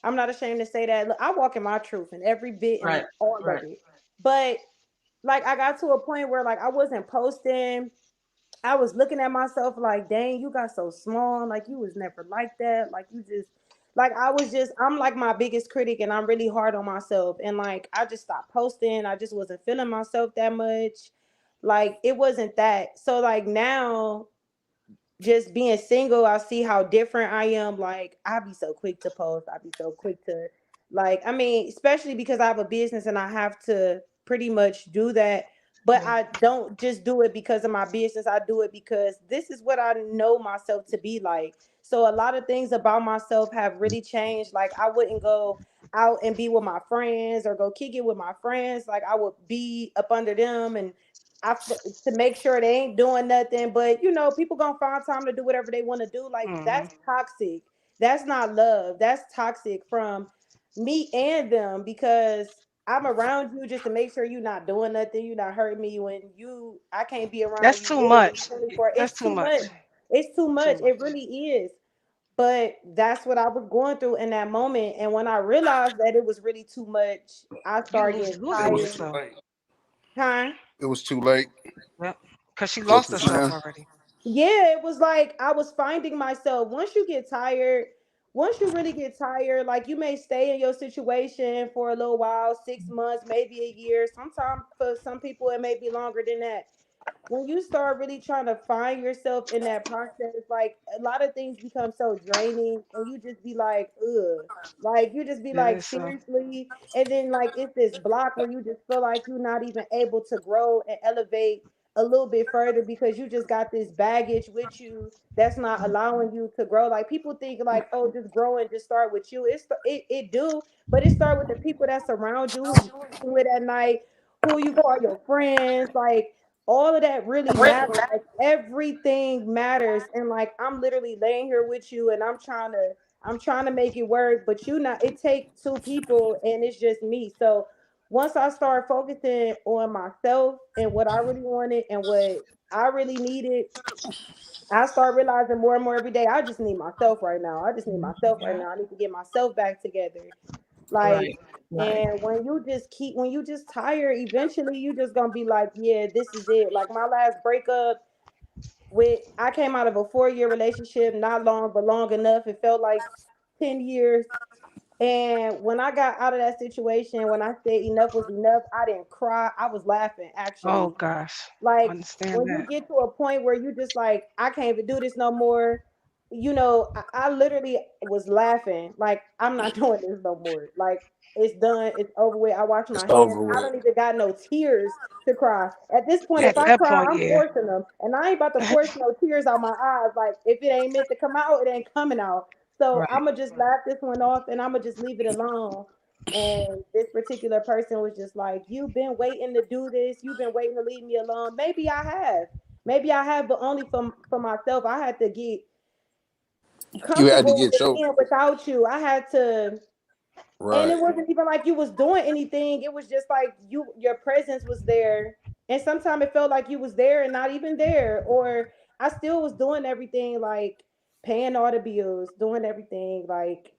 I'm not ashamed to say that. Look, I walk in my truth and every bit and Right. all of Right. it. But like, I got to a point where, like, I wasn't posting. I was looking at myself like, dang, you got so small. Like, you was never like that. Like, you just, like, I'm like my biggest critic, and I'm really hard on myself. And like, I just stopped posting. I just wasn't feeling myself that much. Like, it wasn't that. So like now, just being single, I see how different I am. Like, I be so quick to post. I be so quick to, like, I mean, especially because I have a business and I have to pretty much do that. But I don't just do it because of my business. I do it because this is what I know myself to be like. So a lot of things about myself have really changed. Like, I wouldn't go out and be with my friends or go kick it with my friends. Like, I would be up under them, and to make sure they ain't doing nothing. But people gonna find time to do whatever they want to do. Like, Hmm. that's toxic. That's not love. That's toxic from me and them, because I'm around you just to make sure you're not doing nothing, you're not hurting me. When I can't be around That's you too literally much. 24. That's It's too too much. much. It's too Too much. much. It really is. But that's what I was going through in that moment. And when I realized that it was really too much, I You started getting It losing was tired. too yourself. late. Huh? It was too late. Yep. Because she What lost you herself saying? already. Yeah, it was like I was finding myself. Once you really get tired, like, you may stay in your situation for a little while, 6 months, maybe a year. Sometimes for some people it may be longer than that. When you start really trying to find yourself in that process, like, a lot of things become so draining, and you just be like, ugh. Like, you just be It like, is so. seriously. And then, like, it's this block where you just feel like you're not even able to grow and elevate a little bit further, because you just got this baggage with you that's not allowing you to grow. Like, people think like, oh, just grow and just start with you. It do, but it start with the people that surround you, who you sleeping with at night, who you call your friends. Like, all of that really matters. Like, everything matters. And like, I'm literally laying here with you, and I'm trying to make it work, but not, it takes two people, and it's just me. So once I start focusing on myself and what I really wanted and what I really needed, I start realizing more and more every day, I just need myself right now. I just need myself right Yeah. now. I need to get myself back together. Like, Right. Right. and when you just tired, eventually you just gonna be like, yeah, this is it. Like, my last breakup, I came out of a 4-year relationship, not long, but long enough. It felt like 10 years. And when I got out of that situation, when I said enough was enough, I didn't cry. I was laughing Oh actually. gosh, Like understand when you that. get to a point where you just like, I can't even do this no more. I literally was laughing. Like, I'm not doing this no more. Like, it's done. It's over with. I wash It's my hands. over I with. don't even got no tears to cry. At this point, if At I that cry, point, I'm yeah. forcing them. And I ain't about to force no tears out my eyes. Like, if it ain't meant to come out, it ain't coming out. So Right. I'ma just laugh this one off and I'ma just leave it alone. And this particular person was just like, "You've been waiting to do this. You've been waiting to leave me alone." Maybe I have. Maybe I have, but only for myself. I had to get You had to comfortable get with your being without you. I had to, and right. it wasn't even like you was doing anything. It was just like your presence was there. And sometimes it felt like you was there and not even there. Or I still was doing everything, like paying all the bills, doing everything, like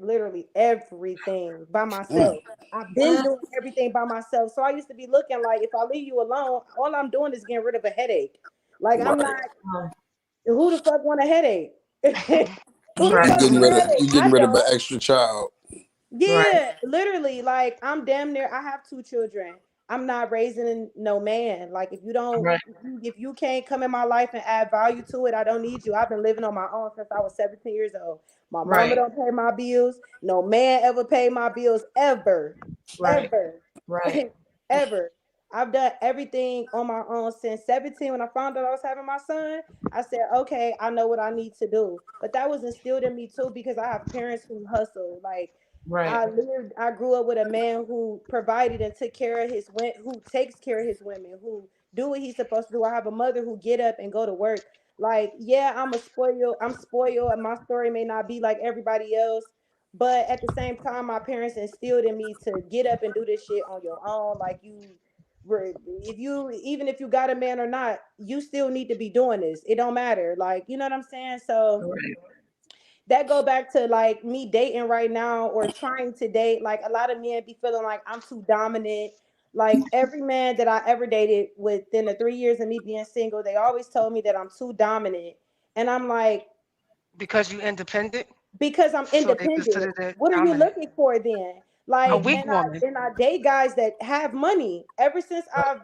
literally everything by Mm. myself. I've been doing everything by myself. So I used to be looking like, if I leave you alone, all I'm doing is getting rid of a headache. Like, I'm Right. not, who the fuck want a headache? Who the Right. fuck want a headache? You I getting rid of an don't. extra child. Right. Yeah, literally. Like, I'm damn near. I have two children. I'm not raising no man. Like, if you don't, Right. if you can't come in my life and add value to it, I don't need you. I've been living on my own since I was 17 years old. My mama Right. don't pay my bills. No man ever paid my bills ever, Right. ever, Right. ever. I've done everything on my own since 17. When I found out I was having my son, I said, okay, I know what I need to do. But that was instilled in me too, because I have parents who hustle. Like, Right. I grew up with a man who provided and took care of his who takes care of his women, who do what he's supposed to do. I have a mother who get up and go to work. Like, yeah, I'm spoiled, and my story may not be like everybody else, but at the same time, my parents instilled in me to get up and do this shit on your own. Like, if you, even if you got a man or not, you still need to be doing this. It don't matter. Like, you know what I'm saying? So Right. that go back to like me dating right now or trying to date. Like, a lot of men be feeling like I'm too dominant. Like, every man that I ever dated within the 3 years of me being single, they always told me that I'm too dominant. And I'm like, Because you independent, because I'm so they independent. consider that What are you dominant. looking for then? A Like, weak and I woman. and I date guys that have money. Ever since I've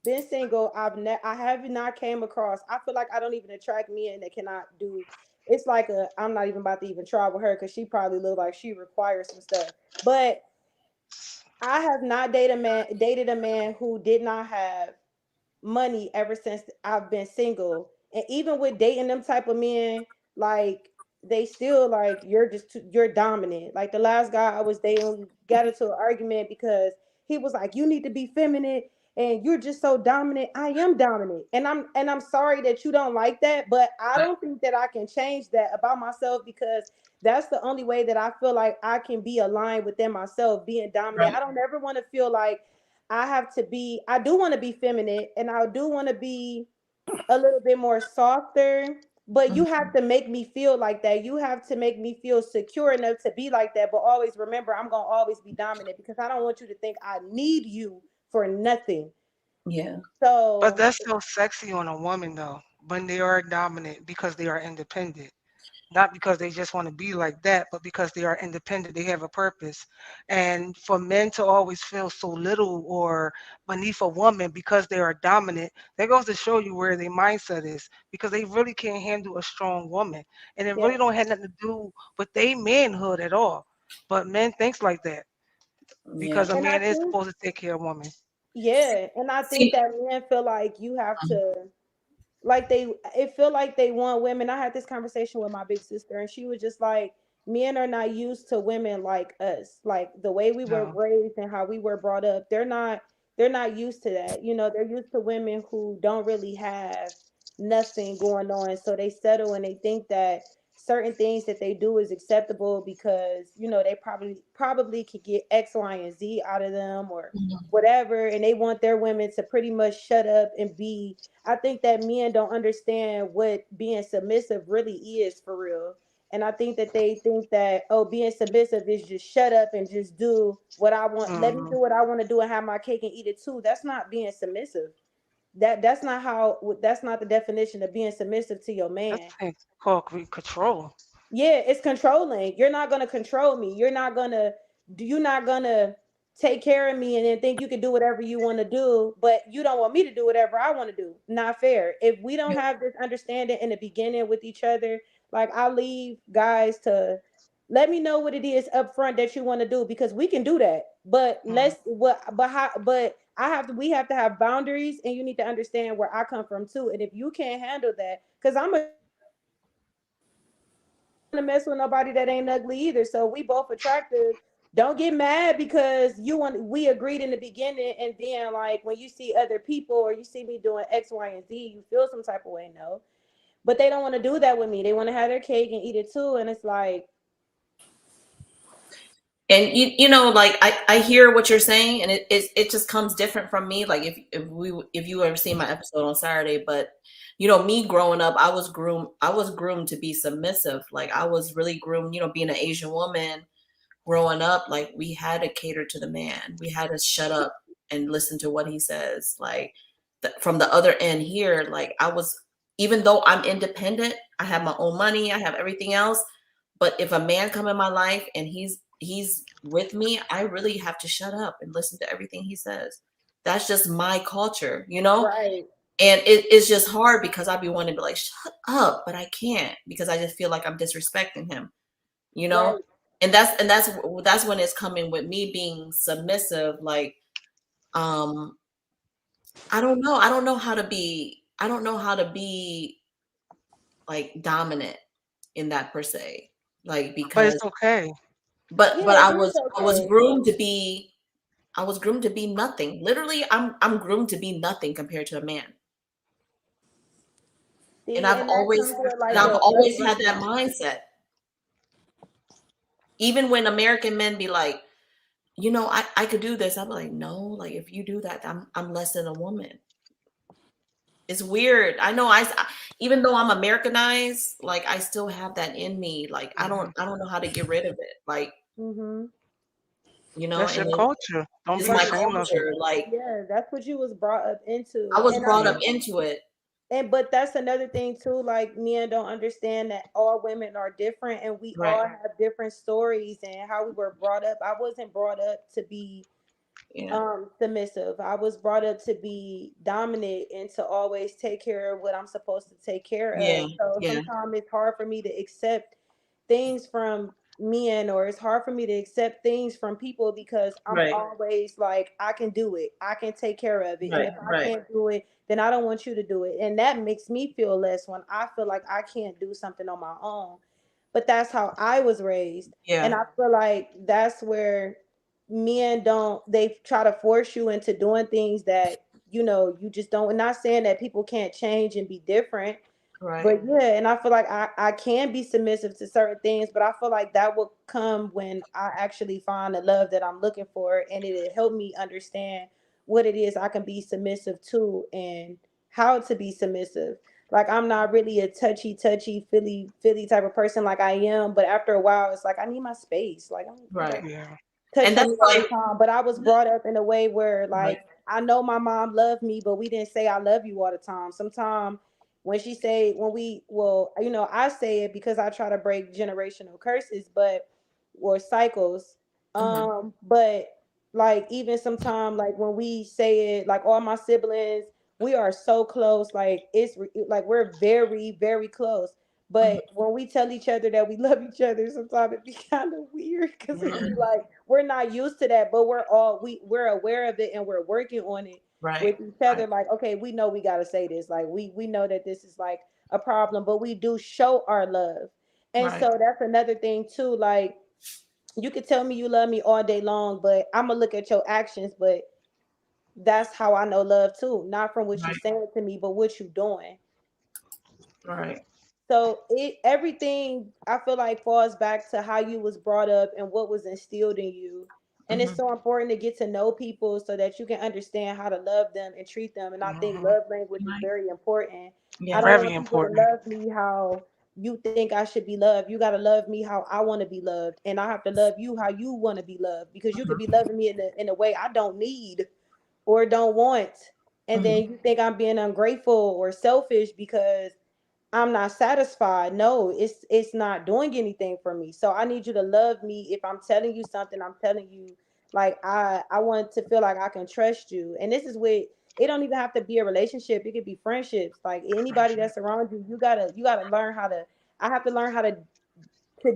been single, I have not came across. I feel like I don't even attract men that cannot do. It's like I'm not even about to even try with her because she probably look like she requires some stuff. But I have not dated a man who did not have money ever since I've been single. And even with dating them type of men, like, they still like, you're dominant. Like, the last guy I was dating, we got into an argument because he was like, you need to be feminine and you're just so dominant. I am dominant. And I'm sorry that you don't like that, but I don't think that I can change that about myself, because that's the only way that I feel like I can be aligned within myself, being dominant. Right. I don't ever want to feel like I do want to be feminine and I do want to be a little bit more softer, but you have to make me feel like that. You have to make me feel secure enough to be like that. But always remember, I'm going to always be dominant, because I don't want you to think I need you for nothing. Yeah. But So, that's so sexy on a woman though, when they are dominant because they are independent. Not because they just want to be like that, but because they are independent, they have a purpose. And for men to always feel so little or beneath a woman because they are dominant, that goes to show you where their mindset is, because they really can't handle a strong woman. And it yeah. really don't have nothing to do with their manhood at all. But men thinks like that because Yeah. a And I man is think, supposed to take care of women. yeah. And I think See. that men feel like you have to, like, it feel like they want women. I had this conversation with my big sister and she was just like, men are not used to women like us, like the way we were No. raised and how we were brought up. They're not used to that. They're used to women who don't really have nothing going on, so they settle and they think that certain things that they do is acceptable because they probably could get X, Y, and Z out of them or whatever, and they want their women to pretty much shut up and be. I think that men don't understand what being submissive really is for real. And I think that they think that, oh, being submissive is just shut up and just do what I want. Let me Mm, do what I want to do and have my cake and eat it too. That's not being submissive. That's not the definition of being submissive to your that's man. things called control. Yeah, it's controlling. You're not gonna control me. You're not gonna take care of me and then think you can do whatever you want to do, but you don't want me to do whatever I want to do. Not fair. If we don't have this understanding in the beginning with each other, like I leave guys to let me know what it is up front that you want to do because we can do that. But I have to we have to have boundaries and you need to understand where I come from too. And if you can't handle that, because I'm a to mess with nobody that ain't ugly either. So we both attractive. Don't get mad because we agreed in the beginning and then like when you see other people or you see me doing X, Y, and Z, you feel some type of way. No. But they don't want to do that with me. They want to have their cake and eat it too. And it's like, And you know, like I hear what you're saying, and it just comes different from me. Like if you ever seen my episode on Saturday, but you know, me growing up, I was groomed to be submissive. Like I was really groomed, you know, being an Asian woman growing up, like we had to cater to the man. We had to shut up and listen to what he says. Like from the other end here, like I was, even though I'm independent, I have my own money, I have everything else. But if a man come in my life and he's with me, I really have to shut up and listen to everything he says. That's just my culture, you know? right. And it's just hard because I be wanting to be like, shut up, but I can't because I just feel like I'm disrespecting him, you know? Right. And that's when it's coming with me being submissive. Like, I don't know. I don't know how to be like dominant in that per se. Like But because it's okay. Yeah, but it is I was okay. groomed to be nothing. Literally, I'm groomed to be nothing compared to a man. And See, and that comes with like I've a always had that upbringing. mindset. Even when American men be like, you know, I could do this. I'm like, no, like if you do that, I'm less than a woman. It's weird. I know even though I'm Americanized, like I still have that in me. Like I don't know how to get rid of it. Like, Mm-hmm. you know, That's your and culture. Don't it's be my ashamed of it. culture. Like Yeah, that's what you was brought up I into. was And I brought up feel into it. and but that's another thing too, like men don't understand that all women are different and we Right. all have different stories and how we were brought up. I wasn't brought up to be Yeah. submissive. I was brought up to be dominant and to always take care of what I'm supposed to take care Yeah. of. So Yeah. sometimes it's hard for me to accept things from men or it's hard for me to accept things from people because I'm Right. always like I can do it. I can take care of it. And Right. if I Right. can't do it, then I don't want you to do it. And that makes me feel less when I feel like I can't do something on my own. But that's how I was raised. And Yeah. I feel like that's where men don't they try to force you into doing things that you just don't. And not saying that people can't change and be different, Right. but yeah, and I feel like I can be submissive to certain things, but I feel like that will come when I actually find the love that I'm looking for and it'll help me understand what it is I can be submissive to and how to be submissive. Like I'm not really a touchy feely type of person like I am, but after a while it's like I need my space. Like I'm Right. Yeah. touch And me that's all why the time. But I was brought up in a way where right. like I know my mom loved me, but we didn't say I love you all the time. Sometimes when she say when we well, I say it because I try to break generational curses, but or cycles. Mhm. But like even sometimes like when we say it, like all my siblings, we are so close. Like like we're very, very close. Mhm. But when we tell each other that we love each other, sometimes it be kind of weird because it be Mhm. like we're not used to that, but we're aware of it and we're working on it Right. with each other. Like, okay, we know we gotta say this. Like we know that this is like a problem, but we do show our love. And Right. so that's another thing too. Like you could tell me you love me all day long, but I'm gonna look at your actions, but that's how I know love too. Not from what you Right. saying to me, but what you doing. Right. So it everything I feel like falls back to how you was brought up and what was instilled in you. And it's Mhm. so important to get to know people so that you can understand how to love them and treat them. And I think Mhm. love language is Right. very important. I Yeah. don't Very want people to important. love me how you think I should be loved. You got to love me how I want to be loved. And I have to love you how you want to be loved because you could be Mhm. loving me in a way I don't need or don't want. And then Mhm. you think I'm being ungrateful or selfish because I'm not satisfied. No, it's not doing anything for me. So I need you to love me. If I'm telling you something, I'm telling you like I want to feel like I can trust you. And this is with it don't even have to be a relationship. It could be friendships. Like anybody that's around you, you gotta learn how to I have to learn how to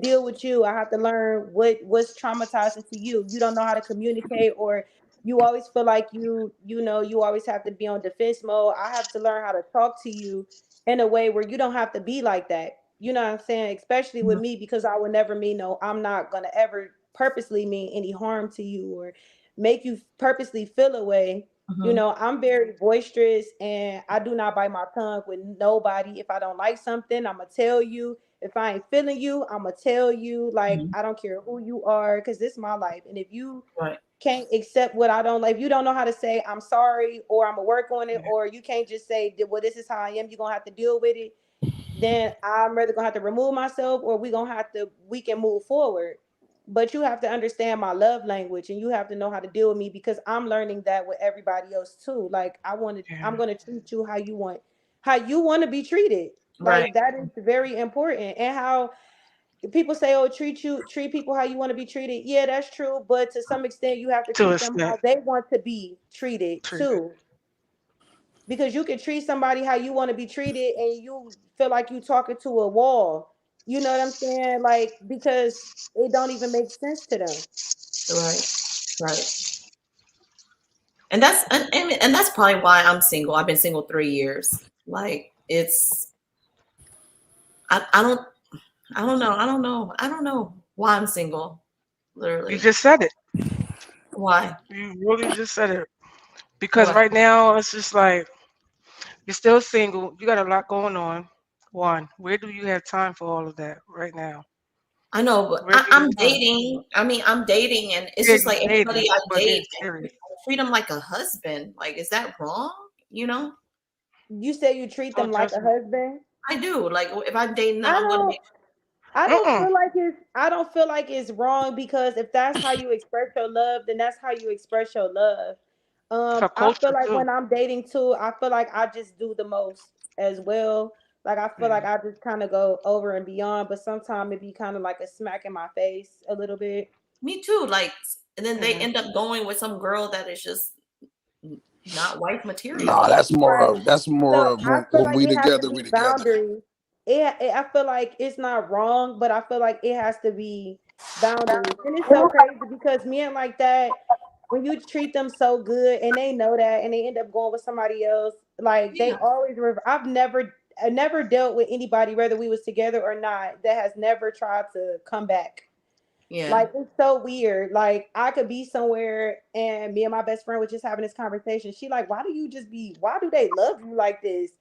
deal with you. I have to learn what's traumatizing to you. You don't know how to communicate, or you always feel like you always have to be on defense mode. I have to learn how to talk to you in a way where you don't have to be like that. You know what I'm saying? Especially with Mhm. me, because I would never mean no, I'm not gonna ever purposely mean any harm to you or make you purposely feel a way. Mhm. I'm very boisterous and I do not bite my tongue with nobody. If I don't like something, I'm gonna tell you. If I ain't feeling you, I'm gonna tell you. Like, Mhm. I don't care who you are, because this is my life. And if you Right. can't accept what I don't like, if you don't know how to say I'm sorry or I'm gonna work on it, or you can't just say, well, this is how I am, you're gonna have to deal with it, then I'm rather gonna have to remove myself, or we can move forward. But you have to understand my love language, and you have to know how to deal with me, because I'm learning that with everybody else too. Like, I'm Yeah. gonna treat you how you want to be treated. Right. Like, that is very important. And how people say, oh, treat people how you want to be treated. Yeah, that's true, but to some extent you have to To a treat them how extent. they want to be treated Treated. too, because you can treat somebody how you want to be treated and you feel like you talking to a wall. You know what I'm saying? Like, because it don't even make sense to them. Right. Right. And that's probably why I'm single. I've been single 3 years. Like I, I don't I don't know. I don't know. I don't know why I'm single. You Literally. just said it. Why? You really just said it. Because What? right now it's just like you're still single. You got a lot going on. One, where do you have time for all of that right now? I know, but Where do you I'm have time? dating. I mean, I'm dating, and it's Yeah, just you like dating, everybody I but date, getting serious. I treat them like a husband. Like, is that wrong? You know, You say you treat No them like a judgment. I I do. Like, if I'm dating them, I'm gonna don't make. I don't Mm-mm. feel like it's wrong, because if that's how you express your love, then that's how you express your love. It's a I feel culture like too. when I'm dating too, I feel like I just do the most as well. Like, I feel Yeah. like I just kind of go over and beyond, but sometimes it be kind of like a smack in my face a little bit. Me too. Like, and then they Yeah. end up going with some girl that is just not wife Nah, material. that's more Right. of that's more So of I feel when like we it has to together, be we together. boundaries. I feel like it's not wrong, but I feel like it has to be boundaries. And it's so crazy because men like that, when you treat them so good and they know that and they end up going with somebody else, like they Yeah. always I never dealt with anybody, whether we was together or not, that has never tried to come back. Yeah. Like, it's so weird. Like, I could be somewhere and me and my best friend were just having this conversation. She like, why do they love you like this?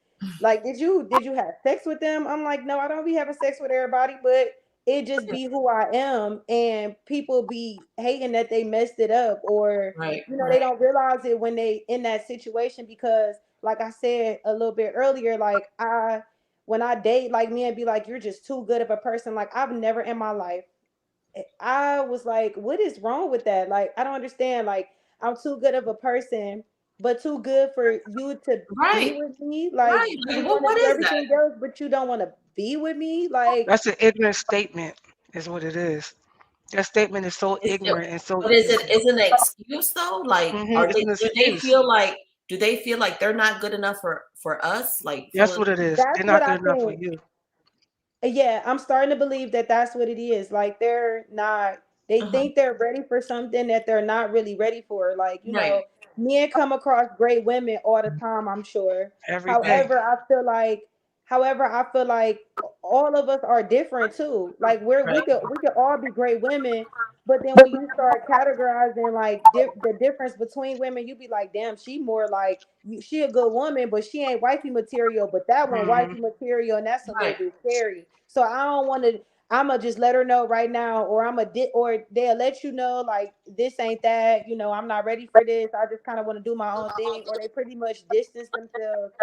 Like, did you have sex with them? I'm like, no, I don't be having sex with everybody, but it just be who I am. And people be hating that they messed it up, or Right. they Right. don't realize it when they in that situation, because like I said a little bit earlier, like when I date, like, men be like, you're just too good of a person. Like, I've never in my life I was like, what is wrong with that? Like, I don't understand. Like, I'm too good of a person, but too good for you to be Right. with me. Like, Right. you Like, want to what do is that? everything else, but you don't want to be with me. Like, That's an ignorant statement, is what it is. That statement is so Is it, ignorant and so but is easy. it an excuse though? Like, It's an excuse. do they feel like they're not good enough for us? Like, That's for what it is. that's They're what not I good enough for think. you. Yeah, I'm starting to believe that that's what it is. Like, they're not, they uh-huh. think they're ready for something that they're not really ready for. Like, Right. men come across great women all the time, I'm sure. Every Right. day. However, I feel like all of us are different too. Like, we Right. could we could all be great women, but then when you start categorizing like the difference between women, you be like, damn, she more like she a good woman, but she ain't wifey material. But that one Hmm. wifey material, and that's a little Right. bit scary. So I don't want to. I'ma just let her know right now, or or they'll let you know like this ain't that. I'm not ready for this. I just kind of want to do my own thing, or they pretty much distance themselves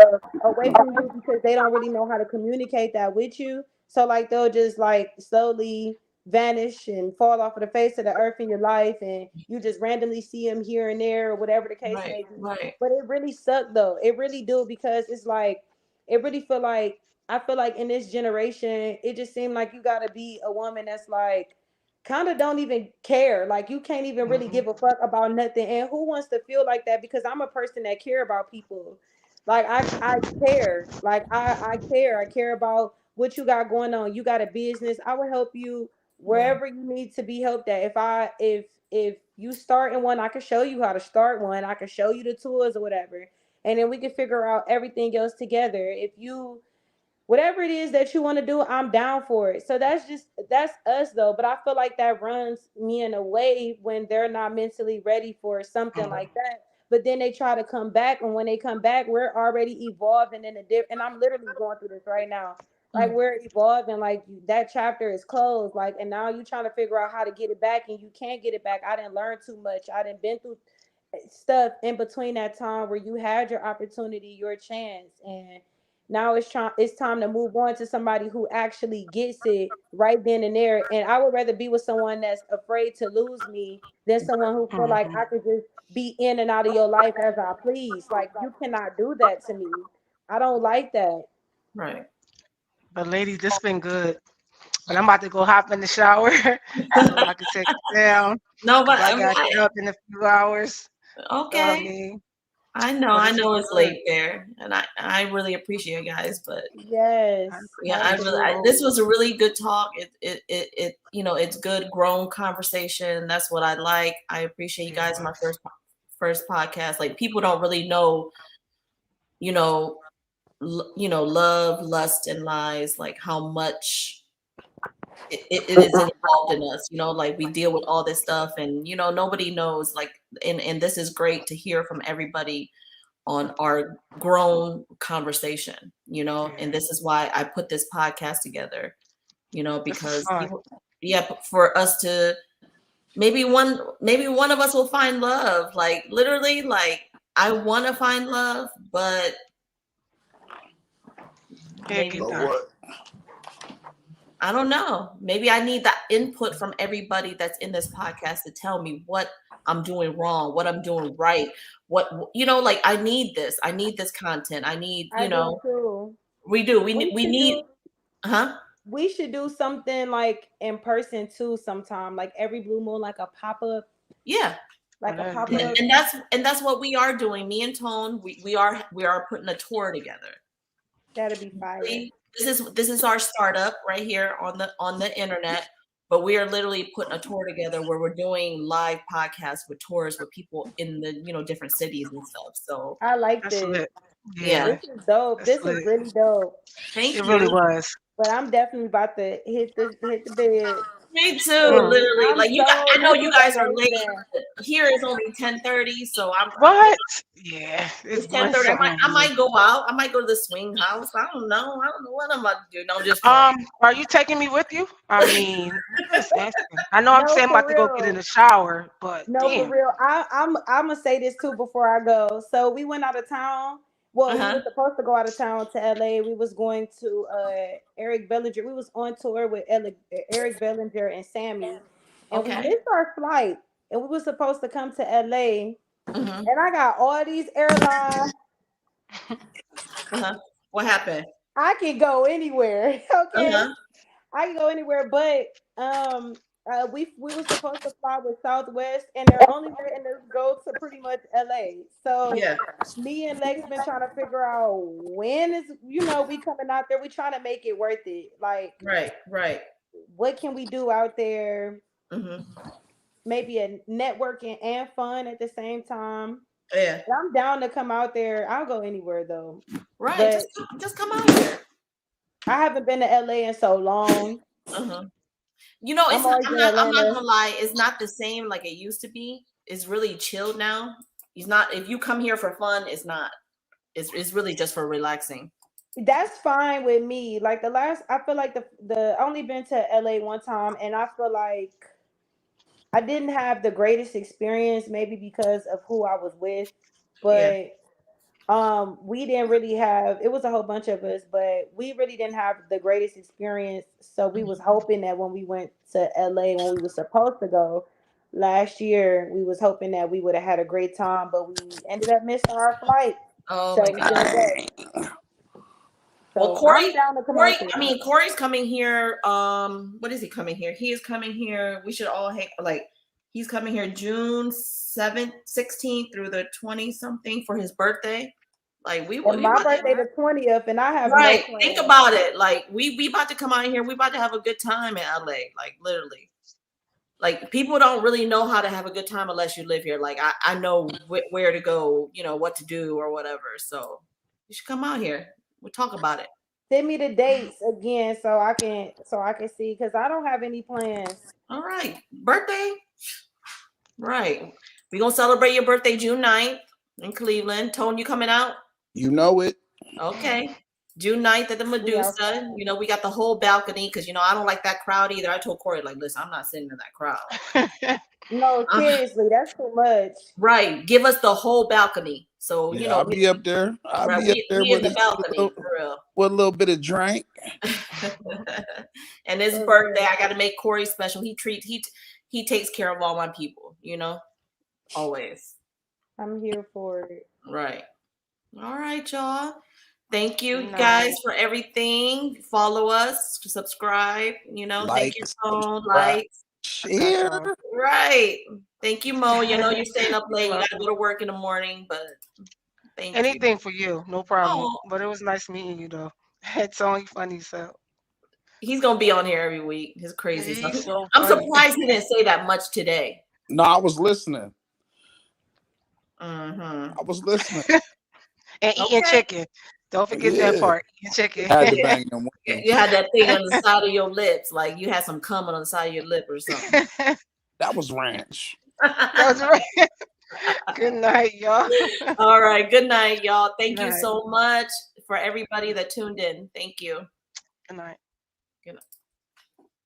away from you because they don't really know how to communicate that with you. So like they'll just like slowly vanish and fall off of the face of the earth in your life, and you just randomly see them here and there, or whatever the case Right. may be. Right. But it really sucked though. It really do, because it's like it really feel like I feel like in this generation, it just seemed like you gotta be a woman that's like kind of don't even care. Like you can't even really give a fuck about nothing. And who wants to feel like that? Because I'm a person that care about people. Like I care. Like I care. I care about what you got going on. You got a business. I will help you wherever you need to be helped at. If you start in one, I can show you how to start one. I can show you the tools or whatever. And then we can figure out everything else together. If you whatever it is that you want to do, I'm down for it. So that's us though. But I feel like that runs me in a way when they're not mentally ready for something like that. But then they try to come back, and when they come back, we're already evolving in a different. And I'm literally going through this right now. Like we're evolving, like that chapter is closed, like, and now you trying to figure out how to get it back, and you can't get it back. I didn't learn too much. I didn't been through stuff in between that time where you had your opportunity, your chance, and now it's time to move on to somebody who actually gets it right then and there. And I would rather be with someone that's afraid to lose me than someone who feel like I could just be in and out of your life as I please. Like you cannot do that to me. I don't like that. Right. But ladies, this been good. But I'm about to go hop in the shower so I can take it down. No, but I got to get up in a few hours. okay. You know what I mean? I know, But I it's know been it's good. late there, and I really appreciate you guys, but Yes, yeah, this was a really good talk. It you know, it's good grown conversation. That's what I like. I appreciate you guys. My first podcast. Like people don't really know, you know, love, lust, and lies. Like how much it is involved in us. You know, like we deal with all this stuff, and you know, nobody knows. Like, and this is great to hear from everybody on our grown conversation, you know, and this is why I put this podcast together, you know, because people, for us to maybe one of us will find love, like literally, like I want to find love, but maybe I don't know. Maybe I need that input from everybody that's in this podcast to tell me what I'm doing wrong, what I'm doing right, what, you know, like I need this. I need this content. I need, you know, too. we do. We need, we should do something like in person too sometime, like every blue moon, like a pop-up. Yeah. Like a pop-up. And that's what we are doing. Me and Tone, we are putting a tour together. That'll be fire. This is our startup right here on the internet, but we are literally putting a tour together where we're doing live podcasts with tours with people in the, you know, different cities and stuff. So I like this. Yeah. This is dope. This is really dope. Thank you. It really was. But I'm definitely about to hit the bed. Me too, literally. I'm Like you, so, I know this you is guys are late. amazing. Here is only 10:30, so I'm what? Yeah, it's 10:30. I might go out. I might go to the swing house. I don't know. I don't know what I'm about to do. No, just are you taking me with you? I mean, just asking. I know I'm saying I'm about to go get in the shower, but no, damn. for real. I'm gonna say this too before I go. So we went out of town. Well, we were supposed to go out of town to LA. We was going to Eric Bellinger. We was on tour with Eric Bellinger and Sammy. And we missed our flight. And we were supposed to come to LA. And I got all these airlines. What happened? I can go anywhere. Okay. I can go anywhere, but we were supposed to fly with Southwest, and they're only letting us go to pretty much LA. So me and Lex been trying to figure out when is, you know, we coming out there. We trying to make it worth it. Like right. What can we do out there? Maybe a networking and fun at the same time. Yeah, but I'm down to come out there. I'll go anywhere though. Right, But just come out here. I haven't been to LA in so long. You know, I'm I'm not gonna lie, it's not the same like it used to be. It's really chilled now. It's not, if you come here for fun, it's not. It's really just for relaxing. That's fine with me. Like I feel like the I only been to LA one time, and I feel like I didn't have the greatest experience, maybe because of who I was with, but we didn't really have, it was a whole bunch of us, but we really didn't have the greatest experience. So we was hoping that when we went to LA, when we were supposed to go last year, we was hoping that we would have had a great time, but we ended up missing our flight. Oh So my we God. didn't go. Well, So Corey, I'm down to come Corey, out there. I mean, Corey's coming here. What is he coming here? He is coming here. We should all hang like he's coming here June 7th, 16th through the 20 something for his birthday. Like we And my birthday the 20th, and I have right. no plans. Think about it. Like we about to come out here. We about to have a good time in LA. Like literally. Like people don't really know how to have a good time unless you live here. Like I know where to go, you know, what to do or whatever. So you should come out here. We'll talk about it. Send me the dates again so I can see, because I don't have any plans. All right. Birthday. Right. We're gonna celebrate your birthday June 9th in Cleveland. Tone, you coming out? You know it. Okay. June 9th at the Medusa. You know, we got the whole balcony because you know I don't like that crowd either. I told Corey, like, listen, I'm not sitting in that crowd. No, seriously, that's too much. Right. Give us the whole balcony. So you know I'll be up there. I'll be up there we in the balcony for real. With a little bit of drink. And his birthday, I gotta make Corey special. He takes care of all my people, you know, always. I'm here for it. Right. All right, y'all. Thank you guys for everything. Follow us, subscribe, you know, Like, thank you, Tone, like, share. Right. Thank you, Mo. You know, you're staying up late. You gotta go to work in the morning, but anything for you, no problem. Oh. But it was nice meeting you though. It's only funny, so he's gonna be on here every week. He's crazy. He's so I'm funny. surprised he didn't say that much today. No, I was listening. Mm-hmm. I was listening. And eating chicken. Don't forget that part. Eating chicken. Had to bang them wings. You had that thing on the side of your lips, like you had some cum on the side of your lip or something. That was ranch. That was right. Good night, y'all. All right. Good night, y'all. Thank Good you night. so much for everybody that tuned in. Thank you. Good night.